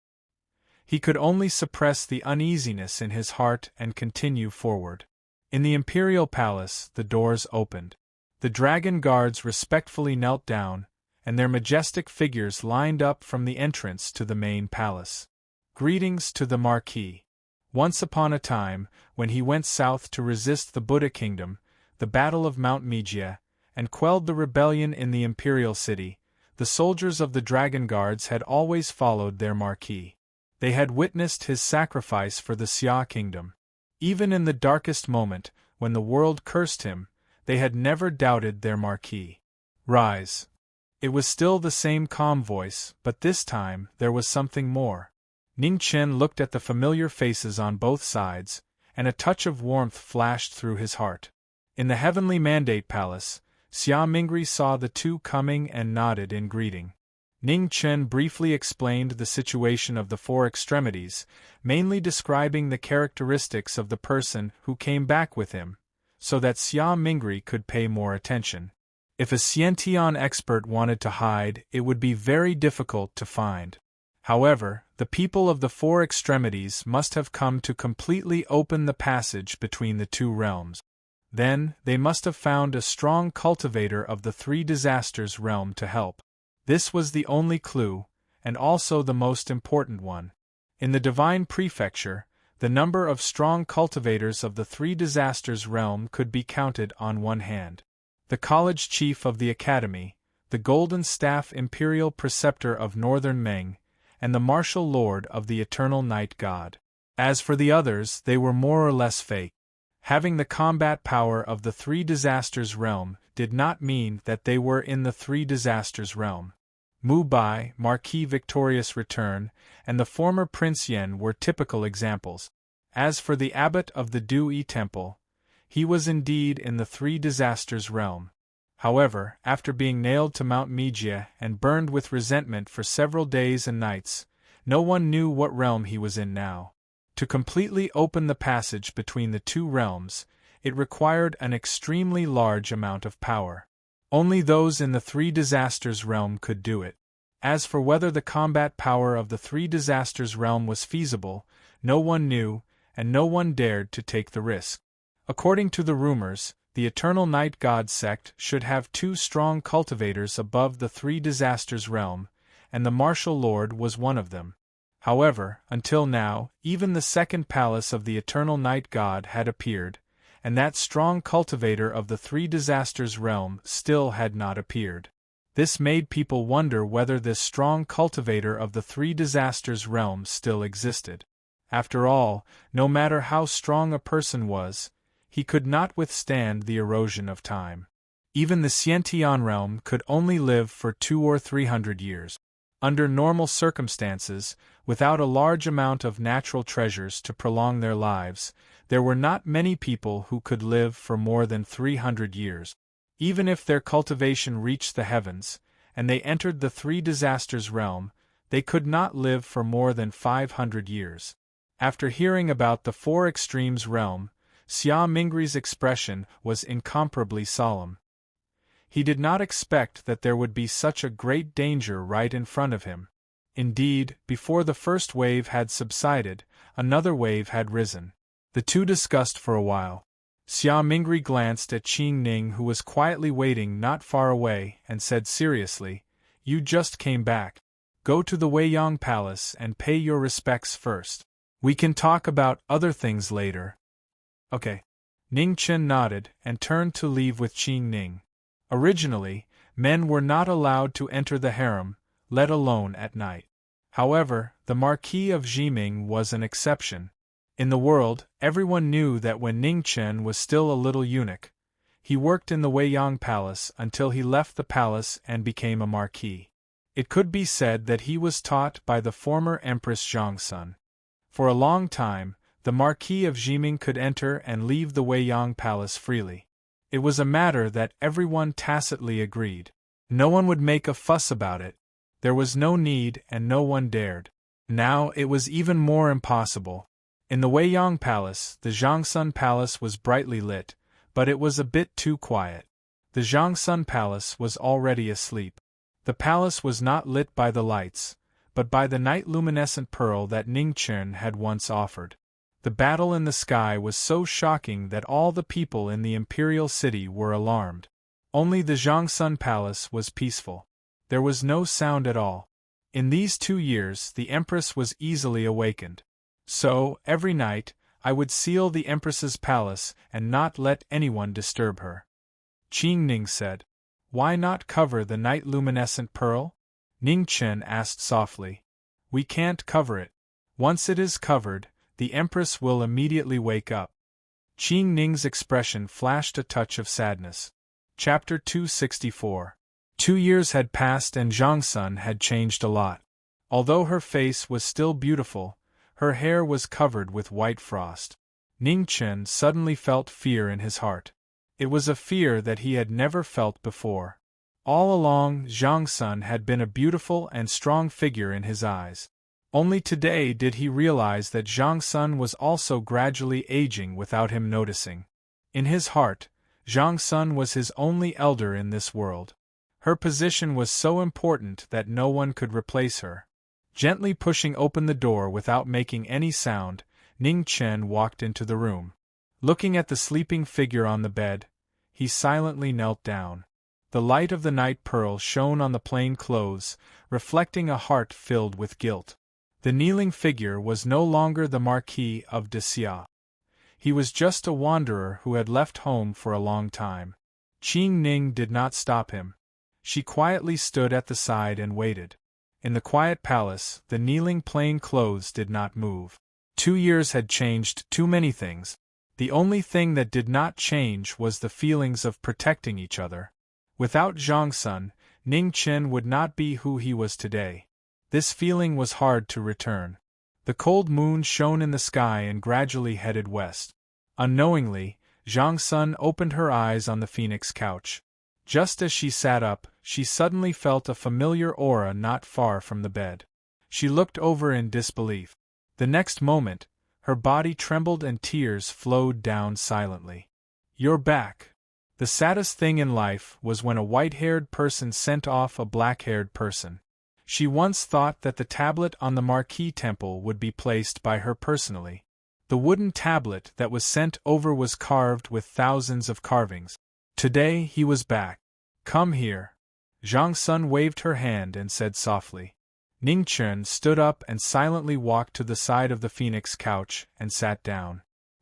Speaker 1: He could only suppress the uneasiness in his heart and continue forward. In the imperial palace, the doors opened. The dragon guards respectfully knelt down, and their majestic figures lined up from the entrance to the main palace. Greetings to the Marquis. Once upon a time, when he went south to resist the Buddha kingdom, the Battle of Mount Mijia, and quelled the rebellion in the imperial city, the soldiers of the dragon guards had always followed their Marquis. They had witnessed his sacrifice for the Xia kingdom. Even in the darkest moment, when the world cursed him, they had never doubted their Marquis. "Rise." It was still the same calm voice, but this time there was something more. Ning Chen looked at the familiar faces on both sides, and a touch of warmth flashed through his heart. In the heavenly mandate palace, Xia Mingri saw the two coming and nodded in greeting. Ning Chen briefly explained the situation of the four extremities, mainly describing the characteristics of the person who came back with him, so that Xia Mingri could pay more attention. If a Xiantian expert wanted to hide, it would be very difficult to find. However, the people of the four extremities must have come to completely open the passage between the two realms. Then, they must have found a strong cultivator of the three disasters realm to help. This was the only clue, and also the most important one. In the Divine Prefecture, the number of strong cultivators of the three disasters realm could be counted on one hand. The college chief of the academy, the Golden Staff Imperial Preceptor of Northern Meng, and the Martial Lord of the Eternal Night God. As for the others, they were more or less fake. Having the combat power of the three disasters realm did not mean that they were in the three disasters realm. Mu Bai, Marquis Victorious Return, and the former Prince Yen were typical examples. As for the abbot of the Du-Yi Temple, he was indeed in the three disasters realm. However, after being nailed to Mount Mijia and burned with resentment for several days and nights, no one knew what realm he was in now. To completely open the passage between the two realms, it required an extremely large amount of power. Only those in the three disasters realm could do it. As for whether the combat power of the three disasters realm was feasible, no one knew, and no one dared to take the risk. According to the rumors, the Eternal Night God sect should have two strong cultivators above the three disasters realm, and the Martial Lord was one of them. However, until now, even the second palace of the Eternal Night God had appeared, and that strong cultivator of the three disasters realm still had not appeared. This made people wonder whether this strong cultivator of the three disasters realm still existed. After all, no matter how strong a person was, he could not withstand the erosion of time. Even the Xiantian realm could only live for 200 or 300 years. Under normal circumstances, without a large amount of natural treasures to prolong their lives, there were not many people who could live for more than 300 years. Even if their cultivation reached the heavens, and they entered the three disasters realm, they could not live for more than 500 years. After hearing about the four extremes realm, Xia Mingri's expression was incomparably solemn. He did not expect that there would be such a great danger right in front of him. Indeed, before the first wave had subsided, another wave had risen. The two discussed for a while. Xia Mingri glanced at Qing Ning, who was quietly waiting not far away, and said seriously, "You just came back. Go to the Weiyang Palace and pay your respects first. We can talk about other things later." Okay. Ning Chen nodded and turned to leave with Qing Ning. Originally, men were not allowed to enter the harem, let alone at night. However, the Marquis of Jiming was an exception. In the world, everyone knew that when Ning Chen was still a little eunuch, he worked in the Weiyang Palace until he left the palace and became a marquis. It could be said that he was taught by the former Empress Zhongsun. For a long time, the Marquis of Jiming could enter and leave the Weiyang Palace freely. It was a matter that everyone tacitly agreed. No one would make a fuss about it. There was no need and no one dared. Now it was even more impossible. In the Weiyang Palace, the Zhongsun Palace was brightly lit, but it was a bit too quiet. The Zhongsun Palace was already asleep. The palace was not lit by the lights, but by the night-luminescent pearl that Ning Chen had once offered. The battle in the sky was so shocking that all the people in the imperial city were alarmed. Only the Zhongsun Palace was peaceful. There was no sound at all. In these 2 years the Empress was easily awakened. So, every night, I would seal the Empress's palace and not let anyone disturb her. Qing Ning said. Why not cover the night-luminescent pearl? Ning Chen asked softly. We can't cover it. Once it is covered, the Empress will immediately wake up. Qing Ning's expression flashed a touch of sadness. Chapter 264. 2 years had passed and Zhongsun had changed a lot. Although her face was still beautiful, her hair was covered with white frost. Ning Chen suddenly felt fear in his heart. It was a fear that he had never felt before. All along, Zhongsun had been a beautiful and strong figure in his eyes. Only today did he realize that Zhongsun was also gradually aging without him noticing. In his heart, Zhongsun was his only elder in this world. Her position was so important that no one could replace her. Gently pushing open the door without making any sound, Ning Chen walked into the room. Looking at the sleeping figure on the bed, he silently knelt down. The light of the night pearl shone on the plain clothes, reflecting a heart filled with guilt. The kneeling figure was no longer the Marquis of Xia. He was just a wanderer who had left home for a long time. Qing Ning did not stop him. She quietly stood at the side and waited. In the quiet palace, the kneeling plain clothes did not move. 2 years had changed too many things. The only thing that did not change was the feelings of protecting each other. Without Zhongsun, Ning Chen would not be who he was today. This feeling was hard to return. The cold moon shone in the sky and gradually headed west. Unknowingly, Zhongsun opened her eyes on the phoenix couch. Just as she sat up, she suddenly felt a familiar aura not far from the bed. She looked over in disbelief. The next moment, her body trembled and tears flowed down silently. You're back. The saddest thing in life was when a white-haired person sent off a black-haired person. She once thought that the tablet on the Marquis temple would be placed by her personally. The wooden tablet that was sent over was carved with thousands of carvings. Today he was back. Come here. Zhongsun waved her hand and said softly. Ning Chen stood up and silently walked to the side of the phoenix couch and sat down.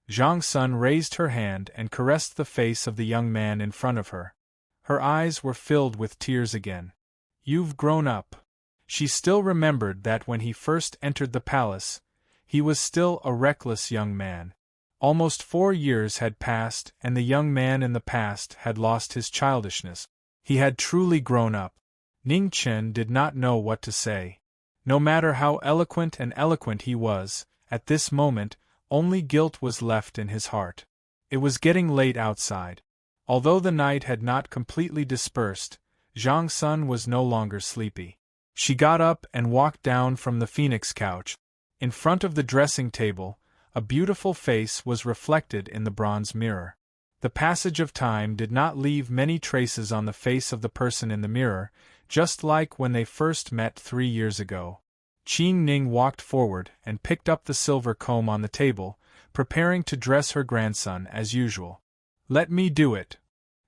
Speaker 1: Zhongsun raised her hand and caressed the face of the young man in front of her. Her eyes were filled with tears again. You've grown up. She still remembered that when he first entered the palace, he was still a reckless young man. Almost 4 years had passed and the young man in the past had lost his childishness. He had truly grown up. Ning Chen did not know what to say. No matter how eloquent he was, at this moment, only guilt was left in his heart. It was getting late outside. Although the night had not completely dispersed, Zhongsun was no longer sleepy. She got up and walked down from the phoenix couch. In front of the dressing table, a beautiful face was reflected in the bronze mirror. The passage of time did not leave many traces on the face of the person in the mirror, just like when they first met 3 years ago. Qing Ning walked forward and picked up the silver comb on the table, preparing to dress her grandson as usual. Let me do it.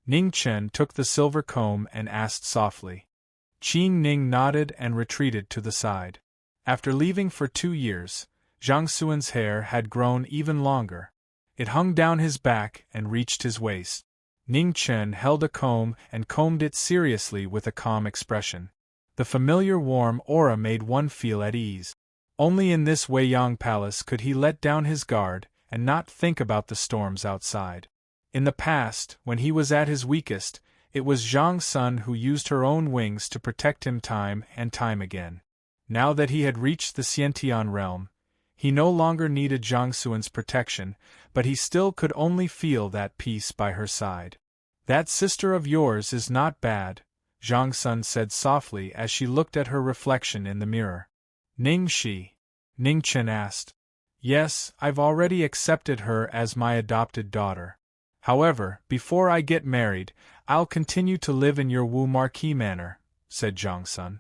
Speaker 1: Ning Chen took the silver comb and asked softly. Qing Ning nodded and retreated to the side. After leaving for 2 years, Zhongsun's hair had grown even longer. It hung down his back and reached his waist. Ning Chen held a comb and combed it seriously with a calm expression. The familiar warm aura made one feel at ease. Only in this Weiyang Palace could he let down his guard and not think about the storms outside. In the past, when he was at his weakest, it was Zhang Sun who used her own wings to protect him time and time again. Now that he had reached the Xiantian realm, he no longer needed Zhang Suan's protection, but he still could only feel that peace by her side. "That sister of yours is not bad," Zhang Sun said softly as she looked at her reflection in the mirror. "Ning she?" Ning Chen asked. "Yes, I've already accepted her as my adopted daughter. However, before I get married, I'll continue to live in your Wu Marquis manor," said Zhang Sun.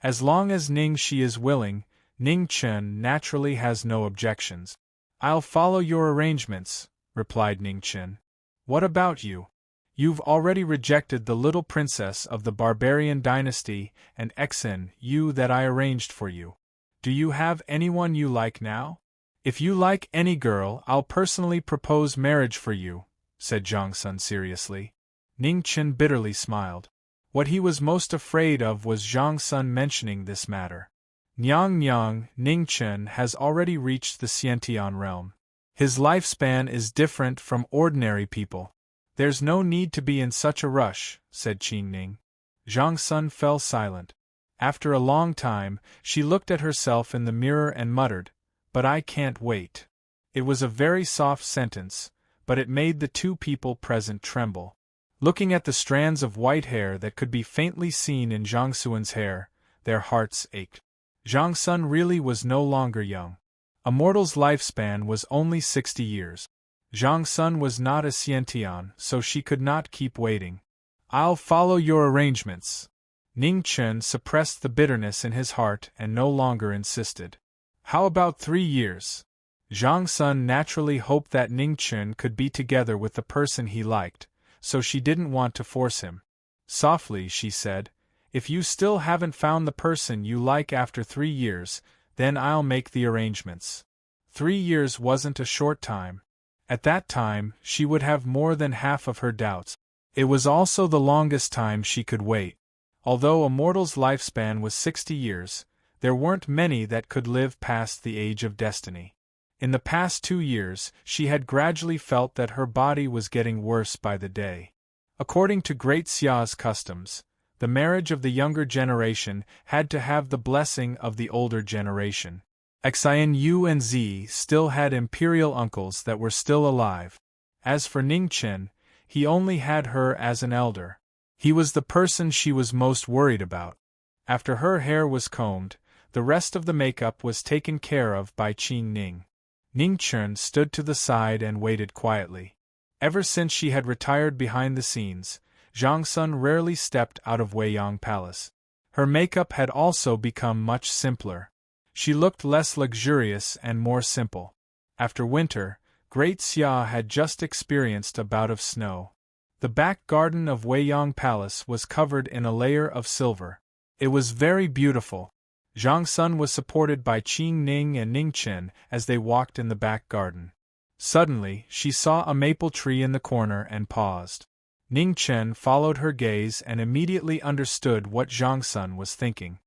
Speaker 1: As long as Ning Shi is willing, Ning Chen naturally has no objections. "I'll follow your arrangements," replied Ning Chen. "What about you? You've already rejected the little princess of the barbarian dynasty and Exin you that I arranged for you. Do you have anyone you like now? If you like any girl, I'll personally propose marriage for you," said Zhang Sun seriously. Ning Chen bitterly smiled. What he was most afraid of was Zhang Sun mentioning this matter. Nyang, Ning Chen has already reached the Xiantian realm. His lifespan is different from ordinary people. "There's no need to be in such a rush," said Qing Ning. Zhang Sun fell silent. After a long time, she looked at herself in the mirror and muttered, "But I can't wait." It was a very soft sentence, but it made the two people present tremble. Looking at the strands of white hair that could be faintly seen in Zhang Suan's hair, their hearts ached. Zhang Sun really was no longer young. A mortal's lifespan was only 60 years. Zhang Sun was not a Xiantian, so she could not keep waiting. "I'll follow your arrangements." Ning Chen suppressed the bitterness in his heart and no longer insisted. "How about 3 years?" Zhang Sun naturally hoped that Ning Chen could be together with the person he liked, so she didn't want to force him. Softly, she said, "If you still haven't found the person you like after 3 years, then I'll make the arrangements." 3 years wasn't a short time. At that time, she would have more than half of her doubts. It was also the longest time she could wait. Although a mortal's lifespan was 60 years, there weren't many that could live past the age of destiny. In the past 2 years, she had gradually felt that her body was getting worse by the day. According to Great Xia's customs, the marriage of the younger generation had to have the blessing of the older generation. Xian Yu and Zi still had imperial uncles that were still alive. As for Ning Chen, he only had her as an elder. He was the person she was most worried about. After her hair was combed, the rest of the makeup was taken care of by Qing Ning. Ning Chen stood to the side and waited quietly. Ever since she had retired behind the scenes, Zhang Sun rarely stepped out of Weiyang Palace. Her makeup had also become much simpler. She looked less luxurious and more simple. After winter, Great Xia had just experienced a bout of snow. The back garden of Weiyang Palace was covered in a layer of silver. It was very beautiful. Zhang Sun was supported by Qing Ning and Ning Chen as they walked in the back garden. Suddenly, she saw a maple tree in the corner and paused. Ning Chen followed her gaze and immediately understood what Zhang Sun was thinking.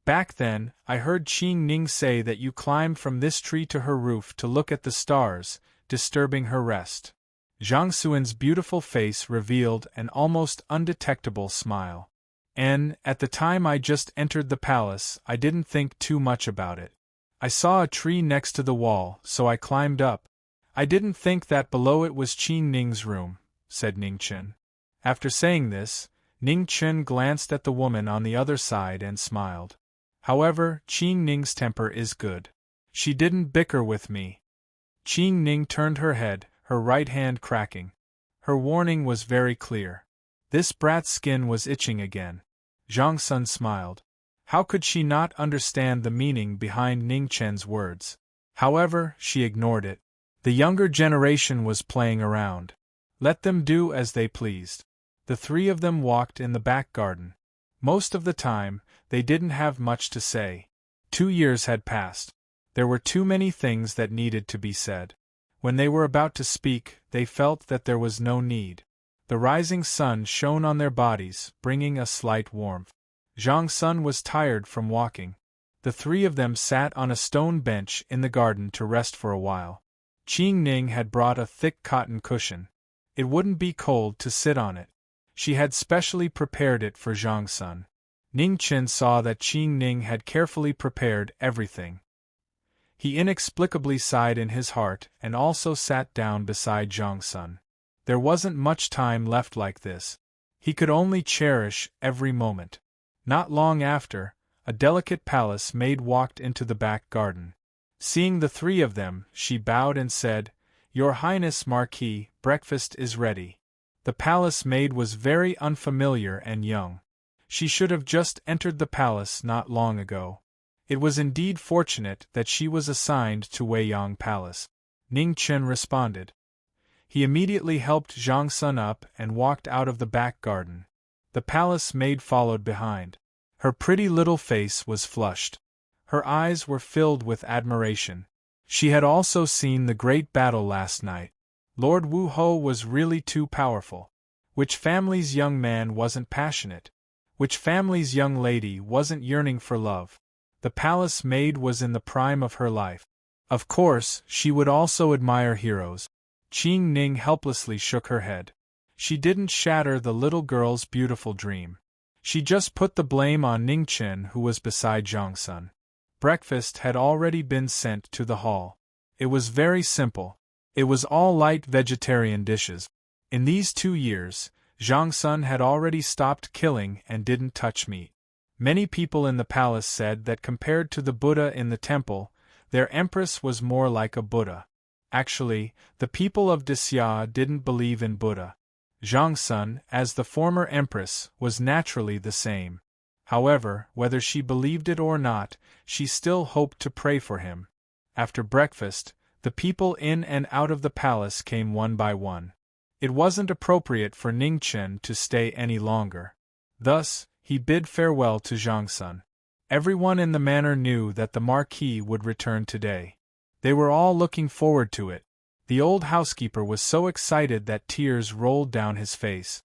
Speaker 1: "Back then, I heard Qing Ning say that you climbed from this tree to her roof to look at the stars, disturbing her rest." Zhang Suan's beautiful face revealed an almost undetectable smile. "And, at the time I just entered the palace, I didn't think too much about it. I saw a tree next to the wall, so I climbed up. I didn't think that below it was Qing Ning's room," said Ning Chen. After saying this, Ning Chen glanced at the woman on the other side and smiled. "However, Qing Ning's temper is good. She didn't bicker with me." Qing Ning turned her head, her right hand cracking. Her warning was very clear. This brat's skin was itching again. Zhang Sun smiled. How could she not understand the meaning behind Ning Chen's words? However, she ignored it. The younger generation was playing around. Let them do as they pleased. The three of them walked in the back garden. Most of the time, they didn't have much to say. 2 years had passed. There were too many things that needed to be said. When they were about to speak, they felt that there was no need. The rising sun shone on their bodies, bringing a slight warmth. Zhang Sun was tired from walking. The three of them sat on a stone bench in the garden to rest for a while. Qing Ning had brought a thick cotton cushion. It wouldn't be cold to sit on it. She had specially prepared it for Zhang Sun. Ning Chen saw that Qing Ning had carefully prepared everything. He inexplicably sighed in his heart and also sat down beside Zhang Sun. There wasn't much time left like this. He could only cherish every moment. Not long after, a delicate palace maid walked into the back garden. Seeing the three of them, she bowed and said, "Your Highness Marquis, breakfast is ready." The palace maid was very unfamiliar and young. She should have just entered the palace not long ago. It was indeed fortunate that she was assigned to Weiyang Palace. Ning Chen responded. He immediately helped Zhang Sun up and walked out of the back garden. The palace maid followed behind. Her pretty little face was flushed. Her eyes were filled with admiration. She had also seen the great battle last night. Lord Wu Ho was really too powerful. Which family's young man wasn't passionate? Which family's young lady wasn't yearning for love? The palace maid was in the prime of her life. Of course, she would also admire heroes. Qing Ning helplessly shook her head. She didn't shatter the little girl's beautiful dream. She just put the blame on Ning Chen, who was beside Zhang Sun. Breakfast had already been sent to the hall. It was very simple. It was all light vegetarian dishes. In these 2 years, Zhang Sun had already stopped killing and didn't touch meat. Many people in the palace said that compared to the Buddha in the temple, their empress was more like a Buddha. Actually, the people of Disya didn't believe in Buddha. Zhang Sun, as the former empress, was naturally the same. However, whether she believed it or not, she still hoped to pray for him. After breakfast, the people in and out of the palace came one by one. It wasn't appropriate for Ning Chen to stay any longer. Thus, he bid farewell to Zhang Sun. Everyone in the manor knew that the Marquis would return today. They were all looking forward to it. The old housekeeper was so excited that tears rolled down his face.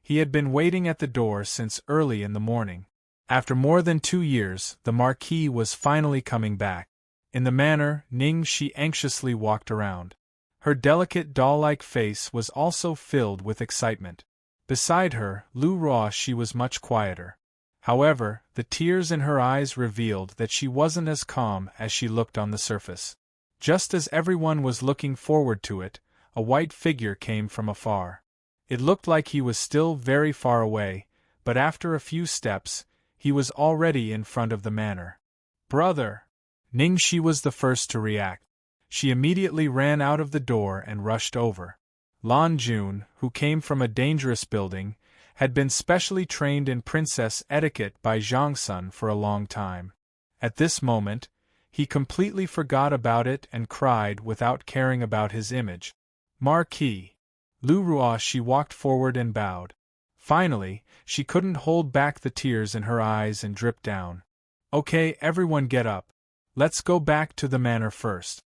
Speaker 1: He had been waiting at the door since early in the morning. After more than 2 years, the Marquis was finally coming back. In the manor, Ning Shi anxiously walked around. Her delicate doll-like face was also filled with excitement. Beside her, Lu Ruoshi was much quieter. However, the tears in her eyes revealed that she wasn't as calm as she looked on the surface. Just as everyone was looking forward to it, a white figure came from afar. It looked like he was still very far away, but after a few steps, he was already in front of the manor. "Brother!" Ning Shi was the first to react. She immediately ran out of the door and rushed over. Lan Jun, who came from a dangerous building, had been specially trained in princess etiquette by Zhang Sun for a long time. At this moment, he completely forgot about it and cried without caring about his image. "Marquis!" Lu Ruoshi walked forward and bowed. Finally, she couldn't hold back the tears in her eyes and dripped down. "Okay, everyone get up. Let's go back to the manor first."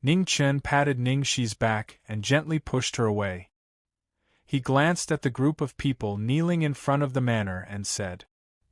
Speaker 1: Ning Chen patted Ning Shi's back and gently pushed her away. He glanced at the group of people kneeling in front of the manor and said,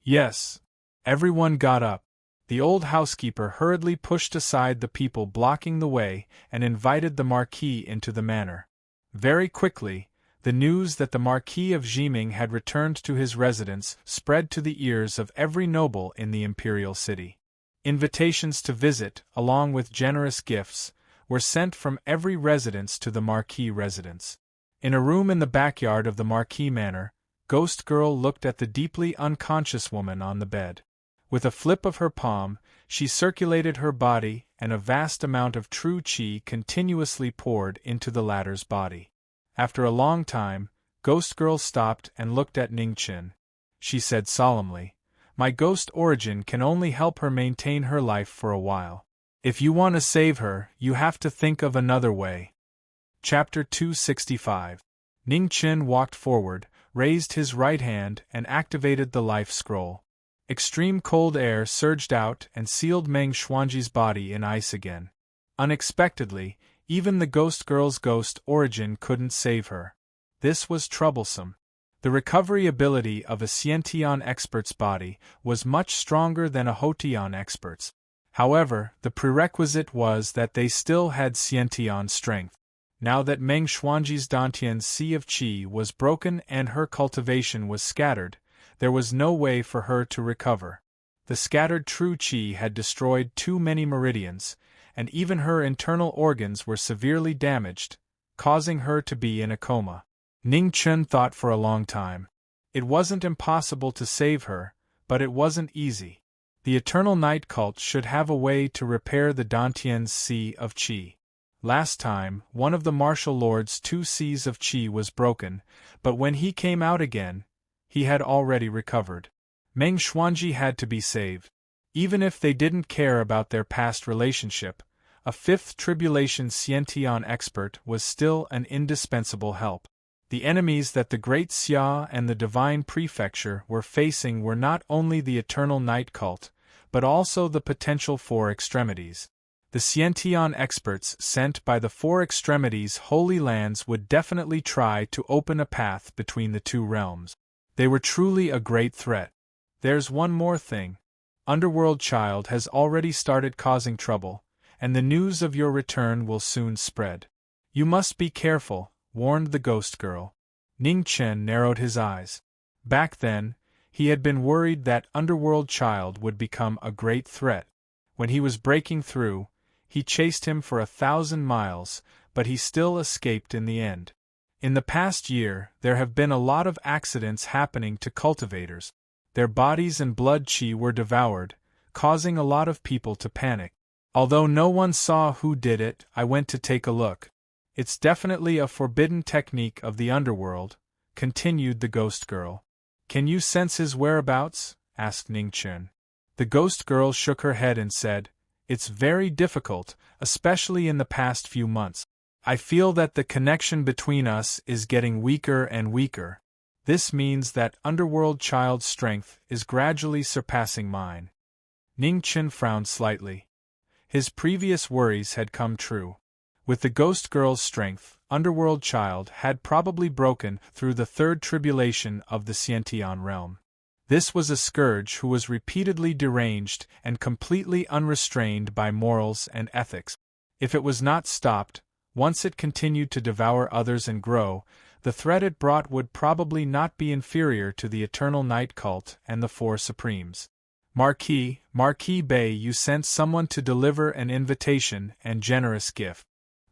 Speaker 1: "Yes." Everyone got up. The old housekeeper hurriedly pushed aside the people blocking the way and invited the Marquis into the manor. Very quickly, the news that the Marquis of Jiming had returned to his residence spread to the ears of every noble in the imperial city. Invitations to visit, along with generous gifts, were sent from every residence to the Marquis residence. In a room in the backyard of the Marquis manor, Ghost Girl looked at the deeply unconscious woman on the bed. With a flip of her palm, she circulated her body, and a vast amount of true qi continuously poured into the latter's body. After a long time, Ghost Girl stopped and looked at Ning Chen. She said solemnly, "My ghost origin can only help her maintain her life for a while. If you want to save her, you have to think of another way." Chapter 265. Ning Chen walked forward, raised his right hand and activated the life scroll. Extreme cold air surged out and sealed Meng Xuanji's body in ice again. Unexpectedly, Even the ghost girl's ghost origin couldn't save her. This was troublesome. The recovery ability of a Sciention expert's body was much stronger than a Hotion expert's. However, the prerequisite was that they still had Sciention strength. Now that Meng Xuanji's Dantian's sea of qi was broken and her cultivation was scattered, there was no way for her to recover. The scattered true qi had destroyed too many meridians, and even her internal organs were severely damaged, causing her to be in a coma. Ning Chen thought for a long time. It wasn't impossible to save her, but it wasn't easy. The Eternal Night Cult should have a way to repair the Dantian's sea of qi. Last time, one of the martial lord's 2 seas of qi was broken, but when he came out again, he had already recovered. Meng Xuanji had to be saved. Even if they didn't care about their past relationship, a 5th Tribulation Sciention expert was still an indispensable help. The enemies that the Great Xia and the Divine Prefecture were facing were not only the Eternal Night Cult, but also the potential 4 Extremities. The Sciention experts sent by the 4 Extremities Holy Lands would definitely try to open a path between the 2 realms. They were truly a great threat. There's one more thing. Underworld Child has already started causing trouble, and the news of your return will soon spread. You must be careful, warned the ghost girl. Ning Chen narrowed his eyes. Back then, he had been worried that Underworld Child would become a great threat. When he was breaking through, he chased him for 1,000 miles, but he still escaped in the end. In the past year, there have been a lot of accidents happening to cultivators. Their bodies and blood qi were devoured, causing a lot of people to panic. Although no one saw who did it, I went to take a look. It's definitely a forbidden technique of the underworld, continued the ghost girl. Can you sense his whereabouts? Asked Ning Chen. The ghost girl shook her head and said, It's very difficult, especially in the past few months. I feel that the connection between us is getting weaker and weaker. This means that Underworld Child's strength is gradually surpassing mine. Ning Chen frowned slightly. His previous worries had come true. With the ghost girl's strength, Underworld Child had probably broken through the 3rd tribulation of the Sciention realm. This was a scourge who was repeatedly deranged and completely unrestrained by morals and ethics. If it was not stopped, once it continued to devour others and grow, the threat it brought would probably not be inferior to the Eternal Night Cult and the 4 Supremes. Marquis Bey, you sent someone to deliver an invitation and generous gift.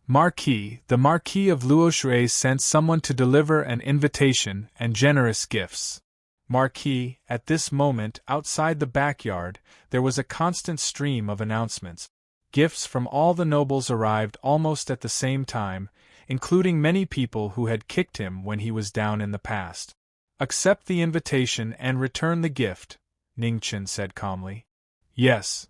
Speaker 1: Marquis, the Marquis of Luoshui sent someone to deliver an invitation and generous gifts. Marquis, at this moment, outside the backyard, there was a constant stream of announcements. Gifts from all the nobles arrived almost at the same time, including many people who had kicked him when he was down in the past. Accept the invitation and return the gift, Ning Chen said calmly. Yes.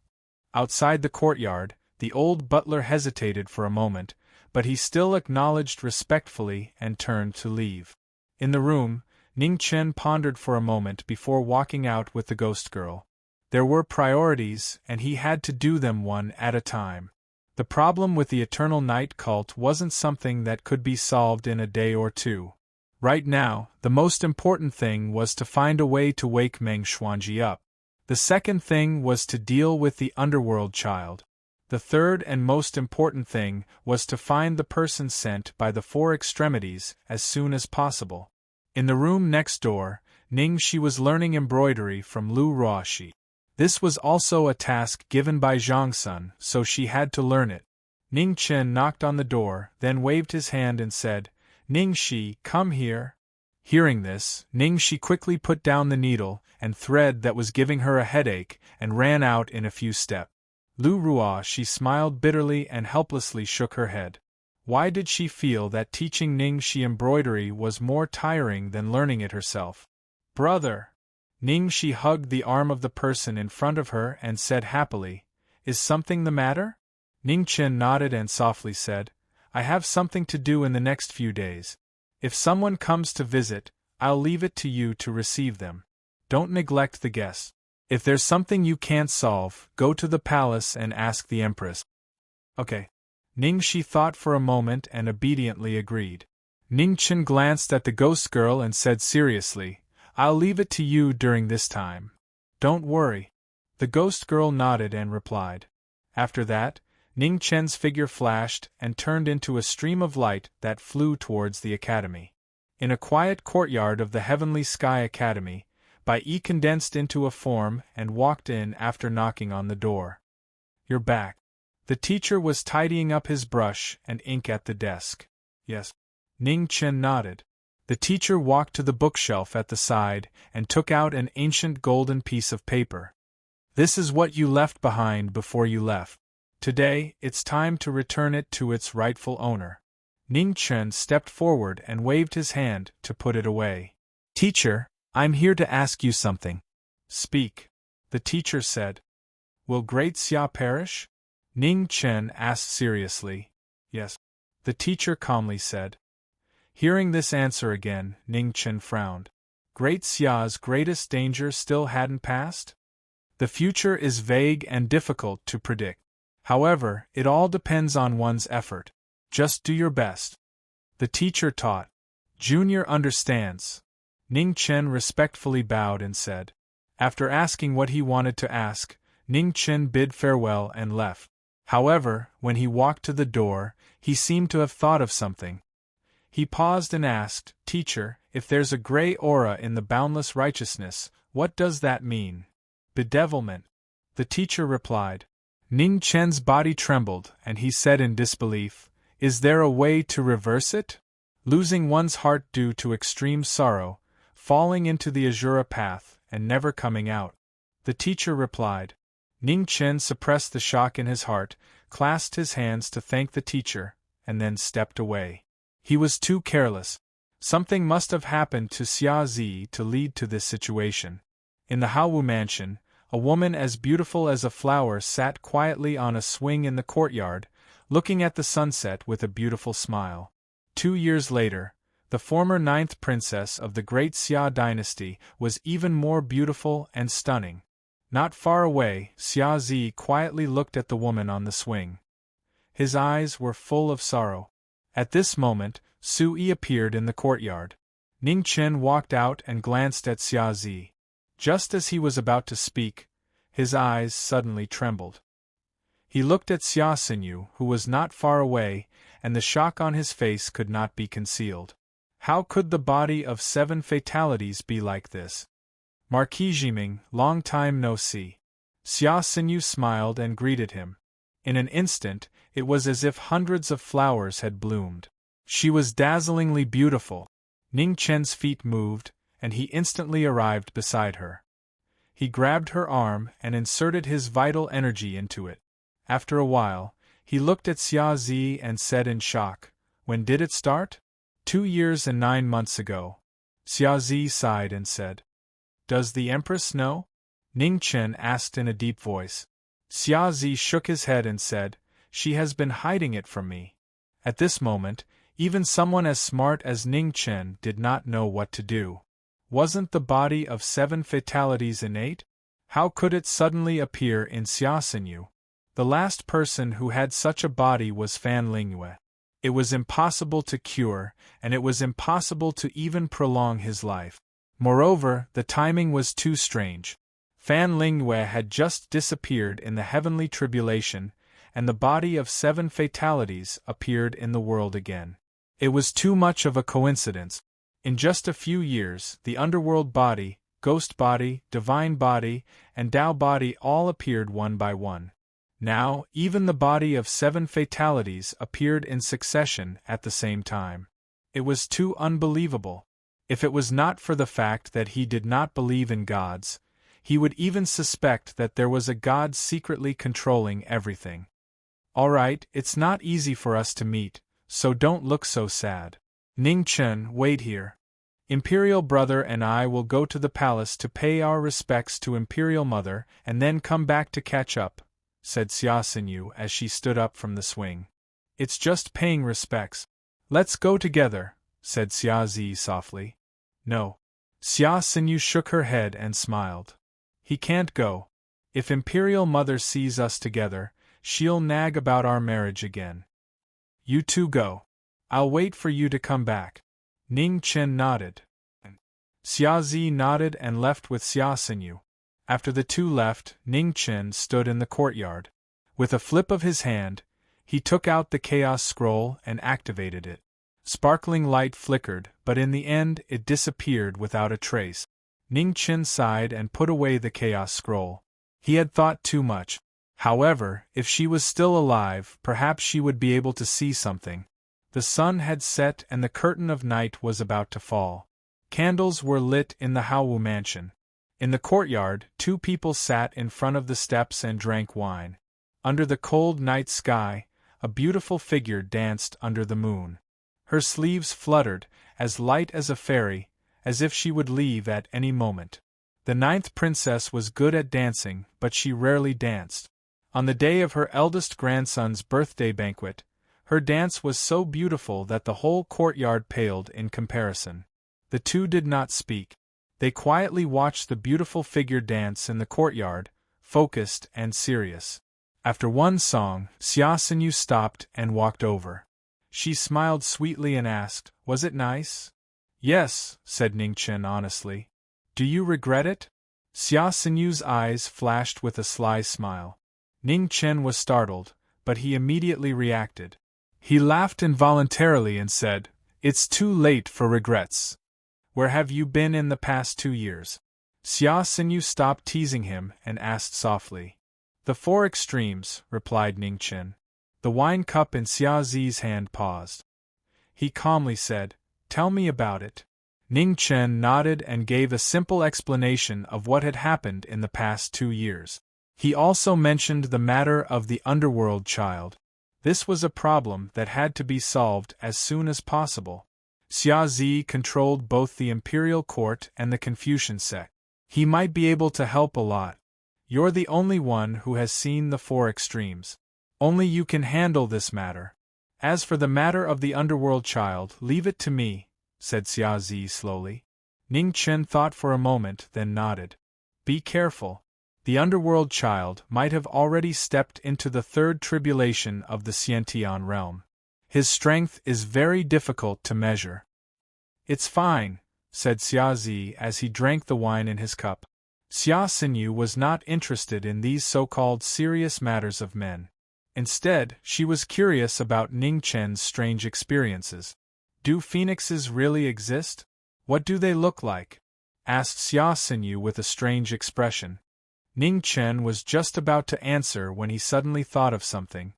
Speaker 1: Outside the courtyard, the old butler hesitated for a moment, but he still acknowledged respectfully and turned to leave. In the room, Ning Chen pondered for a moment before walking out with the ghost girl. There were priorities, and he had to do them one at a time. The problem with the Eternal Night Cult wasn't something that could be solved in a day or 2. Right now, the most important thing was to find a way to wake Meng Xuanji up. The second thing was to deal with the Underworld Child. The third and most important thing was to find the person sent by the 4 Extremities as soon as possible. In the room next door, Ning Shi was learning embroidery from Lu Ruoxi. This was also a task given by Zhang Sun, so she had to learn it. Ning Chen knocked on the door, then waved his hand and said, Ning Shi, come here. Hearing this, Ning Shi quickly put down the needle and thread that was giving her a headache and ran out in a few steps. Lu Ruoxi smiled bitterly and helplessly shook her head. Why did she feel that teaching Ning Shi embroidery was more tiring than learning it herself? Brother! Ning Shi hugged the arm of the person in front of her and said happily, Is something the matter? Ning Chen nodded and softly said, I have something to do in the next few days. If someone comes to visit, I'll leave it to you to receive them. Don't neglect the guests. If there's something you can't solve, go to the palace and ask the Empress. Okay. Ningxi thought for a moment and obediently agreed. Ningchen glanced at the ghost girl and said seriously, "I'll leave it to you during this time. Don't worry." The ghost girl nodded and replied. After that, Ningchen's figure flashed and turned into a stream of light that flew towards the academy. In a quiet courtyard of the Heavenly Sky Academy, Bai Yi condensed into a form and walked in after knocking on the door. "You're back." The teacher was tidying up his brush and ink at the desk. "Yes." Ning Chen nodded. The teacher walked to the bookshelf at the side and took out an ancient golden piece of paper. "This is what you left behind before you left. Today, it's time to return it to its rightful owner." Ning Chen stepped forward and waved his hand to put it away. "Teacher, I'm here to ask you something." "Speak," the teacher said. "Will Great Xia perish?" Ning Chen asked seriously. "Yes," the teacher calmly said. Hearing this answer again, Ning Chen frowned. Great Xia's greatest danger still hadn't passed? The future is vague and difficult to predict. However, it all depends on one's effort. Just do your best. The teacher taught. "Junior understands." Ning Chen respectfully bowed and said. After asking what he wanted to ask, Ning Chen bid farewell and left. However, when he walked to the door, he seemed to have thought of something. He paused and asked, "Teacher, if there's a gray aura in the boundless righteousness, what does that mean?" "Bedevilment," the teacher replied. Ning Chen's body trembled, and he said in disbelief, "Is there a way to reverse it? Losing one's heart due to extreme sorrow, falling into the Azura path, and never coming out." The teacher replied. Ning Chen suppressed the shock in his heart, clasped his hands to thank the teacher, and then stepped away. He was too careless. Something must have happened to Xia Zi to lead to this situation. In the Haowu mansion, a woman as beautiful as a flower sat quietly on a swing in the courtyard, looking at the sunset with a beautiful smile. 2 years later, the former 9th princess of the great Xia dynasty was even more beautiful and stunning. Not far away, Xia Zi quietly looked at the woman on the swing. His eyes were full of sorrow. At this moment, Su Yi appeared in the courtyard. Ning Chen walked out and glanced at Xia Zi. Just as he was about to speak, his eyes suddenly trembled. He looked at Xia Xinyu, who was not far away, and the shock on his face could not be concealed. How could the body of 7 fatalities be like this? "Marquis Jiming, long time no see." Xia Xinyu smiled and greeted him. In an instant, it was as if hundreds of flowers had bloomed. She was dazzlingly beautiful. Ning Chen's feet moved, and he instantly arrived beside her. He grabbed her arm and inserted his vital energy into it. After a while, he looked at Xia Zi and said in shock, "When did it start?" 2 years and 9 months ago." Xia Zi sighed and said. "Does the Empress know?" Ning Chen asked in a deep voice. Xia Zi shook his head and said, "She has been hiding it from me." At this moment, even someone as smart as Ning Chen did not know what to do. Wasn't the body of 7 fatalities innate? How could it suddenly appear in Xia Xinyu? The last person who had such a body was Fan Lingyue. It was impossible to cure, and it was impossible to even prolong his life. Moreover, the timing was too strange. Fan Lingyue had just disappeared in the heavenly tribulation, and the body of 7 fatalities appeared in the world again. It was too much of a coincidence. In just a few years, the underworld body, ghost body, divine body, and Tao body all appeared one by one. Now, even the body of 7 fatalities appeared in succession at the same time. It was too unbelievable. If it was not for the fact that he did not believe in gods, he would even suspect that there was a god secretly controlling everything. "All right, it's not easy for us to meet, so don't look so sad. Ning Chen, wait here. Imperial Brother and I will go to the palace to pay our respects to Imperial Mother and then come back to catch up," said Xia Xinyu as she stood up from the swing. "It's just paying respects." "Let's go together," said Xia Zi softly. "No." Xia Xinyu shook her head and smiled. "He can't go. If Imperial Mother sees us together, she'll nag about our marriage again. You two go. I'll wait for you to come back. Ning Chen nodded. Xia Zi nodded and left with Xia Xinyu. After the two left, Ning Chen stood in the courtyard. With a flip of his hand, he took out the Chaos Scroll and activated it. Sparkling light flickered, but in the end it disappeared without a trace. Ning Chen sighed and put away the Chaos Scroll. He had thought too much. However, if she was still alive, perhaps she would be able to see something. The sun had set and the curtain of night was about to fall. Candles were lit in the Haowu mansion. In the courtyard, two people sat in front of the steps and drank wine. Under the cold night sky, a beautiful figure danced under the moon. Her sleeves fluttered, as light as a fairy, as if she would leave at any moment. The 9th princess was good at dancing, but she rarely danced. On the day of her eldest grandson's birthday banquet, her dance was so beautiful that the whole courtyard paled in comparison. The two did not speak. They quietly watched the beautiful figure dance in the courtyard, focused and serious. After one song, Xia Xinyu stopped and walked over. She smiled sweetly and asked, "Was it nice?" "Yes," said Ning Chen honestly. "Do you regret it?" Xia Xinyu's eyes flashed with a sly smile. Ning Chen was startled, but he immediately reacted. He laughed involuntarily and said, "It's too late for regrets. Where have you been in the past 2 years?" Xia Xinyu stopped teasing him and asked softly. "The 4 extremes," replied Ning Chen. The wine cup in Xia Zi's hand paused. He calmly said, "Tell me about it." Ning Chen nodded and gave a simple explanation of what had happened in the past 2 years. He also mentioned the matter of the underworld child. This was a problem that had to be solved as soon as possible. Xia Zi controlled both the imperial court and the Confucian sect. He might be able to help a lot. You're the only one who has seen the 4 extremes. Only you can handle this matter. As for the matter of the underworld child, leave it to me, said Xia Zi slowly. Ning Chen thought for a moment, then nodded. Be careful. The underworld child might have already stepped into the 3rd tribulation of the Xiantian realm. His strength is very difficult to measure. It's fine, said Xia Zi as he drank the wine in his cup. Xia Xinyu was not interested in these so-called serious matters of men. Instead, she was curious about Ning Chen's strange experiences. Do phoenixes really exist? What do they look like? Asked Xia Xinyu with a strange expression. Ning Chen was just about to answer when he suddenly thought of something.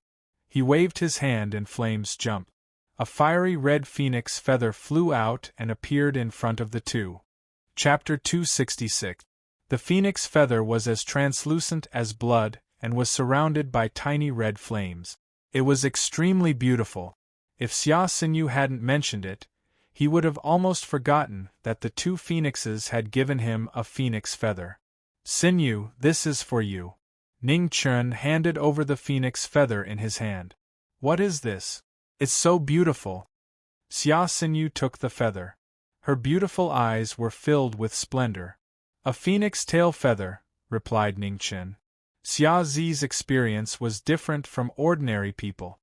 Speaker 1: He waved his hand and flames jumped. A fiery red phoenix feather flew out and appeared in front of the two. Chapter 266. The phoenix feather was as translucent as blood and was surrounded by tiny red flames. It was extremely beautiful. If Xia Xinyu hadn't mentioned it, he would have almost forgotten that the 2 phoenixes had given him a phoenix feather. Xinyu, this is for you. Ning Chen handed over the phoenix feather in his hand. What is this? It's so beautiful. Xia Xinyu took the feather. Her beautiful eyes were filled with splendor. A phoenix tail feather, replied Ning Chen. Xia Zi's experience was different from ordinary people.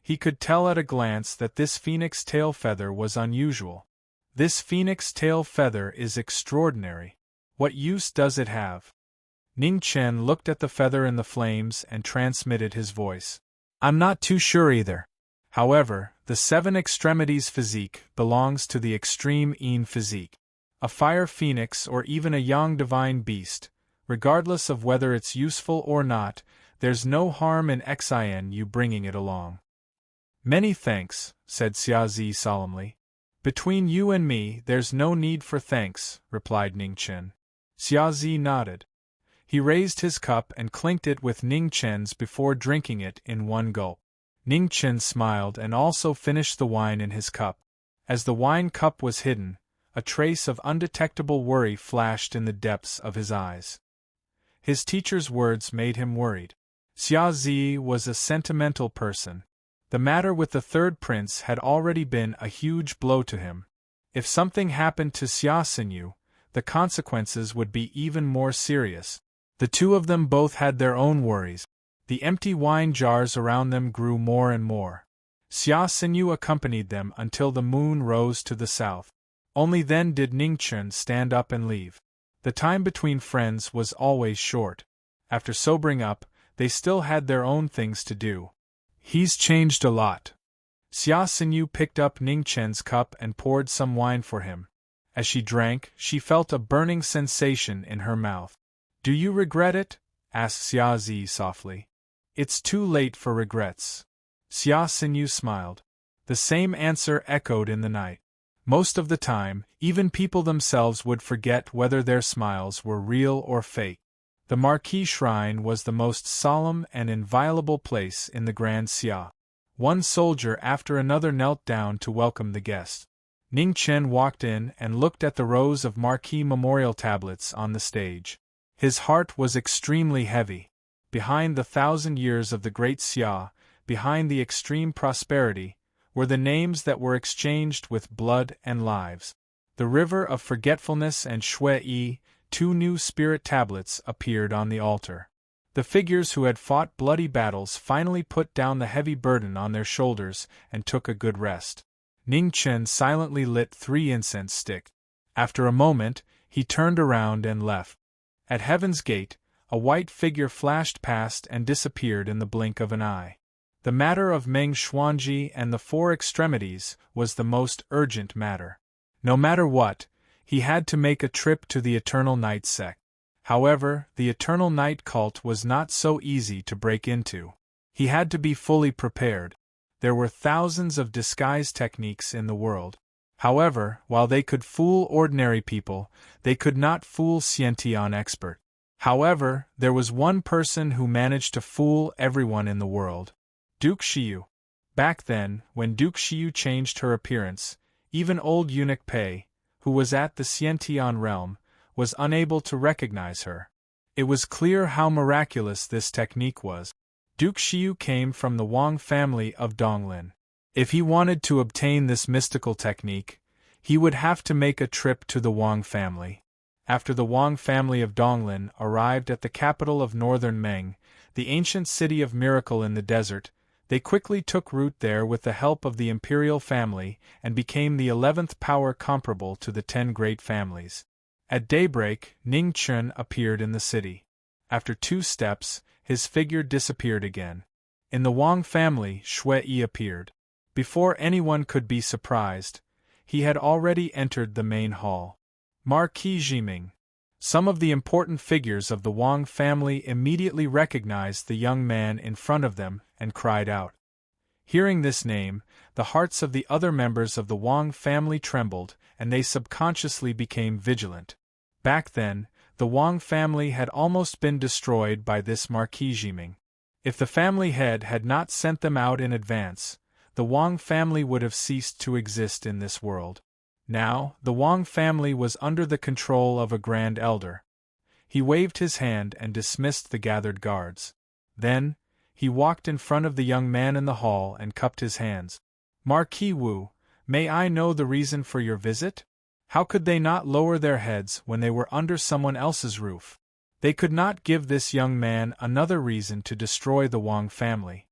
Speaker 1: He could tell at a glance that this phoenix tail feather was unusual. This phoenix tail feather is extraordinary. What use does it have? Ning Chen looked at the feather in the flames and transmitted his voice. I'm not too sure either. However, the 7 extremities physique belongs to the extreme Yin physique. A fire phoenix or even a yang divine beast, regardless of whether it's useful or not, there's no harm in Xin you bringing it along. Many thanks, said Xia Zi solemnly. Between you and me, there's no need for thanks, replied Ning Chen. Xia Zi nodded. He raised his cup and clinked it with Ning Chen's before drinking it in one gulp. Ning Chen smiled and also finished the wine in his cup. As the wine cup was hidden, a trace of undetectable worry flashed in the depths of his eyes. His teacher's words made him worried. Xia Zi was a sentimental person. The matter with the 3rd prince had already been a huge blow to him. If something happened to Xia Xinyu, the consequences would be even more serious. The two of them both had their own worries. The empty wine jars around them grew more and more. Xia Xinyu accompanied them until the moon rose to the south. Only then did Ningchen stand up and leave. The time between friends was always short. After sobering up, they still had their own things to do. He's changed a lot. Xia Xinyu picked up Ningchen's cup and poured some wine for him. As she drank, she felt a burning sensation in her mouth. Do you regret it? Asked Xia Zi softly. It's too late for regrets. Xia Xinyu smiled. The same answer echoed in the night. Most of the time, even people themselves would forget whether their smiles were real or fake. The Marquis shrine was the most solemn and inviolable place in the Grand Xia. One soldier after another knelt down to welcome the guest. Ningchen walked in and looked at the rows of Marquis memorial tablets on the stage. His heart was extremely heavy. Behind the 1,000 years of the Great Xia, behind the extreme prosperity, were the names that were exchanged with blood and lives. The River of Forgetfulness and Shui, 2 new spirit tablets appeared on the altar. The figures who had fought bloody battles finally put down the heavy burden on their shoulders and took a good rest. Ningchen silently lit 3 incense sticks. After a moment, he turned around and left. At Heaven's Gate, a white figure flashed past and disappeared in the blink of an eye. The matter of Meng Xuanji and the 4 extremities was the most urgent matter. No matter what, he had to make a trip to the Eternal Night sect. However, the Eternal Night cult was not so easy to break into. He had to be fully prepared. There were thousands of disguise techniques in the world. However, while they could fool ordinary people, they could not fool Xiantian expert. However, there was one person who managed to fool everyone in the world. Duke Xiu. Back then, when Duke Xiu changed her appearance, even old eunuch Pei, who was at the Xiantian realm, was unable to recognize her. It was clear how miraculous this technique was. Duke Xiu came from the Wang family of Donglin. If he wanted to obtain this mystical technique, he would have to make a trip to the Wang family. After the Wang family of Donglin arrived at the capital of northern Meng, the ancient city of Miracle in the desert, they quickly took root there with the help of the imperial family and became the 11th power comparable to the 10 great families. At daybreak, Ningchen appeared in the city. After 2 steps, his figure disappeared again. In the Wang family, Shui appeared. Before anyone could be surprised, he had already entered the main hall. Marquis Jiming. Some of the important figures of the Wang family immediately recognized the young man in front of them and cried out. Hearing this name, the hearts of the other members of the Wang family trembled, and they subconsciously became vigilant. Back then, the Wang family had almost been destroyed by this Marquis Jiming. If the family head had not sent them out in advance, the Wang family would have ceased to exist in this world. Now, the Wang family was under the control of a Grand Elder. He waved his hand and dismissed the gathered guards. Then, he walked in front of the young man in the hall and cupped his hands. Marquis Wu, may I know the reason for your visit? How could they not lower their heads when they were under someone else's roof? They could not give this young man another reason to destroy the Wang family.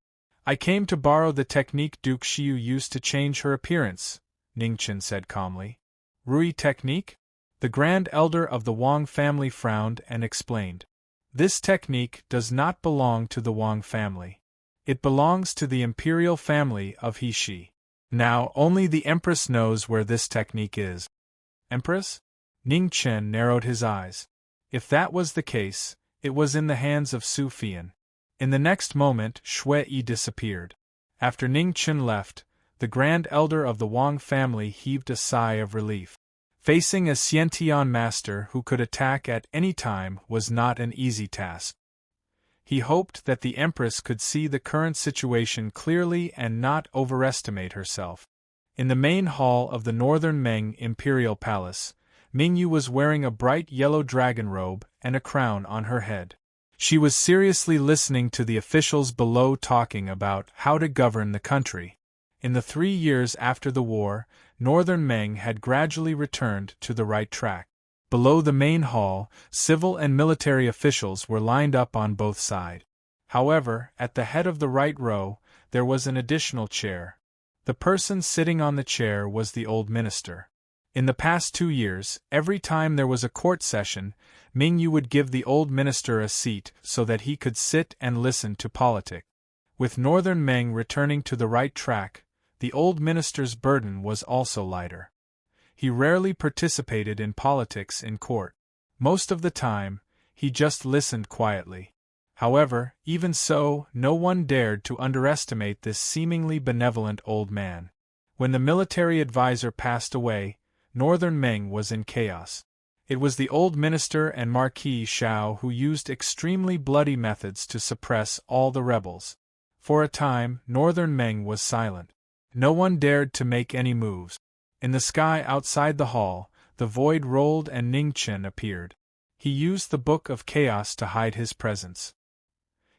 Speaker 1: I came to borrow the technique Duke Xiu used to change her appearance, Ningchen said calmly. Rui technique? The Grand Elder of the Wang family frowned and explained. This technique does not belong to the Wang family. It belongs to the imperial family of Heshi. Now only the Empress knows where this technique is. Empress? Ningchen narrowed his eyes. If that was the case, it was in the hands of Su Fian. In the next moment, Shui disappeared. After Ningchen left, the Grand Elder of the Wang family heaved a sigh of relief. Facing a Xiantian master who could attack at any time was not an easy task. He hoped that the Empress could see the current situation clearly and not overestimate herself. In the main hall of the Northern Meng Imperial Palace, Mingyu was wearing a bright yellow dragon robe and a crown on her head. She was seriously listening to the officials below talking about how to govern the country. In the 3 years after the war, Northern Meng had gradually returned to the right track. Below the main hall, civil and military officials were lined up on both sides. However, at the head of the right row, there was an additional chair, The person sitting on the chair was the old minister. In the past 2 years, every time there was a court session, Mingyu would give the old minister a seat so that he could sit and listen to politics. With Northern Meng returning to the right track, the old minister's burden was also lighter. He rarely participated in politics in court. Most of the time, he just listened quietly. However, even so, no one dared to underestimate this seemingly benevolent old man. When the military advisor passed away, Northern Meng was in chaos. It was the old minister and Marquis Shao who used extremely bloody methods to suppress all the rebels. For a time, Northern Meng was silent. No one dared to make any moves. In the sky outside the hall, the void rolled and Ningchen appeared. He used the Book of Chaos to hide his presence.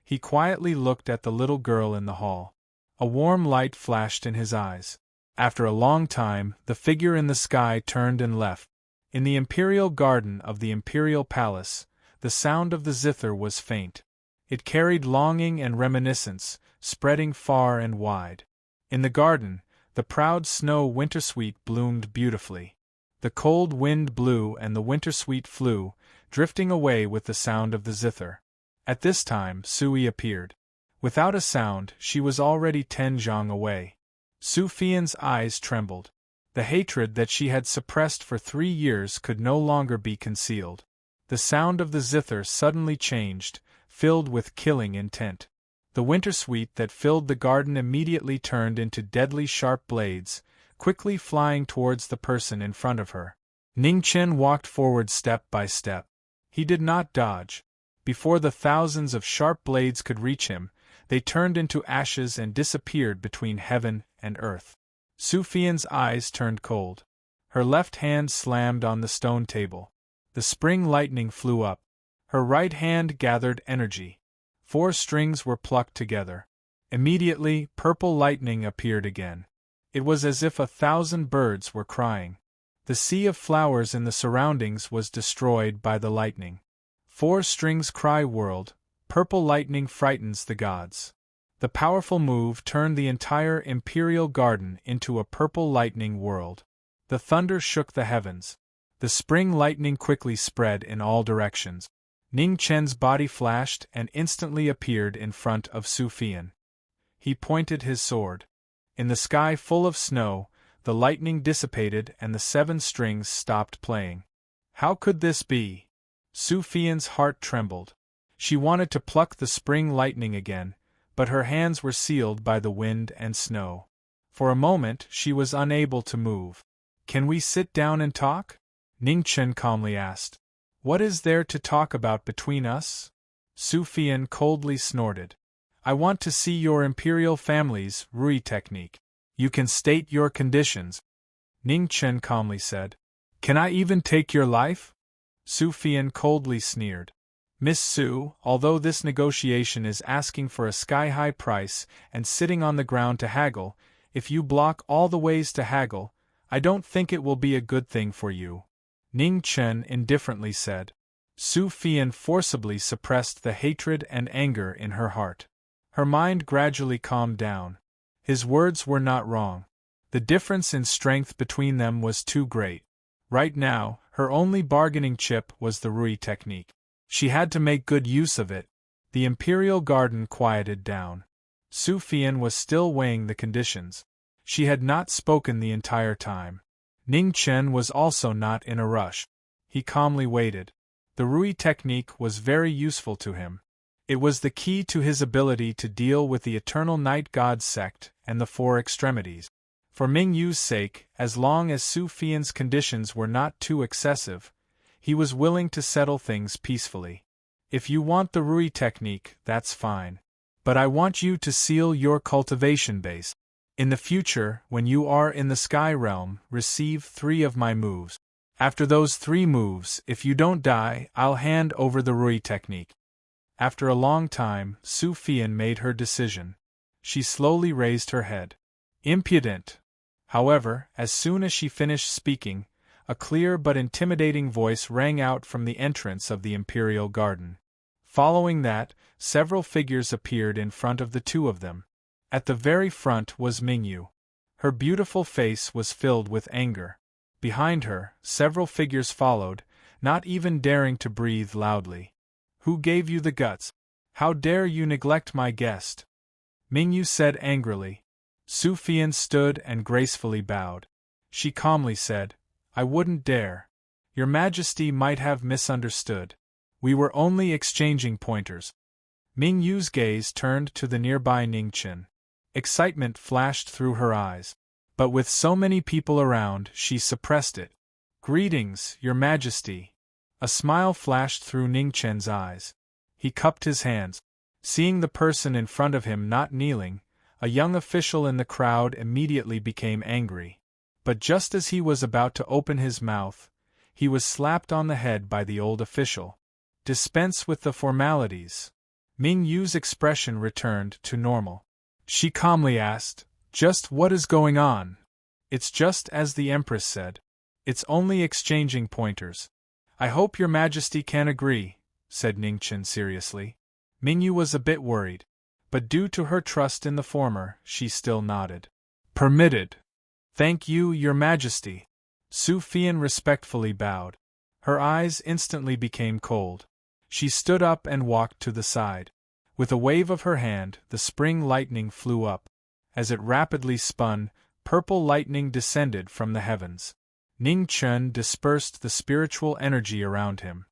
Speaker 1: He quietly looked at the little girl in the hall. A warm light flashed in his eyes. After a long time, the figure in the sky turned and left. In the imperial garden of the imperial palace, the sound of the zither was faint. It carried longing and reminiscence, spreading far and wide. In the garden, the proud snow wintersweet bloomed beautifully. The cold wind blew and the wintersweet flew, drifting away with the sound of the zither. At this time, Sui appeared. Without a sound, she was already 10 zhang away. Su Fian's eyes trembled. The hatred that she had suppressed for 3 years could no longer be concealed. The sound of the zither suddenly changed, filled with killing intent. The wintersweet that filled the garden immediately turned into deadly sharp blades, quickly flying towards the person in front of her. Ningchen walked forward step by step. He did not dodge. Before the thousands of sharp blades could reach him, they turned into ashes and disappeared between heaven and earth. Su Fian's eyes turned cold. Her left hand slammed on the stone table. The spring lightning flew up. Her right hand gathered energy. 4 strings were plucked together. Immediately, purple lightning appeared again. It was as if 1,000 birds were crying. The sea of flowers in the surroundings was destroyed by the lightning. 4 strings cry world, purple lightning frightens the gods. The powerful move turned the entire imperial garden into a purple lightning world. The thunder shook the heavens. The spring lightning quickly spread in all directions. Ning Chen's body flashed and instantly appeared in front of Su Fian. He pointed his sword. In the sky full of snow, the lightning dissipated and the 7 strings stopped playing. How could this be? Su Fian's heart trembled. She wanted to pluck the spring lightning again, but her hands were sealed by the wind and snow. For a moment she was unable to move. "Can we sit down and talk?" Ningchen calmly asked. "What is there to talk about between us?" Su Fian coldly snorted. "I want to see your imperial family's Rui technique. You can state your conditions." Ningchen calmly said. "Can I even take your life?" Su Fian coldly sneered. "Miss Su, although this negotiation is asking for a sky-high price and sitting on the ground to haggle, if you block all the ways to haggle, I don't think it will be a good thing for you," Ning Chen indifferently said. Su Fian forcibly suppressed the hatred and anger in her heart. Her mind gradually calmed down. His words were not wrong. The difference in strength between them was too great. Right now, her only bargaining chip was the Rui technique. She had to make good use of it. The imperial garden quieted down. Su Fian was still weighing the conditions. She had not spoken the entire time. Ning Chen was also not in a rush. He calmly waited. The Rui technique was very useful to him. It was the key to his ability to deal with the Eternal Night God sect and the 4 extremities. For Ming Yu's sake, as long as Su Fian's conditions were not too excessive, he was willing to settle things peacefully. "If you want the Rui technique, that's fine. But I want you to seal your cultivation base. In the future, when you are in the Sky Realm, receive 3 of my moves. After those 3 moves, if you don't die, I'll hand over the Rui technique." After a long time, Su Fian made her decision. She slowly raised her head. "Impudent!" However, as soon as she finished speaking, a clear but intimidating voice rang out from the entrance of the imperial garden. Following that, several figures appeared in front of the 2 of them. At the very front was Mingyu. Her beautiful face was filled with anger. Behind her, several figures followed, not even daring to breathe loudly. Who gave you the guts? How dare you neglect my guest? Mingyu said angrily. Su Fian stood and gracefully bowed. She calmly said, I wouldn't dare. Your Majesty might have misunderstood. We were only exchanging pointers. Mingyu's gaze turned to the nearby Ningchen. Excitement flashed through her eyes. But with so many people around, she suppressed it. Greetings, Your Majesty. A smile flashed through Ningchen's eyes. He cupped his hands. Seeing the person in front of him not kneeling, a young official in the crowd immediately became angry. But just as he was about to open his mouth, he was slapped on the head by the old official. Dispense with the formalities. Mingyu's expression returned to normal. She calmly asked, Just what is going on? It's just as the Empress said. It's only exchanging pointers. I hope Your Majesty can agree, said Ningchen seriously. Mingyu was a bit worried, but due to her trust in the former, she still nodded. Permitted. Thank you, Your Majesty. Su Fian respectfully bowed. Her eyes instantly became cold. She stood up and walked to the side. With a wave of her hand, the spring lightning flew up. As it rapidly spun, purple lightning descended from the heavens. Ningchen dispersed the spiritual energy around him.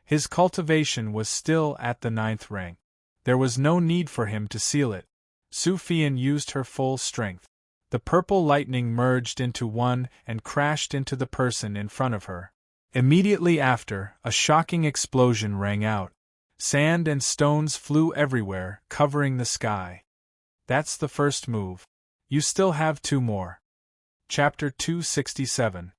Speaker 1: His cultivation was still at the 9th rank. There was no need for him to seal it. Su Fian used her full strength. The purple lightning merged into one and crashed into the person in front of her. Immediately after, a shocking explosion rang out. Sand and stones flew everywhere, covering the sky. That's the first move. You still have 2 more. Chapter 267.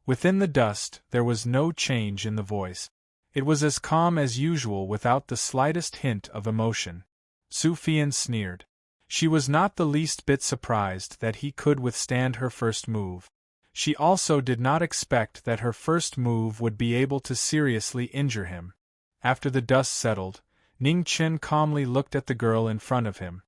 Speaker 1: Within the dust, there was no change in the voice. It was as calm as usual without the slightest hint of emotion. Su Fian sneered. She was not the least bit surprised that he could withstand her first move. She also did not expect that her first move would be able to seriously injure him. After the dust settled, Ningchen calmly looked at the girl in front of him.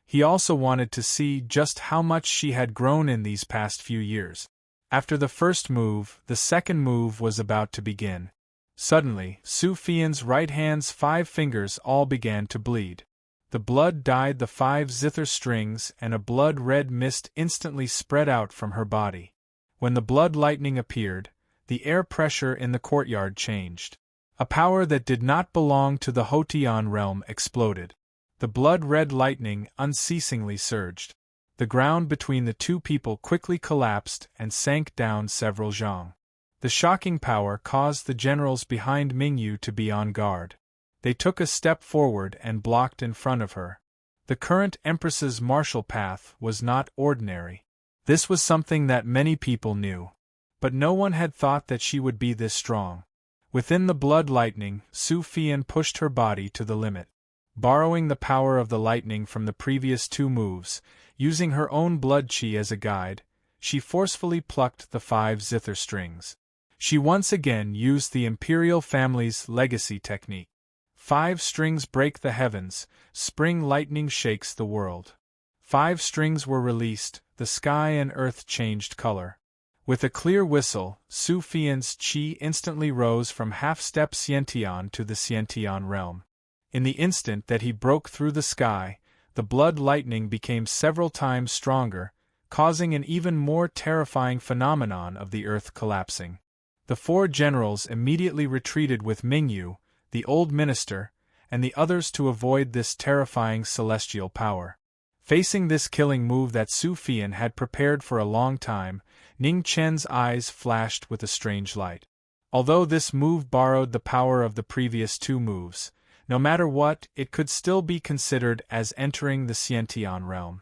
Speaker 1: He also wanted to see just how much she had grown in these past few years. After the first move, the second move was about to begin. Suddenly, Su Fian's right hand's 5 fingers all began to bleed. The blood dyed the 5 zither strings and a blood-red mist instantly spread out from her body. When the blood lightning appeared, the air pressure in the courtyard changed. A power that did not belong to the Hotian realm exploded. The blood-red lightning unceasingly surged. The ground between the 2 people quickly collapsed and sank down several zhang. The shocking power caused the generals behind Mingyu to be on guard. They took a step forward and blocked in front of her. The current Empress's martial path was not ordinary. This was something that many people knew. But no one had thought that she would be this strong. Within the blood lightning, Su Fian pushed her body to the limit. Borrowing the power of the lightning from the previous 2 moves, using her own blood qi as a guide, she forcefully plucked the 5 zither strings. She once again used the imperial family's legacy technique. 5 strings break the heavens, spring lightning shakes the world. 5 strings were released, the sky and earth changed color. With a clear whistle, Su Fian's qi instantly rose from half-step Xiantian to the Xiantian realm. In the instant that he broke through the sky, the blood lightning became several times stronger, causing an even more terrifying phenomenon of the earth collapsing. The 4 generals immediately retreated with Mingyu, the old minister, and the others to avoid this terrifying celestial power. Facing this killing move that Su Fian had prepared for a long time, Ningchen's eyes flashed with a strange light. Although this move borrowed the power of the previous 2 moves, no matter what, it could still be considered as entering the Xiantian realm.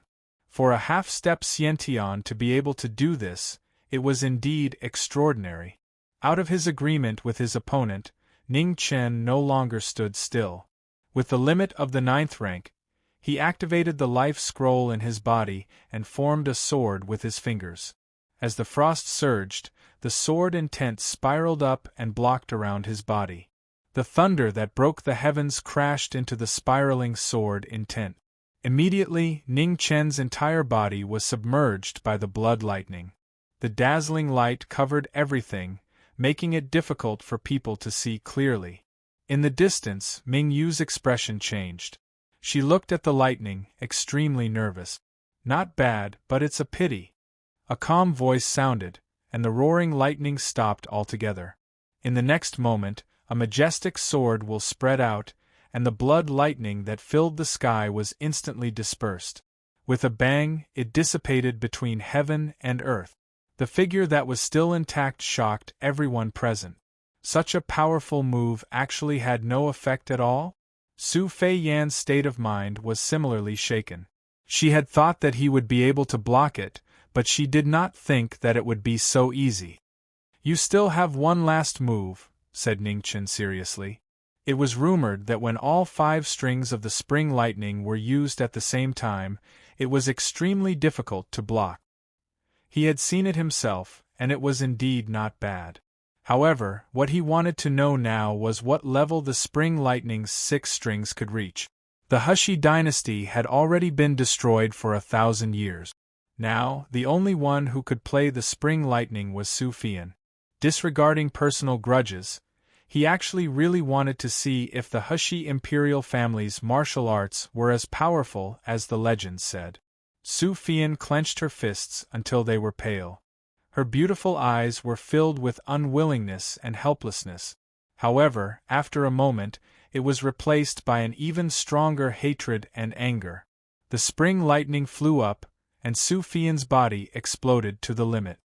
Speaker 1: For a half-step Xiantian to be able to do this, it was indeed extraordinary. Out of his agreement with his opponent, Ningchen no longer stood still. With the limit of the 9th rank, he activated the life scroll in his body and formed a sword with his fingers. As the frost surged, the sword intent spiraled up and blocked around his body. The thunder that broke the heavens crashed into the spiraling sword intent. Immediately, Ning Chen's entire body was submerged by the blood lightning. The dazzling light covered everything, making it difficult for people to see clearly. In the distance, Ming Yu's expression changed. She looked at the lightning, extremely nervous. "Not bad, but it's a pity." A calm voice sounded, and the roaring lightning stopped altogether. In the next moment, a majestic sword will spread out, and the blood lightning that filled the sky was instantly dispersed. With a bang, it dissipated between heaven and earth. The figure that was still intact shocked everyone present. Such a powerful move actually had no effect at all? Su Feiyan's state of mind was similarly shaken. She had thought that he would be able to block it, but she did not think that it would be so easy. "You still have one last move," said Ningchen seriously. It was rumored that when all 5 strings of the spring lightning were used at the same time, it was extremely difficult to block. He had seen it himself, and it was indeed not bad. However, what he wanted to know now was what level the spring lightning's 6 strings could reach. The Hushi dynasty had already been destroyed for 1,000 years. Now, the only one who could play the spring lightning was Su Feiyan. Disregarding personal grudges, he actually really wanted to see if the Hushi imperial family's martial arts were as powerful as the legends said. Su Feiyan clenched her fists until they were pale. Her beautiful eyes were filled with unwillingness and helplessness. However, after a moment, it was replaced by an even stronger hatred and anger. The spring lightning flew up, and Su Feiyan's body exploded to the limit.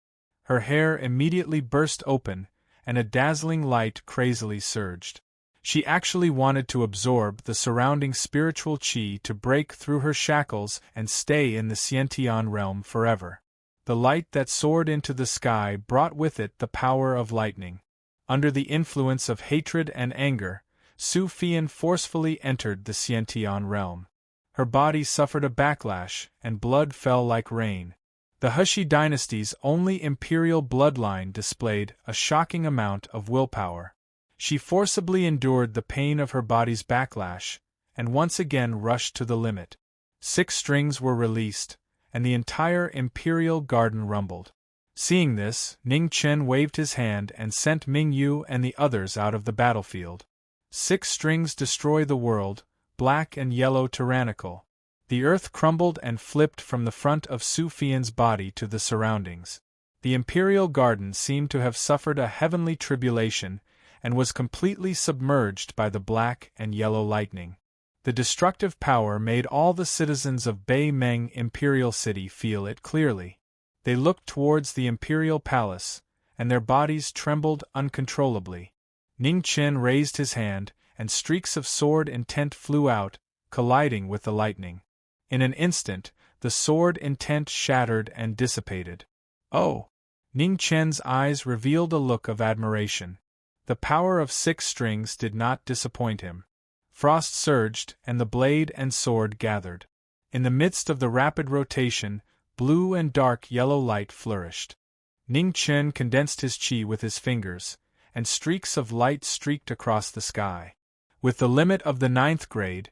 Speaker 1: Her hair immediately burst open, and a dazzling light crazily surged. She actually wanted to absorb the surrounding spiritual qi to break through her shackles and stay in the Xiantian realm forever. The light that soared into the sky brought with it the power of lightning. Under the influence of hatred and anger, Su Feiyan forcefully entered the Xiantian realm. Her body suffered a backlash, and blood fell like rain. The Hushi dynasty's only imperial bloodline displayed a shocking amount of willpower. She forcibly endured the pain of her body's backlash, and once again rushed to the limit. 6 strings were released, and the entire imperial garden rumbled. Seeing this, Ning Chen waved his hand and sent Ming Yu and the others out of the battlefield. 6 strings destroy the world, black and yellow tyrannical. The earth crumbled and flipped from the front of Su Feiyan's body to the surroundings. The imperial garden seemed to have suffered a heavenly tribulation, and was completely submerged by the black and yellow lightning. The destructive power made all the citizens of Bei Meng Imperial City feel it clearly. They looked towards the imperial palace, and their bodies trembled uncontrollably. Ning Chen raised his hand, and streaks of sword intent flew out, colliding with the lightning. In an instant, the sword intent shattered and dissipated. "Oh!" Ning Chen's eyes revealed a look of admiration. The power of 6 strings did not disappoint him. Frost surged, and the blade and sword gathered. In the midst of the rapid rotation, blue and dark yellow light flourished. Ning Chen condensed his qi with his fingers, and streaks of light streaked across the sky. With the limit of the 9th grade,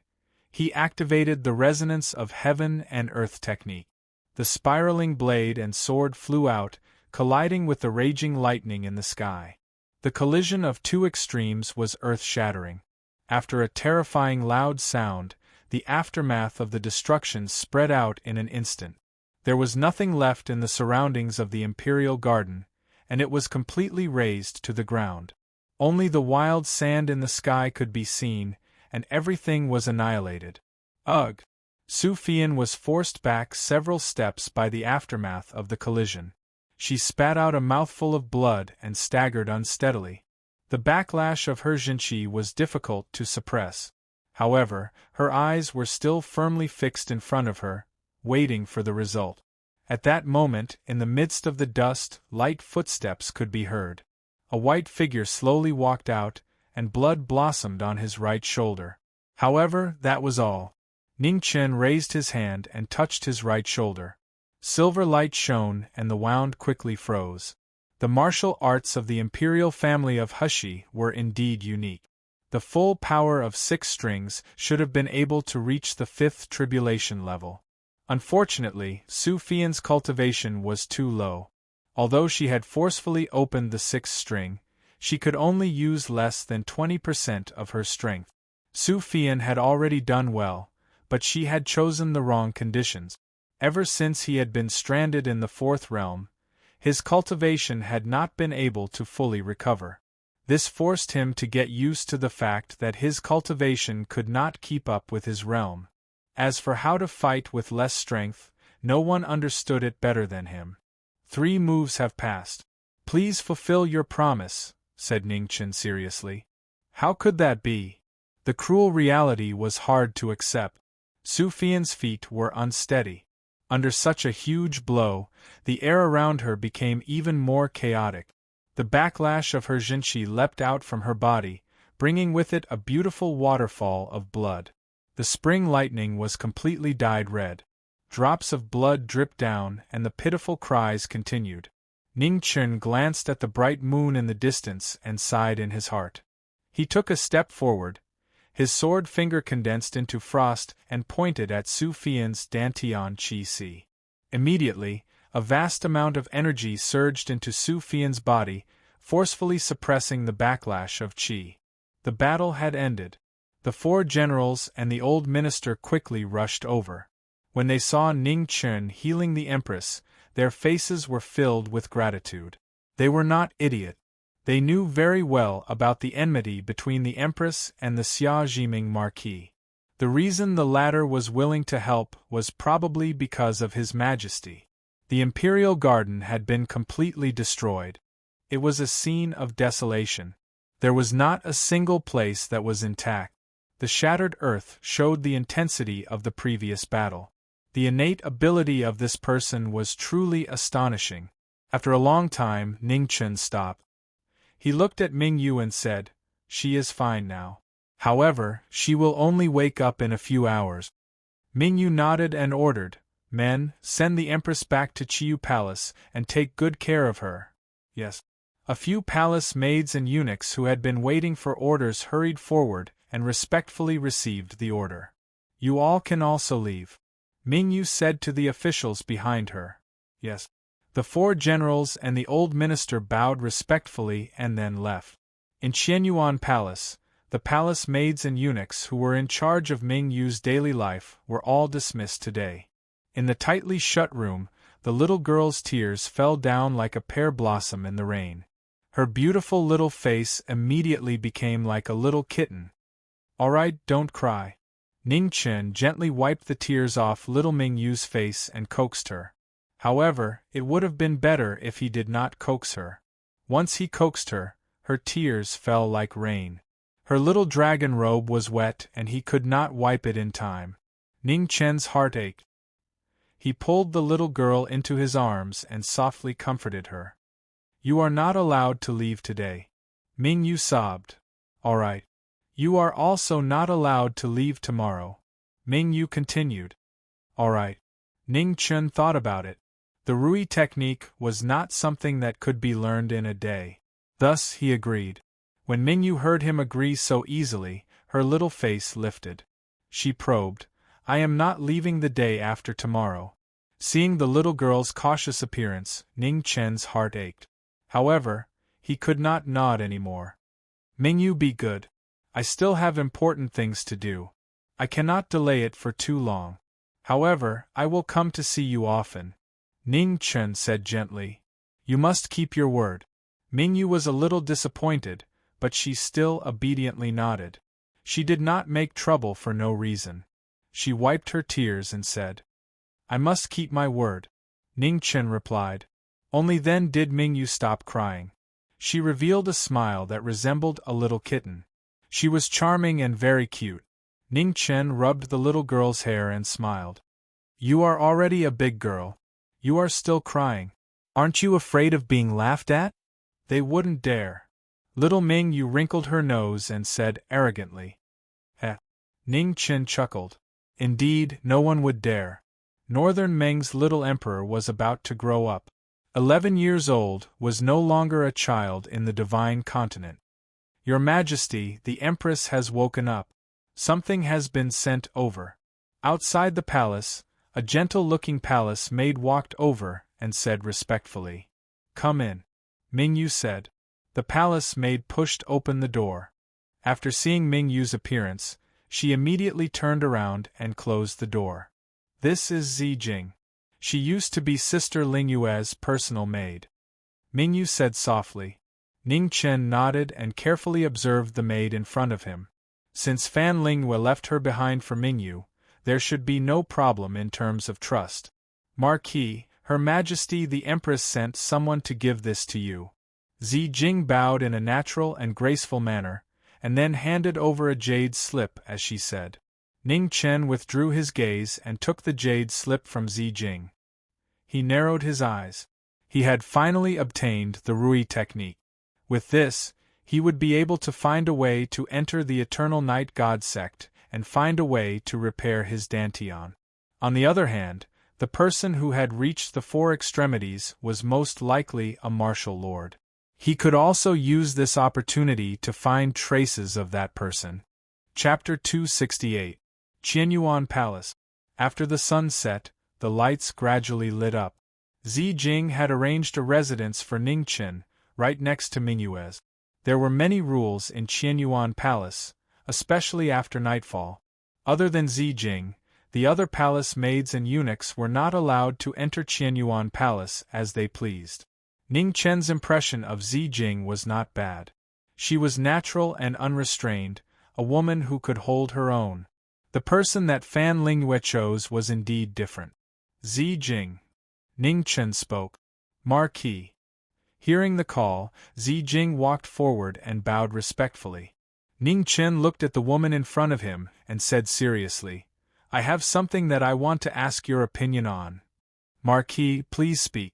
Speaker 1: he activated the resonance of heaven and earth technique. The spiraling blade and sword flew out, colliding with the raging lightning in the sky. The collision of 2 extremes was earth-shattering. After a terrifying loud sound, the aftermath of the destruction spread out in an instant. There was nothing left in the surroundings of the imperial garden, and it was completely razed to the ground. Only the wild sand in the sky could be seen, and everything was annihilated. Ugh! Su Feiyan was forced back several steps by the aftermath of the collision. She spat out a mouthful of blood and staggered unsteadily. The backlash of her Jinqi was difficult to suppress. However, her eyes were still firmly fixed in front of her, waiting for the result. At that moment, in the midst of the dust, light footsteps could be heard. A white figure slowly walked out, and blood blossomed on his right shoulder. However, that was all. Ning Chen raised his hand and touched his right shoulder. Silver light shone, and the wound quickly froze. The martial arts of the imperial family of Hushi were indeed unique. The full power of 6 strings should have been able to reach the 5th tribulation level. Unfortunately, Su Fian's cultivation was too low. Although she had forcefully opened the 6th string, she could only use less than 20% of her strength. Su Fian had already done well, but she had chosen the wrong conditions. Ever since he had been stranded in the 4th realm, his cultivation had not been able to fully recover. This forced him to get used to the fact that his cultivation could not keep up with his realm. As for how to fight with less strength, no one understood it better than him. 3 moves have passed. Please fulfill your promise, said Ningchen seriously. How could that be? The cruel reality was hard to accept. Su Fian's feet were unsteady. Under such a huge blow, the air around her became even more chaotic. The backlash of her Jinqi leapt out from her body, bringing with it a beautiful waterfall of blood. The spring lightning was completely dyed red. Drops of blood dripped down, and the pitiful cries continued. Ningchen glanced at the bright moon in the distance and sighed in his heart. He took a step forward. His sword finger condensed into frost and pointed at Su Fian's Dantian Qi Si. Immediately, a vast amount of energy surged into Su Fian's body, forcefully suppressing the backlash of Qi. The battle had ended. The 4 generals and the old minister quickly rushed over. When they saw Ning Chen healing the Empress, their faces were filled with gratitude. They were not idiot. They knew very well about the enmity between the Empress and the Xia Jiming Marquis. The reason the latter was willing to help was probably because of His Majesty. The Imperial Garden had been completely destroyed. It was a scene of desolation. There was not a single place that was intact. The shattered earth showed the intensity of the previous battle. The innate ability of this person was truly astonishing. After a long time, Ningchen stopped. He looked at Mingyu and said, "She is fine now. However, she will only wake up in a few hours." Mingyu nodded and ordered, "Men, send the Empress back to Qiyu Palace and take good care of her." "Yes." A few palace maids and eunuchs who had been waiting for orders hurried forward and respectfully received the order. "You all can also leave," Mingyu said to the officials behind her. "Yes." The 4 generals and the old minister bowed respectfully and then left. In Qianyuan Palace, the palace maids and eunuchs who were in charge of Mingyu's daily life were all dismissed today. In the tightly shut room, the little girl's tears fell down like a pear blossom in the rain. Her beautiful little face immediately became like a little kitten. "All right, don't cry." Ningchen gently wiped the tears off little Mingyu's face and coaxed her. However, it would have been better if he did not coax her. Once he coaxed her, her tears fell like rain. Her little dragon robe was wet and he could not wipe it in time. Ningchen's heart ached. He pulled the little girl into his arms and softly comforted her. "You are not allowed to leave today." Mingyu sobbed. "All right. You are also not allowed to leave tomorrow," Mingyu continued. "All right." Ningchen thought about it. The Rui technique was not something that could be learned in a day. Thus he agreed. When Mingyu heard him agree so easily, her little face lifted. She probed, "I am not leaving the day after tomorrow." Seeing the little girl's cautious appearance, Ning Chen's heart ached. However, he could not nod anymore. "Mingyu, be good. I still have important things to do. I cannot delay it for too long. However, I will come to see you often," Ning Chen said gently. "You must keep your word." Mingyu was a little disappointed, but she still obediently nodded. She did not make trouble for no reason. She wiped her tears and said, "I must keep my word," Ning Chen replied. Only then did Mingyu stop crying. She revealed a smile that resembled a little kitten. She was charming and very cute. Ning Chen rubbed the little girl's hair and smiled. "You are already a big girl. You are still crying. Aren't you afraid of being laughed at?" "They wouldn't dare." Little Mingyu wrinkled her nose and said arrogantly. Ning Chen chuckled. Indeed, no one would dare. Northern Meng's little emperor was about to grow up. 11 years old, was no longer a child in the divine continent. Your Majesty, the Empress has woken up. Something has been sent over. Outside the palace, a gentle-looking palace maid walked over and said respectfully, "Come in." Mingyu said. The palace maid pushed open the door. After seeing Mingyu's appearance, she immediately turned around and closed the door. This is Zijing. She used to be Sister Lingyue's personal maid. Mingyu said softly. Ning Chen nodded and carefully observed the maid in front of him. Since Fan Lingyue left her behind for Mingyu, there should be no problem in terms of trust. Marquis, Her Majesty the Empress sent someone to give this to you. Zijing bowed in a natural and graceful manner, and then handed over a jade slip as she said. Ning Chen withdrew his gaze and took the jade slip from Zijing. He narrowed his eyes. He had finally obtained the Rui technique. With this, he would be able to find a way to enter the Eternal Night God sect and find a way to repair his dantian. On the other hand, the person who had reached the four extremities was most likely a martial lord. He could also use this opportunity to find traces of that person. Chapter 268. Qianyuan Palace. After the sun set, the lights gradually lit up. Zijing had arranged a residence for Ning Chen, right next to Mingyue's. There were many rules in Qianyuan Palace, especially after nightfall. Other than Zijing, the other palace maids and eunuchs were not allowed to enter Qianyuan Palace as they pleased. Ning Chen's impression of Zijing was not bad. She was natural and unrestrained, a woman who could hold her own. The person that Fan Lingyue chose was indeed different. Zijing. Ning Chen spoke. Marquis. Hearing the call, Zijing walked forward and bowed respectfully. Ning Chen looked at the woman in front of him and said seriously, "I have something that I want to ask your opinion on." "Marquis, please speak."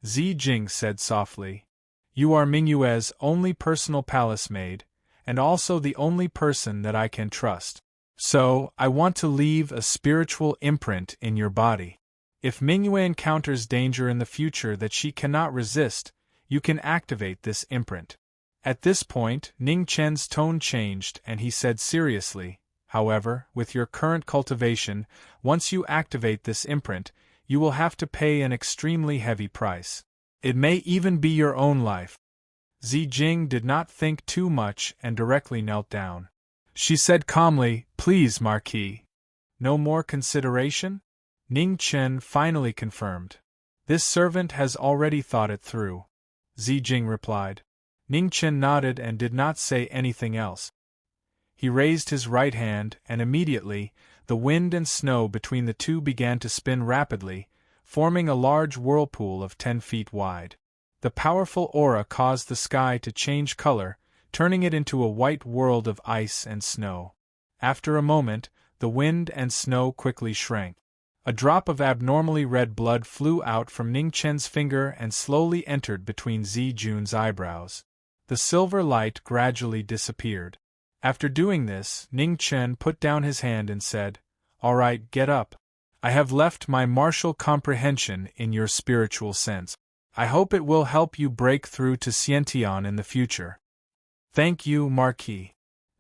Speaker 1: Zijing said softly. "You are Mingyue's only personal palace maid, and also the only person that I can trust. So, I want to leave a spiritual imprint in your body. If Mingyue encounters danger in the future that she cannot resist, you can activate this imprint." At this point, Ning Chen's tone changed and he said seriously, "However, with your current cultivation, once you activate this imprint, you will have to pay an extremely heavy price. It may even be your own life." Zijing did not think too much and directly knelt down. She said calmly, "Please, Marquis." "No more consideration?" Ning Chen finally confirmed. "This servant has already thought it through," Zijing replied. Ning Chen nodded and did not say anything else. He raised his right hand and immediately, the wind and snow between the two began to spin rapidly, forming a large whirlpool of 10 feet wide. The powerful aura caused the sky to change color, turning it into a white world of ice and snow. After a moment, the wind and snow quickly shrank. A drop of abnormally red blood flew out from Ning Chen's finger and slowly entered between Zijing's eyebrows. The silver light gradually disappeared. After doing this, Ning Chen put down his hand and said, "All right, get up. I have left my martial comprehension in your spiritual sense. I hope it will help you break through to Xiantian in the future." "Thank you, Marquis."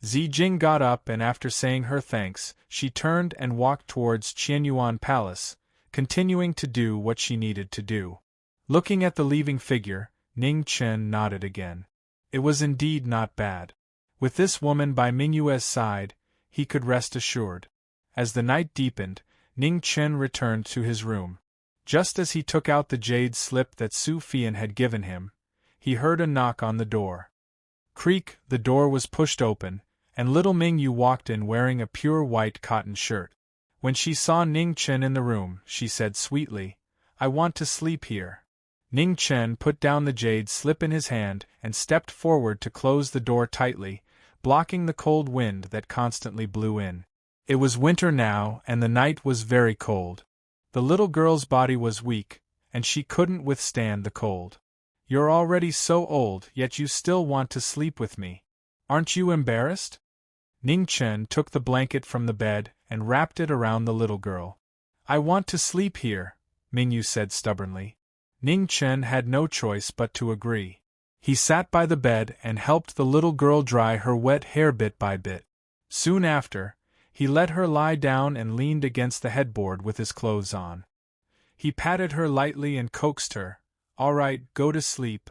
Speaker 1: Zijing got up and after saying her thanks, she turned and walked towards Qianyuan Palace, continuing to do what she needed to do. Looking at the leaving figure, Ning Chen nodded again. It was indeed not bad. With this woman by Mingyue's side, he could rest assured. As the night deepened, Ning Chen returned to his room. Just as he took out the jade slip that Su Fian had given him, he heard a knock on the door. Creak, the door was pushed open, and little Mingyu walked in wearing a pure white cotton shirt. When she saw Ning Chen in the room, she said sweetly, "I want to sleep here." Ning Chen put down the jade slip in his hand and stepped forward to close the door tightly, blocking the cold wind that constantly blew in. It was winter now and the night was very cold. The little girl's body was weak, and she couldn't withstand the cold. "You're already so old, yet you still want to sleep with me. Aren't you embarrassed?" Ning Chen took the blanket from the bed and wrapped it around the little girl. "I want to sleep here," Mingyu said stubbornly. Ning Chen had no choice but to agree. He sat by the bed and helped the little girl dry her wet hair bit by bit. Soon after, he let her lie down and leaned against the headboard with his clothes on. He patted her lightly and coaxed her. "All right, go to sleep.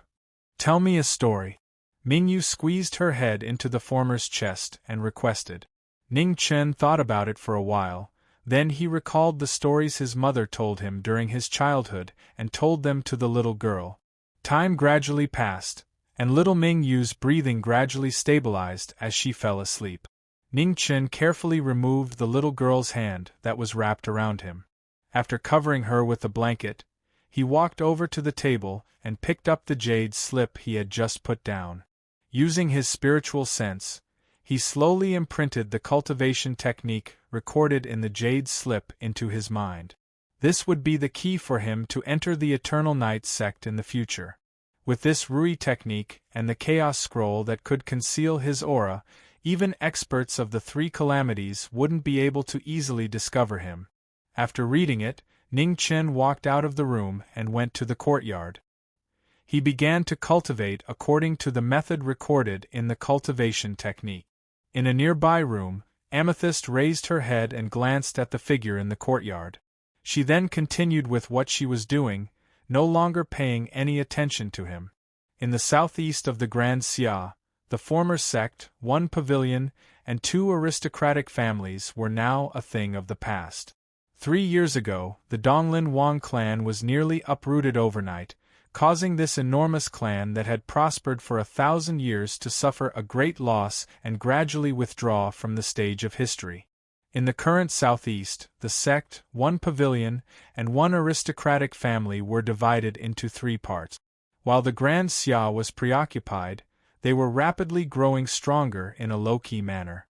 Speaker 1: Tell me a story." Mingyu squeezed her head into the former's chest and requested. Ning Chen thought about it for a while, then he recalled the stories his mother told him during his childhood and told them to the little girl. Time gradually passed, and little Mingyu's breathing gradually stabilized as she fell asleep. Ning Chen carefully removed the little girl's hand that was wrapped around him. After covering her with the blanket, he walked over to the table and picked up the jade slip he had just put down. Using his spiritual sense, he slowly imprinted the cultivation technique recorded in the jade slip into his mind. This would be the key for him to enter the Eternal Night sect in the future. With this Rui technique and the Chaos Scroll that could conceal his aura, even experts of the three calamities wouldn't be able to easily discover him. After reading it, Ning Chen walked out of the room and went to the courtyard. He began to cultivate according to the method recorded in the cultivation technique. In a nearby room, Amethyst raised her head and glanced at the figure in the courtyard. She then continued with what she was doing, no longer paying any attention to him. In the southeast of the Grand Xia, the former sect, one pavilion, and two aristocratic families were now a thing of the past. 3 years ago, the Donglin Wang clan was nearly uprooted overnight, causing this enormous clan that had prospered for 1,000 years to suffer a great loss and gradually withdraw from the stage of history. In the current southeast, the sect, one pavilion, and one aristocratic family were divided into 3 parts. While the Grand Xia was preoccupied, they were rapidly growing stronger in a low-key manner.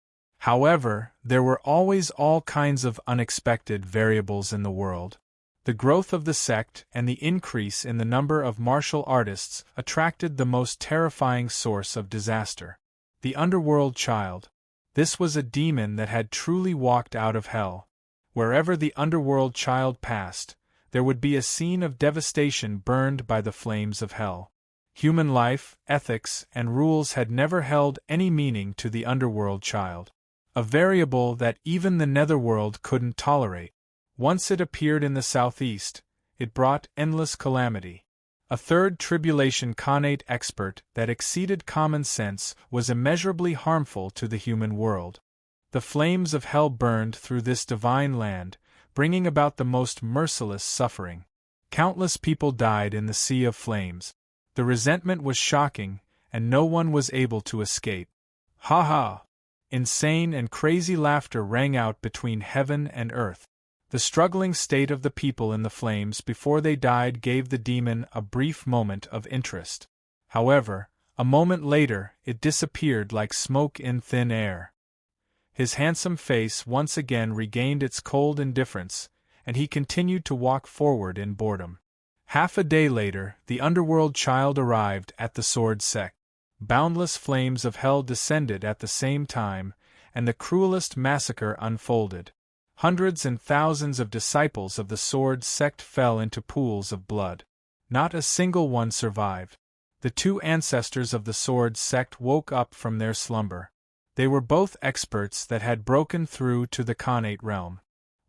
Speaker 1: However, there were always all kinds of unexpected variables in the world. The growth of the sect and the increase in the number of martial artists attracted the most terrifying source of disaster: the underworld child. This was a demon that had truly walked out of hell. Wherever the underworld child passed, there would be a scene of devastation burned by the flames of hell. Human life, ethics, and rules had never held any meaning to the underworld child. A variable that even the netherworld couldn't tolerate. Once it appeared in the southeast, it brought endless calamity. A third tribulation Khanate expert that exceeded common sense was immeasurably harmful to the human world. The flames of hell burned through this divine land, bringing about the most merciless suffering. Countless people died in the sea of flames. The resentment was shocking, and no one was able to escape. Ha ha! Insane and crazy laughter rang out between heaven and earth. The struggling state of the people in the flames before they died gave the demon a brief moment of interest. However, a moment later, it disappeared like smoke in thin air. His handsome face once again regained its cold indifference, and he continued to walk forward in boredom. Half a day later, the underworld child arrived at the sword sect. Boundless flames of hell descended at the same time, and the cruelest massacre unfolded. Hundreds and thousands of disciples of the sword sect fell into pools of blood. Not a single one survived. The 2 ancestors of the sword sect woke up from their slumber. They were both experts that had broken through to the Khanate realm.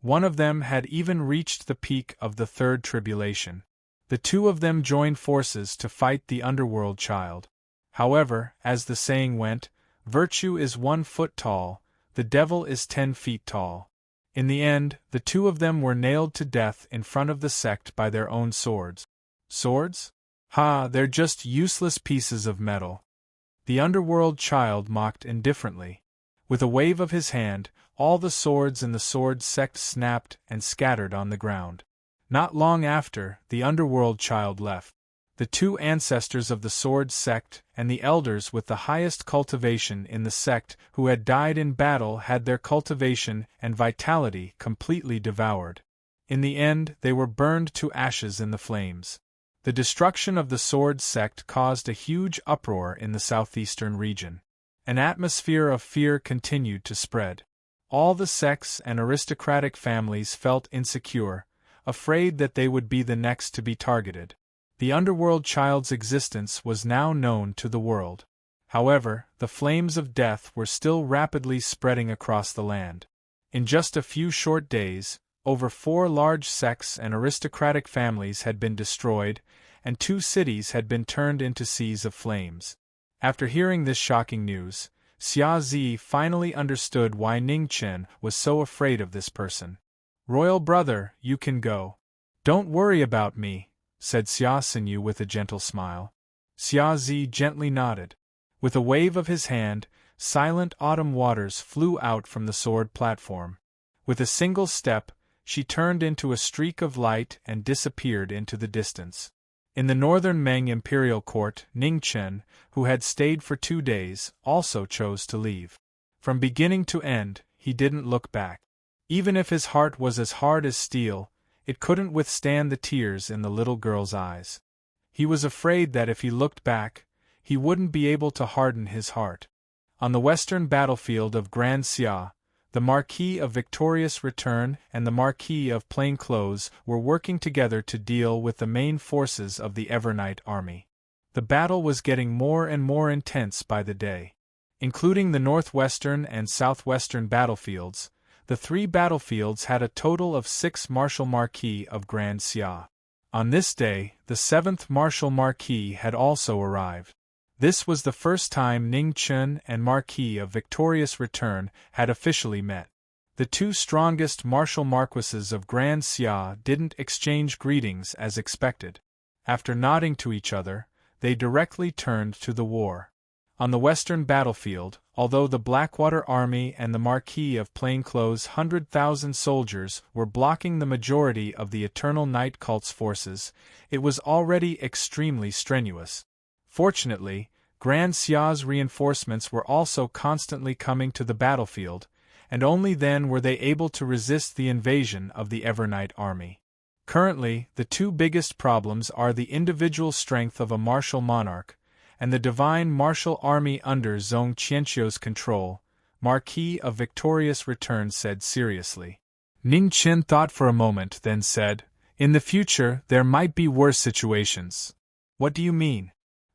Speaker 1: One of them had even reached the peak of the 3rd tribulation. The 2 of them joined forces to fight the underworld child. However, as the saying went, virtue is 1 foot tall, the devil is 10 feet tall. In the end, the 2 of them were nailed to death in front of the sect by their own swords. Swords? Ha, they're just useless pieces of metal. The underworld child mocked indifferently. With a wave of his hand, all the swords in the sword sect snapped and scattered on the ground. Not long after, the underworld child left. The 2 ancestors of the sword sect and the elders with the highest cultivation in the sect who had died in battle had their cultivation and vitality completely devoured. In the end, they were burned to ashes in the flames. The destruction of the sword sect caused a huge uproar in the southeastern region. An atmosphere of fear continued to spread. All the sects and aristocratic families felt insecure, afraid that they would be the next to be targeted. The underworld child's existence was now known to the world. However, the flames of death were still rapidly spreading across the land. In just a few short days, over 4 large sects and aristocratic families had been destroyed, and 2 cities had been turned into seas of flames. After hearing this shocking news, Xia Zi finally understood why Ning Chen was so afraid of this person. "Royal brother, you can go. Don't worry about me," said Xia Xinyu with a gentle smile. Xia Zi gently nodded. With a wave of his hand, silent autumn waters flew out from the sword platform. With a single step, she turned into a streak of light and disappeared into the distance. In the northern Meng imperial court, Ning Chen, who had stayed for 2 days, also chose to leave. From beginning to end, he didn't look back. Even if his heart was as hard as steel, it couldn't withstand the tears in the little girl's eyes. He was afraid that if he looked back, he wouldn't be able to harden his heart. On the western battlefield of Grand Xia, the Marquis of Victorious Return and the Marquis of Plainclothes were working together to deal with the main forces of the Evernight army. The battle was getting more and more intense by the day. Including the northwestern and southwestern battlefields, the 3 battlefields had a total of 6 Martial Marquis of Grand Xia. On this day, the 7th Martial Marquis had also arrived. This was the first time Ning Chen and Marquis of Victorious Return had officially met. The 2 strongest martial marquises of Grand Xia didn't exchange greetings as expected. After nodding to each other, they directly turned to the war. On the western battlefield, although the Blackwater Army and the Marquis of Plainclothes' 100,000 soldiers were blocking the majority of the Eternal Night Cult's forces, it was already extremely strenuous. Fortunately, Grand Xia's reinforcements were also constantly coming to the battlefield, and only then were they able to resist the invasion of the Evernight army. Currently, the 2 biggest problems are the individual strength of a martial monarch, and the divine martial army under Zhong Qianqiu's control, Marquis of Victorious Return said seriously. Ning Chen thought for a moment, then said, "In the future, there might be worse situations." "What do you mean?"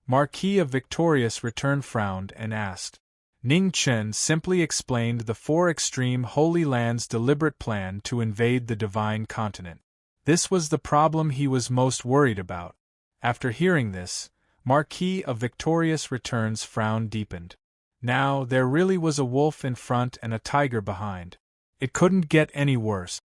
Speaker 1: Marquis of Victorious Return frowned and asked. Ning Chen simply explained the 4 extreme Holy Lands' deliberate plan to invade the Divine Continent. This was the problem he was most worried about. After hearing this, Marquis of Victorious Return's frown deepened. Now, there really was a wolf in front and a tiger behind. It couldn't get any worse.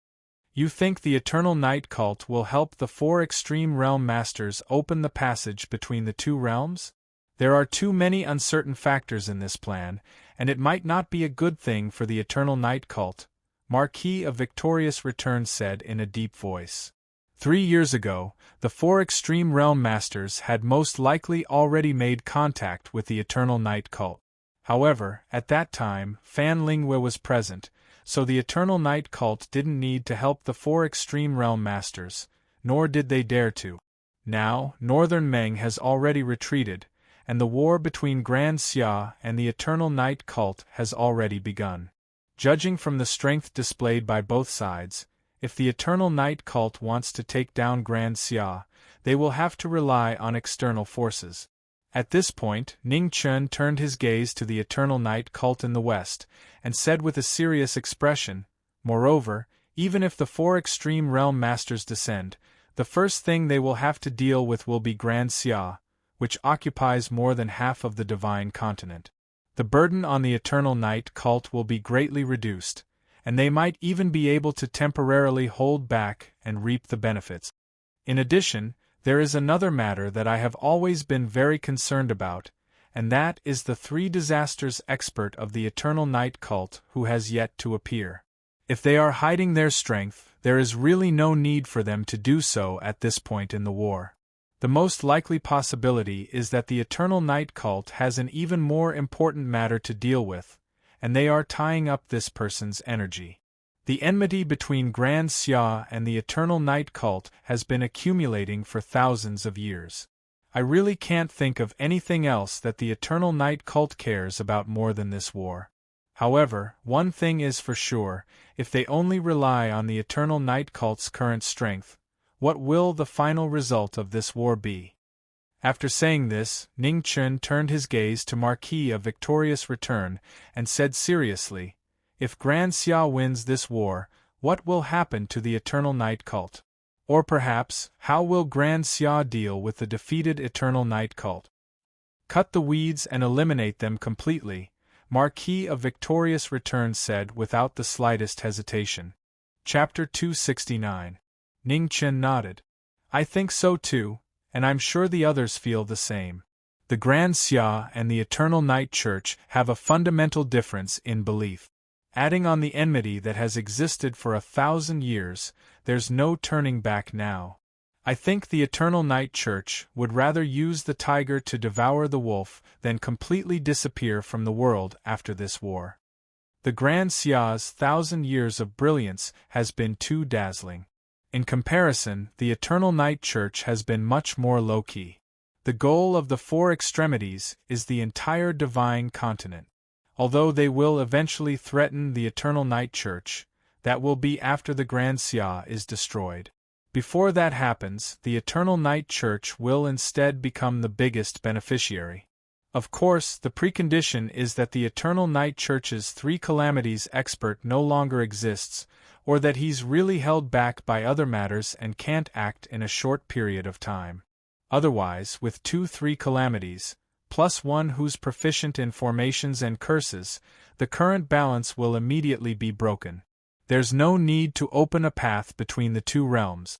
Speaker 1: "You think the Eternal Night Cult will help the 4 extreme realm masters open the passage between the 2 realms? There are too many uncertain factors in this plan, and it might not be a good thing for the Eternal Night Cult," Marquis of Victorious Return said in a deep voice. 3 years ago, the 4 extreme realm masters had most likely already made contact with the Eternal Night Cult. However, at that time, Fan Lingwei was present, so the Eternal Night Cult didn't need to help the 4 extreme realm masters, nor did they dare to. Now, Northern Meng has already retreated, and the war between Grand Xia and the Eternal Night Cult has already begun. Judging from the strength displayed by both sides, if the Eternal Night Cult wants to take down Grand Xia, they will have to rely on external forces. At this point, Ning Chen turned his gaze to the Eternal Night Cult in the west, and said with a serious expression, "Moreover, even if the 4 extreme realm masters descend, the first thing they will have to deal with will be Grand Xia, which occupies more than half of the Divine Continent. The burden on the Eternal Night Cult will be greatly reduced, and they might even be able to temporarily hold back and reap the benefits. In addition, there is another matter that I have always been very concerned about, and that is the 3 disasters expert of the Eternal Night Cult who has yet to appear. If they are hiding their strength, there is really no need for them to do so at this point in the war. The most likely possibility is that the Eternal Night Cult has an even more important matter to deal with, and they are tying up this person's energy. The enmity between Grand Xia and the Eternal Night Cult has been accumulating for thousands of years. I really can't think of anything else that the Eternal Night Cult cares about more than this war. However, one thing is for sure, if they only rely on the Eternal Night Cult's current strength, What will the final result of this war be? After saying this, Ning Chen turned his gaze to Marquis of Victorious Return and said seriously, "If Grand Xia wins this war, what will happen to the Eternal Night cult? Or perhaps, how will Grand Xia deal with the defeated Eternal Night cult?" "Cut the weeds and eliminate them completely," Marquis of Victorious Return said without the slightest hesitation. Chapter 269. Ning Chen nodded. "I think so too, and I'm sure the others feel the same. The Grand Xia and the Eternal Night Church have a fundamental difference in belief. Adding on the enmity that has existed for 1,000 years, there's no turning back now. I think the Eternal Night Church would rather use the tiger to devour the wolf than completely disappear from the world after this war. The Grand Xia's 1,000 years of brilliance has been too dazzling. In comparison, the Eternal Night Church has been much more low-key. The goal of the Four Extremities is the entire divine continent. Although they will eventually threaten the Eternal Night Church, that will be after the Grand Xia is destroyed. Before that happens, the Eternal Night Church will instead become the biggest beneficiary. Of course, the precondition is that the Eternal Night Church's Three Calamities expert no longer exists, or that he's really held back by other matters and can't act in a short period of time. Otherwise, with 2 calamities, plus one who's proficient in formations and curses, the current balance will immediately be broken. There's no need to open a path between the two realms.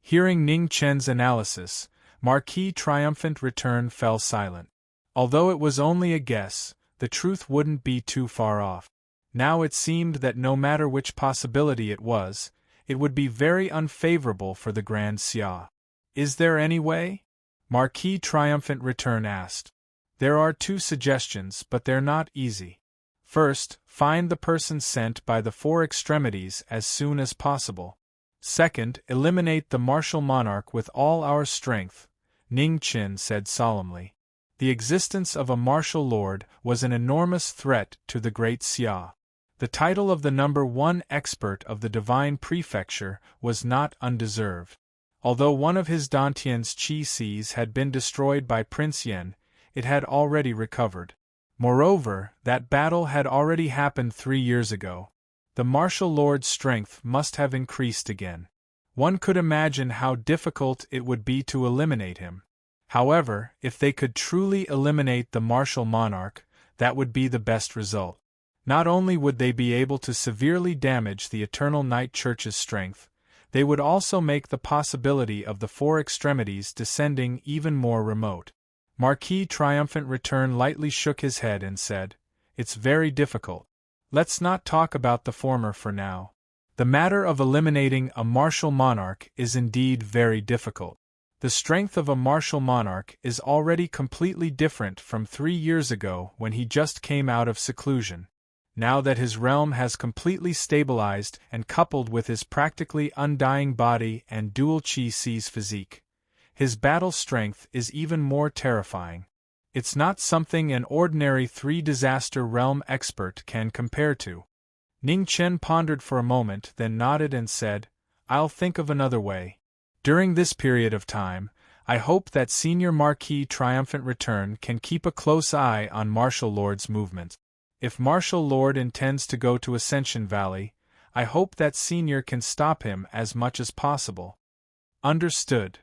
Speaker 1: Hearing Ning Chen's analysis, Marquis Triumphant Return fell silent. Although it was only a guess, the truth wouldn't be too far off. Now it seemed that no matter which possibility it was, it would be very unfavorable for the Grand Xia. "Is there any way?" Marquis Triumphant Return asked. "There are 2 suggestions, but they're not easy. First, find the person sent by the Four Extremities as soon as possible. Second, eliminate the martial monarch with all our strength," Ning Chen said solemnly. The existence of a martial lord was an enormous threat to the Great Xia. The title of the number 1 expert of the Divine Prefecture was not undeserved. Although one of his Dantian's chi seas had been destroyed by Prince Yen, it had already recovered. Moreover, that battle had already happened 3 years ago. The martial lord's strength must have increased again. One could imagine how difficult it would be to eliminate him. However, if they could truly eliminate the martial monarch, that would be the best result. Not only would they be able to severely damage the Eternal Night Church's strength, they would also make the possibility of the Four Extremities descending even more remote. Marquis Triumphant Return lightly shook his head and said, "It's very difficult. Let's not talk about the former for now. The matter of eliminating a martial monarch is indeed very difficult. The strength of a martial monarch is already completely different from 3 years ago when he just came out of seclusion. Now that his realm has completely stabilized and coupled with his practically undying body and dual chi sees physique, his battle strength is even more terrifying. It's not something an ordinary 3-disaster realm expert can compare to." Ning Chen pondered for a moment, then nodded and said, "I'll think of another way. During this period of time, I hope that Senior Marquis Triumphant Return can keep a close eye on Martial Lord's movements. If Martial Lord intends to go to Ascension Valley, I hope that Senior can stop him as much as possible." "Understood."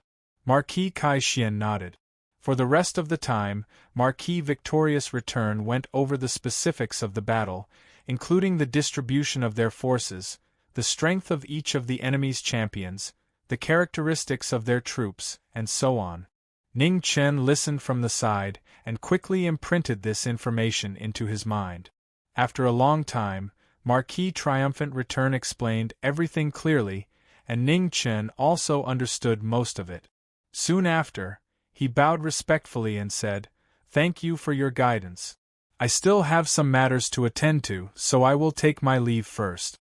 Speaker 1: Marquis Kai Xian nodded. For the rest of the time, Marquis Victorious Return went over the specifics of the battle, including the distribution of their forces, the strength of each of the enemy's champions, the characteristics of their troops, and so on. Ning Chen listened from the side, and quickly imprinted this information into his mind. After a long time, Marquis Triumphant Return explained everything clearly, and Ning Chen also understood most of it. Soon after, he bowed respectfully and said, "Thank you for your guidance. I still have some matters to attend to, so I will take my leave first."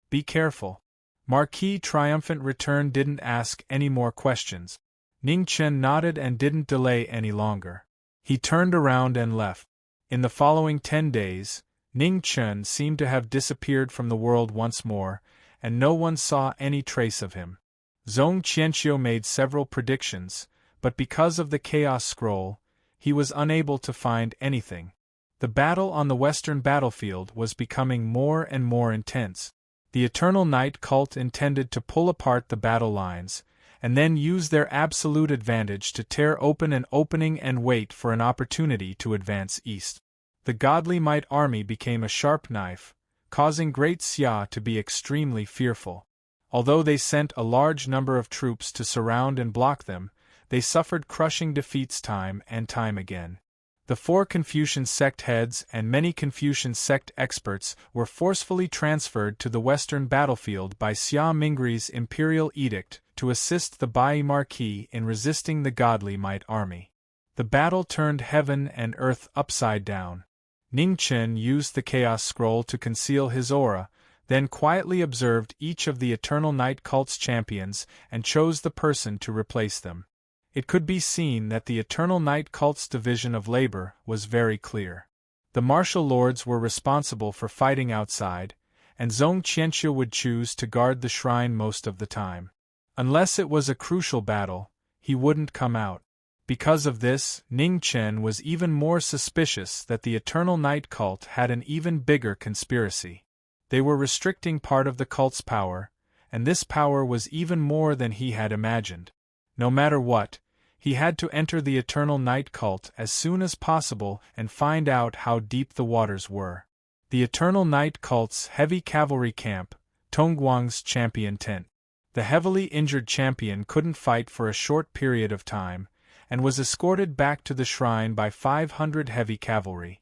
Speaker 1: "Be careful." Marquis Triumphant Return didn't ask any more questions. Ning Chen nodded and didn't delay any longer. He turned around and left. In the following 10 days, Ning Chen seemed to have disappeared from the world once more, and no one saw any trace of him. Zhong Qianxiu made several predictions, but because of the Chaos Scroll, he was unable to find anything. The battle on the western battlefield was becoming more and more intense. The Eternal Night cult intended to pull apart the battle lines, and then use their absolute advantage to tear open an opening and wait for an opportunity to advance east. The Godly Might army became a sharp knife, causing Great Xia to be extremely fearful. Although they sent a large number of troops to surround and block them, they suffered crushing defeats time and time again. The 4 Confucian sect heads and many Confucian sect experts were forcefully transferred to the western battlefield by Xia Mingri's imperial edict to assist the Bai Marquis in resisting the Godly Might army. The battle turned heaven and earth upside down. Ning Chen used the Chaos Scroll to conceal his aura, then quietly observed each of the Eternal Night cult's champions and chose the person to replace them. It could be seen that the Eternal Night cult's division of labor was very clear. The martial lords were responsible for fighting outside, and Zhong Qianxiu would choose to guard the shrine most of the time. Unless it was a crucial battle, he wouldn't come out. Because of this, Ning Chen was even more suspicious that the Eternal Night cult had an even bigger conspiracy. They were restricting part of the cult's power, and this power was even more than he had imagined. No matter what, he had to enter the Eternal Night cult as soon as possible and find out how deep the waters were. The Eternal Night cult's heavy cavalry camp, Tongguang's champion tent. The heavily injured champion couldn't fight for a short period of time, and was escorted back to the shrine by 500 heavy cavalry.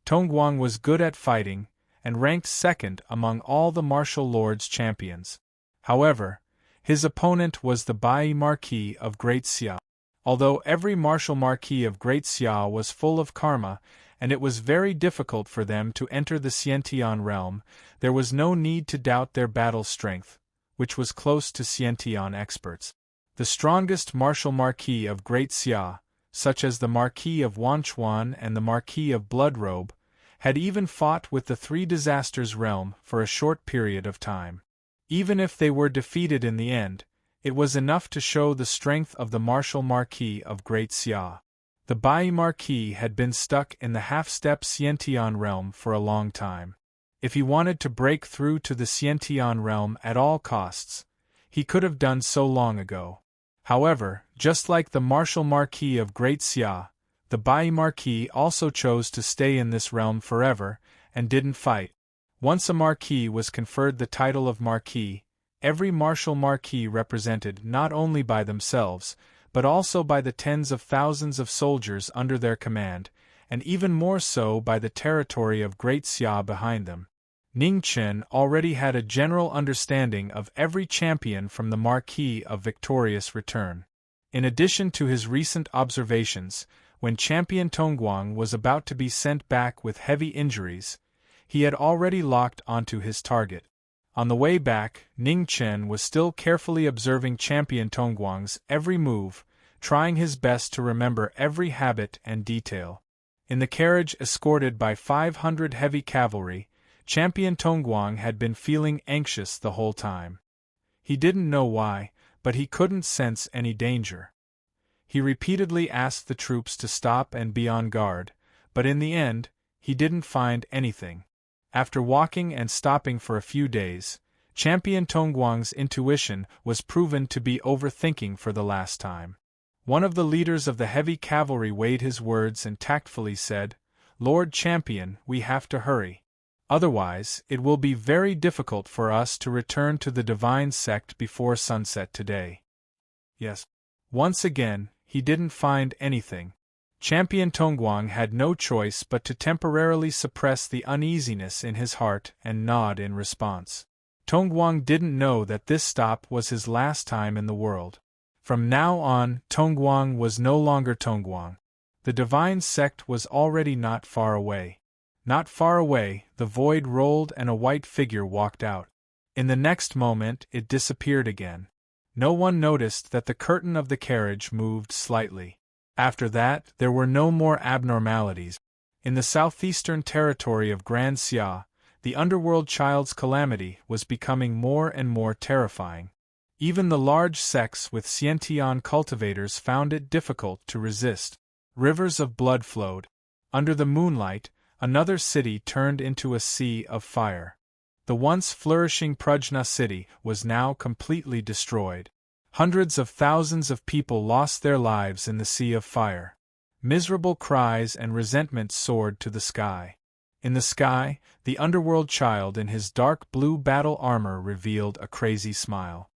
Speaker 1: Tongguang was good at fighting, and ranked second among all the martial lords' champions. However, his opponent was the Bai Marquis of Great Xia. Although every martial marquis of Great Xia was full of karma, and it was very difficult for them to enter the Xiantian realm, there was no need to doubt their battle strength, which was close to Xiantian experts. The strongest martial marquis of Great Xia, such as the Marquis of Wanchuan and the Marquis of Bloodrobe, had even fought with the Three Disasters realm for a short period of time. Even if they were defeated in the end, it was enough to show the strength of the martial marquis of Great Xia. The Bai Marquis had been stuck in the half-step Xiantian realm for a long time. If he wanted to break through to the Xiantian realm at all costs, he could have done so long ago. However, just like the martial marquis of Great Xia, the Bai Marquis also chose to stay in this realm forever, and didn't fight. Once a marquis was conferred the title of marquis, every martial marquis represented not only by themselves, but also by the tens of thousands of soldiers under their command, and even more so by the territory of Great Xia behind them. Ning Chen already had a general understanding of every champion from the Marquis of Victorious Return. In addition to his recent observations, when Champion Tongguang was about to be sent back with heavy injuries, he had already locked onto his target. On the way back, Ning Chen was still carefully observing Champion Tongguang's every move, trying his best to remember every habit and detail. In the carriage escorted by 500 heavy cavalry, Champion Tongguang had been feeling anxious the whole time. He didn't know why, but he couldn't sense any danger. He repeatedly asked the troops to stop and be on guard, but in the end, he didn't find anything. After walking and stopping for a few days, Champion Tongguang's intuition was proven to be overthinking for the last time. One of the leaders of the heavy cavalry weighed his words and tactfully said, "Lord Champion, we have to hurry. Otherwise, it will be very difficult for us to return to the divine sect before sunset today." Yes. Once again, he didn't find anything. Champion Tongguang had no choice but to temporarily suppress the uneasiness in his heart and nod in response. Tongguang didn't know that this stop was his last time in the world. From now on, Tongguang was no longer Tongguang. The divine sect was already not far away. Not far away, the void rolled and a white figure walked out. In the next moment, it disappeared again. No one noticed that the curtain of the carriage moved slightly. After that, there were no more abnormalities. In the southeastern territory of Grand Xia, the underworld child's calamity was becoming more and more terrifying. Even the large sects with Xiantian cultivators found it difficult to resist. Rivers of blood flowed. Under the moonlight, another city turned into a sea of fire. The once flourishing Prajna city was now completely destroyed. Hundreds of thousands of people lost their lives in the sea of fire. Miserable cries and resentment soared to the sky. In the sky, the underworld child in his dark blue battle armor revealed a crazy smile.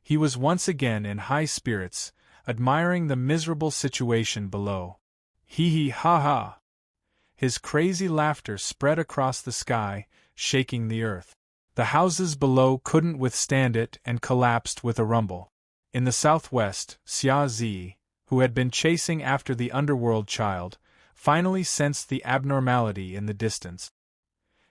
Speaker 1: He was once again in high spirits, admiring the miserable situation below. Hee hee ha ha! His crazy laughter spread across the sky, shaking the earth. The houses below couldn't withstand it and collapsed with a rumble. In the southwest, Xia Zi, who had been chasing after the underworld child, finally sensed the abnormality in the distance.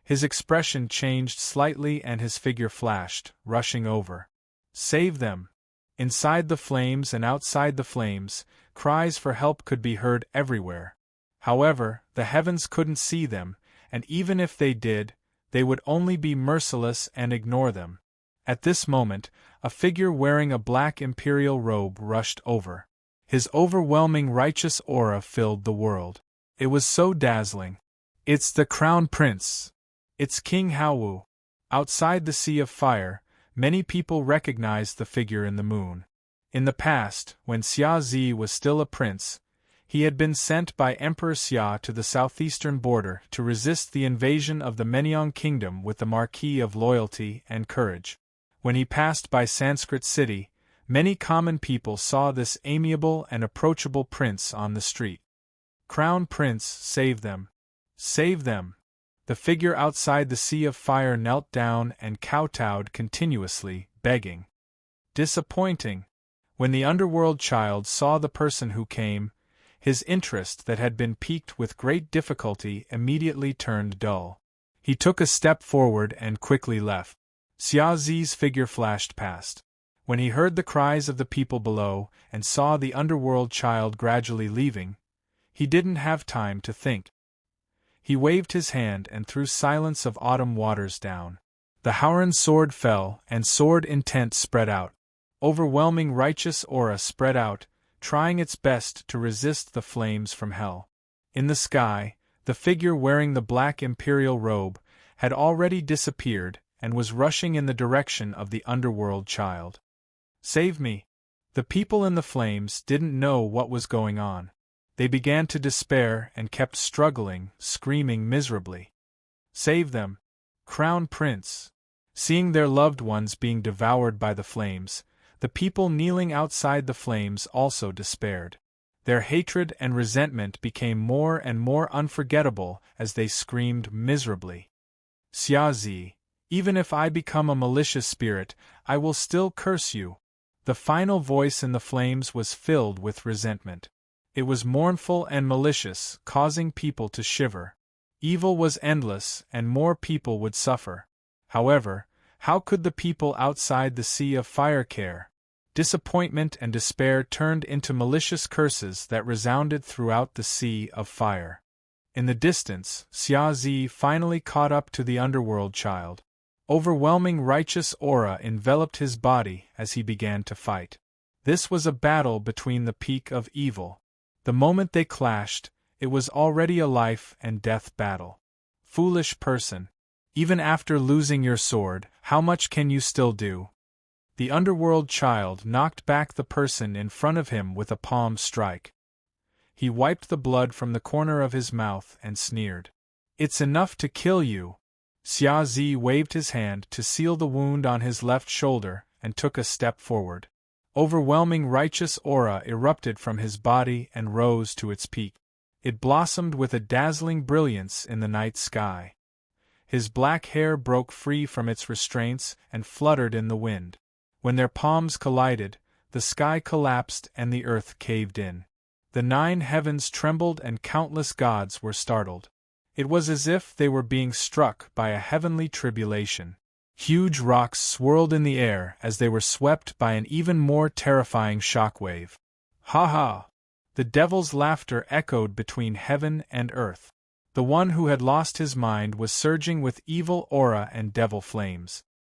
Speaker 1: His expression changed slightly and his figure flashed, rushing over. Save them! Inside the flames and outside the flames, cries for help could be heard everywhere. However, the heavens couldn't see them, and even if they did, they would only be merciless and ignore them. At this moment, a figure wearing a black imperial robe rushed over. His overwhelming righteous aura filled the world. It was so dazzling. It's the Crown Prince. It's King Haowu. Outside the Sea of Fire, many people recognized the figure in the moon. In the past, when Xia Zi was still a prince, he had been sent by Emperor Xia to the southeastern border to resist the invasion of the Menyiang kingdom with the Marquis of loyalty and courage. When he passed by Sanskrit city, many common people saw this amiable and approachable prince on the street. Crown Prince, save them! Save them! The figure outside the Sea of Fire knelt down and kowtowed continuously, begging. Disappointing! When the underworld child saw the person who came, his interest that had been piqued with great difficulty immediately turned dull. He took a step forward and quickly left. Xia Zi's figure flashed past. When he heard the cries of the people below and saw the underworld child gradually leaving, he didn't have time to think. He waved his hand and threw silence of autumn waters down. The Howran sword fell and sword intent spread out. Overwhelming righteous aura spread out, trying its best to resist the flames from hell. In the sky, the figure wearing the black imperial robe had already disappeared and was rushing in the direction of the underworld child. Save me! The people in the flames didn't know what was going on. They began to despair and kept struggling, screaming miserably. Save them! Crown Prince! Seeing their loved ones being devoured by the flames, the people kneeling outside the flames also despaired. Their hatred and resentment became more and more unforgettable as they screamed miserably. Xia Zi, even if I become a malicious spirit, I will still curse you. The final voice in the flames was filled with resentment. It was mournful and malicious, causing people to shiver. Evil was endless, and more people would suffer. However, how could the people outside the Sea of Fire care? Disappointment and despair turned into malicious curses that resounded throughout the Sea of Fire. In the distance, Xia Zi finally caught up to the underworld child. Overwhelming righteous aura enveloped his body as he began to fight. This was a battle between the peak of evil. The moment they clashed, it was already a life and death battle. Foolish person! Even after losing your sword, how much can you still do? The underworld child knocked back the person in front of him with a palm strike. He wiped the blood from the corner of his mouth and sneered. It's enough to kill you! Xia Zi waved his hand to seal the wound on his left shoulder and took a step forward. Overwhelming righteous aura erupted from his body and rose to its peak. It blossomed with a dazzling brilliance in the night sky. His black hair broke free from its restraints and fluttered in the wind. When their palms collided, the sky collapsed and the earth caved in. The 9 heavens trembled and countless gods were startled. It was as if they were being struck by a heavenly tribulation. Huge rocks swirled in the air as they were swept by an even more terrifying shockwave. Ha ha! The devil's laughter echoed between heaven and earth. The one who had lost his mind was surging with evil aura and devil flames.